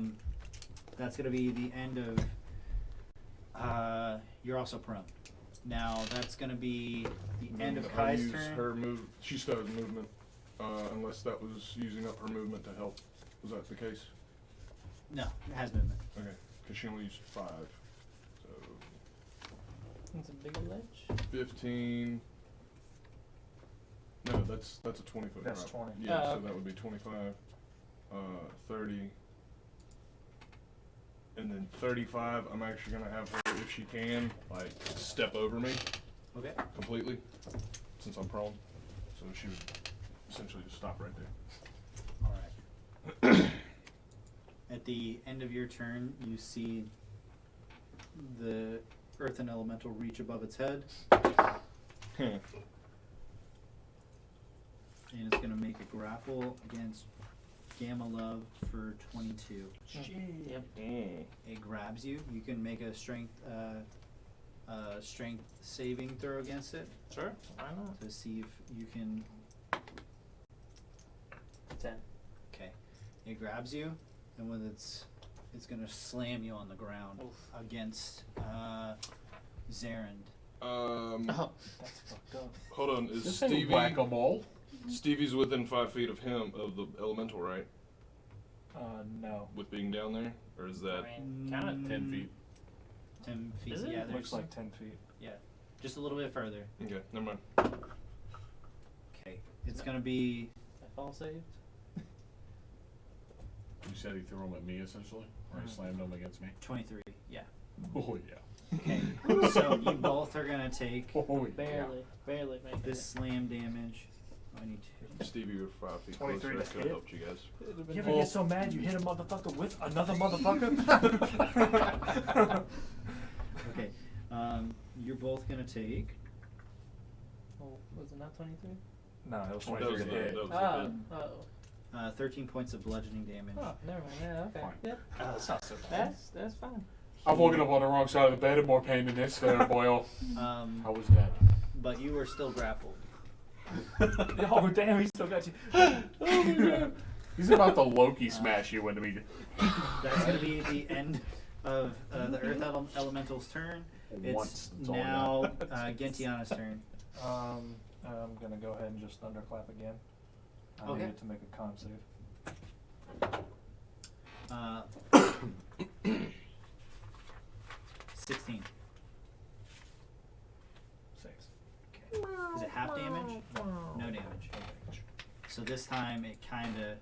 That's gonna be the end of. You're also prone. Now that's gonna be the end of I Kai's use turn. her move. She still has movement, unless that was using up her movement to help. Was that the case? No, it has movement. Okay, because she only used 5. So It's a bigger ledge. 15. No, that's a 20-foot That's drop. 20. Yeah, Oh, so okay. that would be 25, 30, and then 35. I'm actually gonna have her, if she can, like step over me Okay. completely, since I'm prone. So she would essentially just stop right there. All right. At the end of your turn, you see the earth and elemental reach above its head, and it's gonna make a grapple against Gamma Love for 22. Yep. It grabs you. You can make a strength saving throw against it Sure. Why not? to see if you can. 10. Okay, it grabs you, and when it's gonna slam you on the ground Oof. against Zarend. Oh, that's fucked up. Hold on, is This ain't Stevie? whack-a-mole. Stevie's within 5 feet of him, of the elemental, right? No. With being down there, or is that? I mean, count it. 10 feet. 10 feet. Is it? Yeah, there's Looks like 10 feet. just a little bit further. Okay, never mind. Okay, it's gonna be I fall saved. You said he threw them at me, essentially? Or he slammed them against me? 23. Yeah. Oh, yeah. Okay, so you both are gonna take Oh, yeah. Barely making this slam damage. I need to. Stevie, you're 5 feet 23 closer. to Could have hit? helped you guys. You ever get so mad you hit a motherfucker with another motherfucker? Okay, you're both gonna take. Oh, was it not 23? No, it was That was 23 to the- hit. that was Oh, the hit. oh. 13 points of bludgeoning damage. Oh, never mind. Yeah, okay. Fine. Yeah, That's not so bad. that's fine. I've woken up on the wrong side of the bed in more pain than this there, boyo. How was that? But you were still grappled. Oh, damn, he still got you. Oh my god. He's about to Loki smash you into me. That's gonna be the end of the Earth Elemental's turn. Once, It's that's all I now got. Gentiana's turn. I'm gonna go ahead and just thunderclap again. I Okay. needed to make a con save. 16. 6. Okay. Is it half damage? No damage. So this time it kind of,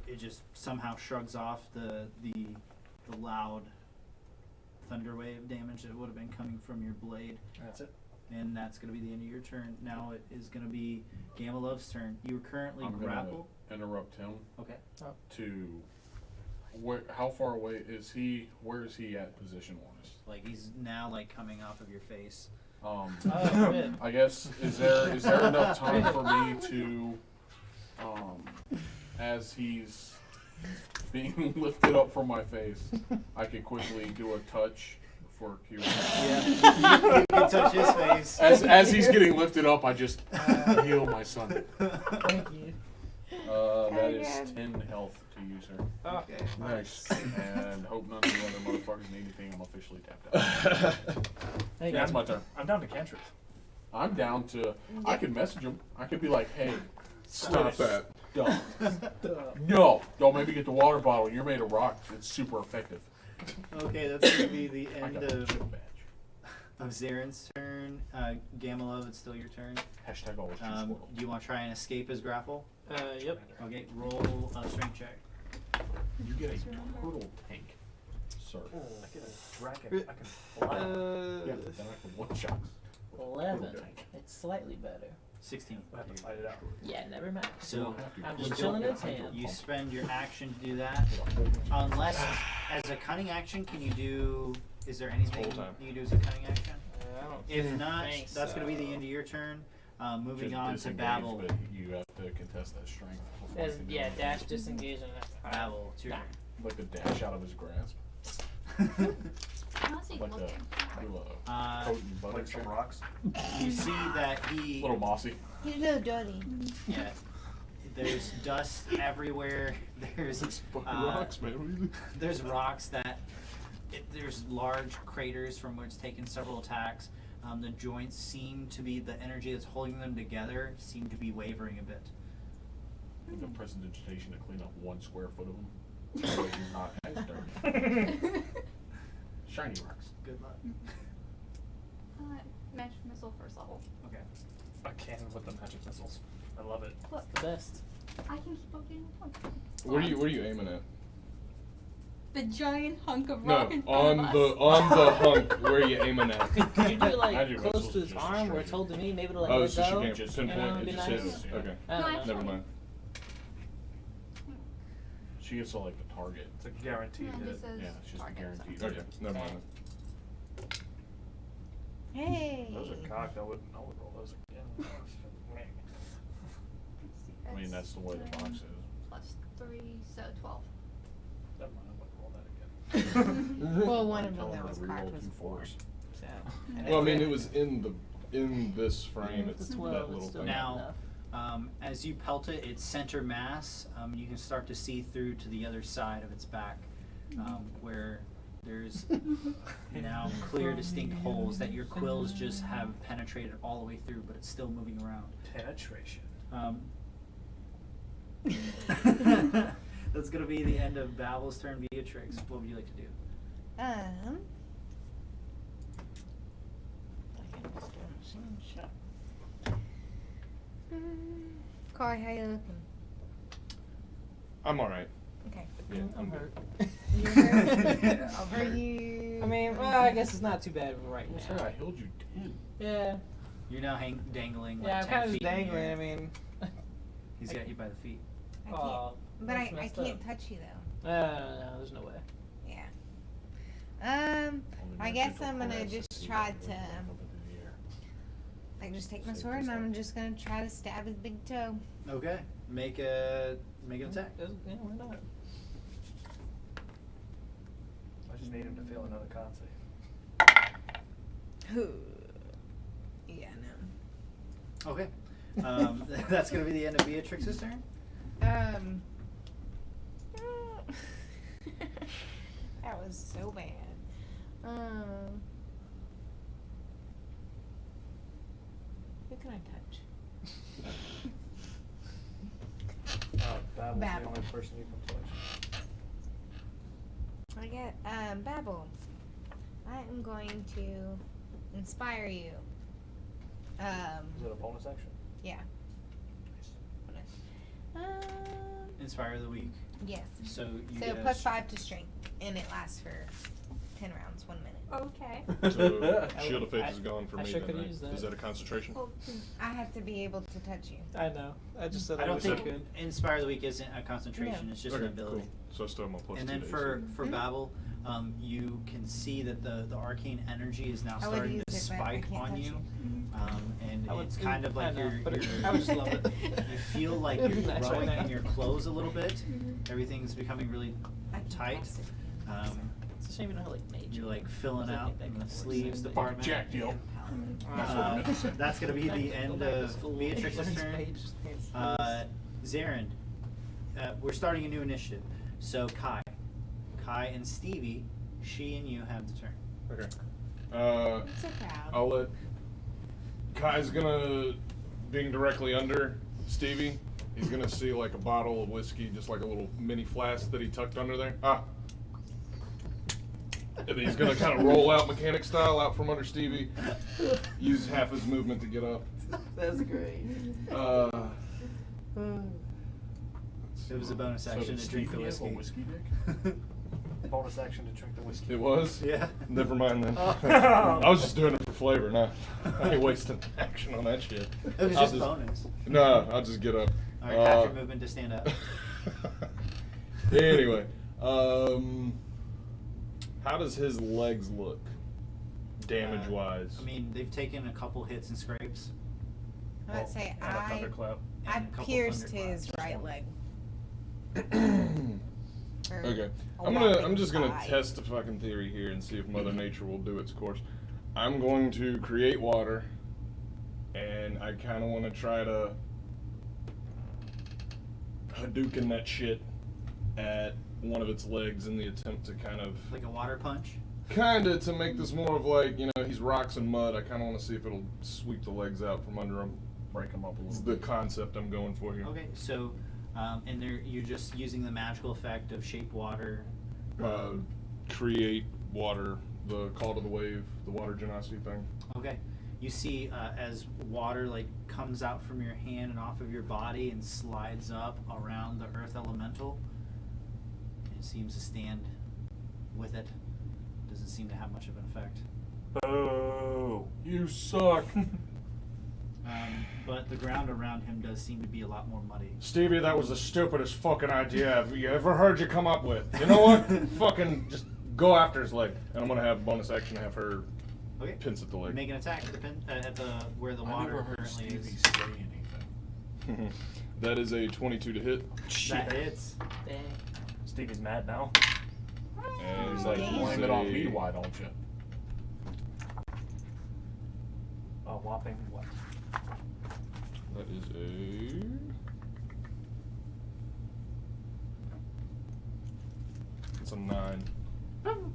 it just somehow shrugs off the loud thunder wave damage that would have been coming from your blade. That's it. And that's going to be the end of your turn. Now it is going to be Gamma Love's turn. You are currently I'm grappled. gonna interrupt him Okay. to how far away is he? Where is he at position-wise? Like he's now like coming off of your face. Oh, good. I guess is there enough time for me to, as he's being lifted up from my face, I could quickly do a touch for Q. Yeah. You can touch his face. As he's getting lifted up, I just heal my son. Thank you. That is 10 health to use her. Okay. Nice. And hope none of the other motherfuckers need anything. I'm officially tapped out. Thank That's you. my turn. I'm down to cantrips. I'm down to. I could message him. I could be like, "Hey, Stop that. No, don't maybe get the water bottle. You're made of rock. It's super effective." Okay, that's going to be the I end got a of chip badge. Zaren's turn. turn. Gamalov, it's still your turn. Hashtag always choose Do squirrel. you want to try and escape his grapple? Yep. Okay, roll a strength check. You get a turtle tank, sir. I get a dragon. I can fly. Yeah, then I can one shots. 11. It's slightly better. 16. I have to fight it out. Yeah, never mind. So I'm you just don't- chilling in town. You spend your action to do that. Unless, as a cunning action, can you do? Is there anything Whole time. you do as a cunning action? I don't If not, think that's going to be the so. end of your turn. Moving Just on to disengage, Babel. But you have to contest that strength. before you As, can do yeah, anything. dash, disengage, and that's Babel, it's your Nah. Like the dash out of his grasp. How's he Like looking? do a Uh, coat and butter Like some check. rocks. you see that he. Little mossy. He's a little dirty. Yeah. There's dust everywhere. There's Rocks, man. there's rocks that there's large craters from which it's taken several attacks. The joints seem to be the energy that's holding them together seem to be wavering a bit. The prestidigitation to clean up 1 square foot of them. So that you're not as dirty. Shiny rocks. Good luck. Magic missile first level. Okay. A cannon with the magic missiles. I love it. Look, the best. I can keep up getting points. What are you aiming at? The giant hunk of No, rock in front on of the us. on the hunk. Where are you aiming at? Could you do it like Magic close missiles to is his just a arm where it's straight- holding me? Maybe to like Oh, let so go. she can't Just pinpoint. you know, It be just nice. hits. Okay. I don't No, know. Never mind. She gets to like the target. It's a guaranteed No, hit. this is Yeah, it's just a target, so- guaranteed. Okay. Never mind. Hey. Those are cocked. I would roll those again. I mean, that's the way the box is. Plus 3, so 12. Never mind. I wouldn't roll that again. Well, one of Tell them her that to was reroll cracked was 2 4. fours. So, Well, I mean, it was in this frame. It's It's 12, that it's little still thing. Now, enough. as you pelt it, its center mass, you can start to see through to the other side of its back, where there's now clear, distinct holes that your quills just have penetrated all the way through, but it's still moving around. Penetration. That's gonna be the end of Babel's turn. Beatrix, what would you like to do? I can just do a machine shot. Corey, how you looking? I'm all right. Okay. Yeah, I'm good. hurt. You hurt? Are you? I mean, well, I guess it's not too bad right I said now. I healed you 10. Yeah. You're now dangling. Yeah, I'm like 10 kind of just feet in the dangling. air. I mean, He's got you by the feet. I can't. oh, But that's I messed can't up. touch you though. No, there's no way. Yeah. Only I my guess gentle I'm gonna caress just that you try got to, way back up in the air. like, just take my Save sword and this I'm life. just gonna try to stab his big toe. Okay, make an attack. Yeah, why not? I just need him to fail another con save. Yeah, no. Okay, that's gonna be the end of Beatrix's turn. That was so bad. Who can I touch? Babel's Babel. the only person you can touch. I get Babel. I am going to inspire you. Is it a bonus action? Yeah. Inspire of the week. Yes. So you So get a plus 5 to strength, and it lasts for 10 rounds, 1 minute. Okay. So Shield of Faith I- is gone for I me sure then, could right? use that. Is that a concentration? Well, I have to be able to touch you. I know. I just said I don't wish think could. Inspire of the week isn't a concentration. No. It's just Okay, an ability. cool. So I still have my plus And 2 then days. for Mhm. Babel, you can see that the arcane energy is now I would starting use to it, but I spike can't on touch you. you. And I would- it's kind of I like know, you're, but you're I would just love it. you feel like you're Nice right growing now. in your clothes a little bit. Everything's becoming really I can tight. cast it. It's a shame you don't have like mage. You're like filling I out think that in the could work. sleeves Fucking department. Jack deal. That's what I meant to say. That's gonna be the end of Beatrix's turn. Zarin, we're starting a new initiative. So Kai and Stevie, she and you have the turn. Okay. I'm so proud. I'll let Kai's gonna, being directly under Stevie, he's gonna see like a bottle of whiskey, just like a little mini flask that he tucked under there. And then he's gonna kind of roll out mechanic style out from under Stevie. Use half his movement to get up. That's great. It was a bonus So action does to drink the Stevie have a whiskey. dick? Bonus action to drink the whiskey. It was? Yeah. Never mind then. Oh. I was just doing it for flavor. Nah, I ain't wasting action on that shit. It was I'll just bonus. No, I'll just get up. All right, half your movement to stand up. Anyway, how does his legs look, damage-wise? I mean, they've taken a couple hits and scrapes. I would say And a I thunderclap. I and a couple pierced thunderclaps. his right leg. Or Okay, a I'm whopping just gonna 5. test a fucking theory here and see if Mother Nature will do its course. I'm going to create water, and I kind of want to try to Hadouken that shit at one of its legs in the attempt to kind of Like a water punch. to make this more of like, you know, he's rocks and mud. I kind of want to see if it'll sweep the legs out from under him. Break him up a It's little the concept I'm going for here. Okay, so, and there you're just using the magical effect of shape water. Create water, the call to the wave, the water genocity thing. Okay, you see as water like comes out from your hand and off of your body and slides up around the earth elemental. It seems to stand with it. Doesn't seem to have much of an effect. Boo! You suck. But the ground around him does seem to be a lot more muddy. Stevie, that was the stupidest fucking idea I've ever heard you come up with. You know what? Fucking just go after his leg. And I'm gonna have bonus action have her Okay. pinch at the leg. Make an attack at the at the where the I water never heard currently Stevie is. say anything. That is a 22 to hit. That hits. Dang. Stevie's mad now. And He's like, Damn. blame it on me, why don't you? A whopping what? that is a... It's a 9. And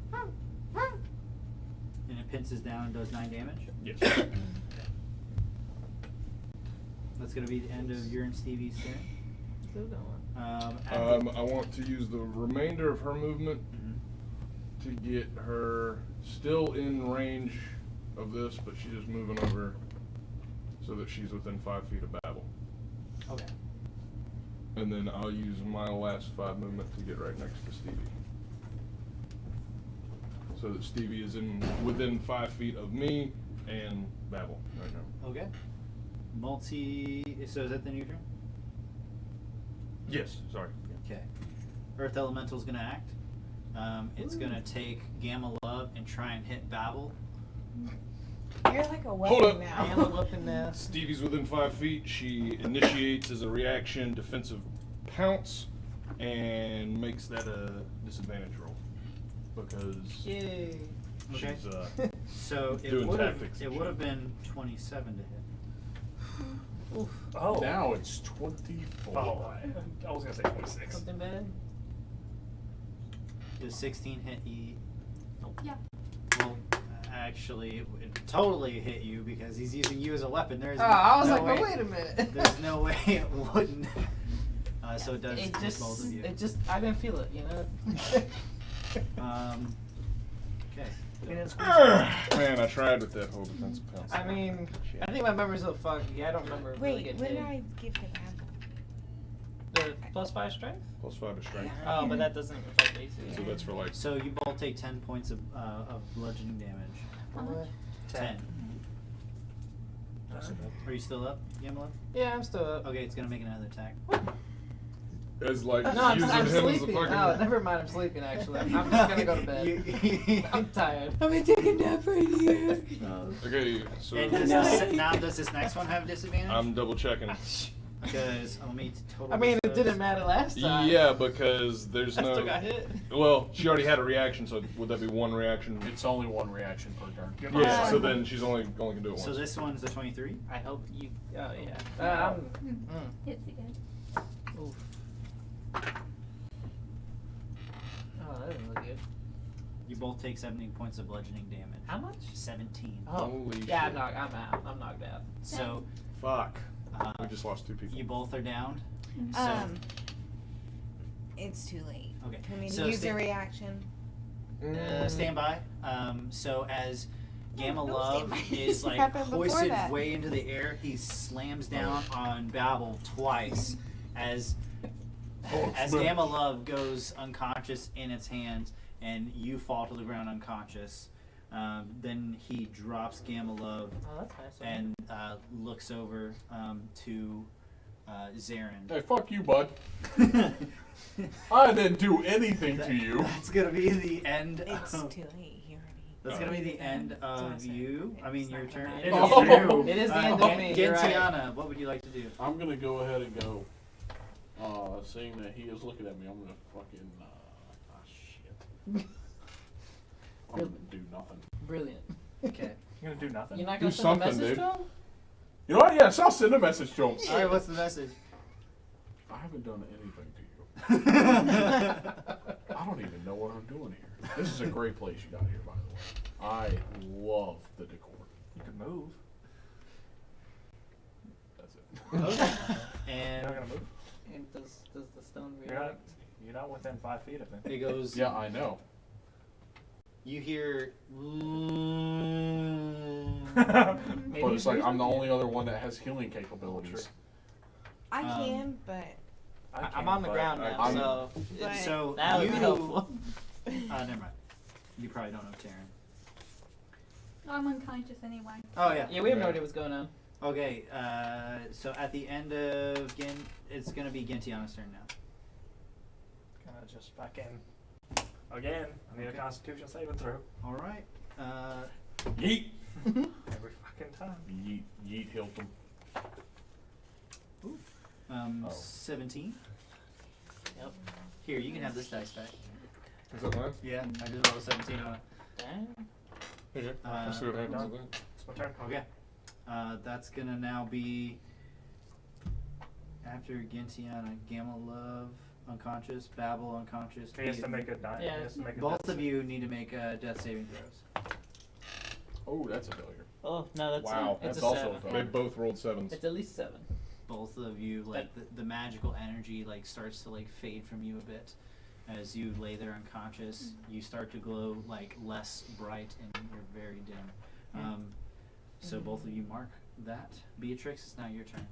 it pinces down and does 9 damage. Yes. That's gonna be the end of your and Stevie's turn. Still going. I want to use the remainder of her movement to get her still in range of this, but she's just moving over so that she's within 5 feet of Babel. Okay. And then I'll use my last 5 movement to get right next to Stevie. So that Stevie is within 5 feet of me and Babel right now. Okay. So is that the new turn? Yes, sorry. Okay. Earth Elemental's gonna act. It's gonna take Gamma Love and try and hit Babel. You're like a Hold weapon up. I am now. up in there. Stevie's within 5 feet. She initiates as a reaction defensive pounce and makes that a disadvantage roll because Yay. Okay. she's So Doing tactics and it would have shit. been 27 to hit. Oof. Oh. Now it's 24. Oh, I was gonna say 26. Something bad? Does 16 hit you? Yeah. Well, actually, it would totally hit you because he's using you as a weapon. There's Oh, I was no like, way, but wait a minute. There's no way it wouldn't. So it does It hit just, both of you. I didn't feel it, you know? Okay. Man, I tried with that whole defensive pounce. I mean, I think my memory's a little foggy. I don't remember really Wait, getting what hit. did I give to Babel? The +5 strength? +5 to strength. Oh, but that doesn't affect AC. So that's for like. So you both take 10 points of bludgeoning damage. How much? 10. Are you still up, Yamala? Yeah, I'm still up. Okay, it's gonna make another attack. As like No, I'm using him as a sleeping. fucking. No, never mind. I'm sleeping. Actually, I'm just gonna go to bed. I'm tired. I'm gonna take a nap right here. Okay, so And does this next one have disadvantage? I'm double checking. Because let me total. I mean, it this didn't matter last time. Yeah, because there's I no. still got hit. Well, she already had a reaction, so would that be one reaction? It's only one reaction per turn. Yeah, so then she's only can do it once. So this one's the 23. I hope you. Oh yeah. Hits again. Oof. Oh, that didn't look good. You both take 17 points of bludgeoning damage. How much? 17. Oh. Holy Yeah, shit. I'm out. I'm knocked out. So Fuck. We just lost 2 people. you both are down. So It's too late. okay. For me to So use sta- a reaction. stand by. So as Gamma Don't Love stand by. is like Happened before hoisted that. way into the air, he slams down on Babel twice as Gamma Love goes unconscious in its hands, and you fall to the ground unconscious. Then he drops Gamma Love Oh, that's nice. and looks over to Zarin. Hey, fuck you, bud. I didn't do anything to you. That's gonna be the end. It's Of, too late. He already. that's gonna be the end of you. I mean, your turn. It It is is the you. end. It is the end of me, you're right. Gentiana, what would you like to do? I'm gonna go ahead and go. Seeing that he is looking at me, I'm gonna fucking. Shit. I'm gonna do nothing. Brilliant. Okay. You're gonna do nothing. You're not Do gonna send a something, message dude. to him? You know what? Yes, I'll send a message to him. All right. What's the message? I haven't done anything to you. I don't even know what I'm doing here. This is a great place you got here, by the way. I love the decor. You could move. That's it. Okay. You're And not gonna move. And does the stone You're not. react? You're not within 5 feet of him. it goes. Yeah, I know. You hear. Maybe But it's like he's I'm the with only other one that has healing capabilities. I Um, can, but I'm on the ground now, I'm- so But- So that would you. be helpful. Never mind. You probably don't know Taryn. I'm unconscious anyway. Oh yeah. Yeah, we have no idea what's going on. Okay. So at the end of it's gonna be Gentiana's turn now. Gonna just fucking again. I need Okay. a Constitution saving throw All right. Yeet. every fucking time. Yeet. Yeet Hilton. Oh. 17. Yep. Here, you can have this dice back. Is that mine? Yeah, I just rolled a 17 on it. Dang. Okay. Uh, Let's see what happens with that. It's my turn. Okay. That's gonna now be after Gentiana, Gamma Love unconscious, Babel unconscious. He has to Peter. make a die. Yeah. He has to make a Both death of you need to make death saving throws. Oh, that's a failure. Oh no, that's Wow, it's that's a also seven. a They failure. both rolled sevens. It's at least 7. Both of you, like the magical energy, like starts to like fade from you a bit as you lay there unconscious. You start to glow like less bright and you're very dim. So both of you mark that. Beatrix, it's now your turn.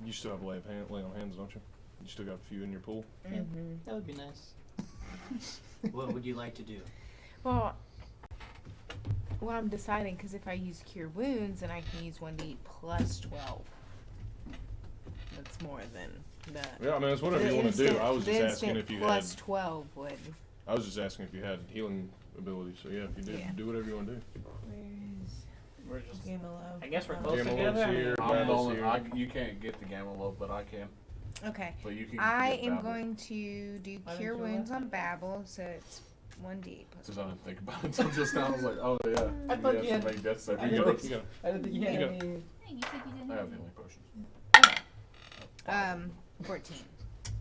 You still have lay on hands, don't you? You still got a few in your pool. That would be nice. What would you like to do? well, I'm deciding because if I use Cure Wounds, then I can use 1d8 plus 12. That's more than the. Yeah, I mean, it's whatever you want to do. I was just asking if you had. plus 12 would. I was just asking if you had healing abilities. So yeah, if you did, Yeah. do whatever you want to do. We're just. Game of Love? I guess we're Oh. close Gamma together. Love's I mean, here. I'm the Babel's only, here. you can't get the Gamma Love, but I can. Okay. But you can. I get am Babel. going to do Why Cure don't you Wounds let on Babel, so it's 1d8 plus Because I didn't think about it until just now. I was like, oh yeah. I thought you have had- to make death saving I didn't throws. think- You got I didn't think you had You got- any. Hey, you said you didn't I have have any. healing potions. 14 Just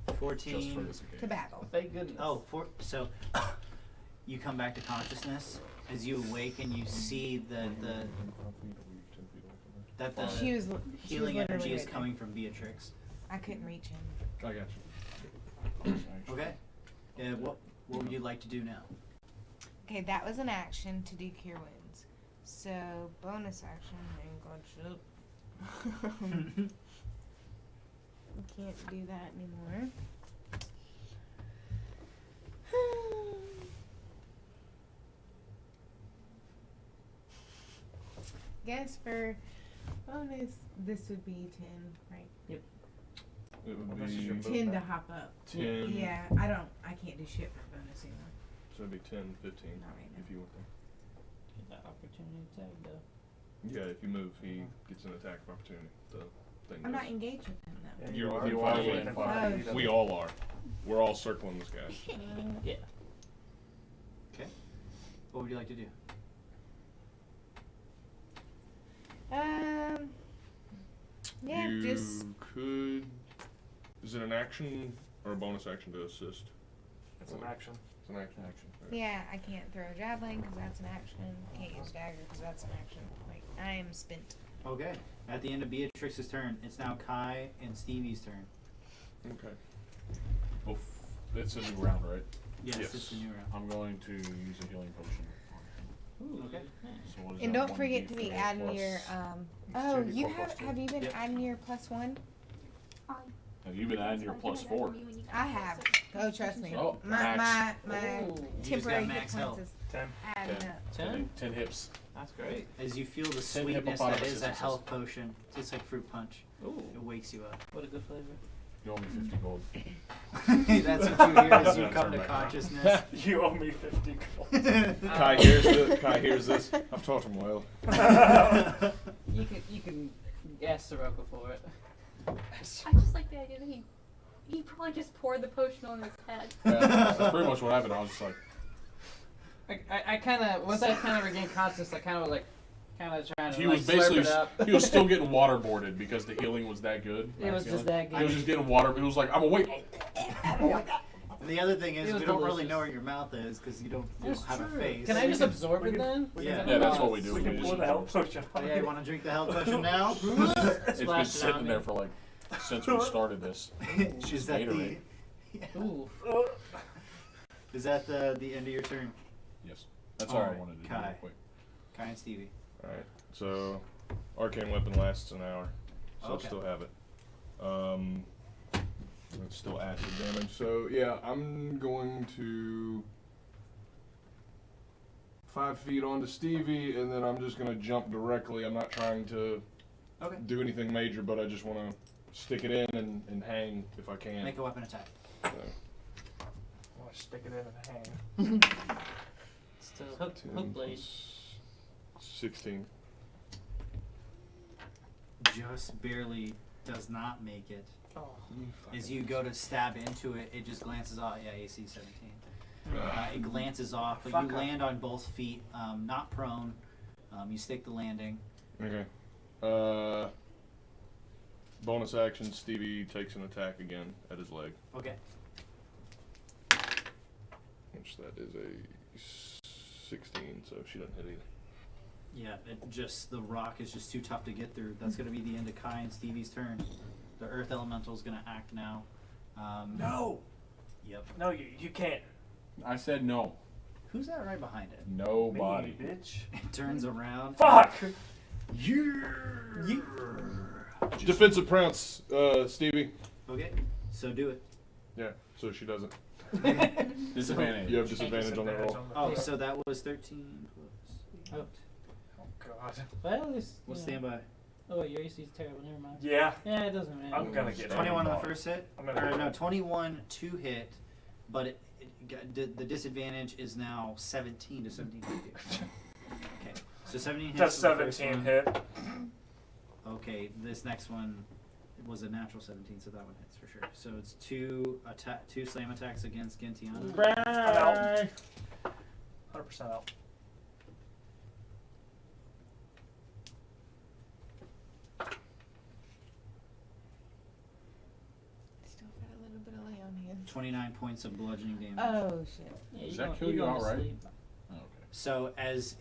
for 14. this occasion. to Babel. Thank goodness. Oh, so you come back to consciousness as you awake and you see that the She was healing literally energy is right there. coming from Beatrix. I couldn't reach him. I got you. Okay. What would you like to do now? Okay, that was an action to do Cure Wounds. So bonus action. Hang on, can't do that anymore. Guess for bonus, this would be 10, right? It would This is your be. move. 10 to hop up. 10. Yeah, I can't do shit for bonus anymore. So it'd be 10, 15 Not right now. if you want them. Get that opportunity tag though. Yeah, if you move, he gets an attack of opportunity. The thing I'm goes. not engaged with him though. Yeah, You're you within are 5 feet. within 5 Oh. feet of We him. all are. We're all circling this guy. Yeah. Okay. What would you like to do? Yeah, you just could. Is it an action or a bonus action to assist? It's an action. It's an action. yeah. I can't throw a javelin because that's an action. Can't use dagger because that's an action. Like I am spent. Okay. At the end of Beatrix's turn, it's now Kai and Stevie's turn. Okay. Oh, it's a new round, right? Yes, Yes. it's the new round. I'm going to use a healing potion on him. Ooh, Okay. So what is And that, don't forget to be 1d4 adding plus- your It's you 2d4 plus two. have you been Yep. adding your +1? Have you been adding your +4? I have. Oh, trust me. Oh, my max. Ooh, You just temporary got hit max points health. is 10. adding Okay. up. 10? 10 hips. That's great. As you feel the 10 sweetness that hippopotamus is a success. health potion, tastes like fruit punch. Ooh, It wakes you up. what a good flavor. You owe me 50 gold. That's what you hear as you Turn come to back around. consciousness. You owe me 50 gold. Kai hears this. I've taught him well. You can ask Sirocco for it. I just like the idea that he probably just poured the potion on his head. Yeah, that's pretty much what happened. I was just like, I kind of once I kind of regained consciousness, I kind of was like, kind of trying to he like was slurp basically, it up. he was still getting waterboarded because the healing was that good. It was max just healing. that good. He was just getting water. It was like, I'm awake. And the other thing is, It was we don't really delicious. know where your mouth is because you don't That's have a true. face. Can I just absorb we it can- then? Yeah, that's what we do. We can pour the health potion Oh, on yeah, you. you want to drink the health potion now? It's been Splash it on sitting me. there for like since we started this. Is that the, Gatorade. Ooh. is that the end of your turn? Yes, that's all I Alright, wanted to do. Kai. Real quick. Kai and Stevie. Alright, so arcane weapon lasts an hour, so Okay. I still have it. It's still acid damage, so yeah, I'm going to 5 feet onto Stevie, and then I'm just gonna jump directly. I'm not trying to Okay. do anything major, but I just want to stick it in and hang if I can. Make a weapon attack. So, I want to stick it in and hang. Still hook 10 blade. plus 16. Just barely does not make it. Oh. As you go to stab into it, it just glances off. Yeah, AC 17. It glances off, but you Fuck. land on both feet, not prone. You stick the landing. Okay. Bonus action, Stevie takes an attack again at his leg, Okay. which that is a 16, so she doesn't hit either. Yeah, the rock is just too tough to get through. That's going to be the end of Kai and Stevie's turn. The Earth Elemental is going to act now. No! Yep. No, you can't. I said no. Who's that right behind it? Nobody. Me, bitch. It turns around. Fuck! Defensive prance, Stevie. Okay, so do it. Yeah, so she doesn't. Disadvantage. You have disadvantage on that roll. Oh, so that was 13 plus 8. Oh, God. Well, at least. We'll you stand know. by. Oh, wait, your AC is terrible. Never mind. Yeah. Yeah, it doesn't matter. I'm gonna get 21 on the out. first hit? I'm gonna Or get no, out. 21 to hit, but the disadvantage is now 17 to 17 to hit. Okay, so 17 hits. That's for the first 17 one. hit. Okay, this next one was a natural 17, so that one hits for sure. So it's two slam attacks against Gentiana. Bye. 100% out. Still got a little bit of lay on him. 29 points of bludgeoning damage. Oh shit. Yeah, Does you're that going- kill you you're going to outright? sleep. Oh, okay. So as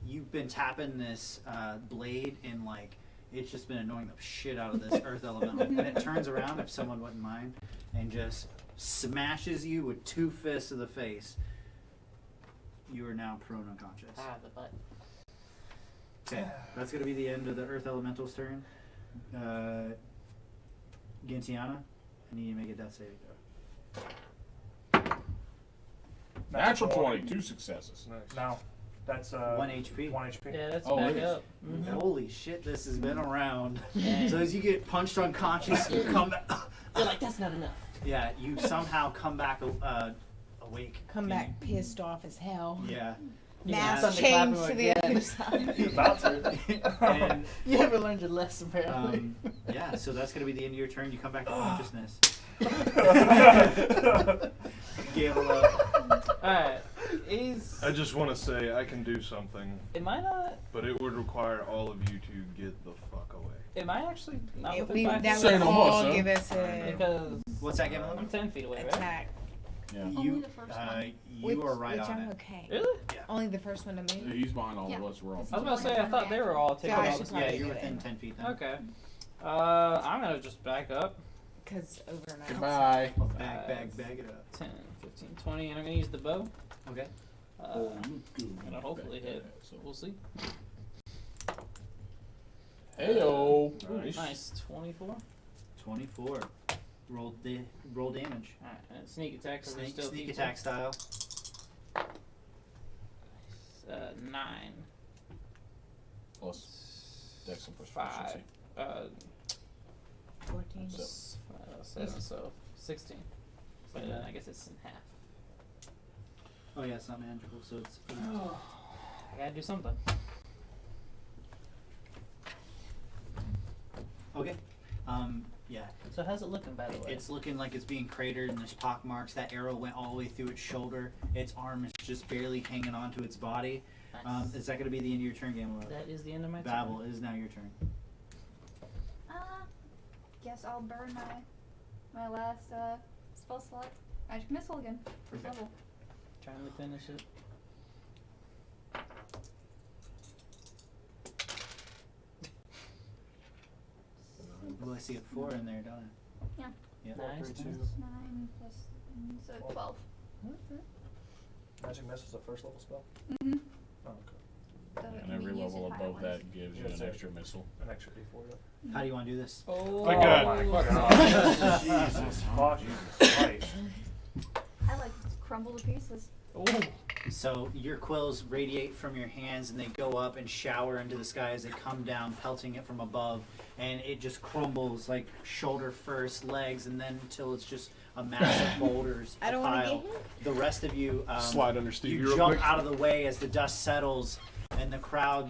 you've been tapping this blade and like it's just been annoying the shit out of this earth elemental, and it turns around, if someone wouldn't mind, and just smashes you with 2 fists to the face. You are now prone unconscious. Ah, the butt. Okay, that's gonna be the end of the earth elemental's turn. Gentiana, I need you to make a death saving throw. Natural 20, 2 successes. Nice. No. That's 1 HP. 1 HP. Yeah, that's Oh, back it is. up. Mhm. Holy shit, this has been around. Yeah. So as you get punched unconscious, you come back. You're like, that's not enough. Yeah, you somehow come back awake. Come back pissed off as hell. Yeah. Mask Sunday change clapping to the again. other side. About to. And You haven't learned your lesson, apparently. yeah, so that's gonna be the end of your turn. You come back to consciousness. Gamble up. Alright. He's. I just want to say I can do something, It might not. but it would require all of you to get the fuck away. It might actually not It, within 5 that feet. Say would no more, all son. give us a Because What's that, Gamble? I'm 10 feet away, right? attack. Yeah. Only You, the first one. you are right which on I'm it. okay. Really? Only the first one to move. He's behind all Yeah. of us. We're all. I was about to say, I thought they were all taking So I all should this. Yeah, probably you're do within it. 10 feet then. Okay. I'm gonna just back up. Because overnight. Goodbye. Bag it up. 10, 15, 15, 20, and I'm gonna use the bow. Okay. I'm gonna hopefully hit. So We'll see. Heyo. Nice. 24. 24. Roll damage. Alright, and sneak attack. 'cause there's Sneak still people. attack style. 9. Plus dex and plus 5. proficiency. 14. 7, so 16. So then I guess it's in half. Oh yeah, it's not magical, so it's. I gotta do something. Okay. Yeah. So how's it looking, by the way? It's looking like it's being cratered and there's pock marks. That arrow went all the way through its shoulder. Its arm is just barely hanging onto its body. Nice. Is that going to be the end of your turn, Gamma? That is the end of my Babel, turn. it is now your turn. Guess I'll burn my last spell slot. Magic missile again. First Okay. level. Trying to finish it. Ooh, I see a 4 in there, don't I? Yeah. Yeah. Nice. Two. 9 plus so 12. Magic missile's a first level spell. Mm-hmm. Oh, okay. And every level above that gives you an extra missile. An extra D4. Yep. How do you want to do this? Oh, My God. my God. Jesus fucking Christ. I like to crumble to pieces. Oh. So your quills radiate from your hands and they go up and shower into the sky as they come down, pelting it from above, and it just crumbles like shoulder first, legs, and then until it's just a mass of boulders. I don't wanna pile. get hit. The rest of you Slide under Stevie you real jump quick. out of the way as the dust settles, and the crowd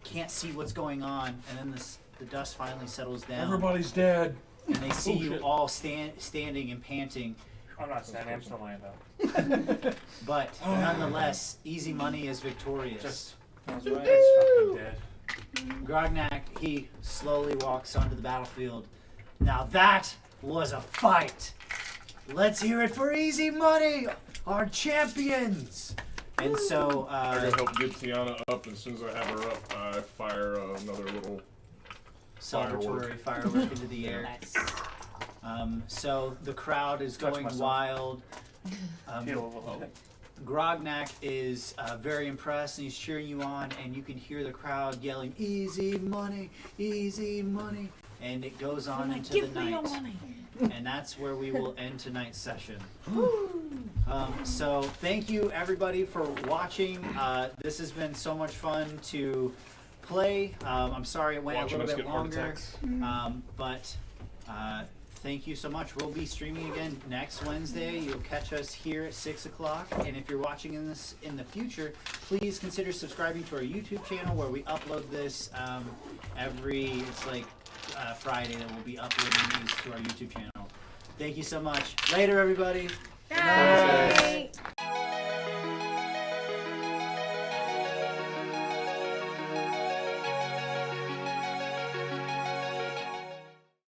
can't see what's going on, and then the dust finally settles down. Everybody's dead. And they see you shit. all standing and panting. I'm not standing, I'm still laying down. But nonetheless, easy money is victorious. Just, That's right. it's fucking dead. Grognak, he slowly walks onto the battlefield. Now that was a fight. Let's hear it for Easy Money, our champions. And so, I gotta help get Tiana up, and as soon as I have her up, I fire another little celebratory firework into the air. Nice. So the crowd is Touch going myself. wild. Heal a little bit. Grognak is very impressed and he's cheering you on, and you can hear the crowd yelling, "Easy money, easy money," and it goes on into the night. And that's where we will end tonight's session. So thank you everybody for watching. This has been so much fun to play. I'm sorry it went Watching a us little bit get heart longer, attacks. but thank you so much. We'll be streaming again next Wednesday. You'll catch us here at 6 o'clock. And if you're watching this in the future, please consider subscribing to our YouTube channel where we upload this it's like Friday that we'll be uploading these to our YouTube channel. Thank you so much. Later, everybody. Bye.